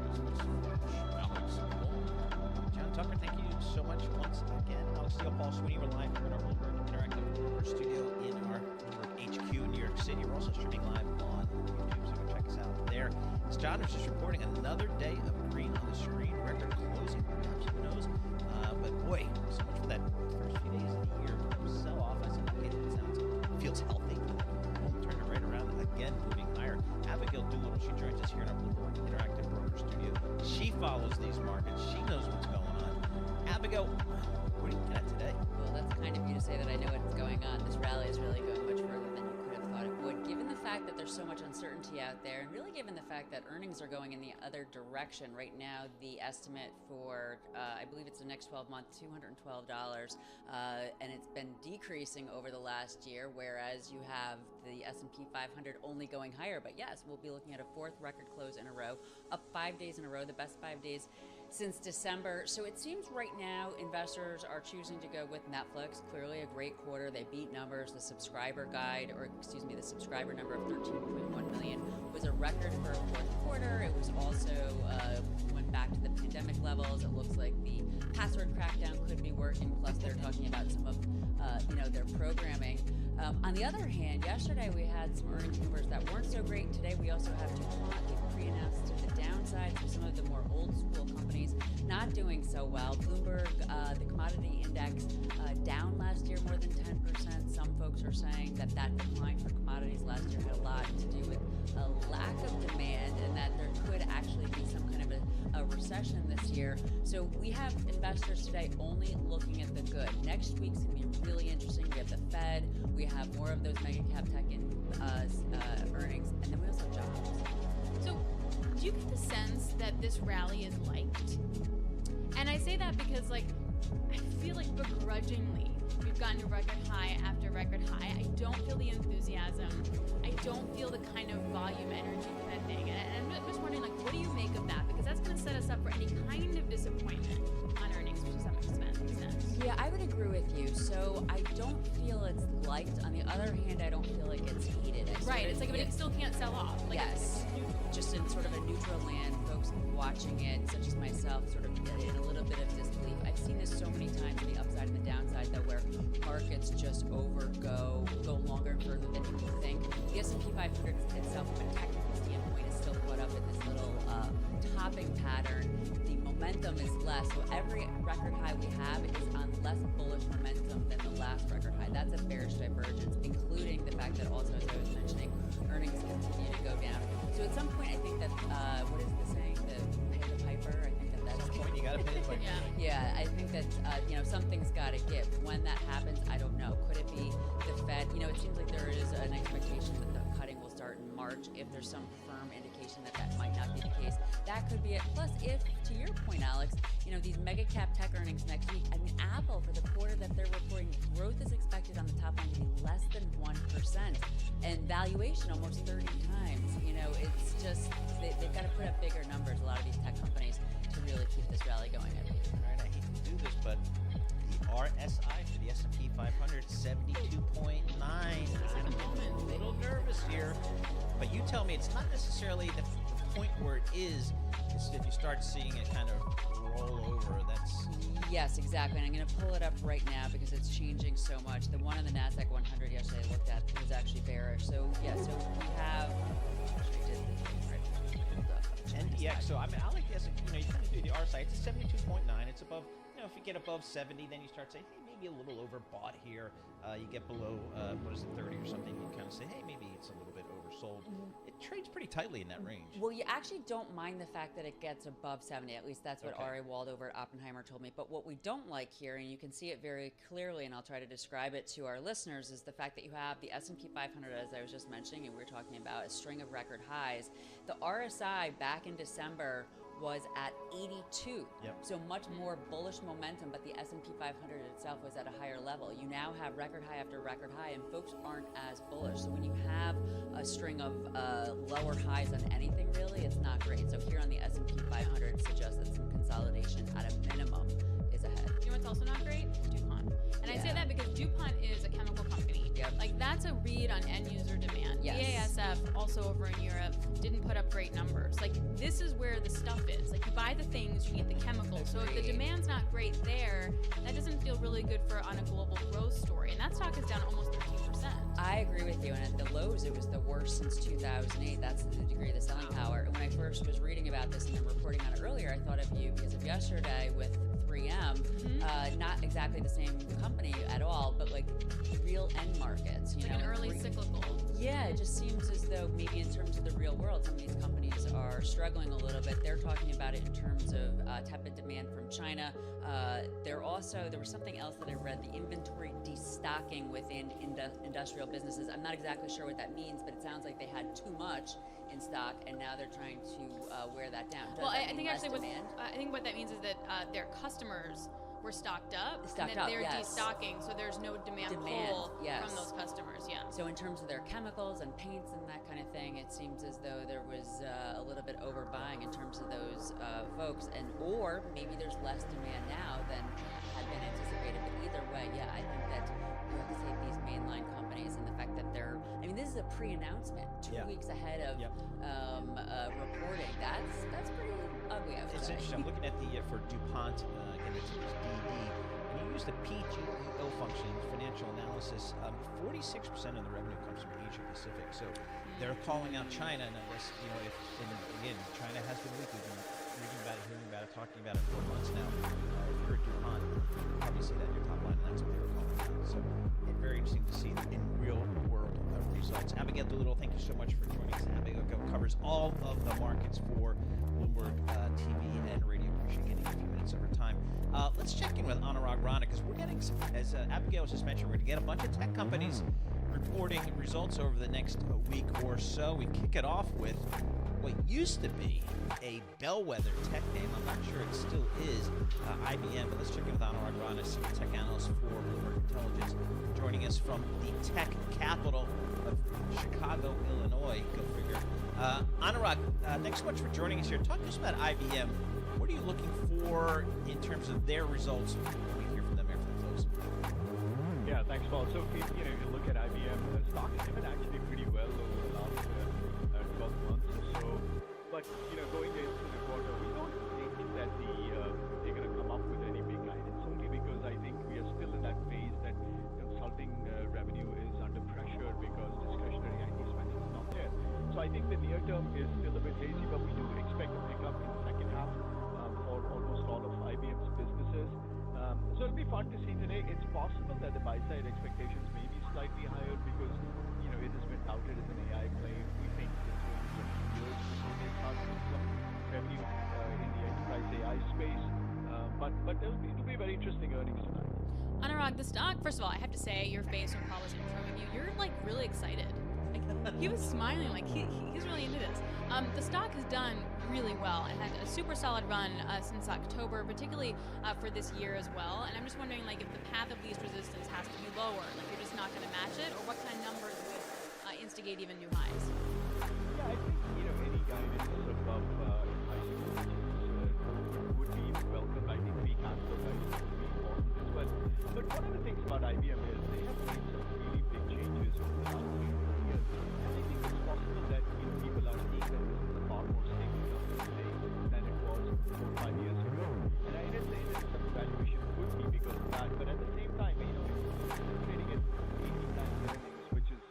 that's your business flash. Alex Long. John Tucker, thank you so much once again. Alex Steele, Paul Sweeney, we're live here in our Bloomberg Interactive Bloomberg studio in our Bloomberg HQ in New York City. We're also streaming live on YouTube, so you can check us out there. As John was just reporting, another day of green on the screen, record closing, perhaps, who knows. But boy, so much for that first few days of the year. Sell off, as indicated, it feels healthy. We'll turn it right around again, moving higher. Abigail Doolittle, she joins us here in our Bloomberg Interactive Broker studio. She follows these markets. She knows what's going on. Abigail, what are you looking at today? Well, that's kind of you to say that I know what's going on. This rally is really going much further than you could have thought it would, given the fact fact that there's so much uncertainty out there, and really given the fact that earnings are going in the other direction, right now the estimate for, I believe it's the next 12 months, $212, and it's been decreasing over the last year, whereas you have the S&P 500 only going higher. But yes, we'll be looking at a fourth record close in a row, up 5 days in a row, the best 5 days since December. So it seems right now investors are choosing to go with Netflix. Clearly a great quarter. They beat numbers. The subscriber the subscriber number of 13.1 million was a record for a fourth quarter. It was also went back to the pandemic levels. It looks like the password crackdown could be working. Plus they're talking about some of their programming. On the other hand, yesterday we had some earnings numbers that weren't so great. Today we also have DuPont. They've pre-announced to the downside, so some of the more old school companies not doing so well. Bloomberg, the commodity index, down last year more than 10%. Some folks are saying that decline for commodities last year had a lot to do with a lack of demand, and that there could actually be some kind of a recession this year. So we have investors today only looking at the good. Next week's going to be really interesting. We have the Fed, we have more of those mega cap tech earnings, and then we also have jobs. So do you get the sense that this rally is liked? And I say that because, I feel like begrudgingly we've gotten to record high after record high. I don't feel the enthusiasm. I don't feel the kind of volume energy trending. And I'm just wondering, what do you make of that? Because that's going to set us up for any kind of disappointment on earnings, which is how much expense. Yeah, I would agree with you. So I don't feel it's liked. On the other hand, I don't feel like it's hated. Right, it's but it still can't sell off. Yes. Just in sort of a neutral land, folks watching it, such as myself, sort of in a little bit of disbelief. I've seen this so many times on the upside and the downside, though, where markets just go longer and further than you think. The S&P 500 itself, from a technical standpoint, is still caught up in this little topping pattern. The momentum is less, so every record high we have is on less bullish momentum than the last record high. That's a bearish divergence, including the fact that also, as I was mentioning, earnings continue to go down. So at some point, I think that, what is the saying, pay the piper? I think that's at some point you got to pay the piper. Yeah, I think that, something's got to give. When that happens, I don't know. Could it be the Fed? It seems like there is an expectation that the cutting will start in March. If there's some firm indication that might not be the case, that could be it. Plus, if, to your point, Alex, these mega cap tech earnings next week, Apple, for the quarter that they're reporting, growth is expected on the top line to be less than 1%, and valuation almost 30 times. It's just, they've got to put up bigger numbers, a lot of these tech companies, to really keep this rally going. All right, I hate to do this, but the RSI for the S&P 500, 72.9. I'm a little nervous here, but you tell me it's not necessarily the point where it is. It's if you start seeing it kind of roll over. Yes, exactly. And I'm going to pull it up right now because it's changing so much. The one on the NASDAQ 100 yesterday I looked at was actually bearish. So we have. NPX. So I like the S&P. You kind of do the RSI. It's a 72.9. It's above. If you get above 70, then you start saying, hey, maybe a little overbought here. You get below 30 or something. You kind of say, hey, maybe it's a little bit oversold. It trades pretty tightly in that range. Well, you actually don't mind the fact that it gets above 70. At least that's what Ari Wald over at Oppenheimer told me. But what we don't like here, and you can see it very clearly, and I'll try to describe it to our listeners, is the fact that you have the S&P 500, as I was just mentioning, and we were talking about a string of record highs. The RSI back in December was at 82, so much more bullish momentum, but the S&P 500 itself was at a higher level. You now have record high after record high, and folks aren't as bullish. So when you have a string of lower highs on anything, really, it's not great. So here on the S&P 500, it suggests that some consolidation at a minimum is ahead. You know what's also not great? DuPont. And I say that because DuPont is a chemical company. That's a read on end user demand. Yes. BASF, also over in Europe, didn't put up great numbers. This is where the stuff is. You buy the things, you need the chemicals. So if the demand's not great there, that doesn't feel really good on a global growth story. And that stock is down almost 13%. I agree with you. And at the lows, it was the worst since 2008. That's the degree of the selling power. And when I first first was reading about this and then reporting on it earlier, I thought of you because of yesterday with 3M. Not exactly the same company at all, but like real end markets. You Like know, an early cyclical. Yeah, it just seems as though maybe in terms of the real world, some of these companies are struggling a little bit. They're talking about it in terms of tepid demand from China. There was something else that I read, the inventory destocking within industrial businesses. I'm not exactly sure what that means, but it sounds like they had too much in stock, and now they're trying to wear that down. Well, I think actually I think what that means is that their customers were stocked up, and that they're destocking, so there's no demand pull from those customers. Yeah. So in terms of their chemicals and paints and that kind of thing, it seems as though there was a little bit overbuying in terms of those folks, or maybe there's less demand now than had been anticipated. But either way, yeah, I think that you have to take these mainline companies and the fact that this is a pre-announcement, 2 weeks ahead of reporting. That's pretty ugly. I would It's say. interesting. I'm looking at for DuPont, again, it's DD, and you use the PGEO function, financial analysis. 46% of the revenue comes from Asia Pacific. So they're calling out China, and I guess, again, China has been weak. We've been reading about it, hearing about it, talking about it for months now. If you're at DuPont, you probably see that in your top line, and that's what they were calling out. So it's very interesting to see in real world results. Abigail Doolittle, thank you so much for joining us. Abigail covers all of the markets for Bloomberg TV and radio. Appreciate getting a few minutes of her time. Let's check in with Anurag Rana, because we're getting some, as Abigail just mentioned, we're going to get a bunch of tech companies reporting results over the next week or so. We kick it off with what used to be a bellwether tech name. I'm not sure it still is, IBM, but let's check in with Anurag Rana, senior tech analyst for Bloomberg Intelligence, joining us from the tech capital of Chicago, Illinois. Go figure. Anurag, thanks so much for joining us here. Talk to us about IBM. What are you looking for in terms of their results when we hear from them after the close? Yeah, thanks, Paul. So if you look at IBM, the stock has been actually pretty well over the last 12 months or so. But going into the quarter, we don't think that they're going to come up with any big guidance, only because I think we are still in that phase that consulting revenue is under pressure because discretionary IT spending is not there. So I think the near term is still a bit hazy, but we do expect a pickup in the second half for almost all of IBM's businesses. So it'll be fun to see today. It's possible that the buy-side expectations may be slightly higher because it has been touted as an AI play. We think it's going to be a few years before they start seeing some revenue in the enterprise AI space. But it'll be very interesting earnings tonight. Anurag, the stock, first of all, I have to say, your face when Paul was introing you, you're like really excited. He was smiling, like he's really into this. The stock has done really well and had a super solid run since October, particularly for this year as well. And I'm just wondering, like, if the path of least resistance has to be lower, like you're just not going to match it, or what kind of numbers would instigate even new highs? Yeah, I think any guidance above high single digits would be welcome. I think free cash flow guidance would be important as well. But one of the things about IBM is they have made some really big changes over the last 3 or 4 years, and I think it's possible that people are seeing that this is a far more stable company today than it was 4 or 5 years ago. And I didn't say that some valuation would be because of that, but at the same time, it's trading at 18 times earnings, which is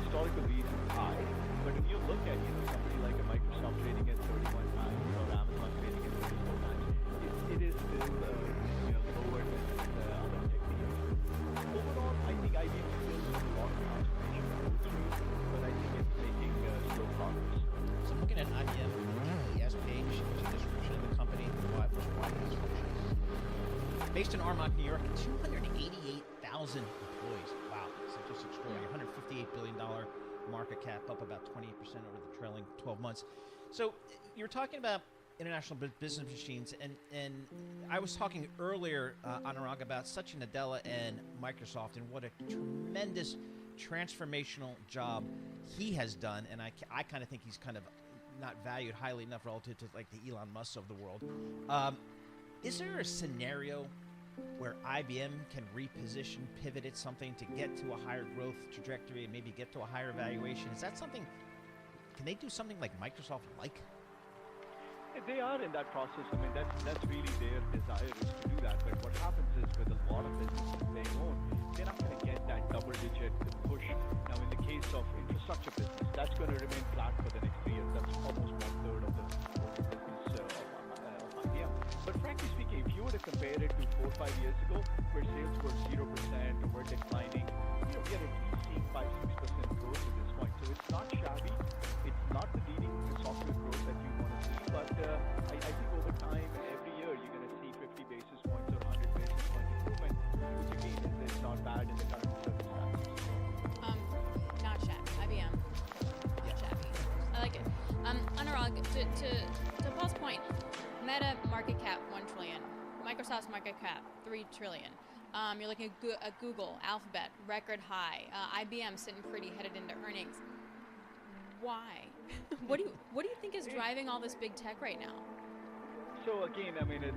historical reasons high. But when you look at somebody like a Microsoft trading at 31 times or Amazon trading at 34 times, it is still lower than other tech peers. Overall, I think IBM still has a lot of transformation to go through, but I think it's making slow progress. So I'm looking at IBM PES page, which is a description of the company, most widely functions. Based in Armonk, New York, 288,000 employees. Wow, so just extraordinary. $158 billion market cap, up about 28% over the trailing 12 months. So you're talking about international business machines, and I was talking earlier, Anurag, about Satya Nadella and Microsoft and what a tremendous transformational job he has done, and I kind of think he's kind of not valued highly enough relative to like the Elon Musk of the world. Is there a scenario where IBM can reposition, pivot at something to get to a higher growth trajectory and maybe get to a higher valuation? Is that something, can they do something like Microsoft like? They are in that process. I mean, that's really their desire is to do that. But what happens is with a lot of businesses they own, they're not going to get that double-digit push. Now, in the case of infrastructure business, that's going to remain flat for the next 3 years. That's 5 years ago, where sales were 0% or were declining, we are at least seeing 5-6% growth at this point. So it's not shabby. It's not the leading software growth that you want to see, but I think over time, every year, you're going to see 50 basis points or 100 basis point improvement, which again is not bad in the current circumstances. Not shabby. IBM. Not shabby. I like it. Anurag, to Paul's point, Meta market cap 1 trillion, Microsoft's market cap 3 trillion. You're looking at Google, Alphabet, record high. IBM sitting pretty headed into earnings. Why? What do you think is driving all this big tech right now? So again, I mean, it's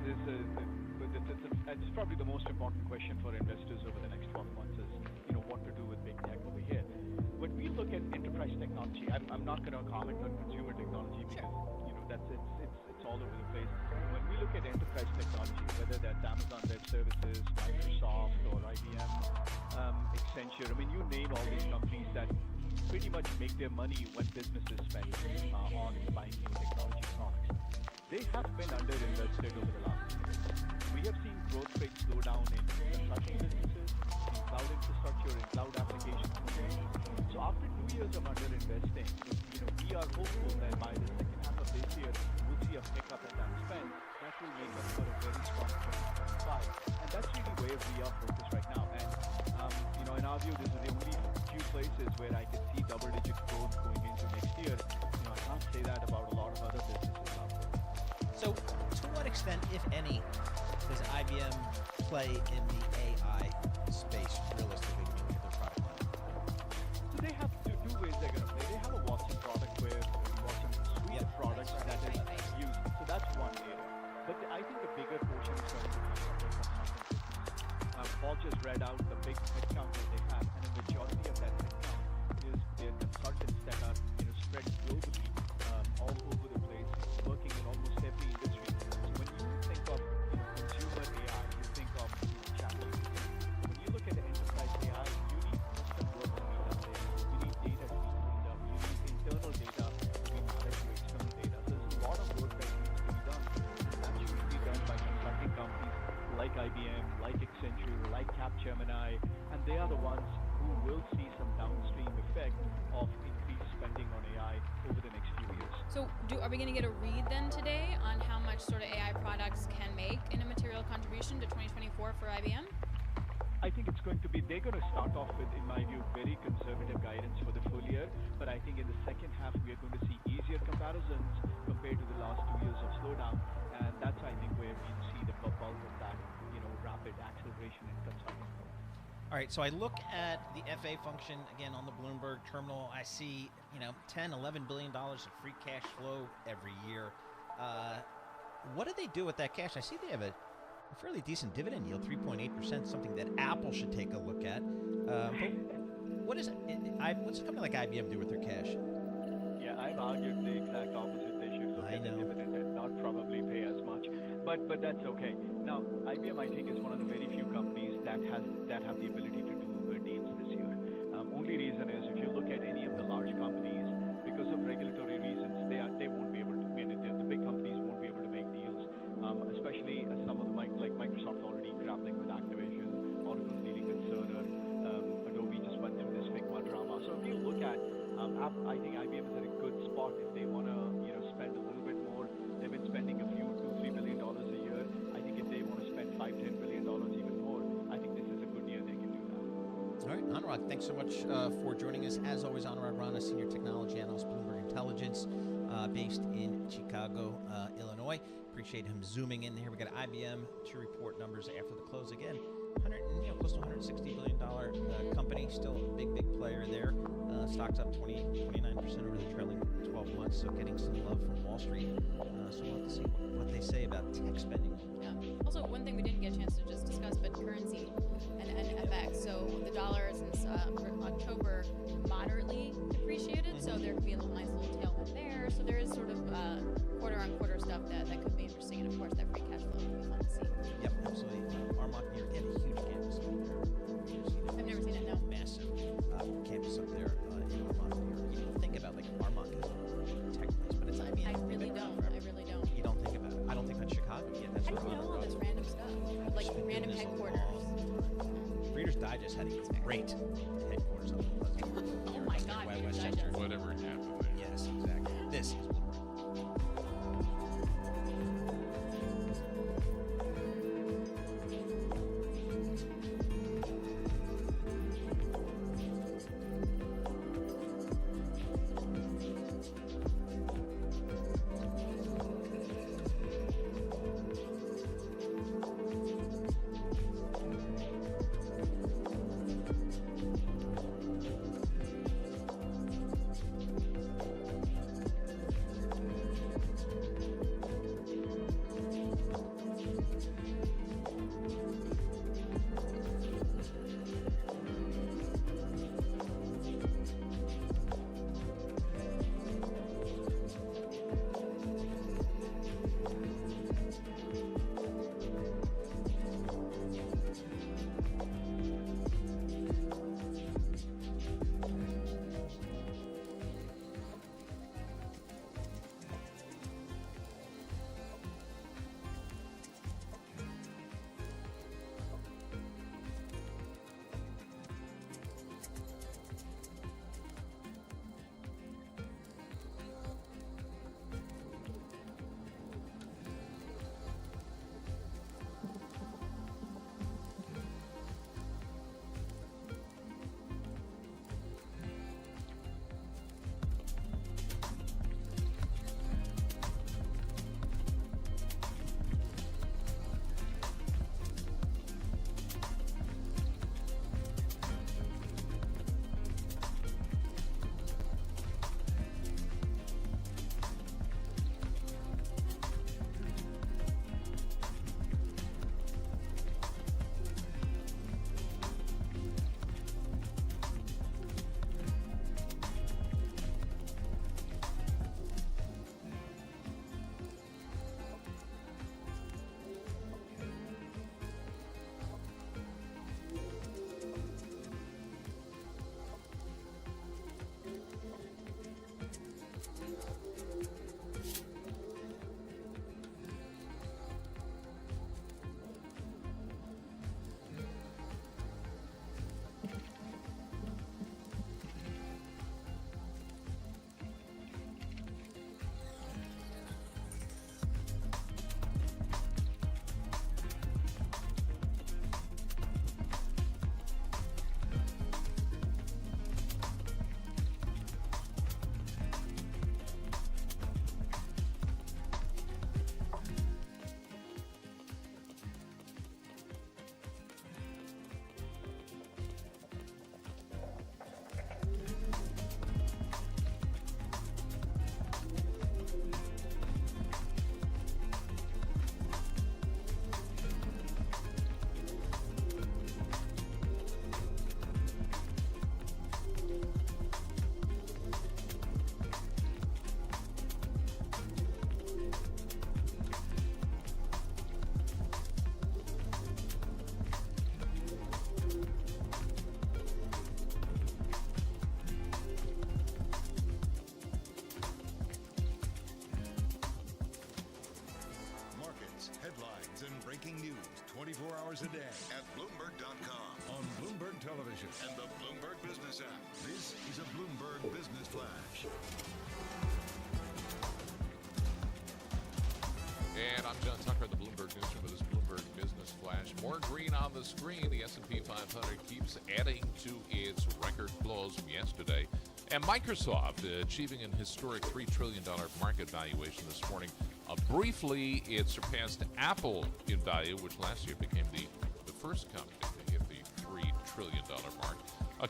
probably the most important question for investors over the next 12 months is, what to do with big tech over here. When we look at enterprise technology, I'm not going to comment on consumer technology because it's all over the place. When we look at enterprise technology, whether that's Amazon Web Services, Microsoft, or IBM, Accenture, I mean, you name all these companies that pretty much make their money when businesses spend on buying new technology products. They have been underinvested over the last year. We have seen growth rates slow down in consulting businesses, in cloud infrastructure, in cloud applications. So after 2 years of underinvesting, we are hopeful that by the second half of this year, we'll see a pickup in that spend. That will make us for a very strong 2025. And that's really where we are focused right now. And, in our view, this is the only few places where I can see double-digit growth going into next year. I can't say that about a lot of other businesses out there. So, to what extent, if any, does IBM play in the AI space realistically when you look at their product line? So they have two ways they're going to play. They have a Watson product where Watson suite of products that is used. So that's one area. But I think the bigger portion is going to be from their consulting business. Paul just read out the big headcount that they have, and a majority of that headcount is their consultants that are spread globally all over the place, working in almost every industry. So when you think of consumer AI, you think of ChatGPT. When you look at enterprise AI, you need custom work to be done there. You need data to be cleaned up. You need internal data to be managed to external data. So there's a lot of work that needs to be done. And that should be done by consulting companies like IBM, like Accenture, like Capgemini, and they are the ones who will see some downstream effect of increased spending on AI over the next few years. So are we going to get a read then today on how much sort of AI products can make in a material contribution to 2024 for IBM? I think it's going to be, they're going to start off with, in my view, very conservative guidance for the full year, but I think in the second half we are going to see easier comparisons compared to the last 2 years of slowdown, and that's, I think, where we see the bulk of that, rapid acceleration in consulting. All right, so I look at the FA function again on the Bloomberg terminal. I see, $10-11 billion of free cash flow every year. What do they do with that cash? I see they have a fairly decent dividend yield, 3.8%, something that Apple should take a look at. But what is it? What's a company like IBM do with their cash? Yeah, I've argued the exact opposite. They should look at the dividend and not probably pay as much. But that's okay. Now, IBM, I think, is one of the very few companies that have the ability to do deals this year. Only reason is if you look at any of the large companies, because of regulatory reasons, they won't be able to. The big companies won't be able to make deals, especially some of the like Microsoft already grappling with Activision, Oracle's dealing with Cerner, Adobe just went through this Figma drama. So if you look at, I think IBM is in a good spot if they want to, spend a little bit more. They've been spending a few $2-3 billion a year. I think if they want to spend $5-10 billion even more, I think this is a good year they can do that. All right, Anurag, thanks so much for joining us. As always, Anurag Rana, Senior Technology Analyst, Bloomberg Intelligence, based in Chicago, Illinois. Appreciate him zooming in here. We got IBM to report numbers after the close again. Close to $160 billion company, still a big player there. Stock's up 29% over the trailing 12 months, so getting some love from Wall Street. So we'll have to see what they say about tech spending. Yeah. Also, one thing we didn't get a chance to just discuss, but currency and FX. So the dollar since October moderately depreciated, so there could be a nice little tailwind there. So there is sort of quarter-on-quarter stuff that could be interesting, and of course that free cash flow would be fun to see. Yep, absolutely. Armonk, they have a huge campus up there. I've never seen it, no. Massive campus up there in Armonk. You don't think about Armonk as a tech place, but it's IBM. I really don't. You don't think about it. I don't think about Chicago yet. That's I don't know all this random stuff, like random just had a great headquarters up in Pleasantville. Oh my God, By Reader's Westchester. Digest. Whatever happened there. Yes, exactly. This is Bloomberg. Headlines and breaking news 24 hours a day at Bloomberg.com, on Bloomberg Television, and the Bloomberg Business app. This is a Bloomberg Business Flash. And I'm John Tucker at the Bloomberg Newsroom with this Bloomberg Business Flash. More green on the screen. The S&P 500 keeps adding to its record close from yesterday. And Microsoft achieving an historic $3 trillion market valuation this morning. Briefly, it surpassed Apple in value, which last year became the first company to hit the $3 trillion mark.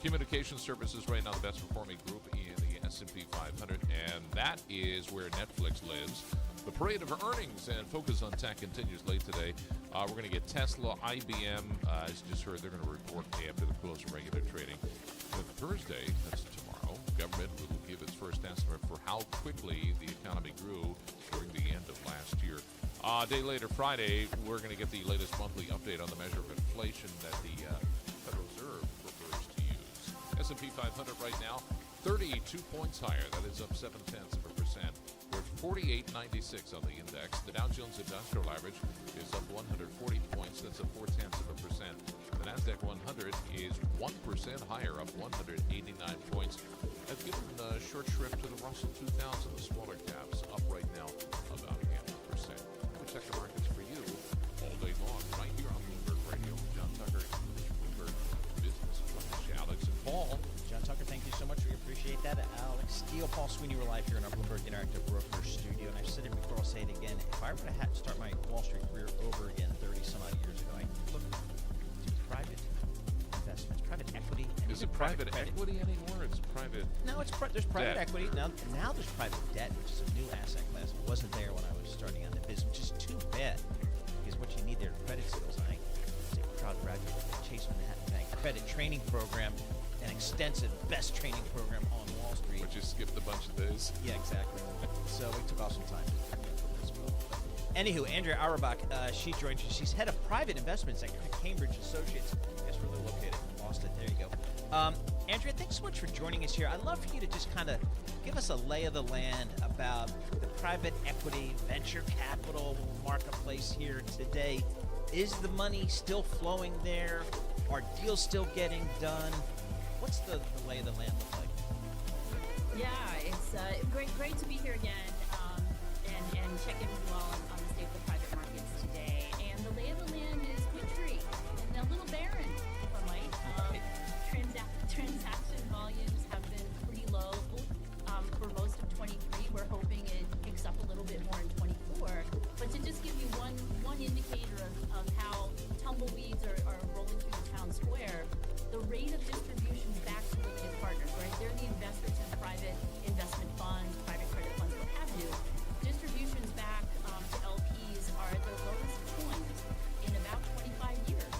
Communication services right now the best performing group in the S&P 500, and that is where Netflix lives. The parade of earnings and focus on tech continues late today. We're going to get Tesla, IBM. As you just heard, they're going to report after the close of regular trading. But Thursday, that's tomorrow, government will give its first estimate for how quickly the economy grew during the end of last year. A day later, Friday, we're going to get the latest monthly update on the measure of inflation that the Federal Reserve prefers to use. S&P 500 right now, 32 points higher. That is up 0.7%. We're at 48.96 on the index. The Dow Jones Industrial Average is up 140 points. That's up 0.4%. The Nasdaq 100 is 1% higher, up 189 points. I've given short shrift to the Russell 2000, the smaller caps, up right now about 0.5%. Which sector markets for you all day long, right here on Bloomberg Radio. John Tucker, Bloomberg Business Flash. Alex and Paul. John Tucker, thank you so much. We appreciate that. Alex Steele, Paul Sweeney, we're live here in our Bloomberg Interactive Broker studio. And I've said it before, I'll say it again. If I were to start my Wall Street career over again 30-some-odd years ago, I'd look to private investments, private equity. Is it private equity anymore? It's private. No, there's private debt. equity. Now there's private debt, which is a new asset class. It wasn't there when I was starting on the business, which is too bad. Because what you need there are credit skills. And I was a proud graduate of the Chase Manhattan Bank credit training program, an extensive best training program on Wall Street. But you skipped a bunch of days. Yeah, exactly. So we took off some time to prepare for this. Anywho, Andrea Auerbach, she joined. She's head of private investments at Cambridge Associates. I guess where they're located. Lost it. There you go. Andrea, thanks so much for joining us here. I'd love for you to just kind of give us a lay of the land about the private equity, venture capital marketplace here today. Is the money still flowing there? Are deals still getting done? What's the lay of the land look like? Yeah, it's great to be here again and check in with you all on the state of the private markets today. And the lay of the land is wintry and a little barren, if I might. Transaction volumes have been pretty low for most of 23. We're hoping it picks up a little bit more in 24. But to just give you one indicator of how tumbleweeds are rolling through the town square, the rate of distributions back to limited partners, right? They're the investors in private investment funds, private credit funds, what have you. Distributions back to LPs are at their lowest point in about 25 years.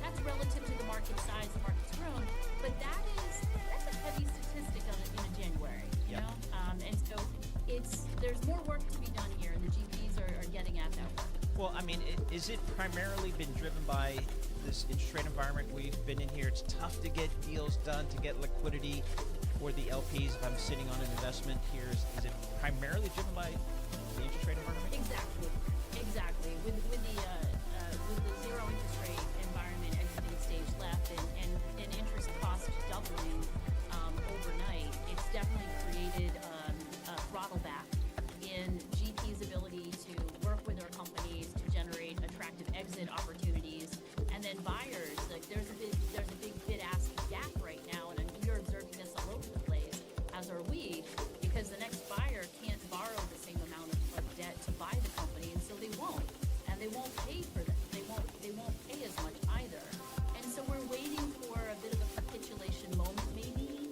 That's relative to the market size, the market's grown, but that's a heavy statistic in a January, you know? And so there's more work to be done here, and the GPs are getting at that work. Well, I mean, is it primarily been driven by this interest rate environment we've been in here? It's tough to get deals done, to get liquidity for the LPs. If I'm sitting on an investment here, is it primarily driven by the interest rate environment? Exactly. With the zero interest rate environment exiting stage left and interest costs doubling overnight, it's definitely created a throttle back in GP's ability to work with their companies to generate attractive exit opportunities. And then buyers, like there's a big bid-ask gap right now, and you're observing this all over the place, as are we, because the next buyer can't borrow the same amount of debt to buy the company, and so they won't. And they won't pay for that. They won't pay as much either. And so we're waiting for a bit of a capitulation moment maybe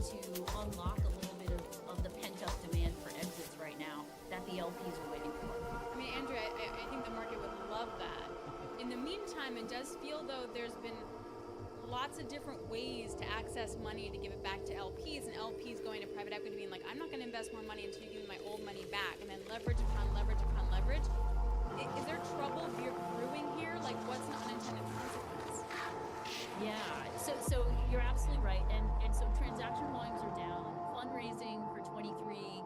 to unlock a little bit of the pent-up demand for exits right now that the LPs are waiting for. I mean, Andrea, I think the market would love that. In the meantime, it does feel though there's been lots of different ways to access money to give it back to LPs, and LPs going to private equity being like, I'm not going to invest more money until you give me my old money back, and then leverage upon leverage upon leverage. Is there trouble brewing here? Like, what's the unintended consequence? Yeah, so you're absolutely right, and so transaction volumes are down. Fundraising for 23,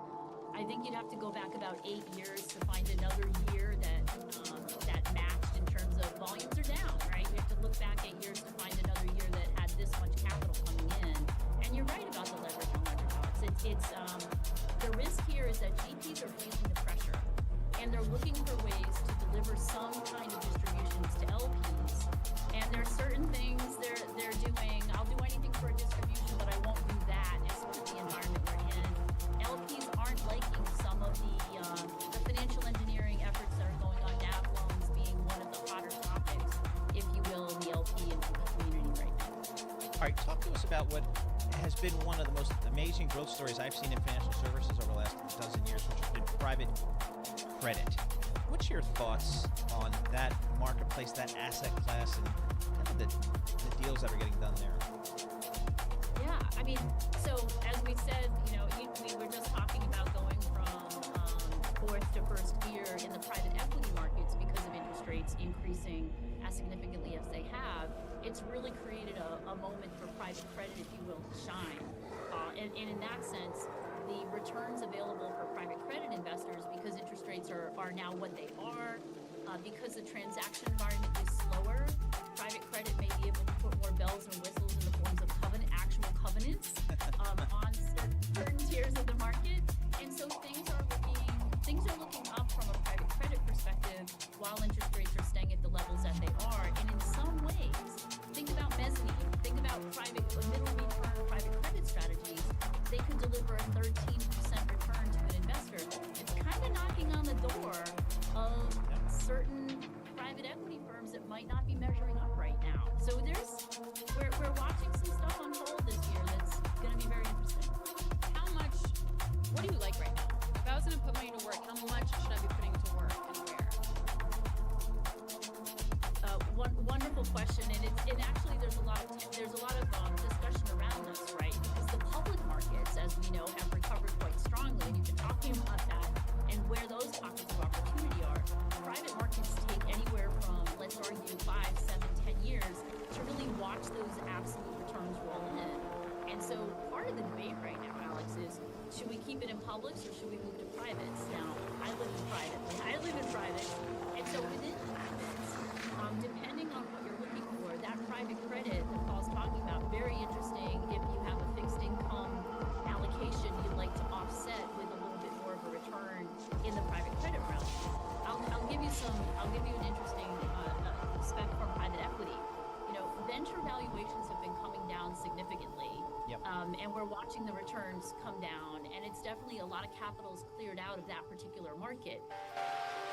I think you'd have to go back about 8 years to find another year that matched in terms of volumes are down, right? You have to look back 8 years to find another year that had this much capital coming in. And you're right about the leverage on leverage talks. It's the risk here is that GPs are feeling the pressure, and they're looking for ways to deliver some kind of distributions to LPs. And there are certain things they're doing. I'll do anything for a distribution, but I won't do that. It's sort of the environment we're in. LPs aren't liking some of the financial engineering efforts that are going on. NAV loans being one of the hotter topics, if you will, in the LP and community right now. All right, talk to us about what has been one of the most amazing growth stories I've seen in financial services over the last dozen years, which has been private credit. What's your thoughts on that marketplace, that asset class, and kind of the deals that are getting done there? Yeah, I mean, so as we said, we were just talking about going from fourth to first gear in the private equity markets because of interest rates increasing as significantly as they have. It's really created a moment for private credit, if you will, to shine. And in that sense, the returns available for private credit investors, because interest rates are now what they are, because the transaction environment is slower, private credit may be able to put more bells and whistles in the forms of actual covenants on certain tiers of the market. And so things are looking up from a private credit perspective while interest rates are staying at the levels that they are. And in some ways, think about mezzanine, think about middle return private credit strategies. They could deliver a 13% return to an investor. It's kind of knocking on the door of certain private equity firms that might not be measuring up right now. So we're watching some stuff unfold this year that's going to be very interesting. What do you like right now? If I was going to put money to work, how much should I be putting to work and where? Wonderful question, and actually there's a lot of discussion around this, right? Because the public markets, as we know, have recovered quite strongly, and you've been talking about that and where those pockets of opportunity are. Private markets take anywhere from, let's argue, 5, 7, 10 years to really watch those absolute returns roll in. And so part of the debate right now, Alex, is should we keep it in publics or should we move to privates? Now, I live in private, and so within privates, depending on what you're looking for, that private credit that Paul's talking about, very interesting if you have a fixed income allocation you'd like to offset with a little bit more of a return in the private credit realm. I'll give you an interesting spec from private equity. Venture valuations have been coming down significantly. Yep. And we're watching the returns come down, and it's definitely a lot of capital is cleared out of that particular market.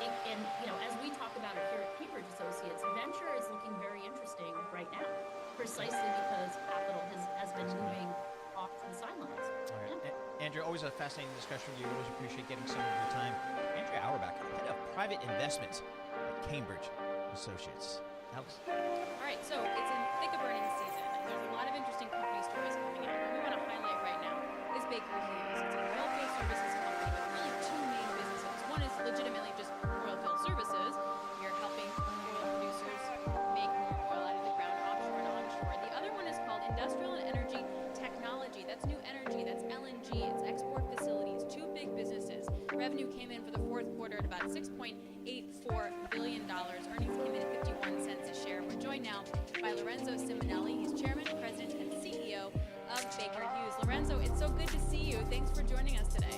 And as we talk about it here at Cambridge Associates, venture is looking very interesting right now, precisely because capital has been moving off to the sidelines. All right. Yeah. Andrea, always a fascinating discussion with you. Always appreciate getting some of your time. Andrea Auerbach, head of private investments at Cambridge Associates. Alex? All right, so it's in thick of earnings season, and there's a lot of interesting company stories coming out. What we want to highlight right now is Baker Hughes. It's an oilfield services company with really two main businesses. One is legitimately just oilfield services. You're helping oil producers make more oil out of the ground, offshore and onshore. The other one is called Industrial and Energy Technology. That's new energy, that's LNG, it's export facilities, two big businesses. Revenue came in for the fourth quarter at about $6.84 billion. Earnings came in at 51 cents a share. We're joined now by Lorenzo Simonelli. He's chairman, president, and CEO of Baker Hughes. Lorenzo, it's so good to see you. Thanks for joining us today.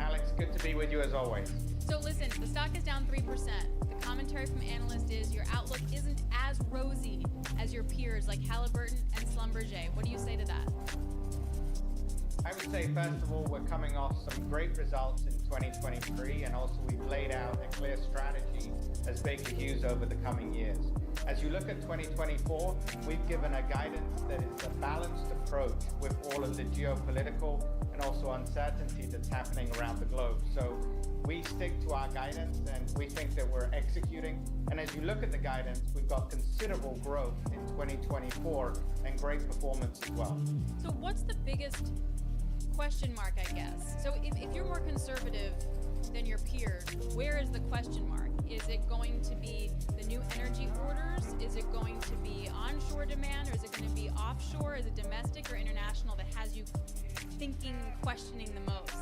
Alex, good to be with you as always. So listen, the stock is down 3%. The commentary from analysts is your outlook isn't as rosy as your peers like Halliburton and Schlumberger. What do you say to that? I would say, first of all, we're coming off some great results in 2023, and also we've laid out a clear strategy as Baker Hughes over the coming years. As you look at 2024, we've given a guidance that is a balanced approach with all of the geopolitical and also uncertainty that's happening around the globe. So we stick to our guidance, and we think that we're executing. And as you look at the guidance, we've got considerable growth in 2024 and great performance as well. So what's the biggest question mark, I guess? So if you're more conservative than your peers, where is the question mark? Is it going to be the new energy orders? Is it going to be onshore demand, or is it going to be offshore? Is it domestic or international that has you thinking, questioning the most?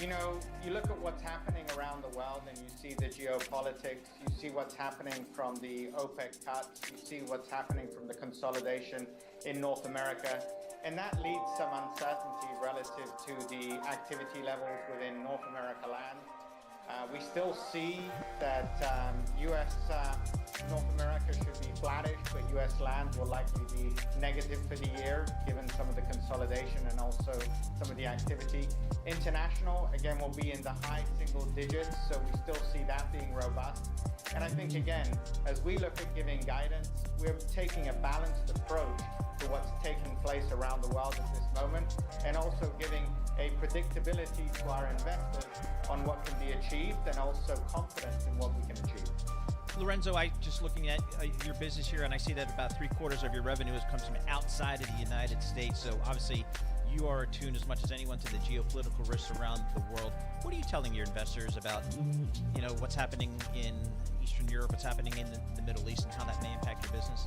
You know, you look at what's happening around the world and you see the geopolitics, you see what's happening from the OPEC cuts, you see what's happening from the consolidation in North America, and that leads some uncertainty relative to the activity levels within North America land. We still see that North America should be flattish, but U.S. land will likely be negative for the year, given some of the consolidation and also some of the activity. International, again, will be in the high single digits, so we still see that being robust. And I think, again, as we look at giving guidance, we're taking a balanced approach to what's taking place around the world at this moment, and also giving a predictability to our investors on what can be achieved and also confidence in what we can achieve. Lorenzo, I just looking at your business here, and I see that about 3/4 of your revenue comes from outside of the United States. So obviously, you are attuned as much as anyone to the geopolitical risks around the world. What are you telling your investors about, what's happening in Eastern Europe, what's happening in the Middle East, and how that may impact your business?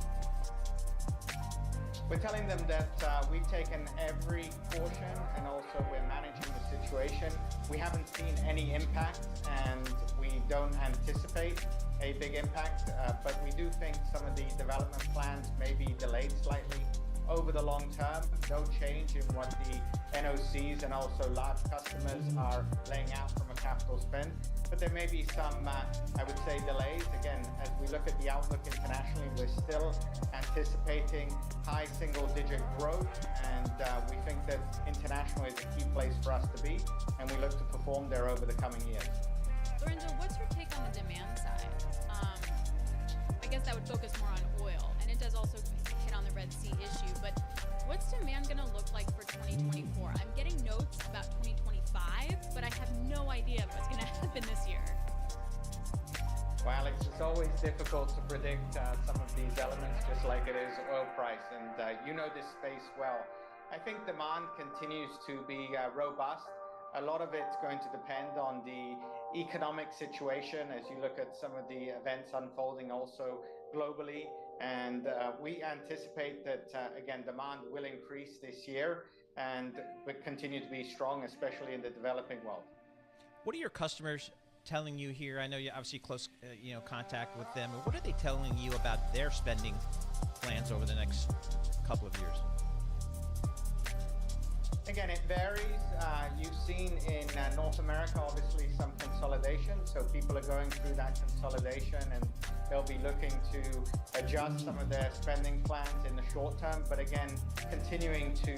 We're telling them that we've taken every caution and also we're managing the situation. We haven't seen any impact and we don't anticipate a big impact, but we do think some of the development plans may be delayed slightly over the long term. No change in what the NOCs and also large customers are laying out from a capital spend, but there may be some, I would say, delays. Again, as we look at the outlook internationally, we're still anticipating high single-digit growth, and we think that international is a key place for us to be, and we look to perform there over the coming years. Lorenzo, what's your take on the demand side? I guess that would focus more on oil, and it does also hit on the Red Sea issue, but what's demand going to look like for 2024? I'm getting notes about 2025, but I have no idea what's going to happen this year. Well, Alex, it's always difficult to predict some of these elements, just like it is oil price, and you know this space well. I think demand continues to be robust. A lot of it's going to depend on the economic situation as you look at some of the events unfolding also globally. And we anticipate that, again, demand will increase this year and will continue to be strong, especially in the developing world. What are your customers telling you here? I know you obviously close contact with them. What are they telling you about their spending plans over the next couple of years? Again, it varies. You've seen in North America, obviously, some consolidation. So people are going through that consolidation and they'll be looking to adjust some of their spending plans in the short term. But again, continuing to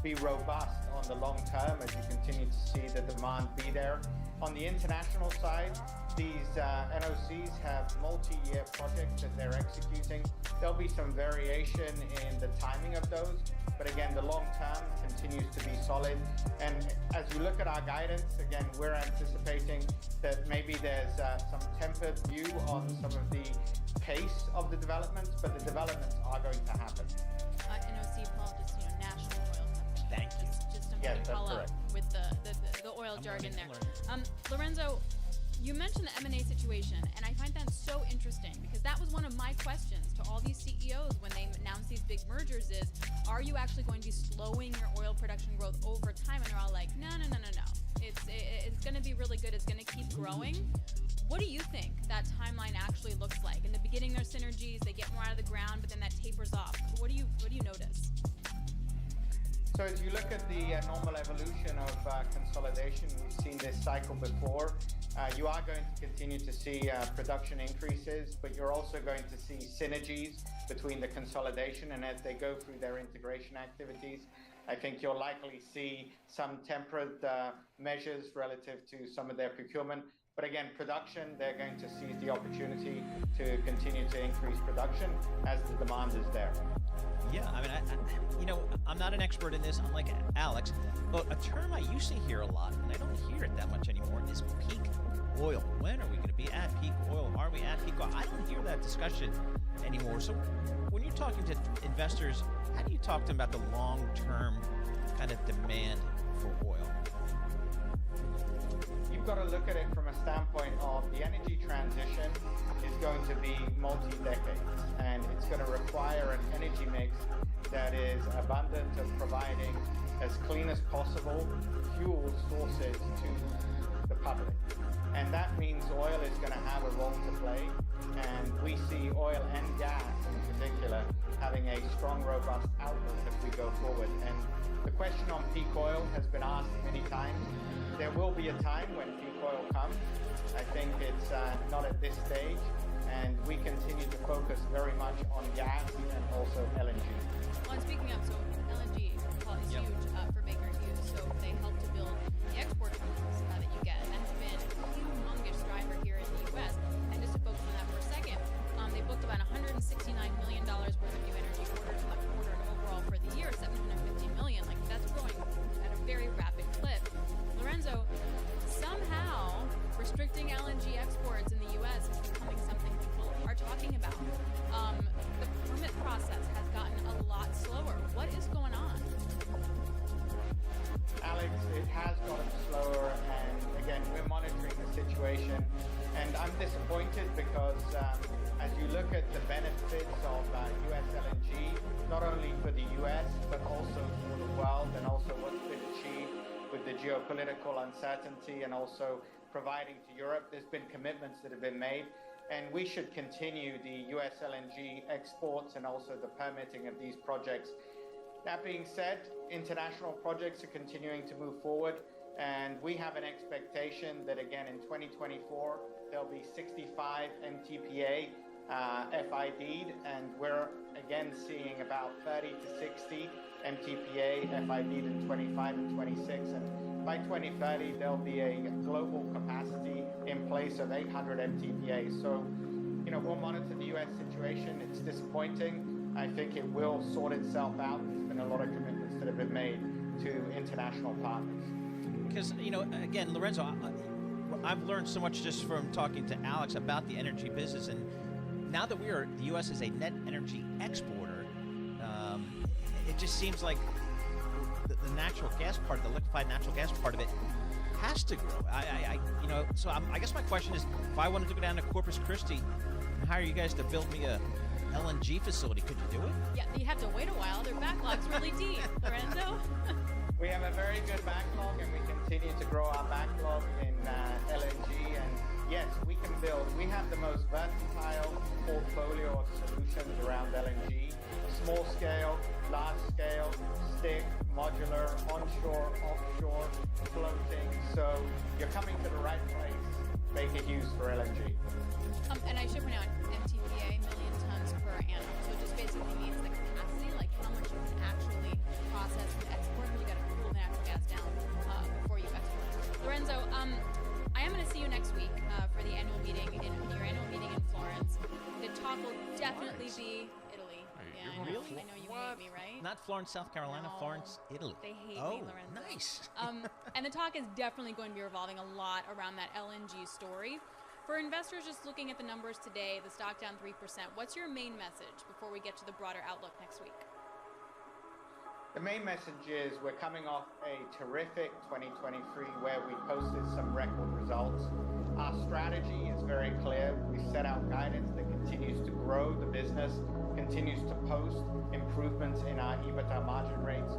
be robust on the long term as you continue to see the demand be there. On the international side, these NOCs have multi-year projects that they're executing. There'll be some variation in the timing of those. But again, the long term continues to be solid. And as you look at our guidance, again, we're anticipating that maybe there's some tempered view on some of the pace of the developments, but the developments are going to happen. NOC, Paul, just national oil company. Thank you. Just to call out with the oil jargon there. Lorenzo, you mentioned the M&A situation, and I find that so interesting because that was one of my questions to all these CEOs when they announce these big mergers is, are you actually going to be slowing your oil production growth over time? And they're all like, no. It's going to be really good. It's going to keep growing. What do you think that timeline actually looks like? In the beginning, there's synergies, they get more out of the ground, but then that tapers off. What do you notice? So as you look at the normal evolution of consolidation, we've seen this cycle before. You are going to continue to see production increases, but you're also going to see synergies between the consolidation, and as they go through their integration activities, I think you'll likely see some tempered measures relative to some of their procurement. But again, production, they're going to seize the opportunity to continue to increase production as the demand is there. Yeah, I mean, I'm not an expert in this, unlike Alex, but a term I used to hear a lot, and I don't hear it that much anymore, is peak oil. When are we going to be at peak oil? Are we at peak oil? I don't hear that discussion anymore. So when you're talking to investors, how do you talk to them about the long-term kind of demand for oil? You've got to look at it from a standpoint of the energy transition is going to be multi-decades, and it's going to require an energy mix that is abundant of providing as clean as possible fuel sources to the public. And that means oil is going to have a role to play, and we see oil and gas in particular having a strong, robust outlook as we go forward. And the question on peak oil has been asked many times. There will be a time when peak oil comes. I think it's not at this stage, and we continue to focus very much on gas and also LNG. Well, and speaking of, so LNG is huge for Baker Hughes, so they help to build the export terminals that you get. That has been a humongous driver here in the U.S. And just to focus on that for a second, they booked about $169 million worth of new energy orders in the quarter, and overall for the year, $750 million. Like, that's growing at a very rapid clip. Lorenzo, somehow restricting LNG exports in the U.S. is becoming something people are talking about. The permit process has gotten a lot slower. What is going on? disappointed because as you look at the benefits of US LNG, not only for the US, but also for the world, and also what's been achieved with the geopolitical uncertainty and also providing to Europe, there's been commitments that have been made. And we should continue the US LNG exports and also the permitting of these projects. That being said, international projects are continuing to move forward, and we have an expectation that again in 2024 there'll be 65 MTPA FID'd, and we're again seeing about 30 to 60 MTPA FID'd in 25 and 26, and by 2030 there'll be a global capacity in place of 800 MTPA. So, you know, we'll monitor the US situation. It's disappointing. I think it will sort itself out. There's been a lot of commitments that have been made to international partners. Because, you know, again, Lorenzo, I've learned so much just from talking to Alex about the energy business, and now that the U.S. is a net energy exporter, it just seems like the natural gas part, the liquefied natural gas part of it, has to grow. I guess my question is, if I wanted to go down to Corpus Christi and hire you guys to build me a LNG facility, could you do it? Yeah, you have to wait a while. Their backlog's really deep, Lorenzo. We have a very good backlog, and we continue to grow our backlog in LNG. And yes, we can build. We have the most versatile portfolio of solutions around LNG: small scale, large scale, stick, modular, onshore, offshore, floating. So you're coming to the right place, Baker Hughes, for LNG. And I should point out, MTPA, million tons per annum. So it just basically means the capacity, like how much you can actually process and export, but you got to cool the natural gas down before you export. Lorenzo, I am going to see you next week for the annual meeting your annual meeting in Florence. The talk will definitely be Italy. Yeah, I know. Really? I know you hate me, right? Not Florence, South Carolina, No. Florence, Italy. They hate Oh, me, Lorenzo. nice. And the talk is definitely going to be revolving a lot around that LNG story. For investors just looking at the numbers today, the stock down 3%, what's your main message before we get to the broader outlook next week? The main message is we're coming off a terrific 2023 where we posted some record results. Our strategy is very clear. We set out guidance that continues to grow the business, continues to post improvements in our EBITDA margin rates.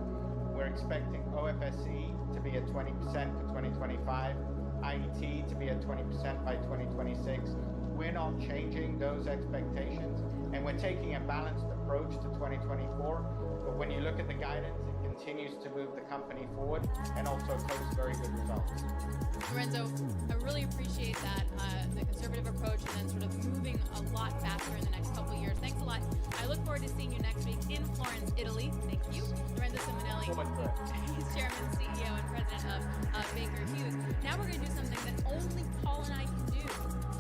We're expecting OFSE to be at 20% for 2025, IET to be at 20% by 2026. We're not changing those expectations, and we're taking a balanced approach to 2024. But when you look at the guidance, it continues to move the company forward and also post very good results. Lorenzo, I really appreciate that, the conservative approach and then sort of moving a lot faster in the next couple of years. Thanks a lot. I look forward to seeing you next week in Florence, Italy. Thank you. Lorenzo Simonelli, he's Chairman, CEO, and President of Baker Hughes. Now we're going to do something that only Paul and I can do.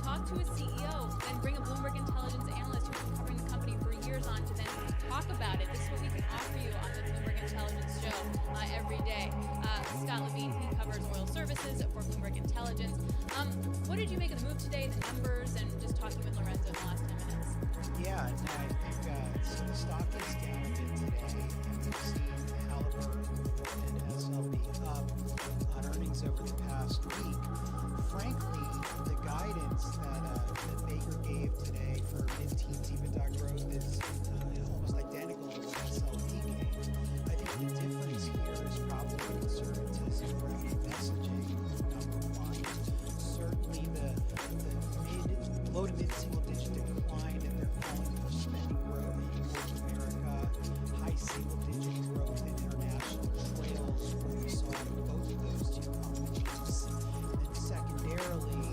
Talk to a CEO, then bring a Bloomberg Intelligence analyst who's been covering the company for years on to then talk about it. This is what we can offer you on the Bloomberg Intelligence show every day. Scott Levine, he covers oil services for Bloomberg Intelligence. What did you make of the move today, the numbers, and just talking with Lorenzo in the last 10 minutes? Yeah, no, I think so the stock is down a bit today, and we've seen Halliburton and SLB up on earnings over the past week. Frankly, the guidance that Baker gave today for mid-teens EBITDA growth is almost identical to what SLB gave. I think the difference here is probably conservatism around messaging, number one. Certainly the low to mid-single-digit decline that they're calling for spending growth in North America, high single-digit growth in international trails, where we saw both of those two companies. And secondarily,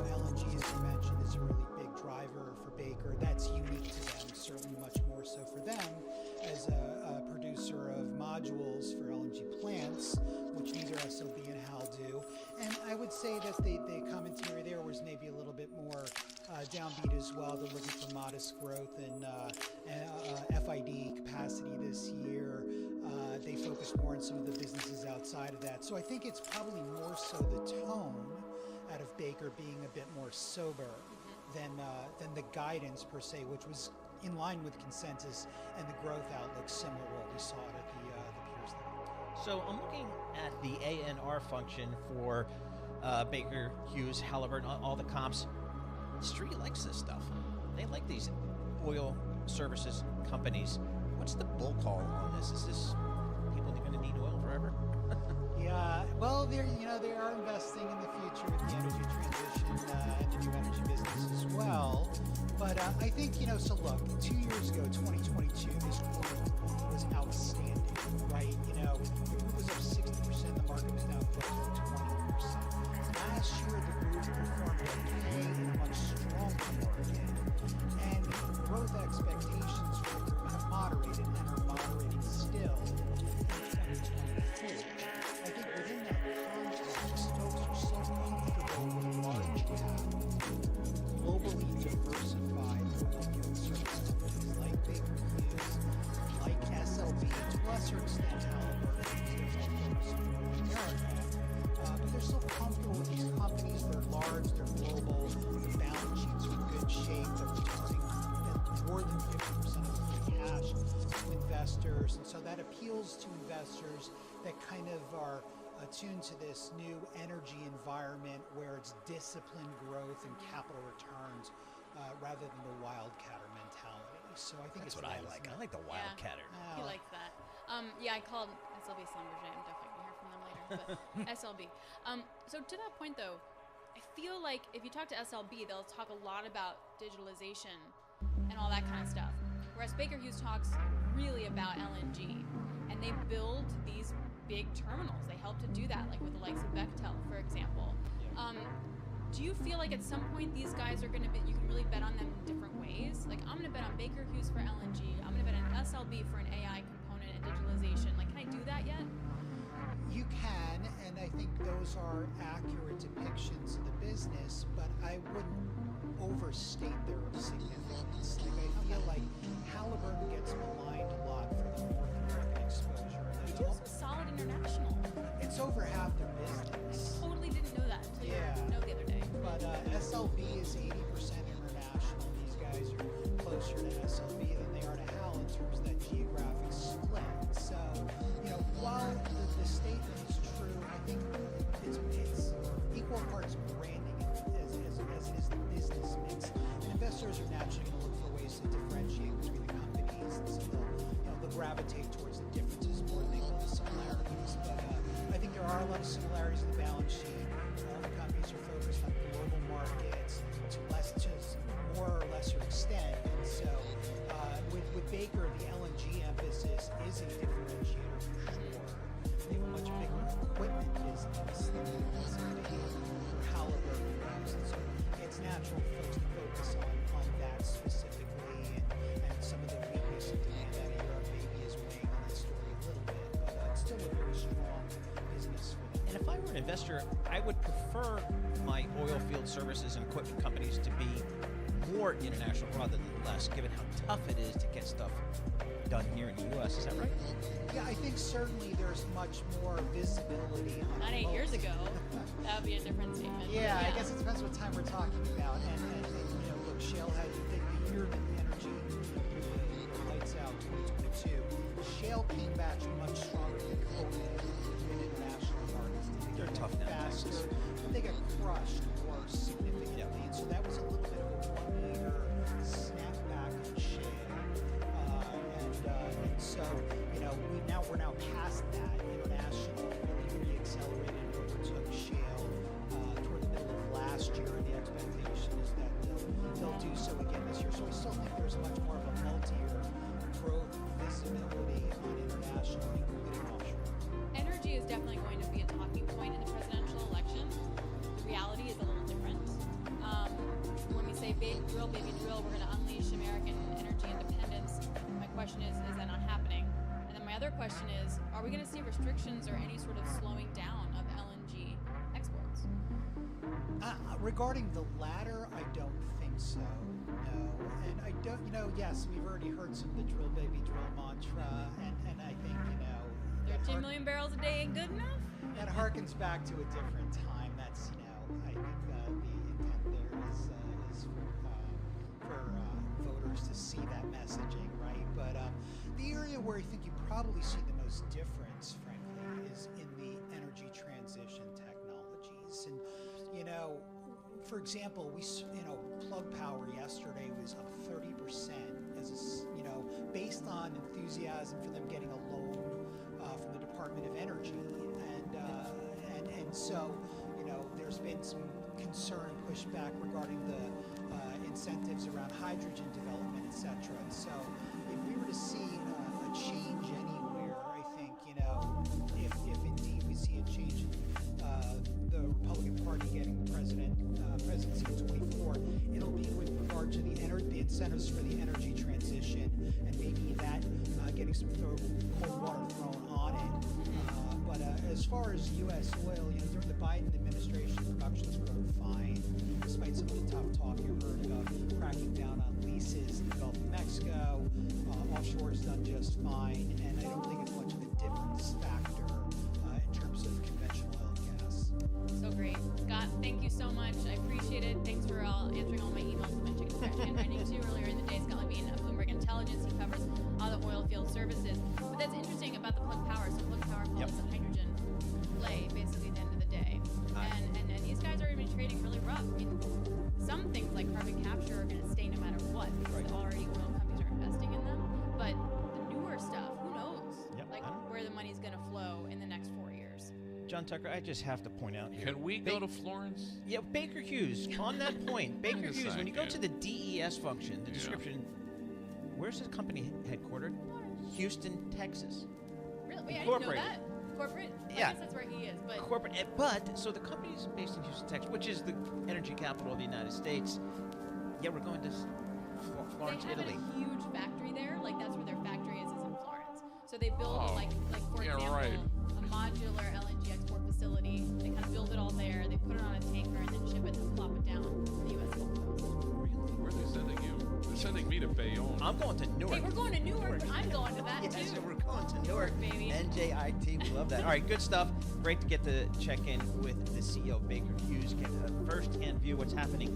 LNG, as you mentioned, is a really big driver for Baker. That's unique to them, certainly much more so for them as a producer of modules for LNG plants, which neither SLB and HAL do. And I would say that the commentary there was maybe a little bit more downbeat as well. They're looking for modest growth in FID capacity this year. They focus more on some of the businesses outside of that. So I think it's probably more so the tone out of Baker being a bit more sober than the guidance per se, which was in line with consensus, and the growth outlook similar to what we saw at the peers level. So I'm looking at the ANR function for Baker Hughes, Halliburton, all the comps. Street likes this stuff. They like these oil services companies. What's the bull call on this? Is this people going to need oil forever? Yeah, well, they are investing in the future with the energy transition and the new energy business as well. But I think, so look, 2 years ago, 2022, this group was outstanding, right? The group was up 60%, the market was down close to 20%. Last year, the group performed okay in a much stronger market, and growth expectations for the group have moderated and are moderating still in 2024. I think within that context, folks are so comfortable with large cap, globally diversified oilfield service companies like Baker Hughes, like SLB, to a lesser extent Halliburton, because they're more focused on North America. But they're still comfortable with these companies. They're large, they're global, the balance sheets are in good shape, they're returning more than 50% of their cash to investors, and so that appeals to investors that kind of are attuned to this new energy environment where it's disciplined growth and capital returns rather than the wildcatter mentality. So I think That's what I like. I like the wildcatter. He likes that. I called SLB Schlumberger. I'm definitely going to hear from them later. But SLB. So to that point, though, I feel like if you talk to SLB, they'll talk a lot about digitalization and all that kind of stuff. Whereas Baker Hughes talks really about LNG. And they build these big terminals. They help to do that, like with the likes of Bechtel, for example. Do you feel like at some point these guys are going to be, you can really bet on them in different ways? Like, I'm going to bet on Baker Hughes for LNG. I'm going to bet on SLB for an AI component and digitalization. Like, can I do that yet? You can, and I think those are accurate depictions of the business, but I wouldn't overstate their significance. Like, I feel like Halliburton gets maligned a lot for the North American exposure. They do some solid international. It's over half their business. I totally didn't know that until you know the other day. But SLB is 80% international. These guys are closer to SLB than they are to Hal in terms of that geographic split. So, while the statement is true, I think it's equal parts branding as it is the business mix. And investors are naturally going to look for ways to differentiate between the companies, and so they'll gravitate towards the differences more than they will the similarities. But I think there are a lot of similarities in the balance sheet. All the companies are focused on global markets to more or lesser extent, and so with Baker, the LNG emphasis is a differentiator for sure. They have a much bigger equipment business than for Halliburton goes, and so it's natural for folks to focus on that specifically, and some of the weakness and demand out of Europe maybe is weighing on that story a little bit, but it's still a very strong business for them. And if I were an investor, I would prefer my oil field services and equipment companies to be more international rather than less, given how tough it is to get stuff done here in the U.S. Is that right? Yeah, I think certainly there's much more visibility on Not 8 years ago. That would be a different statement. Yeah, I guess it depends what time we're talking about. And look, shale had the year that the energy lights out 2022. Shale came back much stronger than COVID in international markets. They're tough now. Faster, but they got crushed more significantly, and so that was a little bit of a 1 year snapback on shale. And so we're now past that. International really re-accelerated and overtook shale toward the middle of last year, and the expectation is that they'll do so again this year. So I still think there's much more of a multi-year growth visibility on international, including offshore. Energy is definitely going to be a talking point in the presidential election. The reality is a little different. When we say baby drill, we're going to unleash American energy independence. My question is that not happening? And then my other question is, are we going to see restrictions or any sort of slowing down of LNG exports? Regarding the latter, I don't think so, no. And I don't, yes, we've already heard some of the drill baby drill mantra, and I think, 13 million barrels a day ain't good enough? That harkens back to a different time. That's, I think the intent there is for voters to see that messaging, right? But the area where I think you probably see the most difference, frankly, is in the energy transition technologies. And, for example, Plug Power yesterday was up 30% based on enthusiasm for them getting a loan from the Department of Energy, and so there's been some concern pushback regarding the incentives around hydrogen development, etc. And so, if we were to see a change anywhere, I think if indeed we see a change in the Republican Party getting presidency in 24, it'll be with regard to the incentives for the energy transition, and maybe that getting some cold water thrown on it. But as far as U.S. oil, during the Biden administration, production's grown fine, despite some of the tough talk you heard about cracking down on leases in the Gulf of Mexico. Offshore's done just fine, and I don't think it's much of a difference factor in terms of conventional oil and gas. So great. Scott, thank you so much. I appreciate it. Thanks for answering all my emails and my chicken trending too earlier in the day. Scott Levine of Bloomberg Intelligence. He covers all the oil field services. But that's interesting about the Plug Power. So Plug Power calls a hydrogen play basically at the end of the day. And these guys are going to be trading really rough. I mean, some things like carbon capture are going to stay no matter what because already oil companies are investing in them. But the newer stuff, who knows? Where the money's going to flow in the next 4 years. John Tucker, I just have to point out here. Can we go to Florence? Yeah, Baker Hughes. On that point, Baker Yes, Hughes, I when you go can. to the DES function, the description, where's this company headquartered? Houston, Texas. Really? Wait, I didn't know Incorporated. that. Corporate? I Yeah. guess that's where he is. But Corporate, but so the company is based in Houston, Texas, which is the energy capital of the United States. Yeah, we're going to Florence, they have Italy. a huge factory there. Like that's where their factory is in Florence. So they build like for yeah, example, right. a modular LNG export facility. They kind of build it all there. They put it on a tanker and then ship it and plop it down to the U.S. Gulf Coast. Where are they sending you? They're sending me to Bayonne. I'm going to Newark. Hey, we're going to Newark, but I'm going to that too. Yes, we're going to Newark, baby. NJIT, we love that. All right, good stuff. Great to get to check in with the CEO of Baker Hughes, get a first-hand view what's happening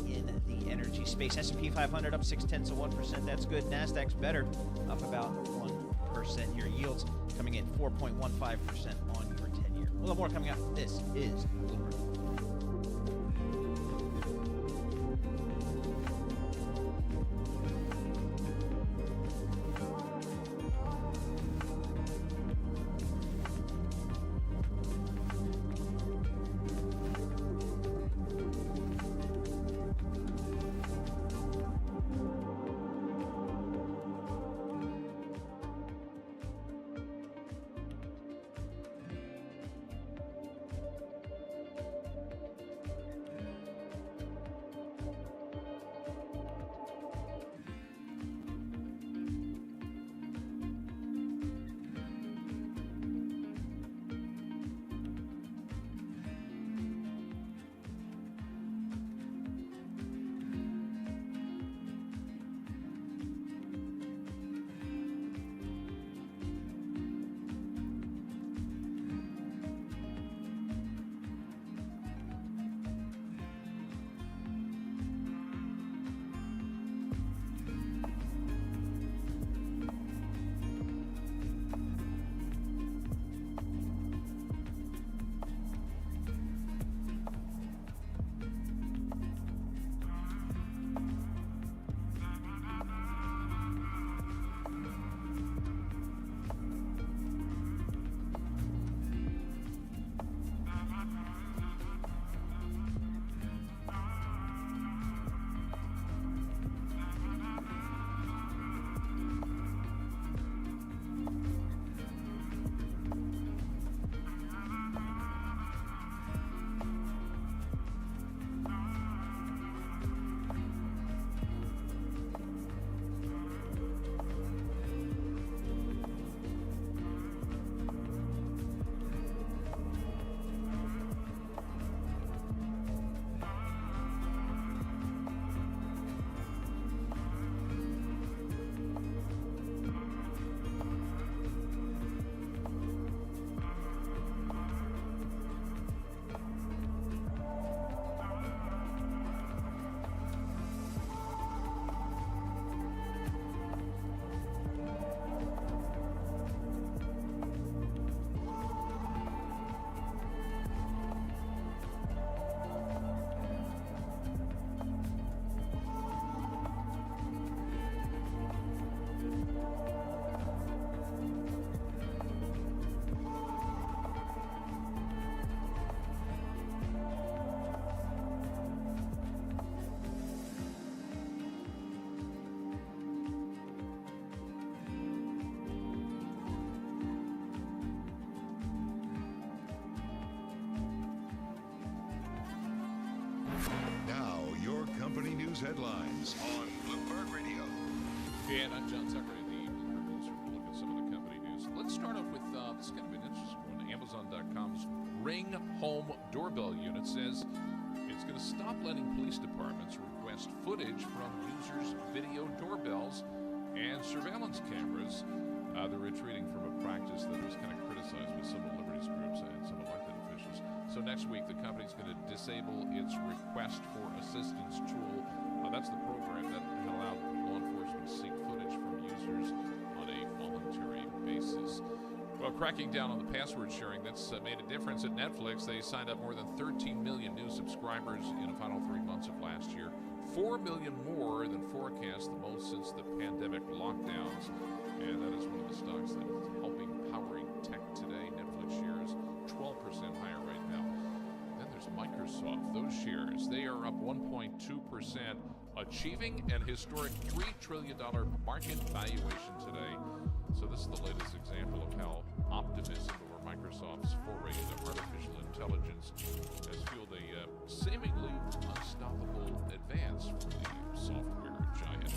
in the energy space. S&P 500 up 0.6%. That's good. Nasdaq's better, up about 1% here. Yields coming in 4.15% on your 10-year. A little more coming up. This is Bloomberg. Now, your company news headlines on Bloomberg Radio. And I'm John Tucker in the Bloomberg Newsroom. Look at some of the company news. Let's start off with this is kind of an interesting one. Amazon.com's Ring Home Doorbell unit says it's going to stop letting police departments request footage from users' video doorbells and surveillance cameras. They're retreating from a practice that was kind of criticized by civil liberties groups and some elected officials. So next week, the company's going to disable its request for assistance tool. That's the program that allowed law enforcement to seek footage from users on a voluntary basis. Well, cracking down on the password sharing, that's made a difference at Netflix. They signed up more than 13 million new subscribers in the final 3 months of last year. 4 million more than forecast, the most since the pandemic lockdowns. And that is one of the stocks that is helping powering tech today. Netflix shares 12% higher right now. Then there's Microsoft. Those shares, they are up 1.2%, achieving an historic $3 trillion market valuation today. So this is the latest example of how optimism over Microsoft's foray into artificial intelligence has fueled a seemingly unstoppable advance for the software giant.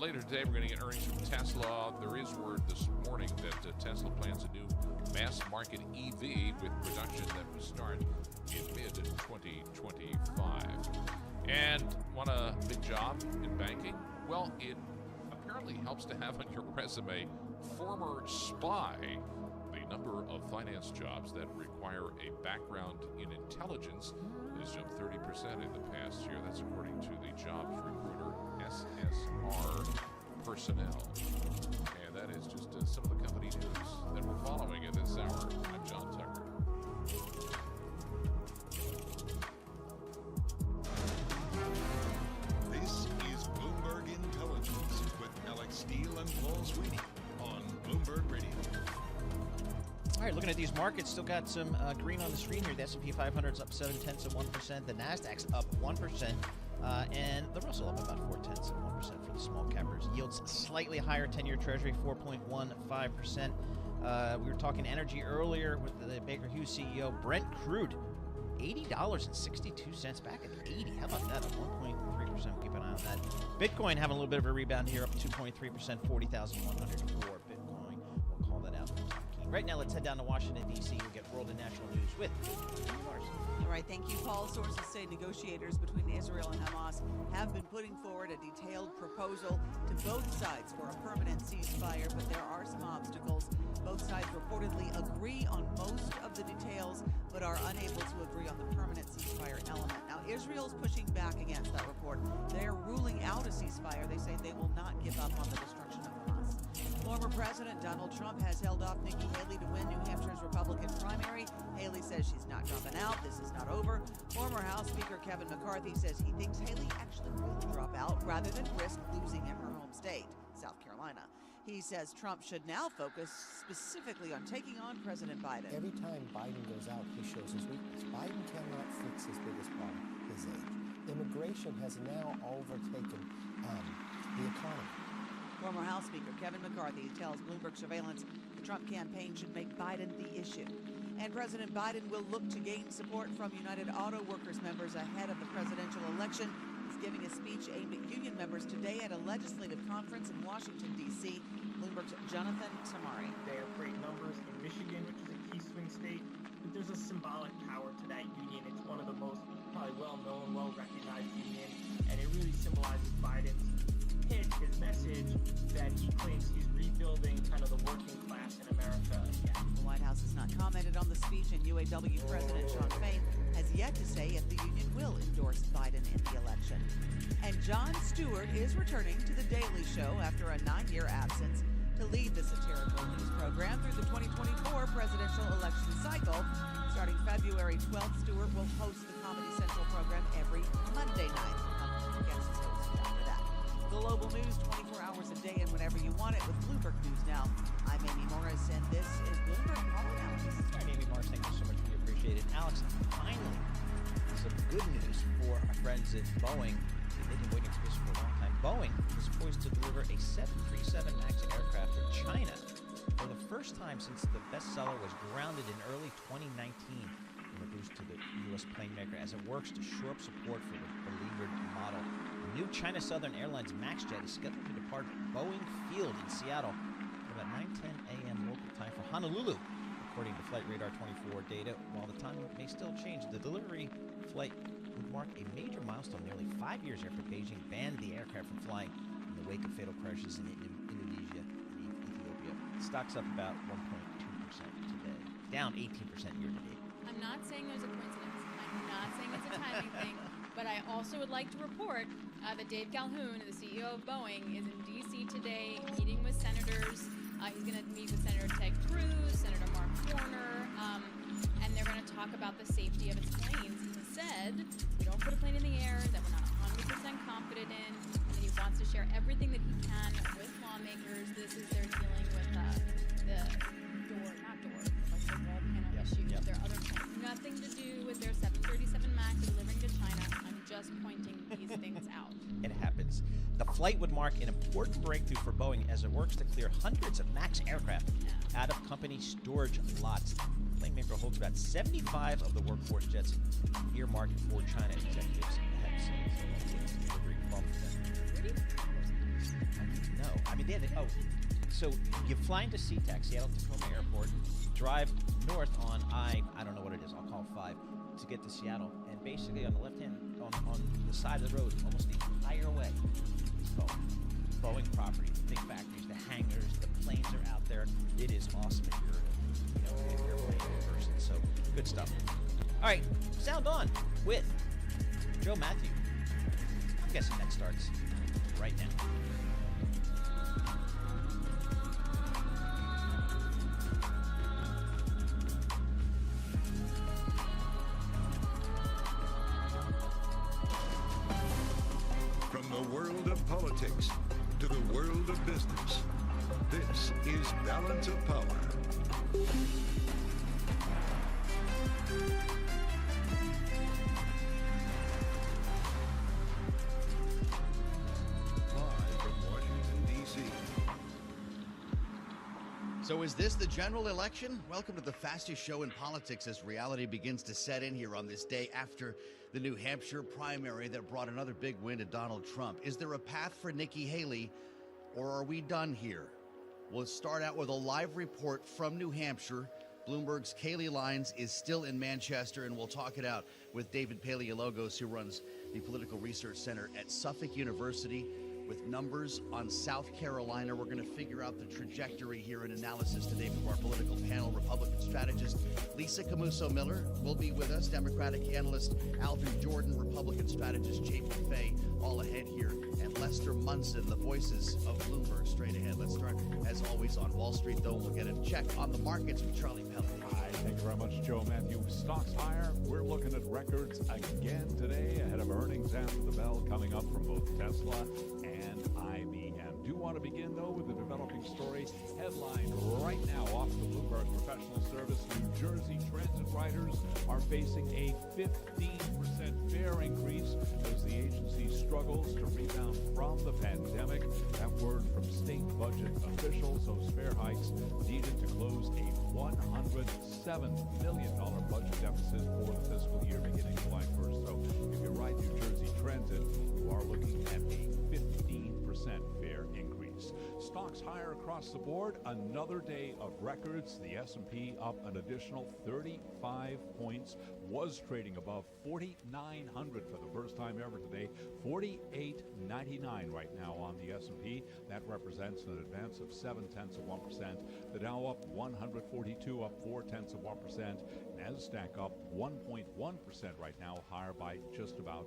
Later today, we're going to get earnings from Tesla. There is word this morning that Tesla plans a new mass-market EV with production that will start in mid-2025. And want a big job in banking? Well, it apparently helps to have on your resume former spy. The number of finance jobs that require a background in intelligence has jumped 30% in the past year. That's according to the jobs recruiter SSR Personnel. And that is just some of the company news that we're following at this hour. I'm John Tucker. This is Bloomberg Intelligence with Alex Steele and Paul Sweeney on Bloomberg Radio. All right, looking at these markets, still got some green on the screen here. The S&P 500's up 0.7%. The Nasdaq's up 1%. And the Russell up about 0.4% for the small cappers. Yields slightly higher. 10-year Treasury 4.15%. We were talking energy earlier with the Baker Hughes CEO. Brent crude, $80.62, back at 80. How about that? Up 1.3%. Keep an eye on that. Bitcoin having a little bit of a rebound here, up 2.3%, 40,104 Bitcoin. We'll call that out. Right now, let's head down to Washington, D.C. We'll get world and national news with Mars. All right, thank you, Paul. Sources say negotiators between Israel and Hamas have been putting forward a detailed proposal to both sides for a permanent ceasefire, but there are some obstacles. Both sides reportedly agree on most of the details, but are unable to agree on the permanent ceasefire element. Now, Israel's pushing back against that report. They're ruling out a ceasefire. They say they will not give up on the destruction of Hamas. Former President Donald Trump has held off Nikki Haley to win New Hampshire's Republican primary. Haley says she's not dropping out. This is not over. Former House Speaker Kevin McCarthy says he thinks Haley actually will drop out rather than risk losing in her home state, South Carolina. He says Trump should now focus specifically on taking on President Biden. Every time Biden goes out, he shows his weakness. Biden cannot fix his biggest problem, his age. Immigration has now overtaken the economy. Former House Speaker Kevin McCarthy tells Bloomberg Surveillance the Trump campaign should make Biden the issue. And President Biden will look to gain support from United Auto Workers members ahead of the presidential election. He's giving a speech aimed at union members today at a legislative conference in Washington, D.C. Bloomberg's Jonathan Tamari. They have great numbers in Michigan, which is a key swing state, but there's a symbolic power to that union. It's one of the most probably well-known, well-recognized unions, and it really symbolizes Biden's pitch, his message, that he claims he's rebuilding kind of the working class in America again. The White House has not commented on the speech, and UAW President Sean Fain has yet to say if the union will endorse Biden in the election. And Jon Stewart is returning to The Daily Show after a 9-year absence to lead the satirical news program through the 2024 presidential election cycle. Starting February 12th, Stewart will host the Comedy Central program every Monday night. Guest host after that. Global news 24 hours a day and whenever you want it with Bloomberg News Now. I'm Amy Morris, and this is Bloomberg Call Analysis. All right, Amy Morris, thank you so much. We appreciate it. Alex, finally, some good news for our friends at Boeing. They've been waiting for this for a long time. Boeing is poised to deliver a 737 MAX aircraft to China for the first time since the bestseller was grounded in early 2019. a boost to the U.S. plane maker as it works to shore up support for the beleaguered model. The new China Southern Airlines MAX jet is scheduled to depart Boeing Field in Seattle at about 9:10 a.m. local time for Honolulu, according to Flight Radar 24 data. While the time may still change, the delivery flight would mark a major milestone nearly 5 years after Beijing banned the aircraft from flying in the wake of fatal crashes in Indonesia and Ethiopia. Stock's up about 1.2% today, down 18% year to date. I'm not saying there's a coincidence. I'm not saying it's a timing thing. But I also would like to report that Dave Calhoun, the CEO of Boeing, is in D.C. today meeting with senators. He's going to meet with Senator Ted Cruz, Senator Mark Warner, and they're going to talk about the safety of its planes. He said, we don't put a plane in the air that we're not 100% confident in, and he wants to share everything that he can with lawmakers. This is they're dealing with the wall panel issue. Yep. There are other points. Nothing to do with their 737 MAX delivering to China. I'm just pointing these things out. It happens. The flight would mark an important breakthrough for Boeing as it works to clear hundreds of MAX aircraft out of company storage lots. The plane maker holds about 75 of the workforce jets earmarked for China. Executives have seen delivery from them. No, I mean, they had so you fly into SeaTac, Seattle Tacoma Airport, drive north on I don't know what it is, I'll call 5, to get to Seattle, and basically on the left hand, on the side of the road, almost the entire way, is Boeing property, big factories, the hangars, the planes are out there. It is awesome if you're an airplane person, so good stuff. All right, sound on with Joe Matthew. I'm guessing that starts right now. From the world of politics to the world of business, this is Balance of Power. Live from Washington, D.C. So is this the general election? Welcome to the fastest show in politics as reality begins to set in here on this day after the New Hampshire primary that brought another big win to Donald Trump. Is there a path for Nikki Haley, or are we done here? We'll start out with a live report from New Hampshire. Bloomberg's Kaylee Lyons is still in Manchester, and we'll talk it out with David Paleologos, who runs the Political Research Center at Suffolk University, with numbers on South Carolina. We're going to figure out the trajectory here in analysis today from our political panel. Republican strategist Lisa Camuso-Miller will be with us. Democratic analyst Alvin Jordan, Republican strategist J.P. Fay, all ahead here. And Lester Munson, the voices of Bloomberg, straight ahead. Let's start, as always, on Wall Street, though. We'll get a check on the markets with Charlie Pellet. Hi, thank you very much, Joe Matthew. Stocks higher. We're looking at records again today ahead of earnings after the bell coming up from both Tesla and IBM. Do want to begin, though, with the developing story headline right now off the Bloomberg Professional Service. New Jersey transit riders are facing a 15% fare increase as the agency struggles to rebound from the pandemic. That word from state budget officials. Those fare hikes needed to close a $107 million budget deficit for the fiscal year beginning July 1st. So if you ride New Jersey Transit, you are looking at a 15% fare increase. Stocks higher across the board. Another day of records. The S&P up an additional 35 points. Was trading above 4,900 for the first time ever today. 48.99 right now on the S&P. That represents an advance of 0.7%. The Dow up 142, up 0.4%. NASDAQ up 1.1% right now, higher by just about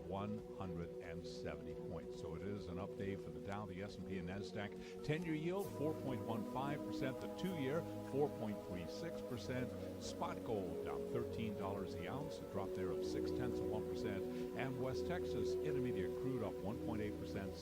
170 points. So it is an up day for the Dow, the S&P, and NASDAQ. 10-year yield 4.15%. The 2-year 4.36%. Spot gold down $13 the ounce, a drop there of 0.6%. And West Texas intermediate crude up 1.8%,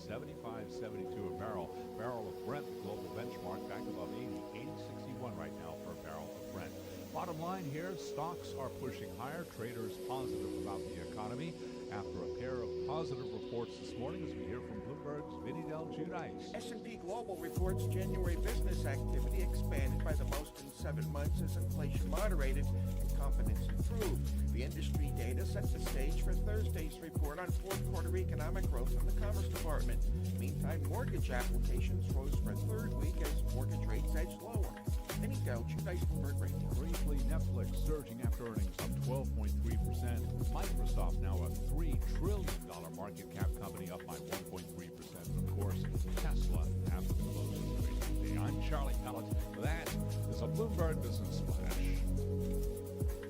75.72 a barrel. Barrel of Brent, the global benchmark, back above 80.61 right now for a barrel of Brent. Bottom line here, stocks are pushing higher. Traders positive about the economy after a pair of positive reports this morning, as we hear from Bloomberg's Vinny Del Giudice. S&P Global reports January business activity expanded by the most in 7 months as inflation moderated and confidence improved. The industry data set the stage for Thursday's report on fourth quarter economic growth from the Commerce Department. Meantime, mortgage applications rose for a third week as mortgage rates edged lower. Any Delch, Iceberg Radio. Briefly, Netflix surging after earnings up 12.3%. Microsoft now a $3 trillion market cap company up by 1.3%. And of course, Tesla after the close of the trading day. I'm Charlie Pellet. That is a Bloomberg Business Flash.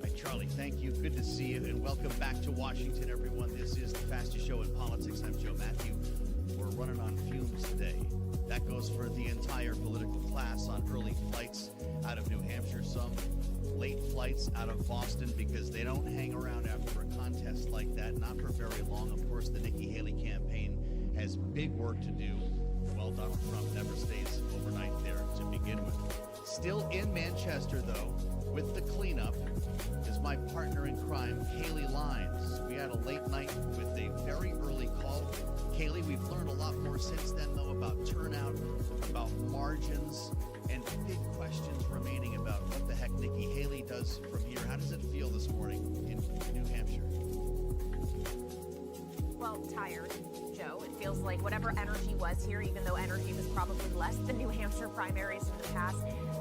Hi, Charlie. Thank you. Good to see you, and welcome back to Washington, everyone. This is the fastest show in politics. I'm Joe Matthew. We're running on fumes today. That goes for the entire political class on early flights out of New Hampshire, some late flights out of Boston because they don't hang around after a contest like that, not for very long. Of course, the Nikki Haley campaign has big work to do. Well, Donald Trump never stays overnight there to begin with. Still in Manchester, though, with the cleanup, is my partner in crime, Kaylee Lines. We had a late night with a very early call. Kaylee, we've learned a lot more since then, though, about turnout, about margins, and big questions remaining about what the heck Nikki Haley does from here. How does it feel this morning in New Hampshire? Well, tired, Joe. It feels like whatever energy was here, even though energy was probably less than New Hampshire primaries in the past,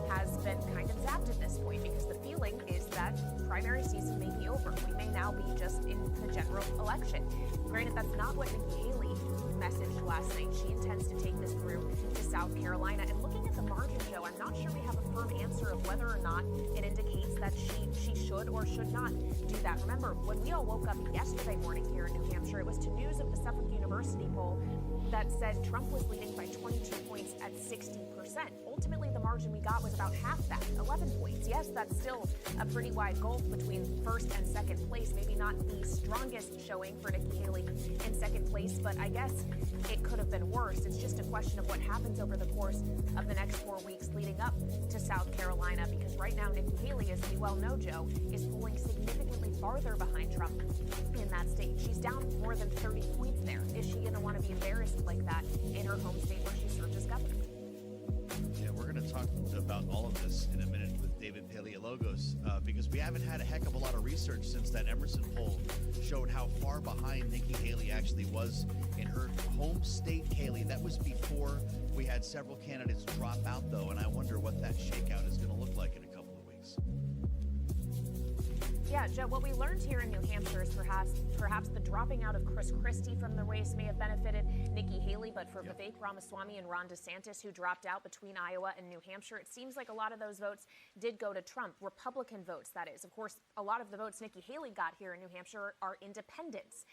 has been kind of zapped at this point because the feeling is that primary season may be over. We may now be just in the general election. Granted, that's not what Nikki Haley messaged last night. She intends to take this through to South Carolina. And looking at the margin, Joe, I'm not sure we have a firm answer of whether or not it indicates that she should or should not do that. Remember, when we all woke up yesterday morning here in New Hampshire, it was to news of the Suffolk University poll that said Trump was leading by 22 points at 60%. Ultimately, the margin we got was about half that, 11 points. Yes, that's still a pretty wide gulf between first and second place. Maybe not the strongest showing for Nikki Haley in second place, but I guess it could have been worse. It's just a question of what happens over the course of the next 4 weeks leading up to South Carolina, because right now Nikki Haley, as we well know, Joe, is polling significantly farther behind Trump in that state. She's down more than 30 points there. Is she going to want to be embarrassed like that in her home state where she served as governor? Yeah, we're going to talk about all of this in a minute with David Paleologos because we haven't had a heck of a lot of research since that Emerson poll showed how far behind Nikki Haley actually was in her home state, Haley. That was before we had several candidates drop out, though, and I wonder what that shakeout is going to look like in a couple of weeks. Yeah, Joe, what we learned here in New Hampshire is perhaps the dropping out of Chris Christie from the race may have benefited Nikki Haley, but for Vivek Ramaswamy and Ron DeSantis, who dropped out between Iowa and New Hampshire, it seems like a lot of those votes did go to Trump, Republican votes, that is. Of course, a lot of the votes Nikki Haley got here in New Hampshire are independents,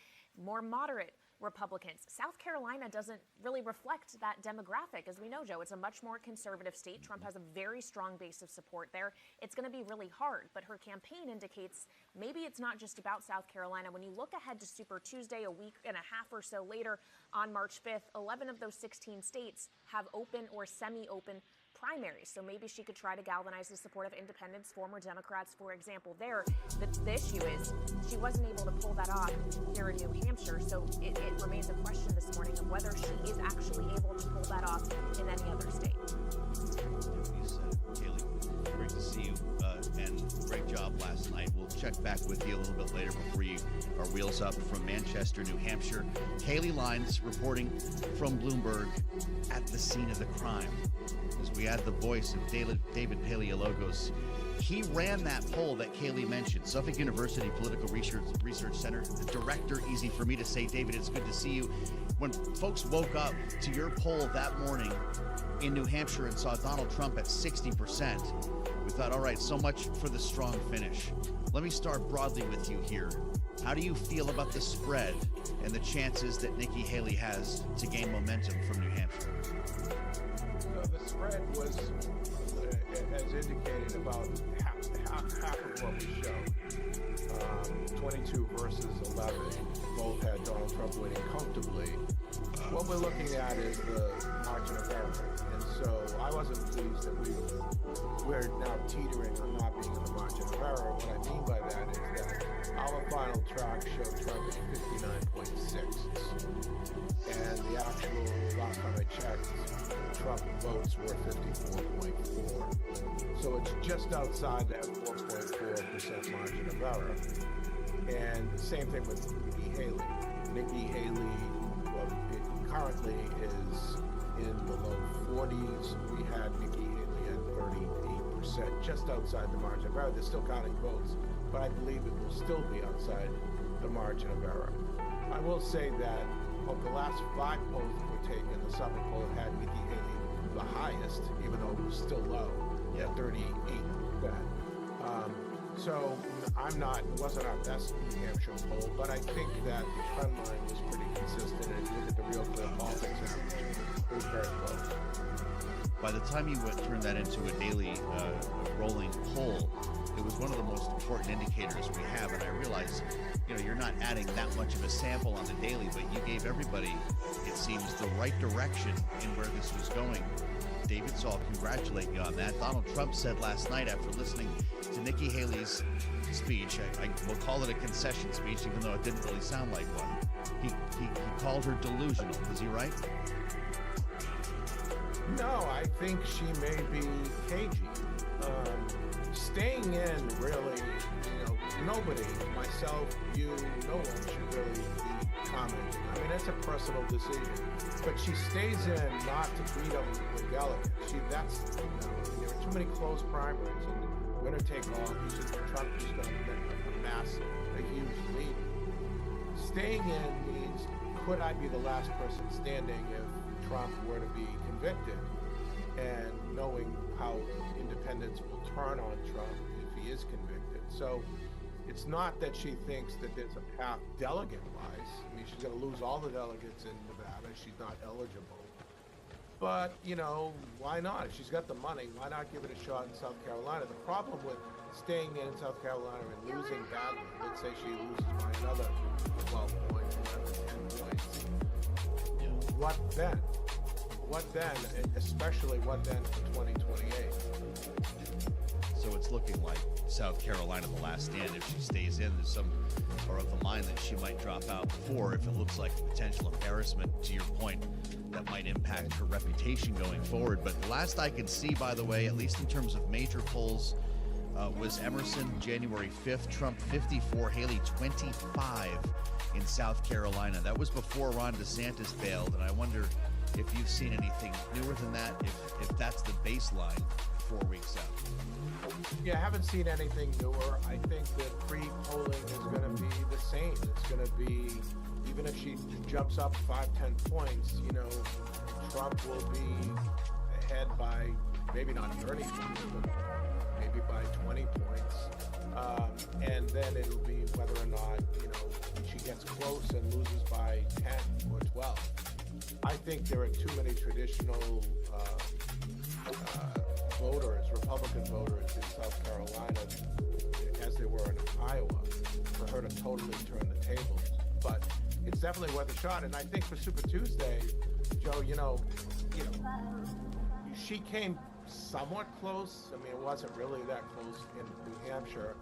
more moderate Republicans. South Carolina doesn't really reflect that demographic. As we know, Joe, it's a much more conservative state. Trump has a very strong base of support there. It's going to be really hard, but her campaign indicates maybe it's not just about South Carolina. When you look ahead to Super Tuesday, a week and a half or so later on March 5th, 11 of those 16 states have open or semi-open primaries. So maybe she could try to galvanize the support of independents, former Democrats, for example, there. The issue is she wasn't able to pull that off here in New Hampshire. So it remains a question this morning of whether she is actually able to pull that off in any other state. Kaylee, great to see you, and great job last night. We'll check back with you a little bit later before you are wheels up from Manchester, New Hampshire. Kaylee Lines reporting from Bloomberg at the scene of the crime. As we add the voice of David Paleologos, he ran that poll that Kaylee mentioned, Suffolk University Political Research Center. The director, easy for me to say, David, it's good to see you. When folks woke up to your poll that morning in New Hampshire and saw Donald Trump at 60%, we thought, all right, so much for the strong finish. Let me start broadly with you here. How do you feel about the spread and the chances that Nikki Haley has to gain momentum from New Hampshire? The spread was, as indicated, about half of what we showed. 22 versus 11. Both had Donald Trump winning comfortably. What we're looking at is the margin of error. And so I wasn't pleased that we're now teetering on not being in the margin of error. What I mean by that is that our final track showed Trump at 59.6. And the actual, last time I checked, Trump votes were 54.4. So it's just outside that 4.4 0.4% margin of error. And same thing with Nikki Haley. Nikki Haley, currently is in the low 40s. We had Nikki Haley at 38%, just outside the margin of error. They're still counting votes, but I believe it will still be outside the margin of error. I will say that of the last 5 polls that were taken, the summer poll had Nikki Haley the highest, even though it was still low, at 38%. So it wasn't our best New Hampshire poll, but I think that the trend line was pretty consistent. And if you look at the Real Clear Politics average, it was very close. By the time you turned that into a daily rolling poll, it was one of the most important indicators we have. And I realize, you're not adding that much of a sample on the daily, but you gave everybody, it seems, the right direction in where this was going. David, so I'll congratulate you on that. Donald Trump said last night after listening to Nikki Haley's speech, I will call it a concession speech, even though it didn't really sound like one. He called her delusional. Was he right? No, I think she may be cagey. Staying in, really, nobody, myself, you, no one should really be commenting. I mean, that's a personal decision. But she stays in not to beat up the delegates. There are too many close primaries, and winner take all. Trump is going to amass a huge lead. Staying in means, could I be the last person standing if Trump were to be convicted? And knowing how independents will turn on Trump if he is convicted. So it's not that she thinks that there's a path delegate-wise. I mean, she's going to lose all the delegates in Nevada. She's not eligible. But, why not? If she's got the money, why not give it a shot in South Carolina? The problem with staying in South Carolina and losing badly, let's say she loses by another 12 points, 10 points, what then? What then? And especially what then for 2028? So it's looking like South Carolina the last stand. If she stays in, there's some are of the mind that she might drop out before if it looks like a potential embarrassment, to your point, that might impact her reputation going forward. But the last I can see, by the way, at least in terms of major polls, was Emerson January 5th, Trump 54, Haley 25 in South Carolina. That was before Ron DeSantis failed, and I wonder if you've seen anything newer than that, if that's the baseline 4 weeks out. Yeah, I haven't seen anything newer. I think that pre-polling is going to be the same. It's going to be, even if she jumps up 5-10 points, Trump will be ahead by maybe not 30 points, but maybe by 20 points. And then it'll be whether or not, she gets close and loses by 10 or 12. I think there are too many traditional voters, Republican voters in South Carolina, as they were in Iowa, for her to totally turn the tables. But it's definitely worth a shot. And I think for Super Tuesday, Joe, she came somewhat close. I mean, it wasn't really that close in New Hampshire.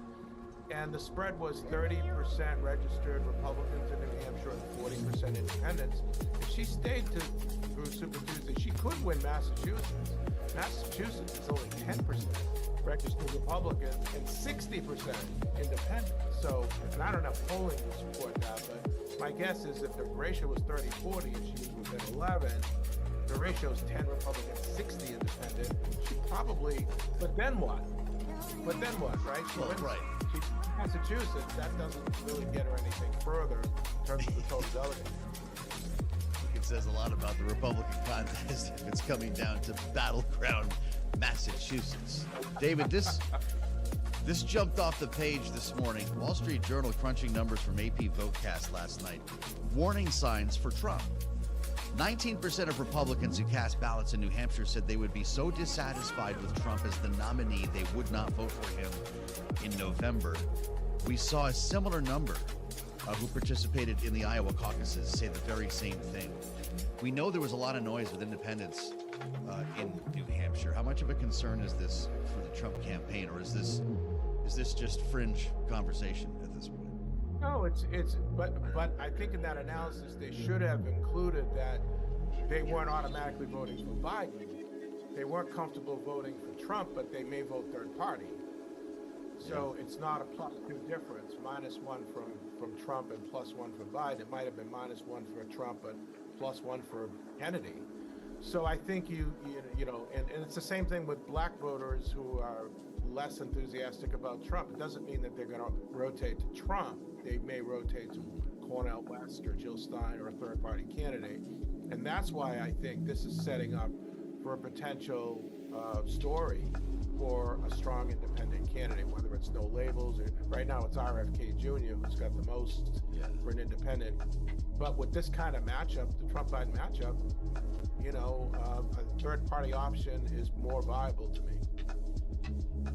And the spread was 30% registered Republicans in New Hampshire and 40% independents. If she stayed through Super Tuesday, she could win Massachusetts. Massachusetts is only 10% registered Republicans and 60% independent. So, and I don't have polling to support that, but my guess is if the ratio was 30-40 and she was within 11, the ratio is 10 Republicans, 60 independent. She probably, but then what? Right? She wins. Right. Massachusetts, that doesn't really get her anything further in terms of the total delegate. It says a lot about the Republican contest if it's coming down to battleground Massachusetts. David, this jumped off the page this morning. Wall Street Journal crunching numbers from AP Votecast last night. Warning signs for Trump. 19% of Republicans who cast ballots in New Hampshire said they would be so dissatisfied with Trump as the nominee they would not vote for him in November. We saw a similar number who participated in the Iowa caucuses say the very same thing. We know there was a lot of noise with independents in New Hampshire. How much of a concern is this for the Trump campaign, or is this just fringe conversation at this point? No, but I think in that analysis they should have included that they weren't automatically voting for Biden. They weren't comfortable voting for Trump, but they may vote third party. So it's not a +2 difference, -1 from Trump and +1 for Biden. It might have been -1 for Trump, but +1 for Kennedy. So I think you know, and it's the same thing with black voters who are less enthusiastic about Trump. It doesn't mean that they're going to rotate to Trump. They may rotate to Cornel West or Jill Stein or a third-party candidate. And that's why I think this is setting up for a potential story for a strong independent candidate, whether it's no labels or right now it's RFK Jr. who's got the most for an independent. But with this kind of matchup, the Trump-Biden matchup, you know, a third-party option is more viable to me.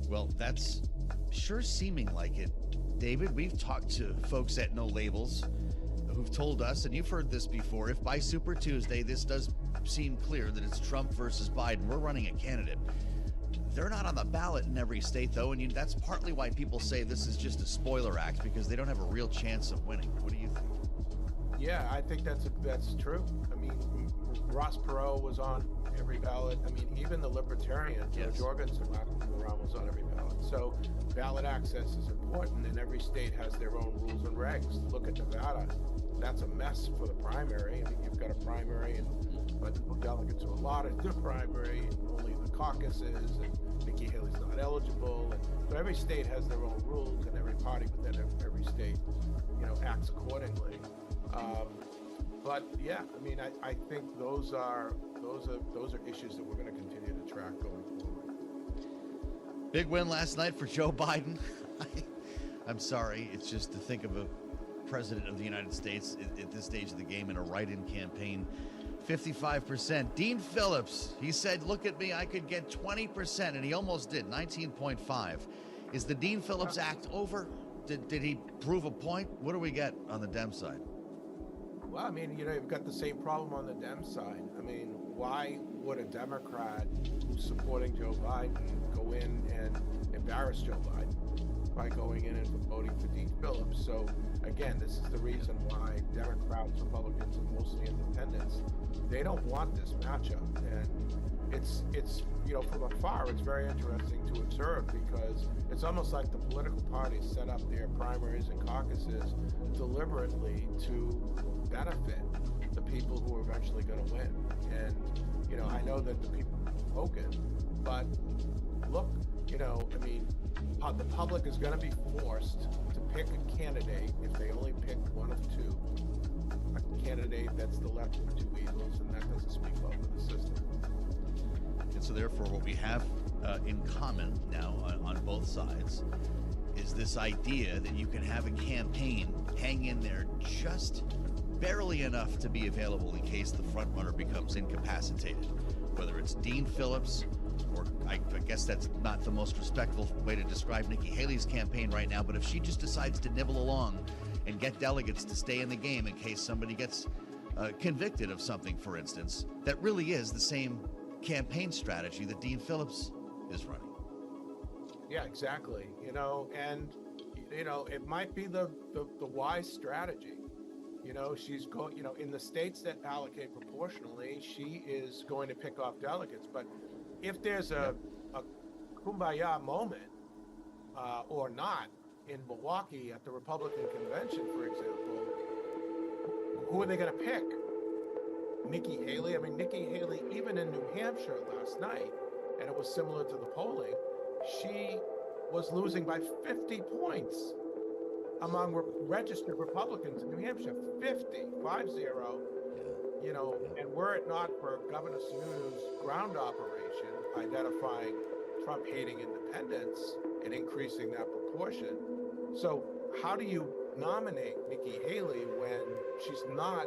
Well, that's sure seeming like it. David, we've talked to folks at No Labels who've told us, and you've heard this before, if by Super Tuesday this does seem clear that it's Trump versus Biden, we're running a candidate. They're not on the ballot in every state, though, and that's partly why people say this is just a spoiler act, because they don't have a real chance of winning. What do you think? Yeah, I think that's true. I mean, Ross Perot was on every ballot. I mean, even the Libertarian, Joe Jorgensen, was on every ballot. So ballot access is important, and every state has their own rules and regs. Look at Nevada. That's a mess for the primary. I mean, you've got a primary and multiple delegates to a lot of the primary, and only the caucuses, and Nikki Haley's not eligible. And so every state has their own rules, and every party within every state, you know, acts accordingly. But yeah, I mean, I think those are issues that we're going to continue to track going forward. Big win last night for Joe Biden. I'm sorry, it's just to think of a president of the United States at this stage of the game in a write-in campaign. 55%. Dean Phillips, he said, look at me, I could get 20%, and he almost did, 19.5. Is the Dean Phillips act over? Did he prove a point? What do we get on the Dem side? Well, I mean, you know, you've got the same problem on the Dem side. I mean, why would a Democrat who's supporting Joe Biden go in and embarrass Joe Biden by going in and voting for Dean Phillips? So, again, this is the reason why Democrats, Republicans, and mostly independents, they don't want this matchup. And it's you know, from afar, it's very interesting to observe because it's almost like the political parties set up their primaries and caucuses deliberately to benefit the people who are eventually going to win. And, you know, I know that the people have spoken, but look, you know, I mean, the public is going to be forced to pick a candidate if they only pick one of two. A candidate that's the left of two evils, and that doesn't speak well for the system. And so therefore what we have in common now on both sides is this idea that you can have a campaign hang in there just barely enough to be available in case the front runner becomes incapacitated. Whether it's Dean Phillips, or I guess that's not the most respectful way to describe Nikki Haley's campaign right now, but if she just decides to nibble along and get delegates to stay in the game in case somebody gets convicted of something, for instance, that really is the same campaign strategy that Dean Phillips is running. Yeah, exactly. You know, and, you know, it might be the wise strategy. You know, she's going, you know, in the states that allocate proportionally, she is going to pick off delegates. But if there's a kumbaya moment or not in Milwaukee at the Republican convention, for example, who are they going to pick? Nikki Haley? I mean, Nikki Haley, even in New Hampshire last night, and it was similar to the polling, she was losing by 50 points among registered Republicans in New Hampshire. 50, you know, and were it not for Governor Sununu's ground operation, identifying Trump-hating independents and increasing that proportion. So how do you nominate Nikki Haley when she's not,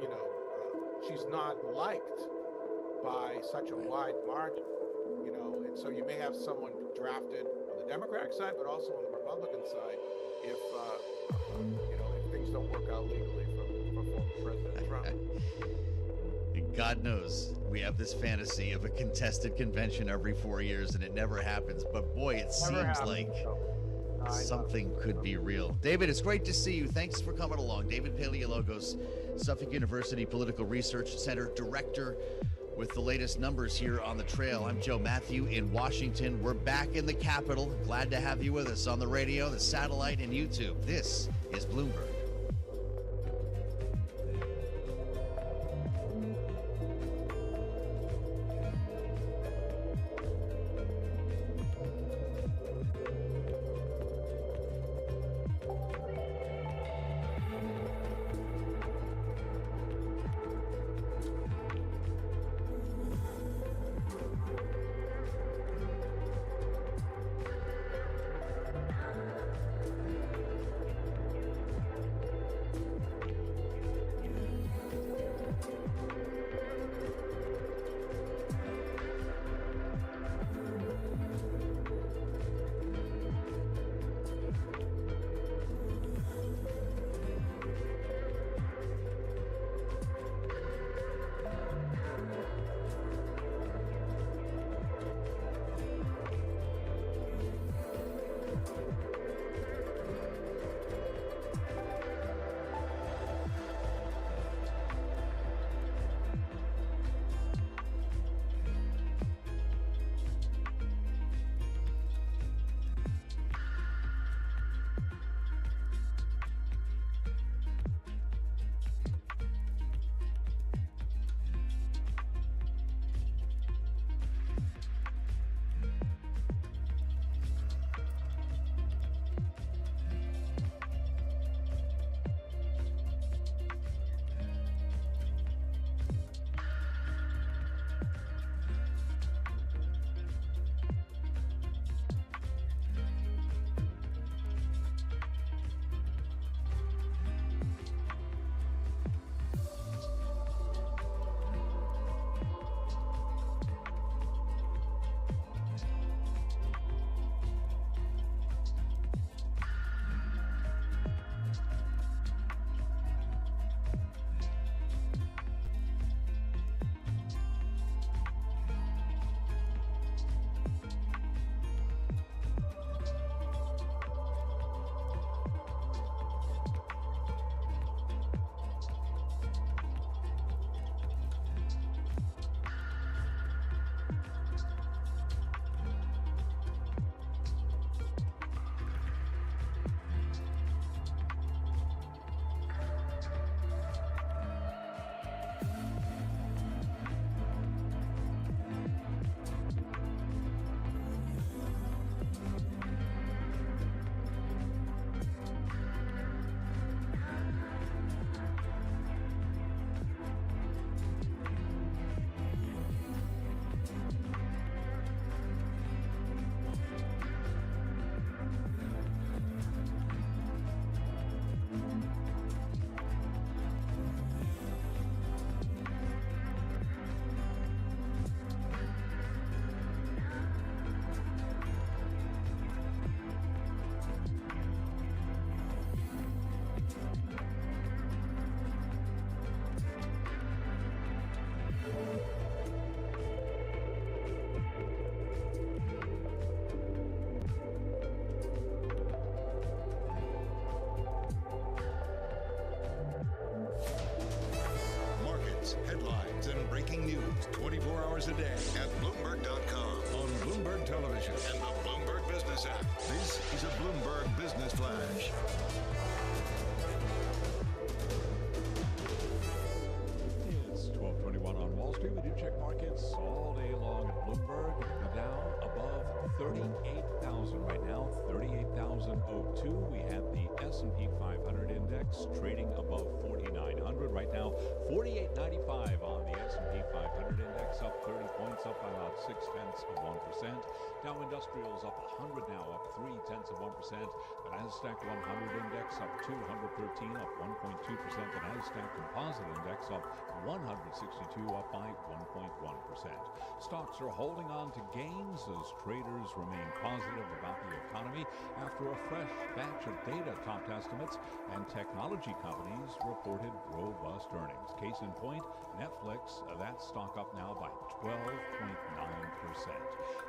you know, she's not liked by such a wide margin, you know? And so you may have someone drafted on the Democratic side, but also on the Republican side, if you know, if things don't work out legally for former President Trump. God knows we have this fantasy of a contested convention every 4 years, and it never happens. But boy, it seems like something could be real. David, it's great to see you. Thanks for coming along. David Paleologos, Suffolk University Political Research Center Director. with the latest numbers here on the trail. I'm Joe Matthew in Washington. We're back in the Capitol. Glad to have you with us on the radio, the satellite, and YouTube. This is Bloomberg. Headlines and breaking news 24 hours a day at Bloomberg.com, on Bloomberg Television, and the Bloomberg Business app. This is a Bloomberg Business Flash. It's 12:21 on Wall Street. We do check markets all day long at Bloomberg. The Dow above 38,000 right now, 38,002. We have the S&P 500 index trading above 4,900 right now, 48.95 on the S&P 500 index, up 30 points, up by about 0.6%. Dow Industrials up 100 now, up 0.3%. The Nasdaq 100 index up 213, up 1.2%. The Nasdaq Composite index up 162, up by 1.1%. Stocks are holding on to gains as traders remain positive about the economy after a fresh batch of data topped estimates, and technology companies reported robust robust earnings. Case in point, Netflix, that stock up now by 12.9%.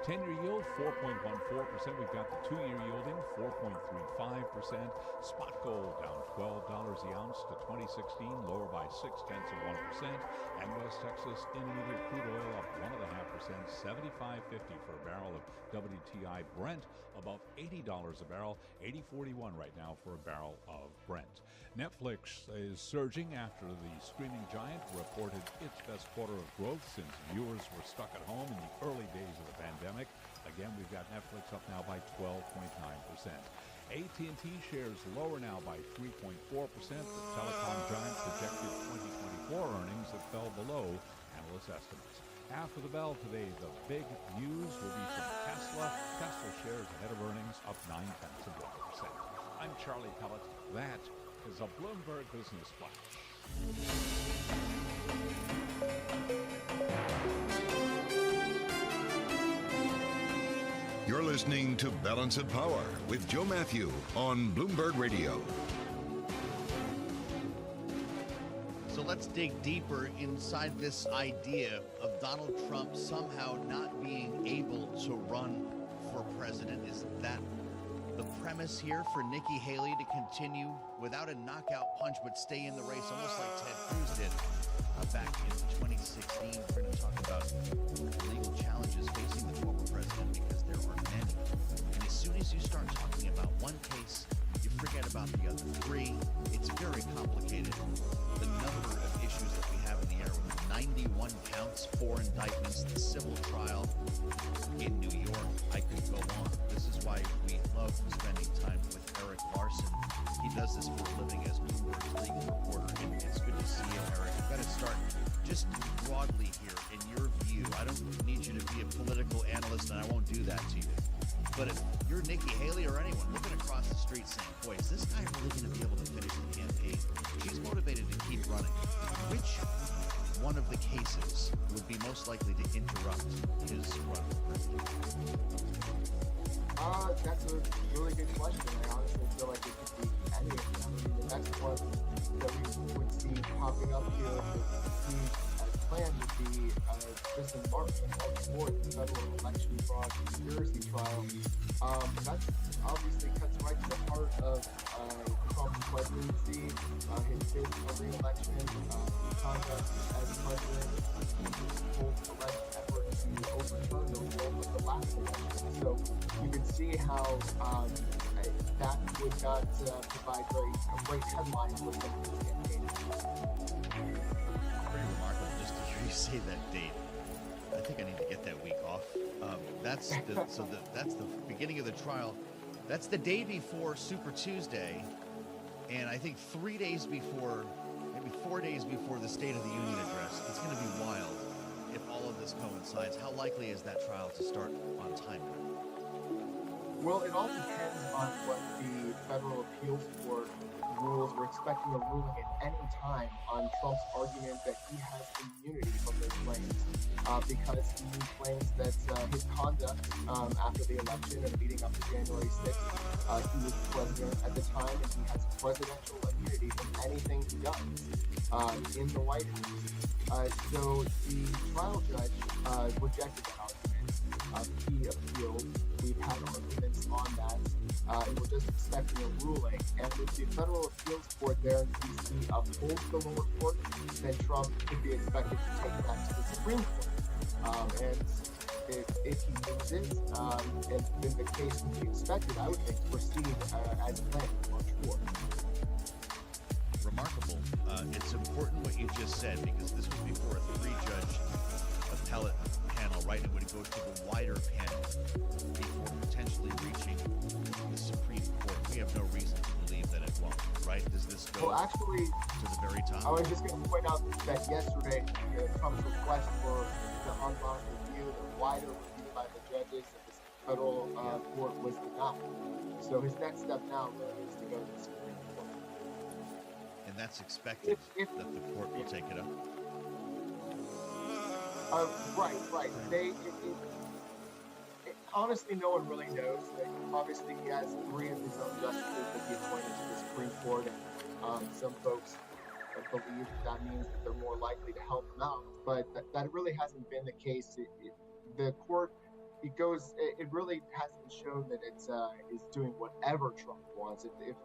10-year yield, 4.14%. We've got the 2-year yielding, 4.35%. Spot gold down $12 the ounce to 2016, lower by 0.6%. And West Texas Intermediate crude oil up 1.5%, 75.50 for a barrel of WTI Brent, above $80 a barrel, 80.41 right now for a barrel of Brent. Netflix is surging after the streaming giant reported its best quarter of growth since viewers were stuck at home in the early days of the pandemic. Again, we've got Netflix up now by 12.9%. AT&T shares lower now by 3.4%. The telecom giant projected 2024 earnings that fell below analyst estimates. After the bell today, the big news will be from Tesla. Tesla shares ahead of earnings up 0.9%. I'm Charlie Pellet. That is a Bloomberg Business Flash. You're listening to Balance of Power with Joe Matthew on Bloomberg Radio. So let's dig deeper inside this idea of Donald Trump somehow not being able to run for president. Is that the premise here for Nikki Haley to continue without a knockout punch but stay in the race, almost like Ted Cruz did back in 2016? We're going to talk about legal challenges facing the former president because there are many. And as soon as you start talking about one case, you forget about the other three. It's very complicated. The number of issues that we have in the air with 91 counts, 4 indictments, the civil trial in New York. I could go on. This is why we love spending time with Eric Larson. He does this for a living as Bloomberg's legal reporter, and it's good to see you, Eric. I've got to start just broadly here in your view. I don't need you to be a political analyst, and I won't do that to you. But if you're Nikki Haley or anyone looking across the street saying, boy, is this guy really going to be able to finish the campaign? She's motivated to keep running. Which one of the cases would be most likely to interrupt his run for president? That's a really good question. I honestly feel like it could be any of them. I mean, the next one that we would see popping up here that we as planned would be just in March 4th, the federal election fraud conspiracy trial. That obviously cuts right to the heart of Trump's presidency, his bid for re-election, conduct as president, his whole alleged effort to overturn the result of the last election. So you can see how that would not provide great headlines for some of his campaign. Pretty remarkable just to hear you say that date. I think I need to get that week off. That's the beginning of the trial. That's the day before Super Tuesday, and I think 3 days before, maybe 4 days before the State of the Union address. It's going to be wild if all of this coincides. How likely is that trial to start on time? Well, it all depends on what the federal appeals court rules. We're expecting a ruling at any time on Trump's argument that he has immunity from those claims because he claims that his conduct after the election and leading up to January 6th, he was president at the time and he has presidential immunity from anything he does in the White House. So the trial judge rejected the argument. He appealed. We've had arguments on that, and we're just expecting a ruling. And if the federal appeals court there in D.C. upholds the lower court, then Trump could be expected to take that to the Supreme Court. And if he loses, and in the case would be expected, I would think to proceed as planned on March 4th. Remarkable. It's important what you just said because this was before a 3-judge appellate panel, right? It would go to the wider panel before potentially reaching the Supreme Court. We have no reason to believe that it won't, right? Does this go well, actually, to the very top? I was just going to point out that yesterday, Trump's request for the en banc review, the wider review by the judges of the federal court was denied. So his next step now really is to go to the Supreme Court. And that's expected that the court will take it up? Right. Honestly, no one really knows. Obviously, he has 3 of his own justices that he appointed to the Supreme Court, and some folks believe that means that they're more likely to help him out. But that really hasn't been the case. The court, it really hasn't shown that it's is doing whatever Trump wants. If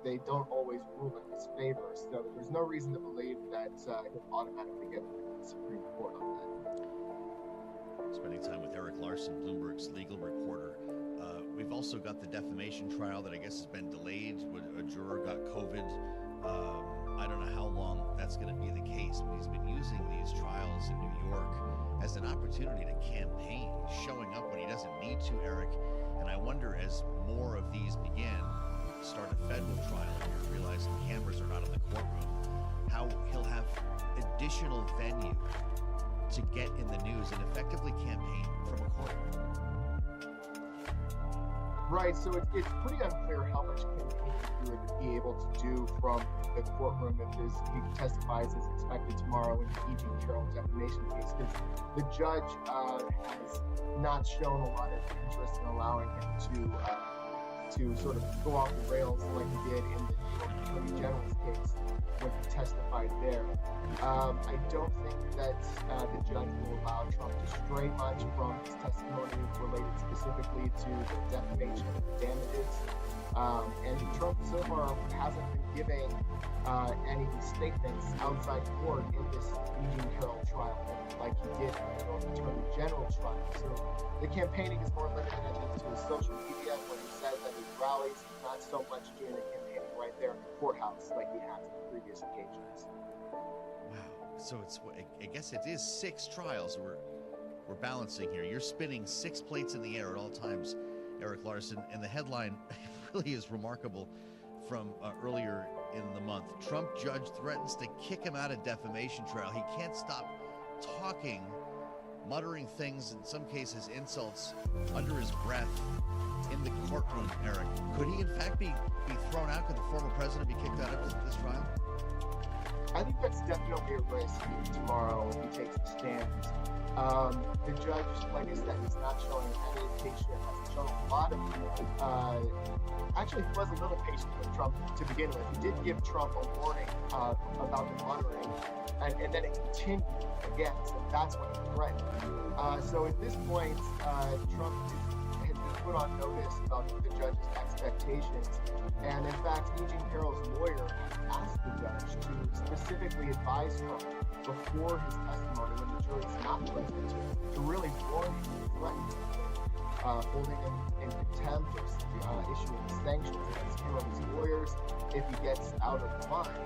they don't always rule in his favor, so there's no reason to believe that he'll automatically get the Supreme Court on that. Spending time with Eric Larson, Bloomberg's legal reporter. We've also got the defamation trial that I guess has been delayed when a juror got COVID. I don't know how long that's going to be the case, but he's been using these trials in New York as an opportunity to campaign, showing up when he doesn't need to, Eric. And I wonder, as more of these begin, start a federal trial here, realizing cameras are not in the courtroom, how he'll have additional venue to get in the news and effectively campaign from a courtroom. Right, so it's pretty unclear how much campaigning he would be able to do from the courtroom if he testifies as expected tomorrow in the E.G. Carroll defamation case, because the judge has not shown a lot of interest in allowing him to sort of go off the rails like he did in the New York Attorney General's case when he testified there. I don't think that the judge will allow Trump to stray much from his testimony related specifically to the defamation damages. And Trump so far hasn't been giving any statements outside court in this E.G. Carroll trial like he did in the New York Attorney General trial. So the campaigning is more limited to his social media when he says at his rallies, he's not so much doing the campaigning right there in the courthouse like he has on previous occasions. Wow. So I guess it is 6 trials we're balancing here. You're spinning 6 plates in the air at all times, Eric Larson, and the headline really is remarkable from earlier in the month. Trump judge threatens to kick him out of defamation trial. He can't stop talking, muttering things, in some cases insults, under his breath in the courtroom, Eric. Could he in fact be thrown out? Could the former president be kicked out of this trial? I think that's definitely a risk tomorrow if he takes the stand. The judge, like I said, is not showing any patience. Hasn't shown a lot of. Actually, he was a little patient with Trump to begin with. He did give Trump a warning about the muttering, and then it continued again. So that's when he threatened. So at this point, Trump has been put on notice about the judge's expectations, and in fact, E.G. Carroll's lawyer asked the judge to specifically advise Trump before his testimony when the jury is not present to really warn him and threaten him, holding him in contempt or issuing sanctions against him or his lawyers if he gets out of line.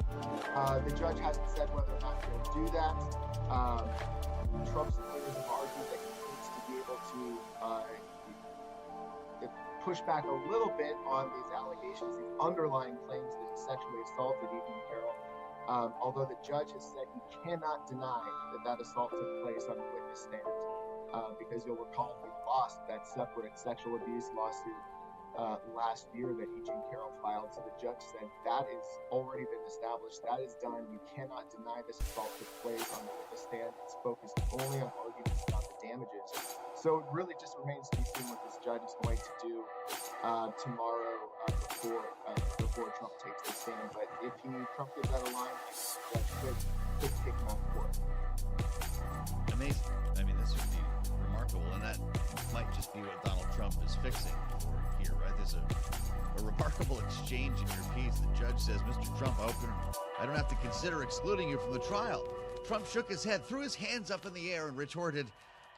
The judge hasn't said whether or not he'll do that. Trump's lawyers have argued that he needs to be able to push back a little bit on these allegations, these underlying claims that he sexually assaulted E.G. Carroll. Although the judge has said he cannot deny that assault took place on the witness stand, because you'll recall he lost that separate sexual abuse lawsuit last year that E.G. Carroll filed. So the judge said that has already been established. That is done. You cannot deny this assault took place on the witness stand. It's focused only on arguments about the damages. So it really just remains to be seen what this judge is going to do tomorrow before Trump takes the stand. But if Trump gives out a line, the judge could take him off court. Amazing. I mean, this would be remarkable, and that might just be what Donald Trump is fixing for here, right? There's a remarkable exchange in your piece. The judge says, Mr. Trump, I don't have to consider excluding you from the trial. Trump shook his head, threw his hands up in the air, and retorted,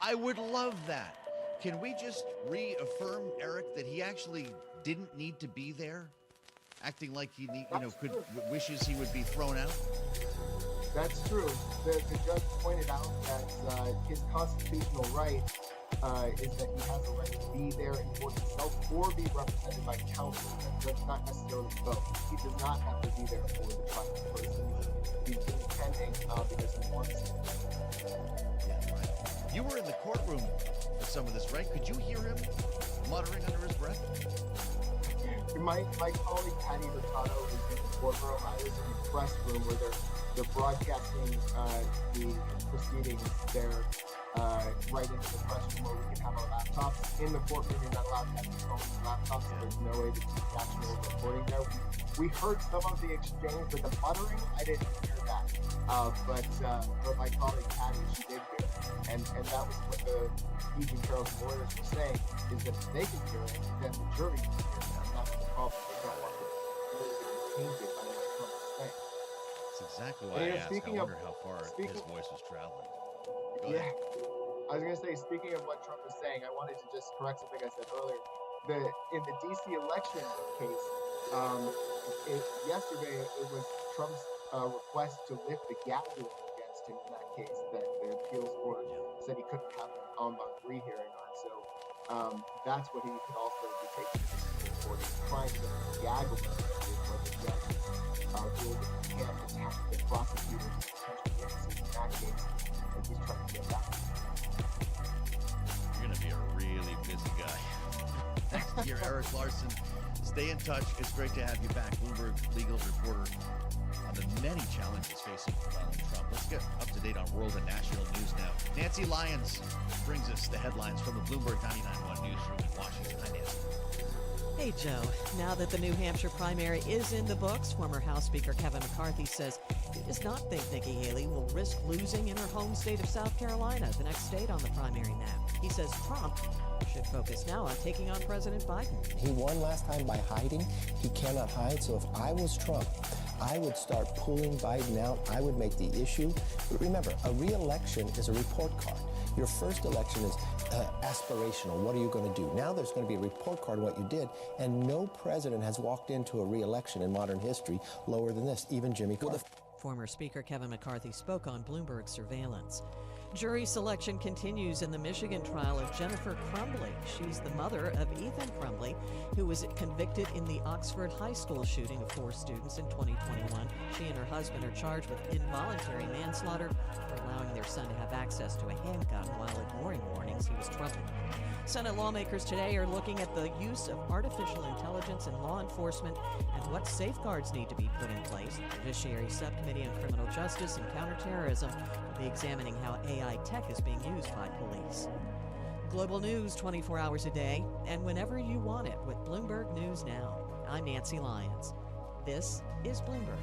I would love that. Can we just reaffirm, Eric, that he actually didn't need to be there? Acting like he wishes he would be thrown out? That's true. The judge pointed out that his constitutional right is that he has a right to be there in court himself or be represented by counsel. That's not necessarily both. He does not have to be there for the trial person. He's independent because he wants to. Yeah, right. You were in the courtroom for some of this, right? Could you hear him muttering under his breath? My colleague Patty Hurtado was in the courtroom. I was in the press room where they're broadcasting the proceedings there right into the press room where we can have our laptops. In the courtroom, you're not allowed to have your phone and laptops, so there's no way to do actual recording there. We heard some of the exchange, but the muttering, I didn't hear that. But my colleague Patty, she did hear it. And that was what the E.G. Carroll's lawyers were saying, is that if they can hear it, then the jury can hear it. And that's the problem. They don't want to really get tainted by what Trump is saying. That's exactly why I asked. I wonder how far his voice was traveling. Go ahead. I was going to say, speaking of what Trump was saying, I wanted to just correct something I said earlier. In the D.C. election case, yesterday it was Trump's request to lift the gag order against him in that case that the appeals court said he couldn't have an en banc rehearing on. So that's what he could also be taking to the Supreme Court. He's trying to gag order where the judge ruled that he can't attack the prosecutors and potential witnesses in that case, and he's trying to get that. You're going to be a really busy guy. Thanks to your Eric Larson. Stay in touch. It's great to have you back, Bloomberg legal reporter on the many challenges facing Donald Trump. Let's get up to date on world and national news now. Nancy Lyons brings us the headlines from the Bloomberg 99.1 newsroom in Washington. Hi, Nancy. Hey, Joe. Now that the New Hampshire primary is in the books, former House Speaker Kevin McCarthy says he does not think Nikki Haley will risk losing in her home state of South Carolina, the next state on the primary map. He says Trump should focus now on taking on President Biden. He won last time by hiding. He cannot hide. So if I was Trump, I would start pulling Biden out. I would make the issue. But remember, a re-election is a report card. Your first election is aspirational. What are you going to do? Now there's going to be a report card on what you did, and no president has walked into a re-election in modern history lower than this, even Jimmy Carter. Former Speaker Kevin McCarthy spoke on Bloomberg surveillance. Jury selection continues in the Michigan trial of Jennifer Crumbley. She's the mother of Ethan Crumbley, who was convicted in the Oxford High School shooting of 4 students in 2021. She and her husband are charged with involuntary manslaughter for allowing their son to have access to a handgun while ignoring warnings he was troubled. Senate lawmakers today are looking at the use of artificial intelligence in law enforcement and what safeguards need to be put in place. The Judiciary Subcommittee on Criminal Justice and Counterterrorism will be examining how AI tech is being used by police. Global news 24 hours a day and whenever you want it with Bloomberg News Now. I'm Nancy Lyons. This is Bloomberg.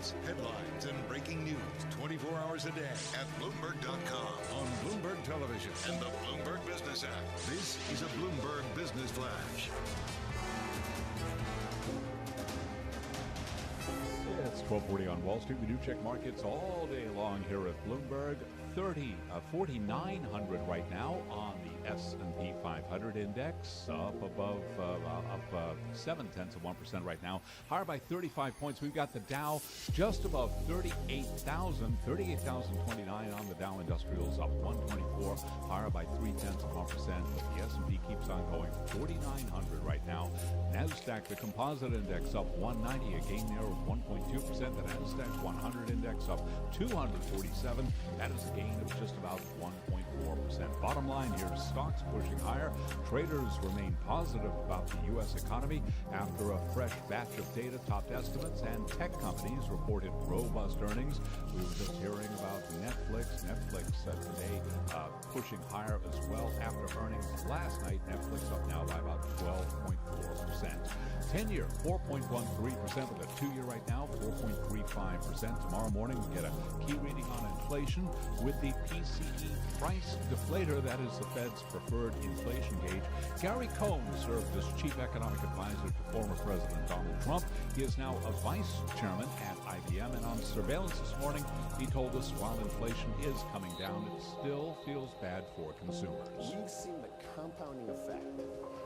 news, headlines, and breaking news 24 hours a day at Bloomberg.com, on Bloomberg Television, and the Bloomberg Business app. This is a Bloomberg Business Flash. It's 12:40 on Wall Street. We do check markets all day long here at Bloomberg. 4,900 right now on the S&P 500 index, up above 0.7% right now, higher by 35 points. We've got the Dow just above 38,029 on the Dow Industrials, up 124, higher by 0.3%. But the S&P keeps on going, 4,900 right now. NASDAQ, the composite index, up 190, a gain there of 1.2%. The NASDAQ 100 index up 247. That is a gain of just about 1.4%. Bottom line here, stocks pushing higher. Traders remain positive about the U.S. economy after a fresh batch of data topped estimates, and tech companies reported robust earnings. We were just hearing about Netflix. Netflix today pushing higher as well after earnings last night. Netflix up now by about 12.4%. 10-year, 4.13%, with a 2-year right now, 4.35%. Tomorrow morning, we get a key reading on inflation with the PCE price deflator. That is the Fed's preferred inflation gauge. Gary Cohn served as chief economic advisor to former President Donald Trump. He is now a vice chairman at IBM, and on surveillance this morning, he told us while inflation is coming down, it still feels bad for consumers. We've seen the compounding effect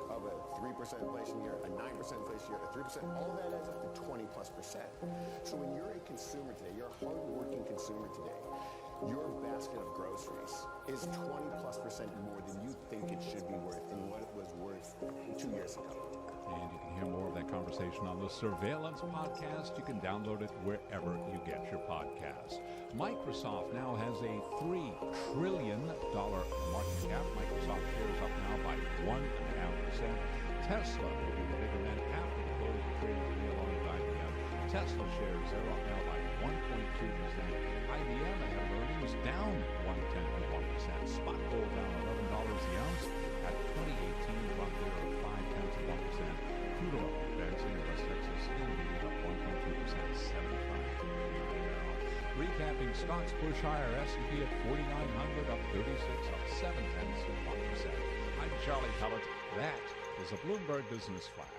of a 3% inflation year, a 9% inflation year, a 3%, all of that adds up to 20+%. So when you're a consumer today, you're a hardworking consumer today, your basket of groceries is 20+% more than you think it should be worth and what it was worth 2 years ago. And you can hear more of that conversation on the Surveillance podcast. You can download it wherever you get your podcasts. Microsoft now has a $3 trillion market cap. Microsoft shares up now by 1.5%. Tesla will be the bigger man after the close of trading today along with IBM. Tesla shares are up now by 1.2%. IBM ahead of earnings down 0.1%. Spot gold down $11 the ounce at 2018, drop there of 0.5%. Crude oil advancing in West Texas Intermediate up 1.2%, 75 to the barrel. Recapping stocks push higher. S&P at 4,900, up 36, up 0.7%. I'm Charlie Pellet. That is a Bloomberg Business Flash.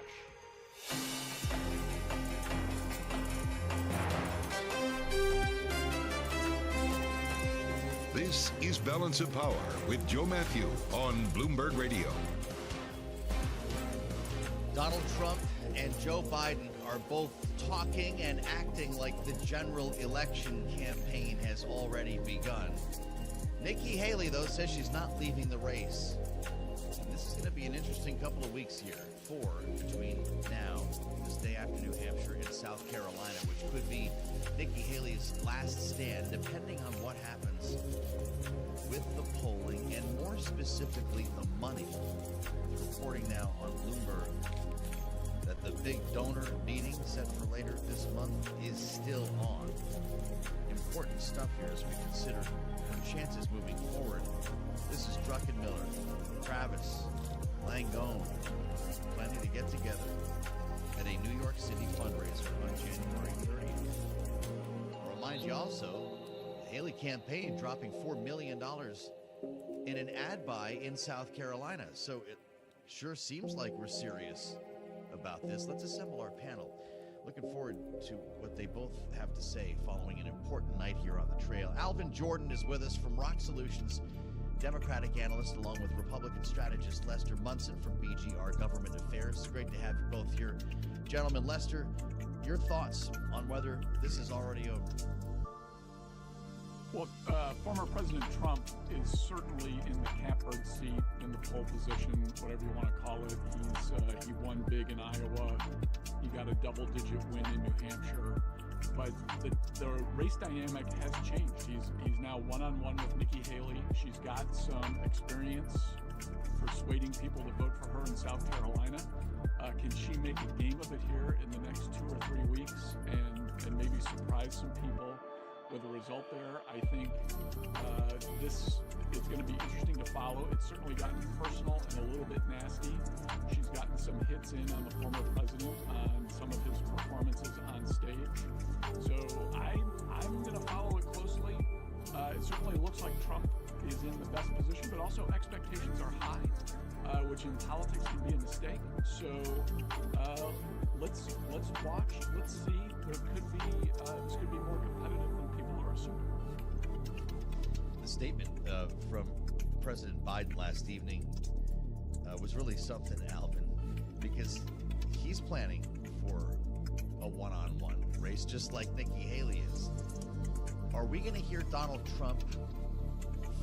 This is Balance of Power with Joe Matthew on Bloomberg Radio. Donald Trump and Joe Biden are both talking and acting like the general election campaign has already begun. Nikki Haley, though, says she's not leaving the race. And this is going to be an interesting couple of weeks here. 4 between now, this day after New Hampshire, and South Carolina, which could be Nikki Haley's last stand, depending on what happens with the polling and more specifically the money. Reporting now on Bloomberg that the big donor meeting set for later this month is still on. Important stuff here as we consider chances moving forward. This is Druckenmiller, Travis, Langone, planning to get together at a New York City fundraiser on January 30th. I'll remind you also, the Haley campaign dropping $4 million in an ad buy in South Carolina. So it sure seems like we're serious about this. Let's assemble our panel. Looking forward to what they both have to say following an important night here on the trail. Alvin Jordan is with us from Rock Solutions, Democratic analyst, along with Republican strategist Lester Munson from BGR Government Affairs. It's great to have you both here. Gentlemen, Lester, your thoughts on whether this is already over? Well, former President Trump is certainly in the catbird seat, in the pole position, whatever you want to call it. He won big in Iowa. He got a double-digit win in New Hampshire. But the race dynamic has changed. He's now one-on-one with Nikki Haley. She's got some experience persuading people to vote for her in South Carolina. Can she make a game of it here in the next 2 or 3 weeks and maybe surprise some people with a result there? I think this is going to be interesting to follow. It's certainly gotten personal and a little bit nasty. She's gotten some hits in on the former president on some of his performances on stage. So expectation, but also expectations are high, which in politics can be a mistake. So let's watch. Let's see. This could be more competitive than people are assuming. The statement from President Biden last evening was really something, Alvin, because he's planning for a one-on-one race, just like Nikki Haley is. Are we going to hear Donald Trump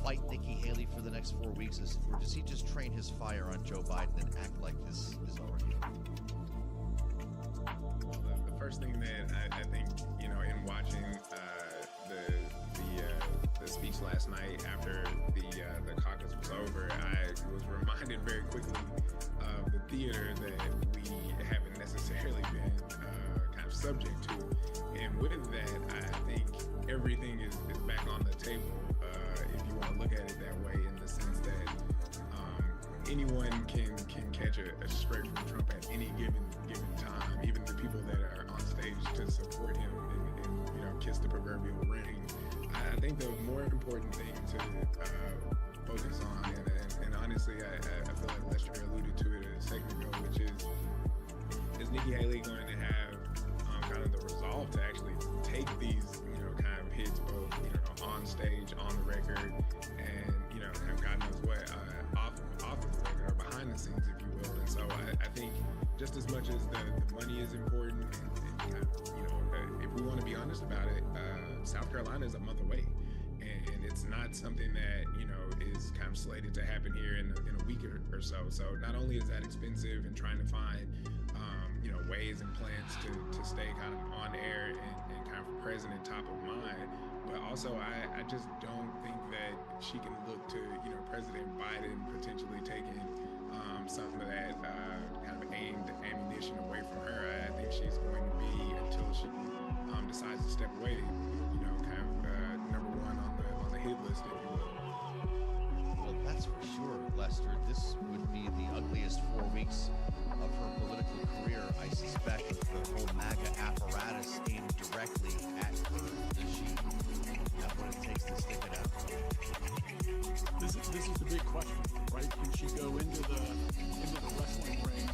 fight Nikki Haley for the next 4 weeks, or does he just train his fire on Joe Biden and act like this is already? Well, the first thing that I think, in watching the speech last night after the caucus was over, I was reminded very quickly of the theater that we haven't necessarily been kind of subject to. And with that, I think everything is back on the table, if you want to look at it that way, in the sense that anyone can catch a stray from Trump at any given time, even the people that are on stage to support him and kiss the proverbial ring. I think the more important thing to focus on, and honestly, I feel like Lester alluded to it a second ago, which is Nikki Haley going to have kind of the resolve to actually take these, kind of hits both, on stage, on the record, and, kind of God knows what, off of the record or behind the scenes, if you will. And so I think just as much as the money is important, and kind of, if we want to be honest about it, South Carolina is a month away, and it's not something that is kind of slated to happen here in a week or so. So not only is that expensive, and trying to find ways and plans to stay kind of on air and kind of present and top of mind, but also I just don't think that she can look to President Biden potentially taking some of that kind of aimed ammunition away from her. I think she's going to be, until she decides to step away, kind of number one on the hit list, if you will. Well, that's for sure, Lester. This would be the ugliest 4 weeks of her political career, I suspect, with the whole MAGA apparatus aimed directly at her. Does she have what it takes to stick it out? This is the big question, right? Can she go into the wrestling ring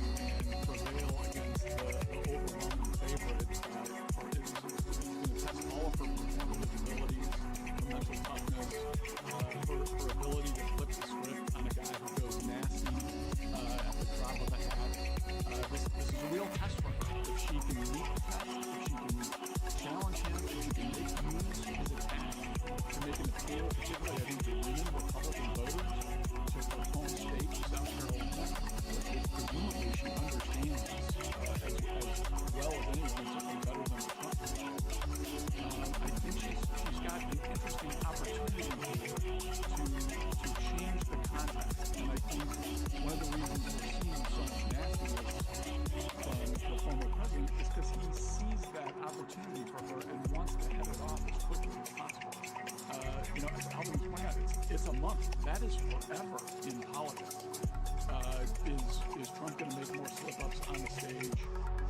and prevail against the overwhelming favorite? Or is it going to test all of her performative abilities, her mental toughness, her ability to flip the script on a guy who goes nasty at the drop of a hat? This is a real test for her. If she can meet the test, if she can challenge him, if she can use his attack to make an appeal, particularly I think to women, Republican voters, to her home state, South Carolina, which presumably she understands as well as anyone, certainly better than the Trump position. I think she's got an interesting opportunity here to change the context, and I think one of the reasons we're seeing so much nastiness from the former president is because he sees that opportunity for her and wants to head it off as quickly as possible. As Alvin was pointing out, it's a month. That is forever in politics. Is Trump going to make more slip-ups on the stage?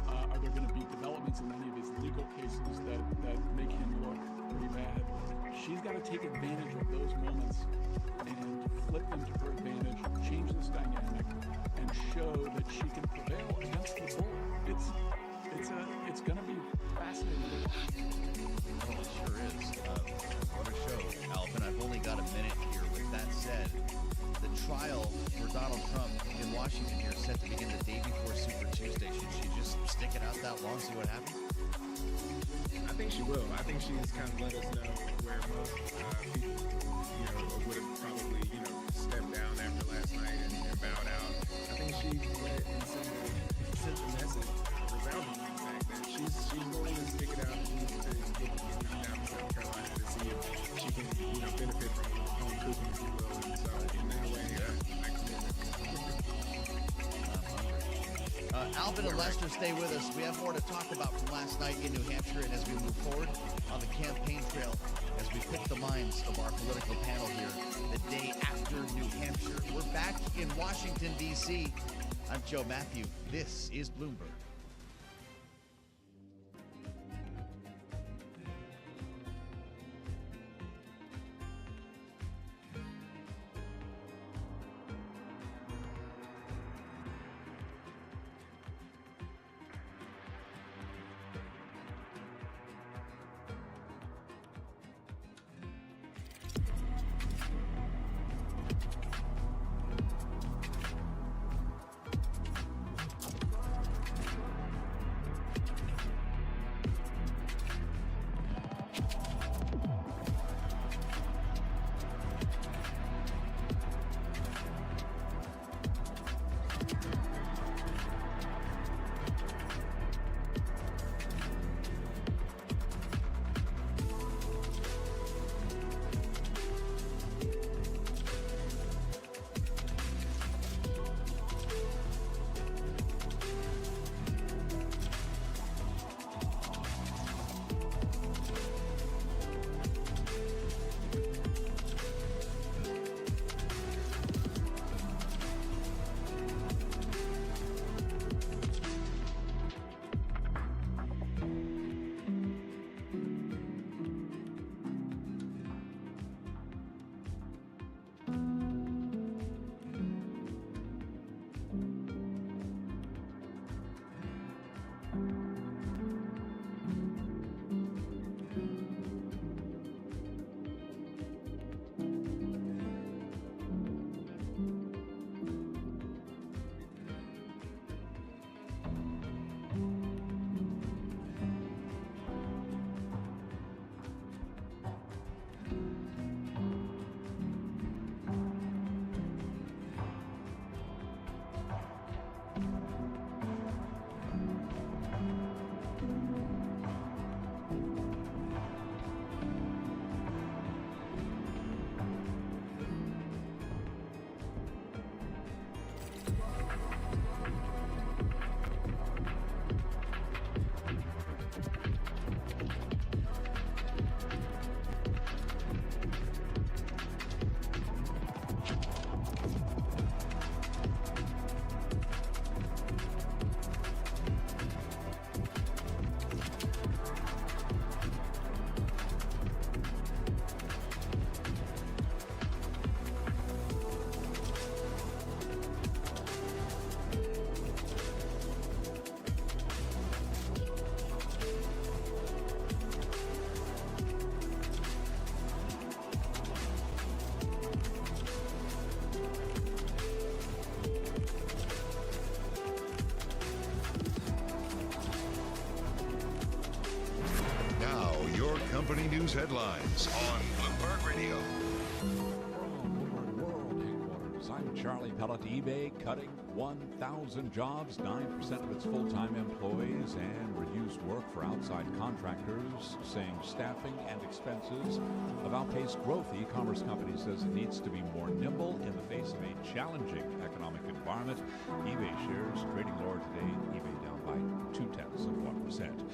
Are there going to be developments in any of his legal cases that make him look pretty bad? She's got to take advantage of those moments and flip them to her advantage, change this dynamic, and show that she can prevail against the bull. It's going to be fascinating. Oh, it sure is. What a show, Alvin. I've only got a minute here. With that said, the trial for Donald Trump in Washington here is set to begin the day before Super Tuesday. Should she just stick it out that long, see what happens? I think she will. I think she's kind of let us know where most people, would have probably, stepped down after last night and bowed out. I think she let and sent the message resounding the fact that she's going to stick it out and get down to South Carolina to see if she can, benefit from home cooking, if you will. And so in that way, I commit. Alvin and Lester, stay with us. We have more to talk about from last night in New Hampshire, and as we move forward on the campaign trail, as we pick the minds of our political panel here the day after New Hampshire. We're back in Washington, D.C. I'm Joe Matthew. This is Bloomberg. company news headlines on Bloomberg Radio. From Bloomberg World Headquarters, I'm Charlie Pellet. eBay cutting 1,000 jobs, 9% of its full-time employees, and reduced work for outside contractors, saying staffing and expenses have outpaced growth. The e-commerce company says it needs to be more nimble in the face of a challenging economic environment. eBay shares trading lower today, eBay down by 0.2%.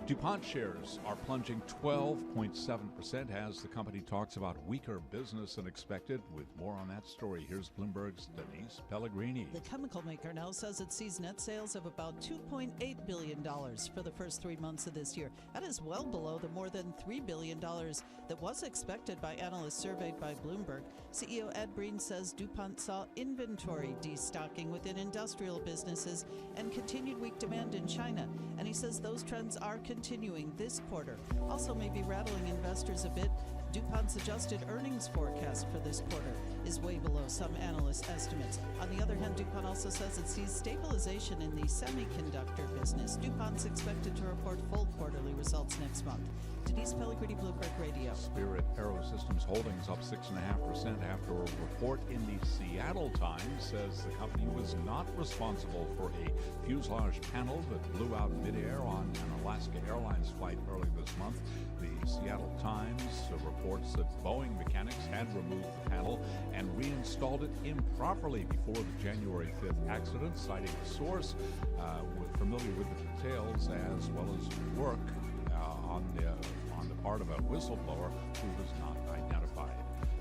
DuPont shares are plunging 12.7% as the company talks about weaker business than expected. With more on that story, here's Bloomberg's Denise Pellegrini. The chemical maker now says it sees net sales of about $2.8 billion for the first 3 months of this year. That is well below the more than $3 billion that was expected by analysts surveyed by Bloomberg. CEO Ed Breen says DuPont saw inventory destocking within industrial businesses and continued weak demand in China. And he says those trends are continuing this quarter. Also maybe rattling investors a bit, DuPont's adjusted earnings forecast for this quarter is way below some analyst estimates. On the other hand, DuPont also says it sees stabilization in the semiconductor business. DuPont's expected to report full quarterly results next month. Denise Pellegrini, Bloomberg Radio. Spirit Aerosystems Holdings up 6.5% after a report in the Seattle Times says the company was not responsible for a fuselage panel that blew out midair on an Alaska Airlines flight early this month. The Seattle Times reports that Boeing mechanics had removed the panel and reinstalled it improperly before the January 5th accident, citing a source familiar with the details as well as work on the part of a whistleblower who was not identified.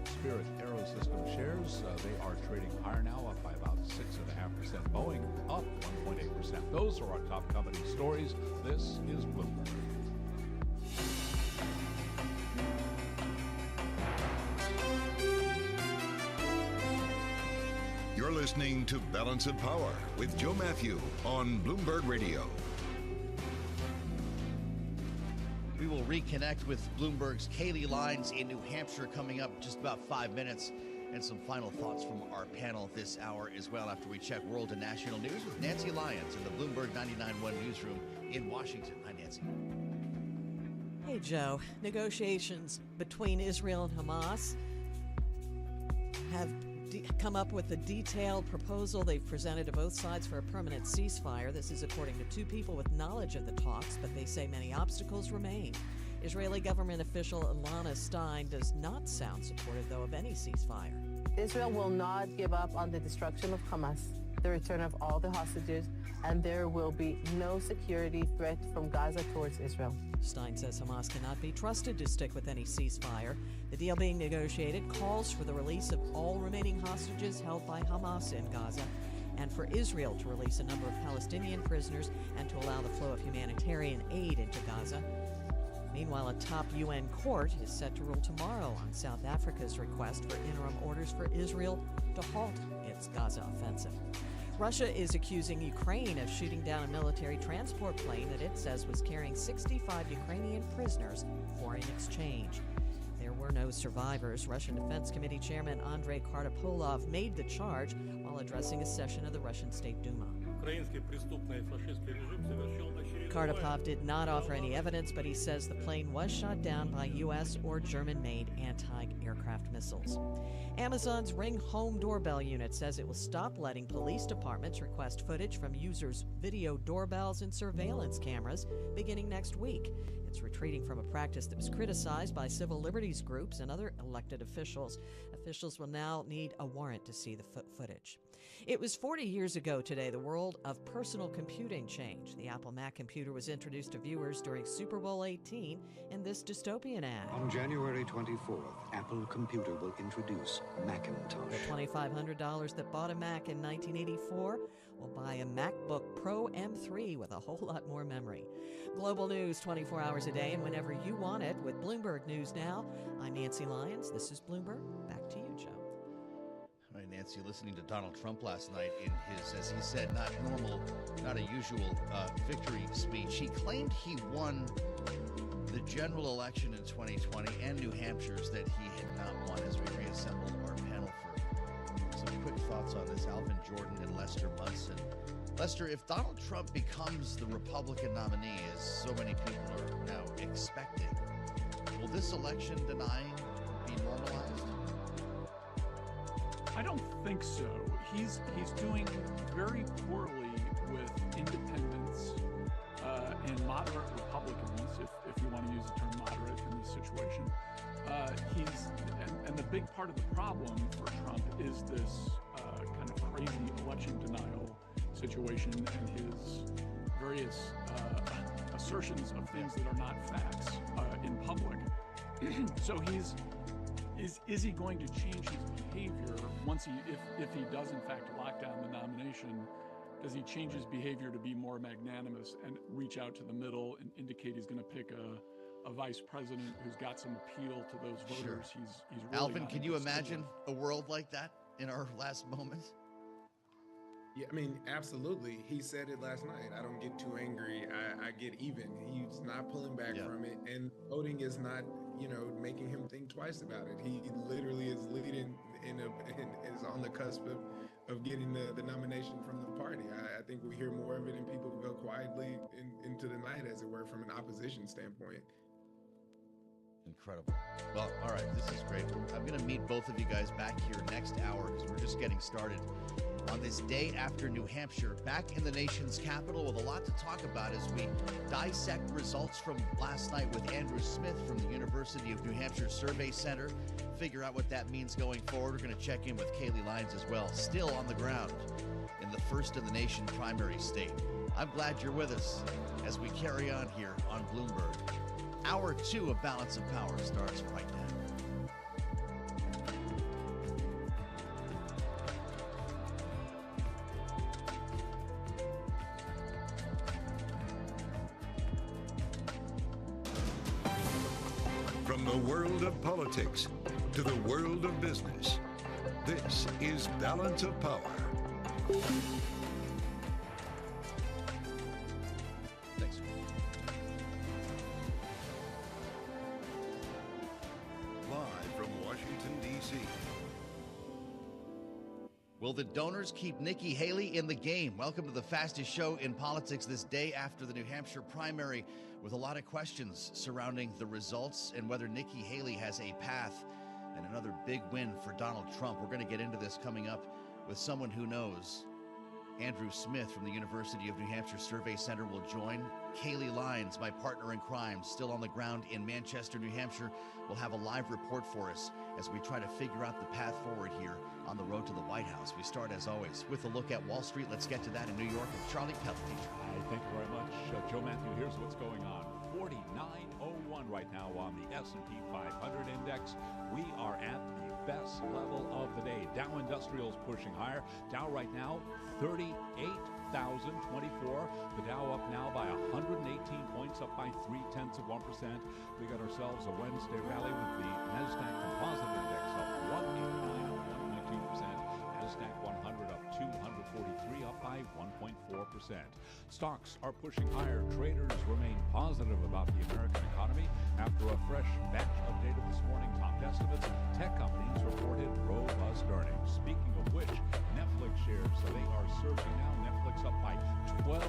Spirit Aerosystems shares, they are trading higher now, up by about 6.5%. Boeing up 1.8%. Those are our top company stories. This is Bloomberg. You're listening to Balance of Power with Joe Matthew on Bloomberg Radio. We will reconnect with Bloomberg's Kaylee Lines in New Hampshire coming up just about 5 minutes, and some final thoughts from our panel this hour as well after we check world and national news with Nancy Lyons in the Bloomberg 99.1 newsroom in Washington. Hi, Nancy. Hey, Joe. Negotiations between Israel and Hamas have come up with a detailed proposal they've presented to both sides for a permanent ceasefire. This is according to two people with knowledge of the talks, but they say many obstacles remain. Israeli government official Ilana Stein does not sound supportive, though, of any ceasefire. Israel will not give up on the destruction of Hamas, the return of all the hostages, and there will be no security threat from Gaza towards Israel. Stein says Hamas cannot be trusted to stick with any ceasefire. The deal being negotiated calls for the release of all remaining hostages held by Hamas in Gaza and for Israel to release a number of Palestinian prisoners and to allow the flow of humanitarian aid into Gaza. Meanwhile, a top UN court is set to rule tomorrow on South Africa's request for interim orders for Israel to halt its Gaza offensive. Russia is accusing Ukraine of shooting down a military transport plane that it says was carrying 65 Ukrainian prisoners for an exchange. There were no survivors. Russian Defense Committee Chairman Andrei Kartapolov made the charge while addressing a session of the Russian State Duma. Kartapolov did not offer any evidence, but he says the plane was shot down by U.S. or German-made anti-aircraft missiles. Amazon's Ring home doorbell unit says it will stop letting police departments request footage from users' video doorbells and surveillance cameras beginning next week. It's retreating from a practice that was criticized by civil liberties groups and other elected officials. Officials will now need a warrant to see the footage. It was 40 years ago today the world of personal computing changed. The Apple Mac computer was introduced to viewers during Super Bowl 18 in this dystopian ad. On January 24th, Apple Computer will introduce Macintosh. The $2,500 that bought a Mac in 1984 will buy a MacBook Pro M3 with a whole lot more memory. Global news 24 hours a day and whenever you want it with Bloomberg News Now. I'm Nancy Lyons. This is Bloomberg. Back to you, Joe. All right, Nancy, listening to Donald Trump last night in his, as he said, not a usual victory speech, he claimed he won the general election in 2020 and New Hampshire's that he had not won. As we reassemble our panel for some quick thoughts on this, Alvin Jordan and Lester Munson. Lester, if Donald Trump becomes the Republican nominee, as so many people are now expecting, Will this election denying be normalized? I don't think so. He's doing very poorly with independents and moderate Republicans, if you want to use the term moderate in this situation. And the big part of the problem for Trump is this kind of crazy election denial situation and his various assertions of things that are not facts in public. So is he going to change his behavior once if he does in fact lock down the nomination? Does he change his behavior to be more magnanimous and reach out to the middle and indicate he's going to pick a vice president who's got some appeal to those voters? Sure. He's really Alvin, can you imagine a world like that in our last moments? Yeah, I mean, absolutely. He said it last night. I don't get too angry. I get even. He's not pulling back from it. And voting is not, making him think twice about it. He literally is leading and is on the cusp of getting the nomination from the party. I think we hear more of it and people go quietly into the night, as it were, from an opposition standpoint. Incredible. Well, all right, this is great. I'm going to meet both of you guys back here next hour because we're just getting started on this day after New Hampshire, back in the nation's capital with a lot to talk about as we dissect results from last night with Andrew Smith from the University of New Hampshire Survey Center, figure out what that means going forward. We're going to check in with Kaylee Lyons as well, still on the ground in the first in the nation primary state. I'm glad you're with us as we carry on here on Bloomberg. Hour 2 of Balance of Power starts right now. From the world of politics to the world of business, this is Balance of Power. Thanks. Live from Washington, D.C. Will the donors keep Nikki Haley in the game? Welcome to the fastest show in politics this day after the New Hampshire primary, with a lot of questions surrounding the results and whether Nikki Haley has a path and another big win for Donald Trump. We're going to get into this coming up with someone who knows. Andrew Smith from the University of New Hampshire Survey Center will join. Kaylee Lyons, my partner in crime, still on the ground in Manchester, New Hampshire, will have a live report for us as we try to figure out the path forward here on the road to the White House. We start, as always, with a look at Wall Street. Let's get to that in New York with Charlie Pellet. Thank you very much, Joe Matthew. Here's what's going on. 49.01 right now on the S&P 500 index. We are at the best level of the day. Dow Industrials pushing higher. Dow right now 38,024. The Dow up now by 118 points, up by 0.3%. We got ourselves a Wednesday rally with the Nasdaq Composite Index up 189, up 1.2%. Nasdaq 100 up 243, up by 1.4%. Stocks are pushing higher. Traders remain positive about the American economy after a fresh batch updated this morning. Top estimates. Tech companies reported robust earnings. Speaking of which, Netflix shares, so they are surging now. Netflix up by 12.2%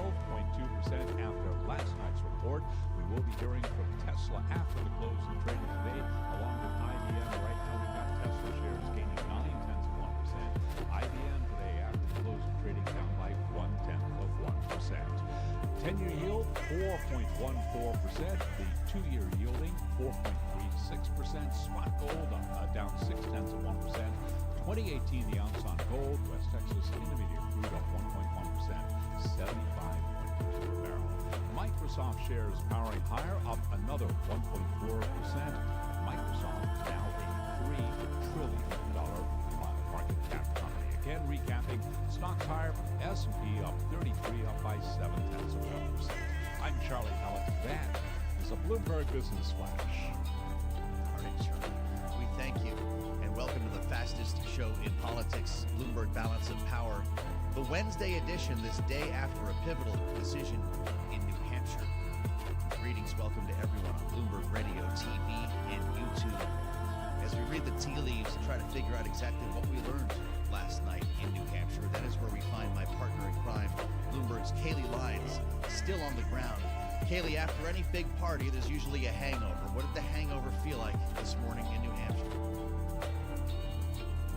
after last night's report. We will be hearing from Tesla after the close of trading today, along with IBM. Right now, we've got Tesla shares gaining 0.9%. IBM today after the close of trading down by 0.1%. 10-year yield 4.14%. The 2-year yielding 4.36%. Spot gold down 0.6%. 2018 the ounce on gold. West Texas Intermediate crude up 1.1%. 75.2 a barrel. Microsoft shares powering higher, up another 1.4%. Microsoft now a $3 trillion market cap company. Again, recapping, stocks higher, S&P up 33, up by 0.7%. I'm Charlie Pellet. That is a Bloomberg Business Flash. All right, Charlie. We thank you, and welcome to the fastest show in politics, Bloomberg Balance of Power. The Wednesday edition, this day after a pivotal decision in New Hampshire. Greetings, welcome to everyone on Bloomberg Radio, TV, and YouTube. As we read the tea leaves and try to figure out exactly what we learned last night in New Hampshire, that is where we find my partner in crime, Bloomberg's Kaylee Lyons, still on the ground Kaylee, after any big party, there's usually a hangover. What did the hangover feel like this morning in New Hampshire?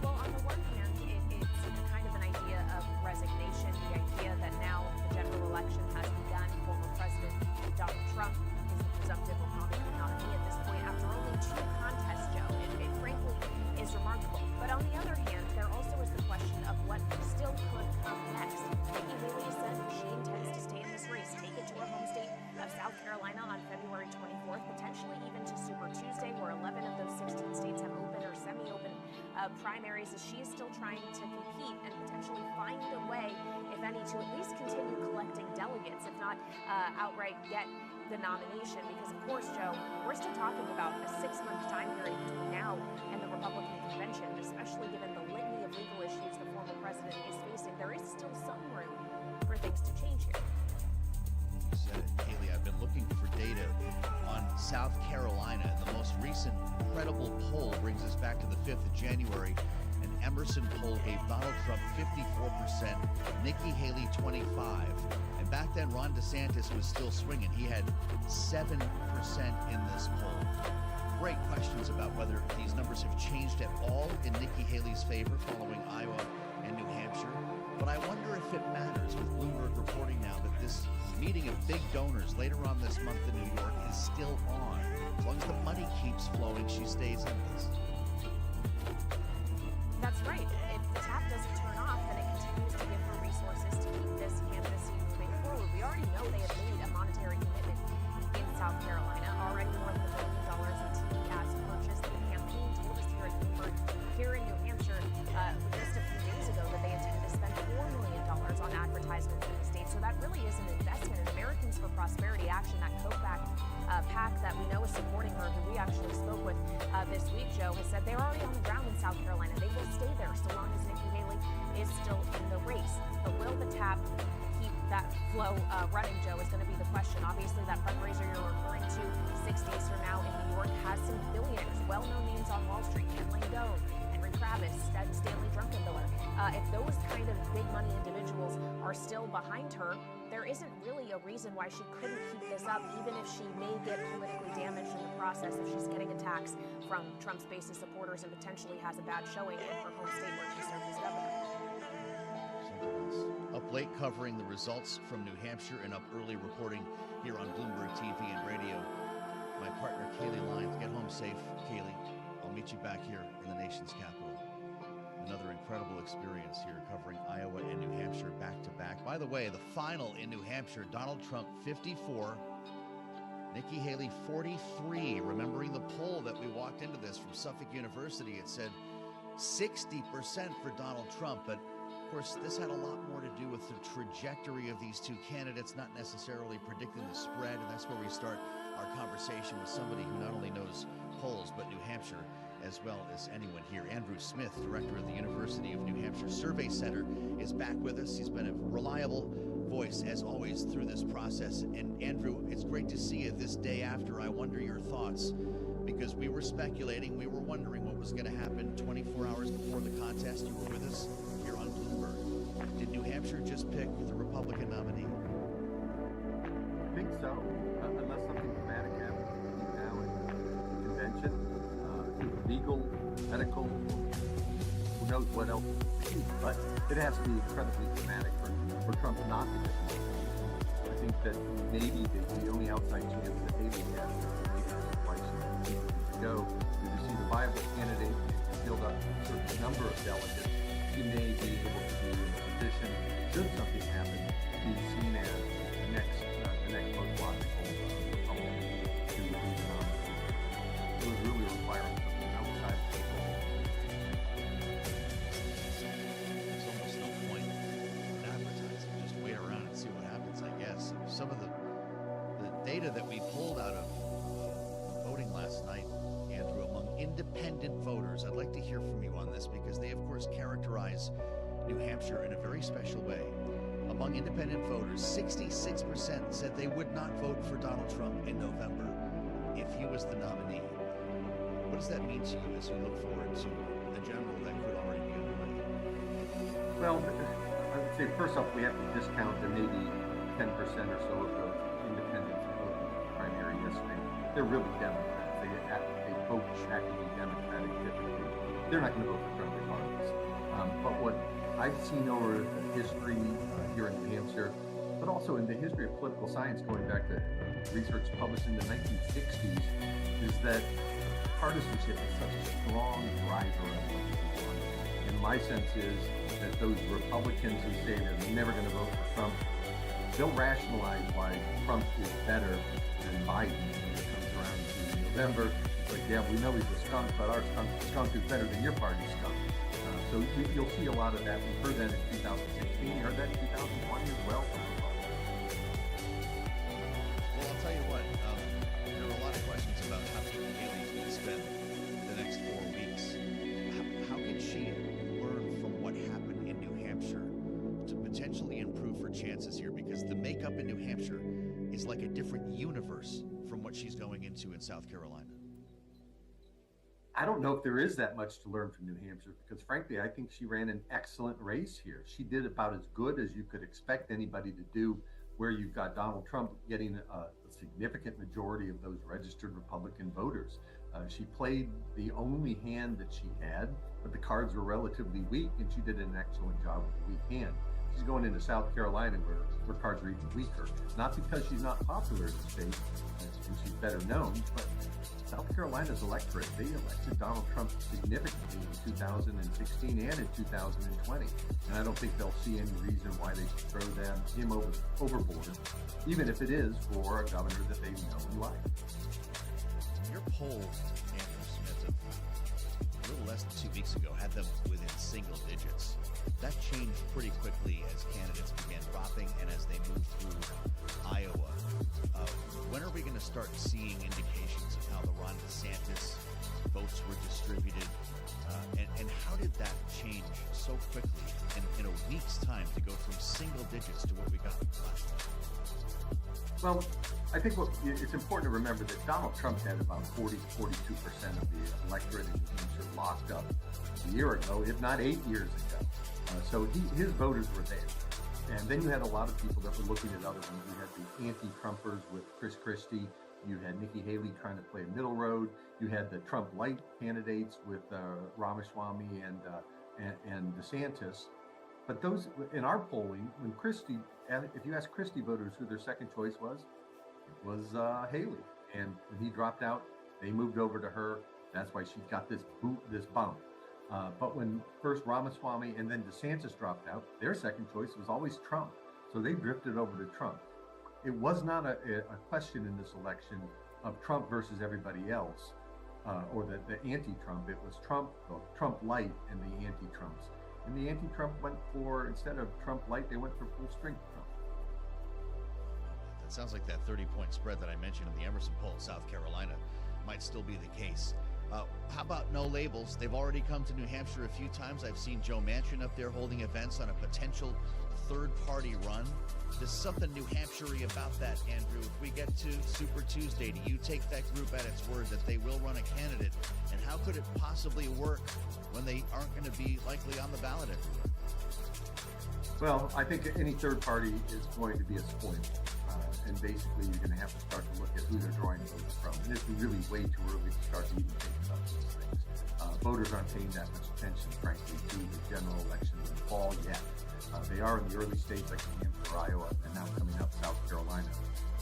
Well, on the one hand, it's kind of an idea of resignation, the idea that now the general election has begun. Former President Donald Trump is the presumptive Republican nominee at this point after only 2 contests, Joe. It frankly is remarkable. But on the other hand, there also is the question of what still could come next. Nikki Haley said she intends to stay in this race, take it to her home state of South Carolina on February 24th, potentially even to Super Tuesday, where 11 of those 16 states have open or semi-open primaries, as she is still trying to compete and potentially find a way, if any, to at least continue collecting delegates, if not outright get the nomination. Because, of course, Joe, we're still talking about a 6-month time period between now and the Republican convention, especially given the litany of legal issues the former president is facing. There is still some room for things to change here. You said it, Haley. I've been looking for data on South Carolina. The most recent credible poll brings us back to the 5th of January. An Emerson poll gave Donald Trump 54%, Nikki Haley 25%. And back then, Ron DeSantis was still swinging. He had 7% in this poll. Great questions about whether these numbers have changed at all in Nikki Haley's favor following Iowa and New Hampshire. But I wonder if it matters, with Bloomberg reporting now that this meeting of big donors later on this month in New York is still on. As long as the money keeps flowing, she stays in this. That's right. If the tap doesn't turn off, then it continues to give her resources to keep this candidacy moving forward. We already know they have made a monetary commitment in South Carolina. Already more than $1 billion in TV ads purchased. The campaign told us here at Bloomberg, here in New Hampshire, just a few days ago, that they intend to spend $4 million on advertisements in the state. So that really is an investment in Americans for Prosperity Action, that co-PAC PAC that we know is supporting her, who we actually spoke with this week, Joe, has said they're already on the ground in South Carolina. They will stay there so long as Nikki Haley is still in the race. But will the tap keep that flow running, Joe, is going to be the question. Obviously, that fundraiser you're referring to 6 days from now in New York has some billionaires, well-known names on Wall Street, Ken Langone, Henry Kravis, Stanley Druckenmiller. If those kind of big money individuals are still behind her, there isn't really a reason why she couldn't keep this up, even if she may get politically damaged in the process, if she's getting attacks from Trump's base of supporters and potentially has a bad showing in her home state where she served as governor. Up late covering the results from New Hampshire and up early reporting here on Bloomberg TV and radio. My partner, Kaylee Lyons. Get home safe, Kaylee. I'll meet you back here in the nation's capital. Another incredible experience here covering Iowa and New Hampshire back to back. By the way, the final in New Hampshire, Donald Trump 54, Nikki Haley 43. Remembering the poll that we walked into this from Suffolk University, it said 60% for Donald Trump, but of course, this had a lot more to do with the trajectory of these two candidates, not necessarily predicting the spread, and that's where we start our conversation with somebody who not only knows polls, but New Hampshire as well as anyone here. Andrew Smith, director of the University of New Hampshire Survey Center, is back with us. He's been a reliable voice, as always, through this process. And Andrew, it's great to see you this day after. I wonder your thoughts, because we were speculating, we were wondering what was going to happen 24 hours before the contest. You were with us here on Bloomberg. Did New Hampshire just pick the Republican nominee? I think so, unless something dramatic happens between now and the convention. Legal, medical, who knows what else, but it has to be incredibly dramatic for Trump not to get the nomination. I think that maybe the only outside chance that Haley has, maybe why she continues to go, is to see the viable candidate and build up a certain number of delegates. She may be able to be in a position, should something happen, be seen as the next most logical Republican to be nominated. It was really requiring something outside of the poll. There's almost no point in advertising. Just wait around and see what happens, I guess. Some of the data that we pulled out of voting last night, Andrew, among independent voters, I'd like to hear from you on this, because they, of course, characterize New Hampshire in a very special way. Among independent voters, 66% said they would not vote for Donald Trump in November if he was the nominee. What does that mean to you as you look forward to the general that could already be underway? Well, I would say first off, we have to discount the maybe 10% or so of the independents who they're really Democrats. They vote actively Democratic typically. They're not going to vote for Trump regardless. But what I've seen over the history here in New Hampshire, but also in the history of political science going back to research published in the 1960s, is that partisanship is such a strong driver of what people want. And my sense is that those Republicans who say they're never going to vote for Trump, they'll rationalize why Trump is better than Biden when it comes around to November. It's like, yeah, we know he's a skunk, but our skunk is better than your party's skunk. So you'll see a lot of that. We heard that in 2016. You heard that in 2020 as well. Well, I'll tell you what, there are a lot of questions about how Nikki Haley's going to spend the next 4 weeks. How can she learn from what happened in New Hampshire to potentially improve her chances here? Because the makeup in New Hampshire is like a different universe from what she's going into in South Carolina. I don't know if there is that much to learn from New Hampshire because, frankly, I think she ran an excellent race here. She did about as good as you could expect anybody to do, where you've got Donald Trump getting a significant majority of those registered Republican voters. She played the only hand that she had, but the cards were relatively weak, and she did an excellent job with the weak hand. She's going into South Carolina where cards are even weaker, not because she's not popular in the state, and she's better known, but South Carolina's electorate, they elected Donald Trump significantly in 2016 and in 2020. And I don't think they'll see any reason why they should throw him overboard, even if it is for a governor that they know and like. Your poll, Andrew Smith, a little less than 2 weeks ago, had them within single digits. That changed pretty quickly as candidates began dropping and as they moved through Iowa. When are we going to start seeing indications of how the Ron DeSantis votes were distributed? And how did that change so quickly in a week's time to go from single digits to what we got last time? Well, I think it's important to remember that Donald Trump had about 42% of the electorate in New Hampshire locked up a year ago, if not 8 years ago. So his voters were there. And then you had a lot of people that were looking at other ones. You had the anti-Trumpers with Chris Christie. You had Nikki Haley trying to play a middle road. You had the Trump light candidates with Ramaswamy and DeSantis. But those, in our polling, when Christie, if you ask Christie voters who their second choice was, it was Haley. And when he dropped out, they moved over to her. That's why she got this bump. But when first Ramaswamy and then DeSantis dropped out, their second choice was always Trump. So they drifted over to Trump. It was not a question in this election of Trump versus everybody else, or the anti-Trump. It was Trump, the Trump light, and the anti-Trumps. And the anti-Trump went for, instead of Trump light, they went for full strength Trump. That sounds like that 30-point spread that I mentioned in the Emerson poll in South Carolina might still be the case. How about no labels? They've already come to New Hampshire a few times. I've seen Joe Manchin up there holding events on a potential third-party run. There's something New Hampshire-y about that, Andrew. If we get to Super Tuesday, do you take that group at its word that they will run a candidate? And how could it possibly work when they aren't going to be likely on the ballot everywhere? Well, I think any third party is going to be a spoiler. And basically, you're going to have to start to look at who they're drawing votes from. And this is really way too early to start to even think about those things. Voters aren't paying that much attention, frankly, to the general election in the fall yet. They are in the early states like New Hampshire, Iowa, and now coming up South Carolina.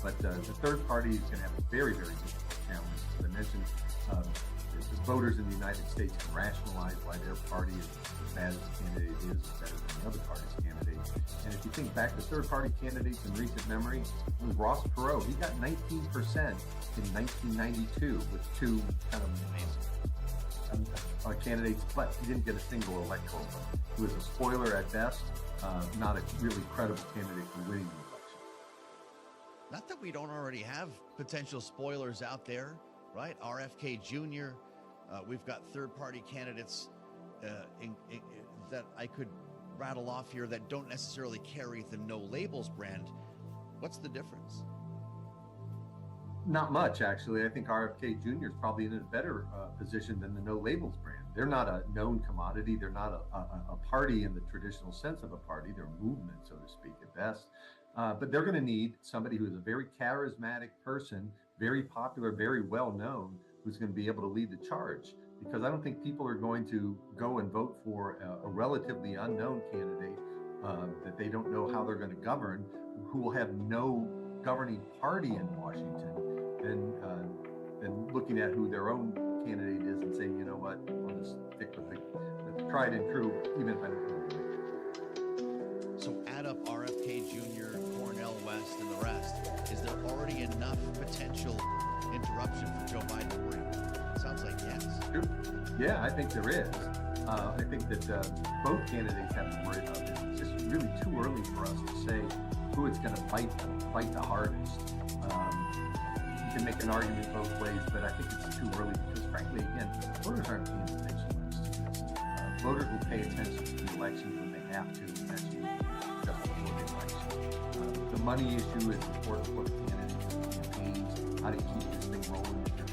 But the third party is going to have a very, very difficult challenge. As I mentioned, the voters in the United States can rationalize why their party is as bad as the candidate is, better than the other party's candidate. And if you think back to third-party candidates in recent memory, Ross Perot, he got 19% in 1992 with two kind of candidates, but he didn't get a single electoral vote. He was a spoiler at best, not a really credible candidate for winning the election. Not that we don't already have potential spoilers out there, right? RFK Jr., we've got third-party candidates that I could rattle off here that don't necessarily carry the no labels brand. What's the difference? Not much, actually. I think RFK Jr. is probably in a better position than the no labels brand. They're not a known commodity. They're not a party in the traditional sense of a party. They're a movement, so to speak, at best. But they're going to need somebody who is a very charismatic person, very popular, very well known, who's going to be able to lead the charge. Because I don't think people are going to go and vote for a relatively unknown candidate that they don't know how they're going to govern, who will have no governing party in Washington, than looking at who their own candidate is and saying, you know what, I'll just stick with the tried and true, even if I don't know. So add up RFK Jr., Cornel West, and the rest. Is there already enough potential interruption for Joe Biden to worry about? Sounds like yes. Yeah, I think there is. I think that both candidates have to worry about this. It's just really too early for us to say who it's going to bite the hardest. You can make an argument both ways, but I think it's too early because, frankly, again, voters aren't paying attention much to this. Voters will pay attention to the elections when they have to, and that's usually just before the election. The money issue is important for the candidates and campaigns. How do you keep this thing rolling if your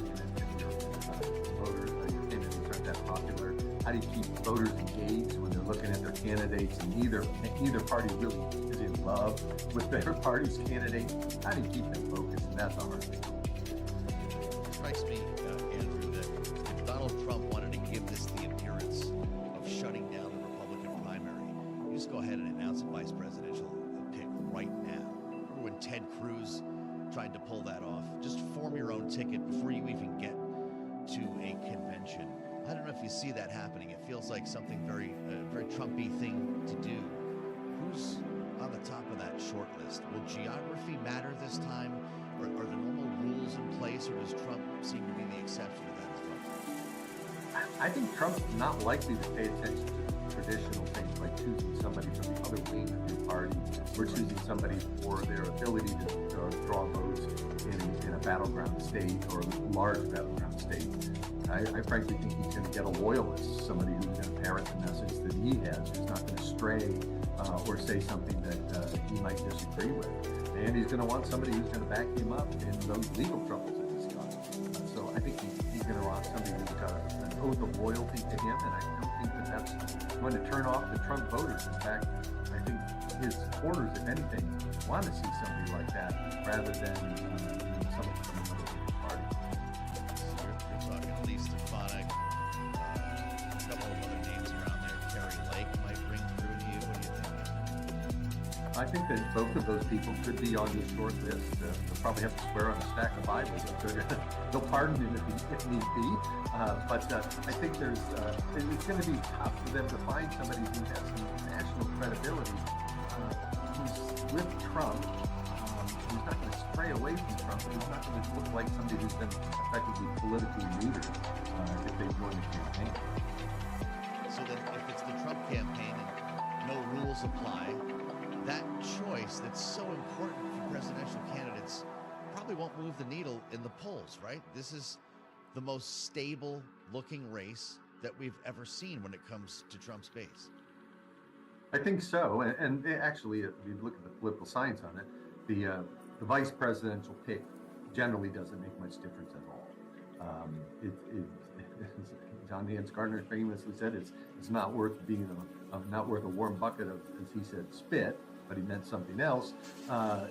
candidates aren't that popular? How do you keep voters engaged when they're looking at their candidates and either party really is in love with their party's candidate? How do you keep them focused? And that's a hard thing. It strikes me, Andrew, that if Donald Trump wanted to give this the appearance of shutting down the Republican primary, you just go ahead and announce a vice presidential pick right now. Remember when Ted Cruz tried to pull that off? Just form your own ticket before you even get to a convention. I don't know if you see that happening. It feels like something very Trumpy thing to do. Who's on the top of that short list? Will geography matter this time? Or are the normal rules in place, or does Trump seem to be the exception to that as well? I think Trump's not likely to pay attention to traditional things like choosing somebody from the other wing of your party or choosing somebody for their ability to draw votes in a battleground state or a large battleground state. I frankly think he's going to get a loyalist, somebody who's going to parrot the message that he has, who's not going to stray or say something that he might disagree with. And he's going to want somebody who's going to back him up in those legal troubles that he's got. So I think he's going to want somebody who's got an oath of loyalty to him, and I don't think that that's going to turn off the Trump voters. In fact, I think his supporters, if anything, want to see somebody like that rather than someone from another party. You're talking Lee Stefanik, a couple of other names around there. Carrie Lake might ring through to you. What do you think? I think that both of those people could be on the short list. They'll probably have to swear on a stack of Bibles. They'll pardon him if need be. But I think it's going to be tough for them to find somebody who has some national credibility, who's with Trump, who's not going to stray away from Trump, but who's not going to look like somebody who's been effectively politically neutered if they join the campaign. So then if it's the Trump campaign and no rules apply, that choice that's so important for presidential candidates probably won't move the needle in the polls, right? This is the most stable looking race that we've ever seen when it comes to Trump's base. I think so. And actually, if you look at the political science on it, the vice presidential pick generally doesn't make much difference at all. John Nance Gardner famously said it's not worth not worth a warm bucket of, as he said, spit, but he meant something else.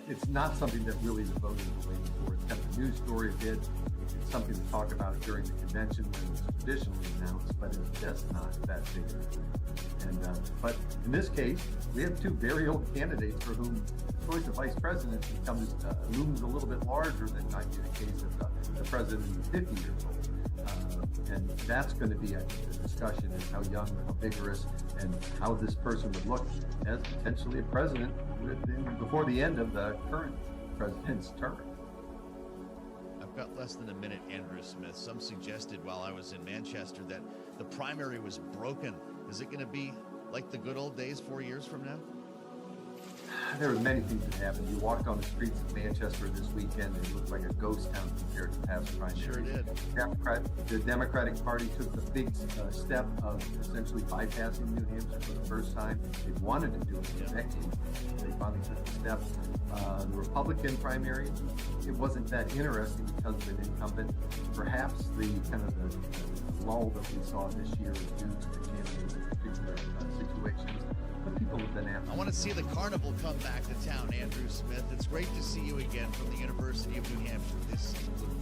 It's not something that really the voters are waiting for. It's kind of a news story a bit. It's something to talk about during the convention when it's traditionally announced, but it's just not that big of a thing. But in this case, we have two very old candidates for whom the choice of vice president looms a little bit larger than might be the case of the president who's 50 years old. And that's going to be, I think, the discussion is how young, how vigorous, and how this person would look as potentially a president before the end of the current president's term. I've got less than a minute, Andrew Smith. Some suggested while I was in Manchester that the primary was broken. Is it going to be like the good old days 4 years from now? There were many things that happened. You walked on the streets of Manchester this weekend and it looked like a ghost town compared to past primaries. Sure did. The Democratic Party took the big step of essentially bypassing New Hampshire for the first time. They wanted to do it for decades. They finally took the step. The Republican primary, it wasn't that interesting because of an incumbent. Perhaps the kind of the lull that we saw this year was due to the candidates in particular situations. But people have been after. I want to see the carnival come back to town, Andrew Smith. It's great to see you again from the University of New Hampshire. This is Bloomberg.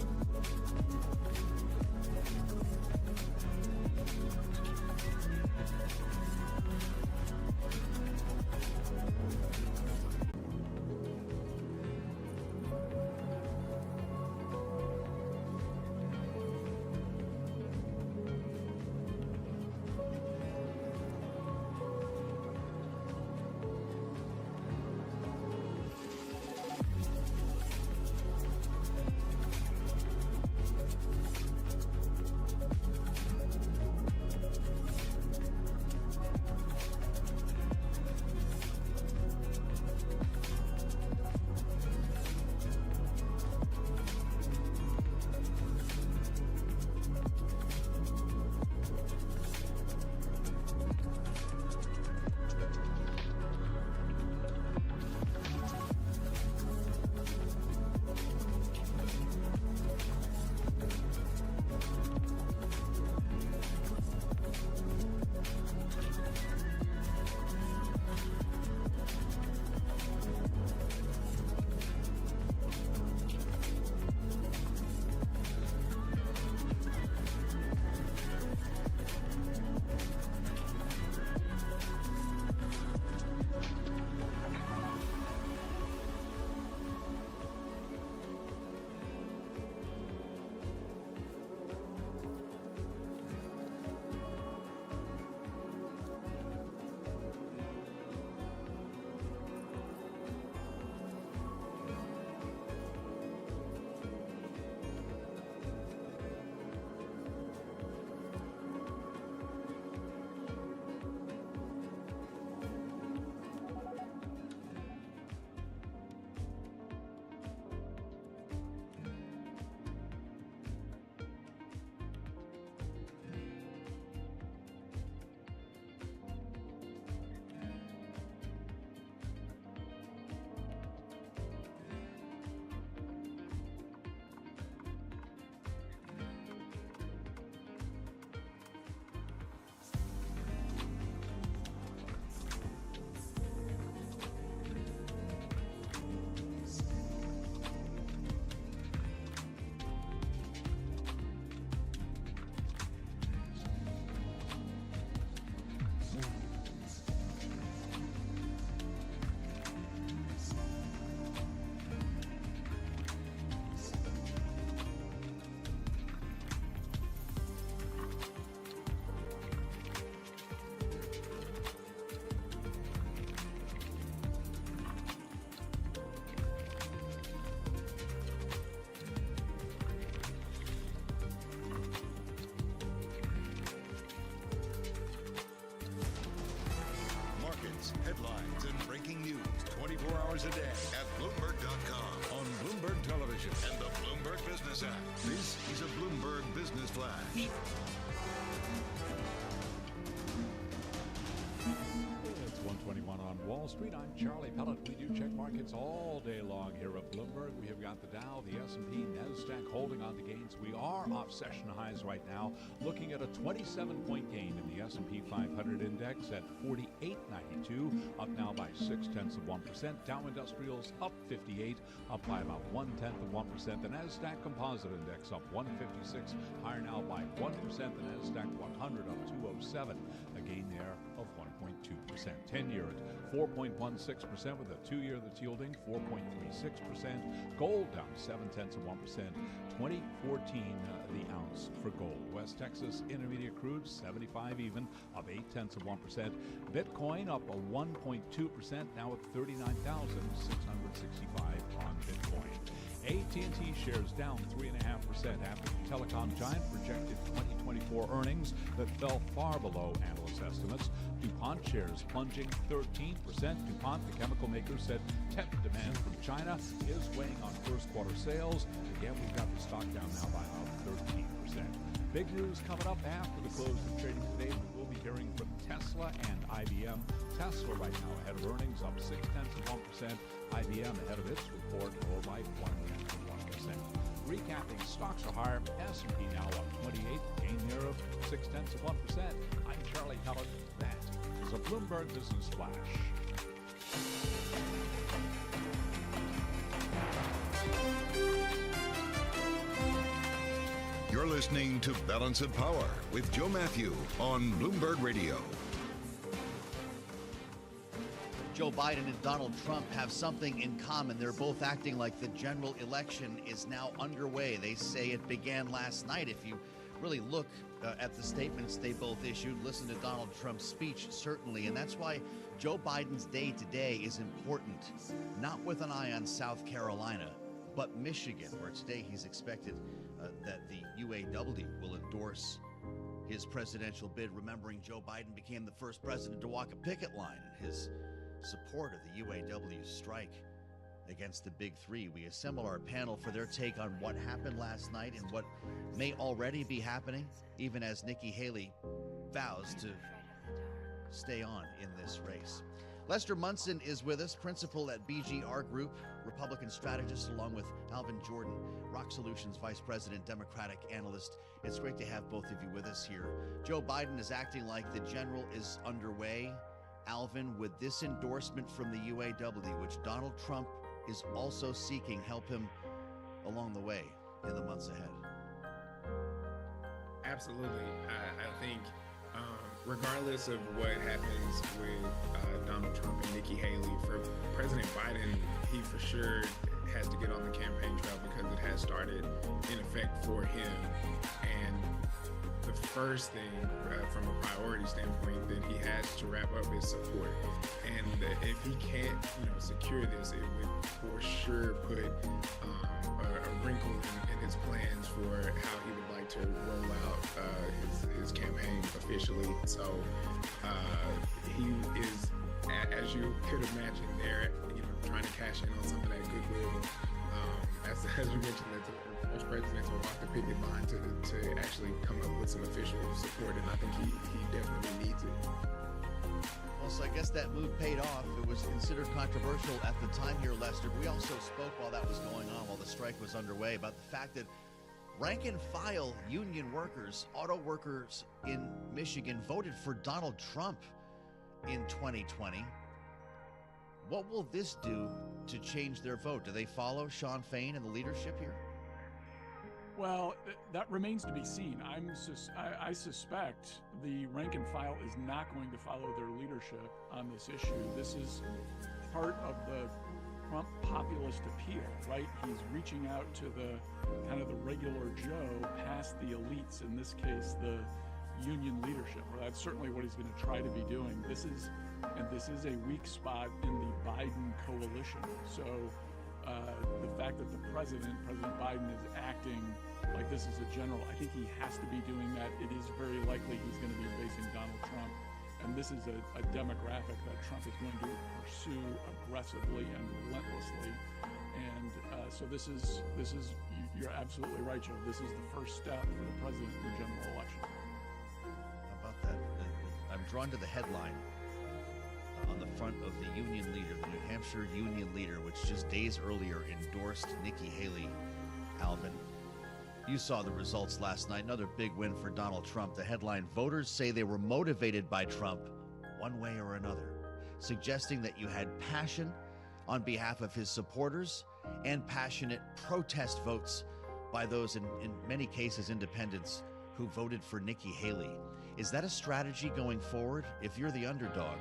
Headlines and breaking news 24 hours a day at Bloomberg.com, on Bloomberg Television, and the Bloomberg Business app. This is a Bloomberg Business Flash. It's 1:21 on Wall Street. I'm Charlie Pellet. We do check markets all day long here at Bloomberg. We have got the Dow, the S&P, NASDAQ holding on to gains. We are off session highs right now, looking at a 27-point gain in the S&P 500 index at 48.92, up now by 0.6%. Dow Industrials up 58, up by about 0.1%. The NASDAQ Composite Index up 156, higher now by 1%. The NASDAQ 100 up 207, a gain there of 1.2%. 10-year at 4.16% with a 2-year that's yielding 4.36%. Gold down 0.7%. 2014 the ounce for gold. West Texas Intermediate crude 75 even, up 0.8%. Bitcoin up a 1.2%, now at 39,665 on Bitcoin. AT&T shares down 3.5% after the telecom giant projected 2024 earnings that fell far below analyst estimates. DuPont shares plunging 13%. DuPont, the chemical maker, said tepid demand from China is weighing on first quarter sales. Again, we've got the stock down now by about 13%. Big news coming up after the close of trading today. We will be hearing from Tesla and IBM. Tesla right now ahead of earnings, up 0.6%. IBM ahead of its report, lower by 0.1%. Recapping, stocks are higher. S&P now up 28, gain there of 0.6%. I'm Charlie Pellet. That is a Bloomberg Business Flash. listening to Balance of Power with Joe Matthew on Bloomberg Radio. Joe Biden and Donald Trump have something in common. They're both acting like the general election is now underway. They say it began last night. If you really look at the statements they both issued, listen to Donald Trump's speech, certainly. And that's why Joe Biden's day today is important, not with an eye on South Carolina, but Michigan, where today he's expected that the UAW will endorse his presidential bid, remembering Joe Biden became the first president to walk a picket line in his support of the UAW strike against the Big Three. We assemble our panel for their take on what happened last night and what may already be happening, even as Nikki Haley vows to stay on in this race. Lester Munson is with us, principal at BGR Group, Republican strategist, along with Alvin Jordan, Rock Solutions Vice President, Democratic analyst. It's great to have both of you with us here. Joe Biden is acting like the general is underway. Alvin, would this endorsement from the UAW, which Donald Trump is also seeking, help him along the way in the months ahead? Absolutely. I think regardless of what happens with Donald Trump and Nikki Haley, for President Biden, he for sure has to get on the campaign trail because it has started in effect for him. And the first thing from a priority standpoint that he has to wrap up is support. And if he can't, secure this, it would for sure put a wrinkle in his plans for how he would like to roll out his campaign officially. So he is, as you could imagine, there, trying to cash in on some of that goodwill. As you mentioned, that's the first president to walk the picket line to actually come up with some official support, and I think he definitely needs it. Well, so I guess that move paid off. It was considered controversial at the time here, Lester. We also spoke while that was going on, while the strike was underway, about the fact that rank and file union workers, auto workers in Michigan, voted for Donald Trump in 2020. What will this do to change their vote? Do they follow Sean Fain and the leadership here? Well, that remains to be seen. I suspect the rank and file is not going to follow their leadership on this issue. This is part of the Trump populist appeal, right? He's reaching out to the kind of the regular Joe past the elites, in this case, the union leadership. Well, that's certainly what he's going to try to be doing. This is a weak spot in the Biden coalition. So the fact that the President Biden, is acting like this is a general, I think he has to be doing that. It is very likely he's going to be facing Donald Trump. And this is a demographic that Trump is going to pursue aggressively and relentlessly. And so this is, you're absolutely right, Joe. This is the first step for the president in the general election. How about that? I'm drawn to the headline on the front of the union leader, the New Hampshire union leader, which just days earlier endorsed Nikki Haley. Alvin, you saw the results last night. Another big win for Donald Trump. The headline, voters say they were motivated by Trump one way or another, suggesting that you had passion on behalf of his supporters and passionate protest votes by those, in many cases, independents who voted for Nikki Haley. Is that a strategy going forward? If you're the underdog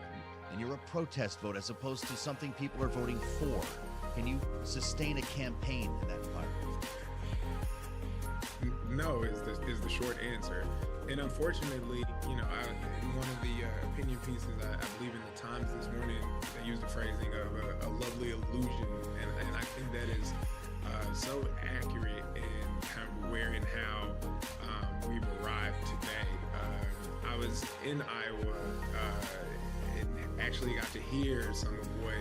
and you're a protest vote as opposed to something people are voting for, can you sustain a campaign in that environment? No, is the short answer. And unfortunately, in one of the opinion pieces, I believe in the Times this morning, they used the phrasing of a lovely illusion. And I think that is so accurate in kind of where and how we've arrived today. I was in Iowa and actually got to hear some of what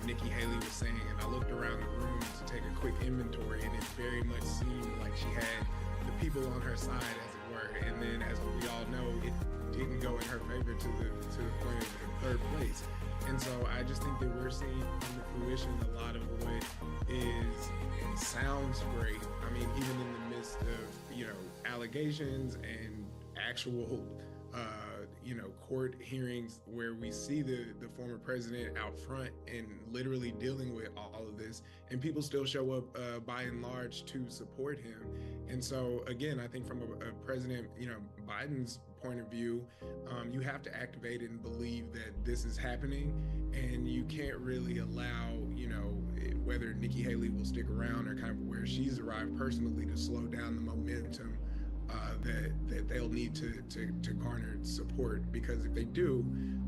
Nikki Haley was saying, and I looked around the room to take a quick inventory, and it very much seemed like she had the people on her side, as it were. And then, as we all know, it didn't go in her favor to the point of third place. And so I just think that we're seeing come to fruition a lot of what sounds great. I mean, even in the midst of allegations and actual court hearings where we see the former president out front and literally dealing with all of this, and people still show up by and large to support him. And so again, I think from a President Biden's point of view, you have to activate and believe that this is happening, and you can't really allow whether Nikki Haley will stick around or kind of where she's arrived personally to slow down the momentum that they'll need to garner support. Because if they do,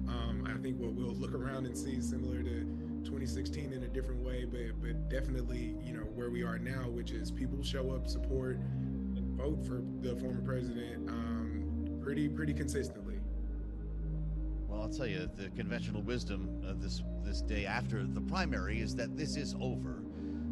I think what we'll look around and see similar to 2016 in a different way, but definitely where we are now, which is people show up, support, and vote for the former president pretty consistently. Well, I'll tell you, the conventional wisdom of this day after the primary is that this is over,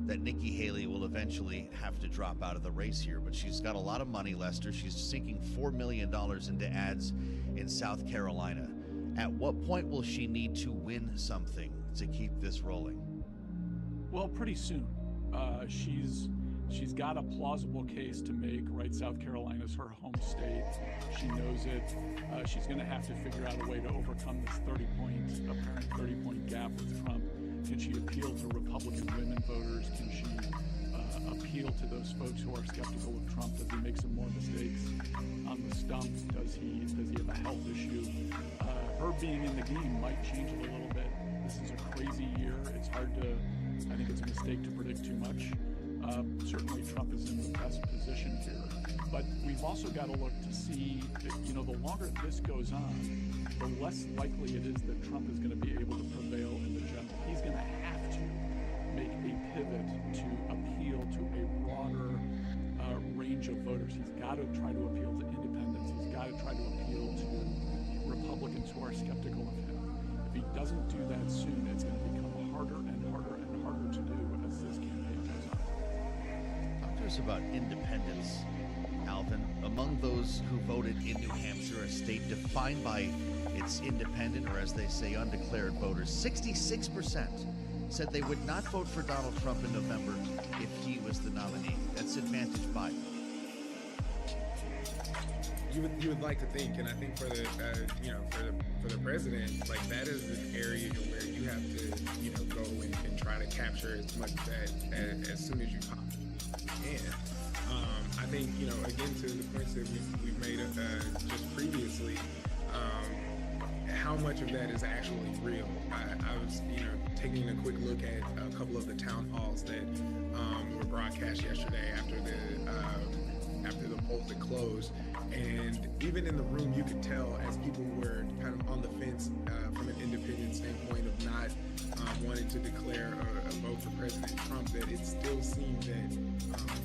that Nikki Haley will eventually have to drop out of the race here. But she's got a lot of money, Lester. She's sinking $4 million into ads in South Carolina. At what point will she need to win something to keep this rolling? Well, pretty soon. She's got a plausible case to make, right? South Carolina's her home state. She knows it. She's going to have to figure out a way to overcome this apparent 30-point gap with Trump. Can she appeal to Republican women voters? Can she appeal to those folks who are skeptical of Trump? Does he make some more mistakes on the stump? Does he have a health issue? Her being in the game might change it a little bit. This is a crazy year. I think it's a mistake to predict too much. Certainly Trump is in the best position here. But we've also got to look to see that, the longer this goes on, the less likely it is that Trump is going to be able to prevail in the general. He's going to have to make a pivot to appeal to a broader range of voters. He's got to try to appeal to independents. He's got to try to appeal to Republicans who are skeptical of him. If he doesn't do that soon, it's going to become harder and harder and harder to do as this campaign goes on. Talk to us about independents, Alvin. Among those who voted in New Hampshire, a state defined by its independent, or as they say, undeclared voters, 66% said they would not vote for Donald Trump in November if he was the nominee. That's advantage Biden. You would like to think, and I think for the for the president, like that is an area where you have to go and try to capture as much of that as soon as you possibly can. I think again to the points that we've made just previously, how much of that is actually real. I was taking a quick look at a couple of the town halls that were broadcast yesterday after the polls had closed. And even in the room, you could tell as people were kind of on the fence from an independent standpoint of not wanting to declare a vote for President Trump, that it still seemed that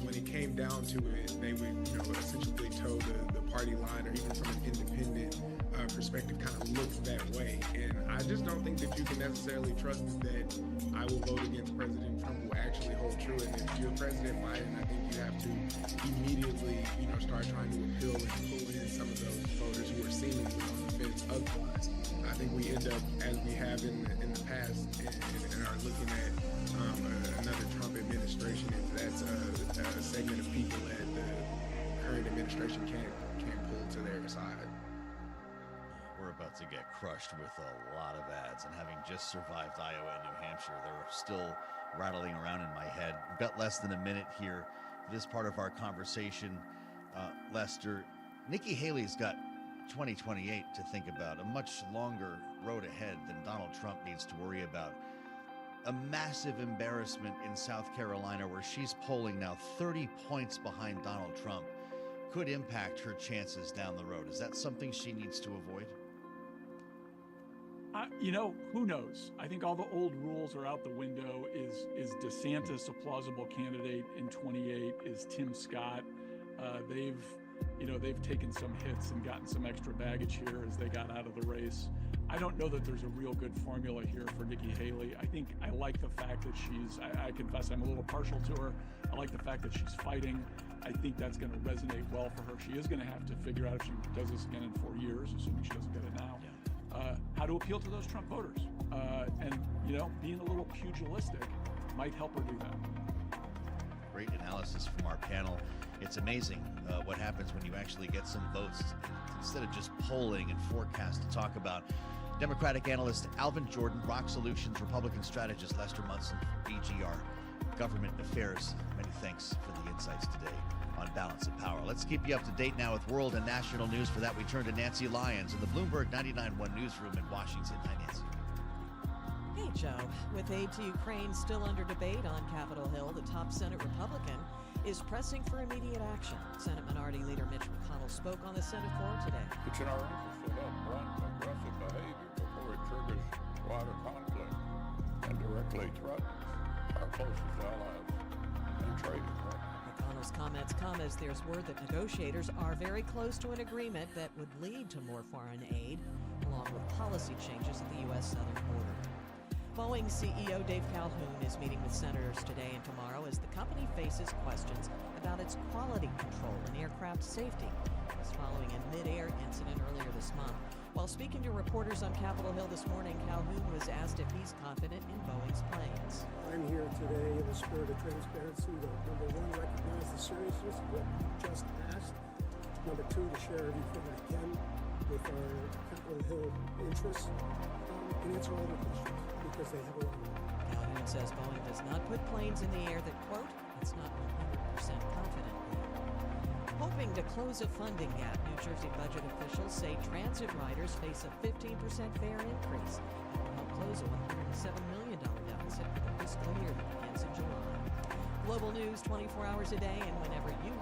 when it came down to it, they would essentially toe the party line, or even from an independent perspective kind of look that way. And I just don't think that you can necessarily trust that I will vote against President Trump will actually hold true. And if you're President Biden, I think you have to immediately start trying to appeal and pull in some of those voters who are seemingly on the fence. Otherwise, I think we end up, as we have in the past, and are looking at another Trump administration, if that's a segment of people that the current administration can't pull to their side. We're about to get crushed with a lot of ads, and having just survived Iowa and New Hampshire, they're still rattling around in my head. We've got less than a minute here for this part of our conversation. Lester, Nikki Haley's got 2028 to think about, a much longer road ahead than Donald Trump needs to worry about. A massive embarrassment in South Carolina, where she's polling now 30 points behind Donald Trump, could impact her chances down the road. Is that something she needs to avoid? Who knows? I think all the old rules are out the window. Is DeSantis a plausible candidate in 28? Is Tim Scott? They've taken some hits and gotten some extra baggage here as they got out of the race. I don't know that there's a real good formula here for Nikki Haley. I like the fact that I confess I'm a little partial to her. I like the fact that she's fighting. I think that's going to resonate well for her. She is going to have to figure out, if she does this again in 4 years, assuming she doesn't get it now, how to appeal to those Trump voters. And being a little pugilistic might help her do that. Great analysis from our panel. It's amazing what happens when you actually get some votes instead of just polling and forecast to talk about. Democratic analyst Alvin Jordan, Rock Solutions, Republican strategist Lester Munson, BGR, Government Affairs. Many thanks for the insights today on Balance of Power. Let's keep you up to date now with world and national news. For that, we turn to Nancy Lyons in the Bloomberg 99.1 newsroom in Washington. Hi, Nancy. Hey, Joe. With aid to Ukraine still under debate on Capitol Hill, the top Senate Republican is pressing for immediate action. Senate Minority Leader Mitch McConnell spoke on the Senate floor today. It's in our interest to help blunt aggressive behavior before it triggers wider conflict and directly threatens our closest allies and trading partners. McConnell's comments come as there's word that negotiators are very close to an agreement that would lead to more foreign aid, along with policy changes at the U.S. southern border. Boeing CEO Dave Calhoun is meeting with senators today and tomorrow as the company faces questions about its quality control and aircraft safety. This following a mid-air incident earlier this month. While speaking to reporters on Capitol Hill this morning, Calhoun was asked if he's confident in Boeing's planes. I'm here today in the spirit of transparency to, number one, recognize the seriousness of what you just asked. Number two, to share everything I can with our Capitol Hill interests and answer all the questions because they have a lot. Calhoun says Boeing does not put planes in the air that, quote, it's not 100% confident in. Hoping to close a funding gap, New Jersey budget officials say transit riders face a 15% fare increase that will help close a $107 million deficit for the fiscal year that begins in July. Global news 24 hours a day and whenever you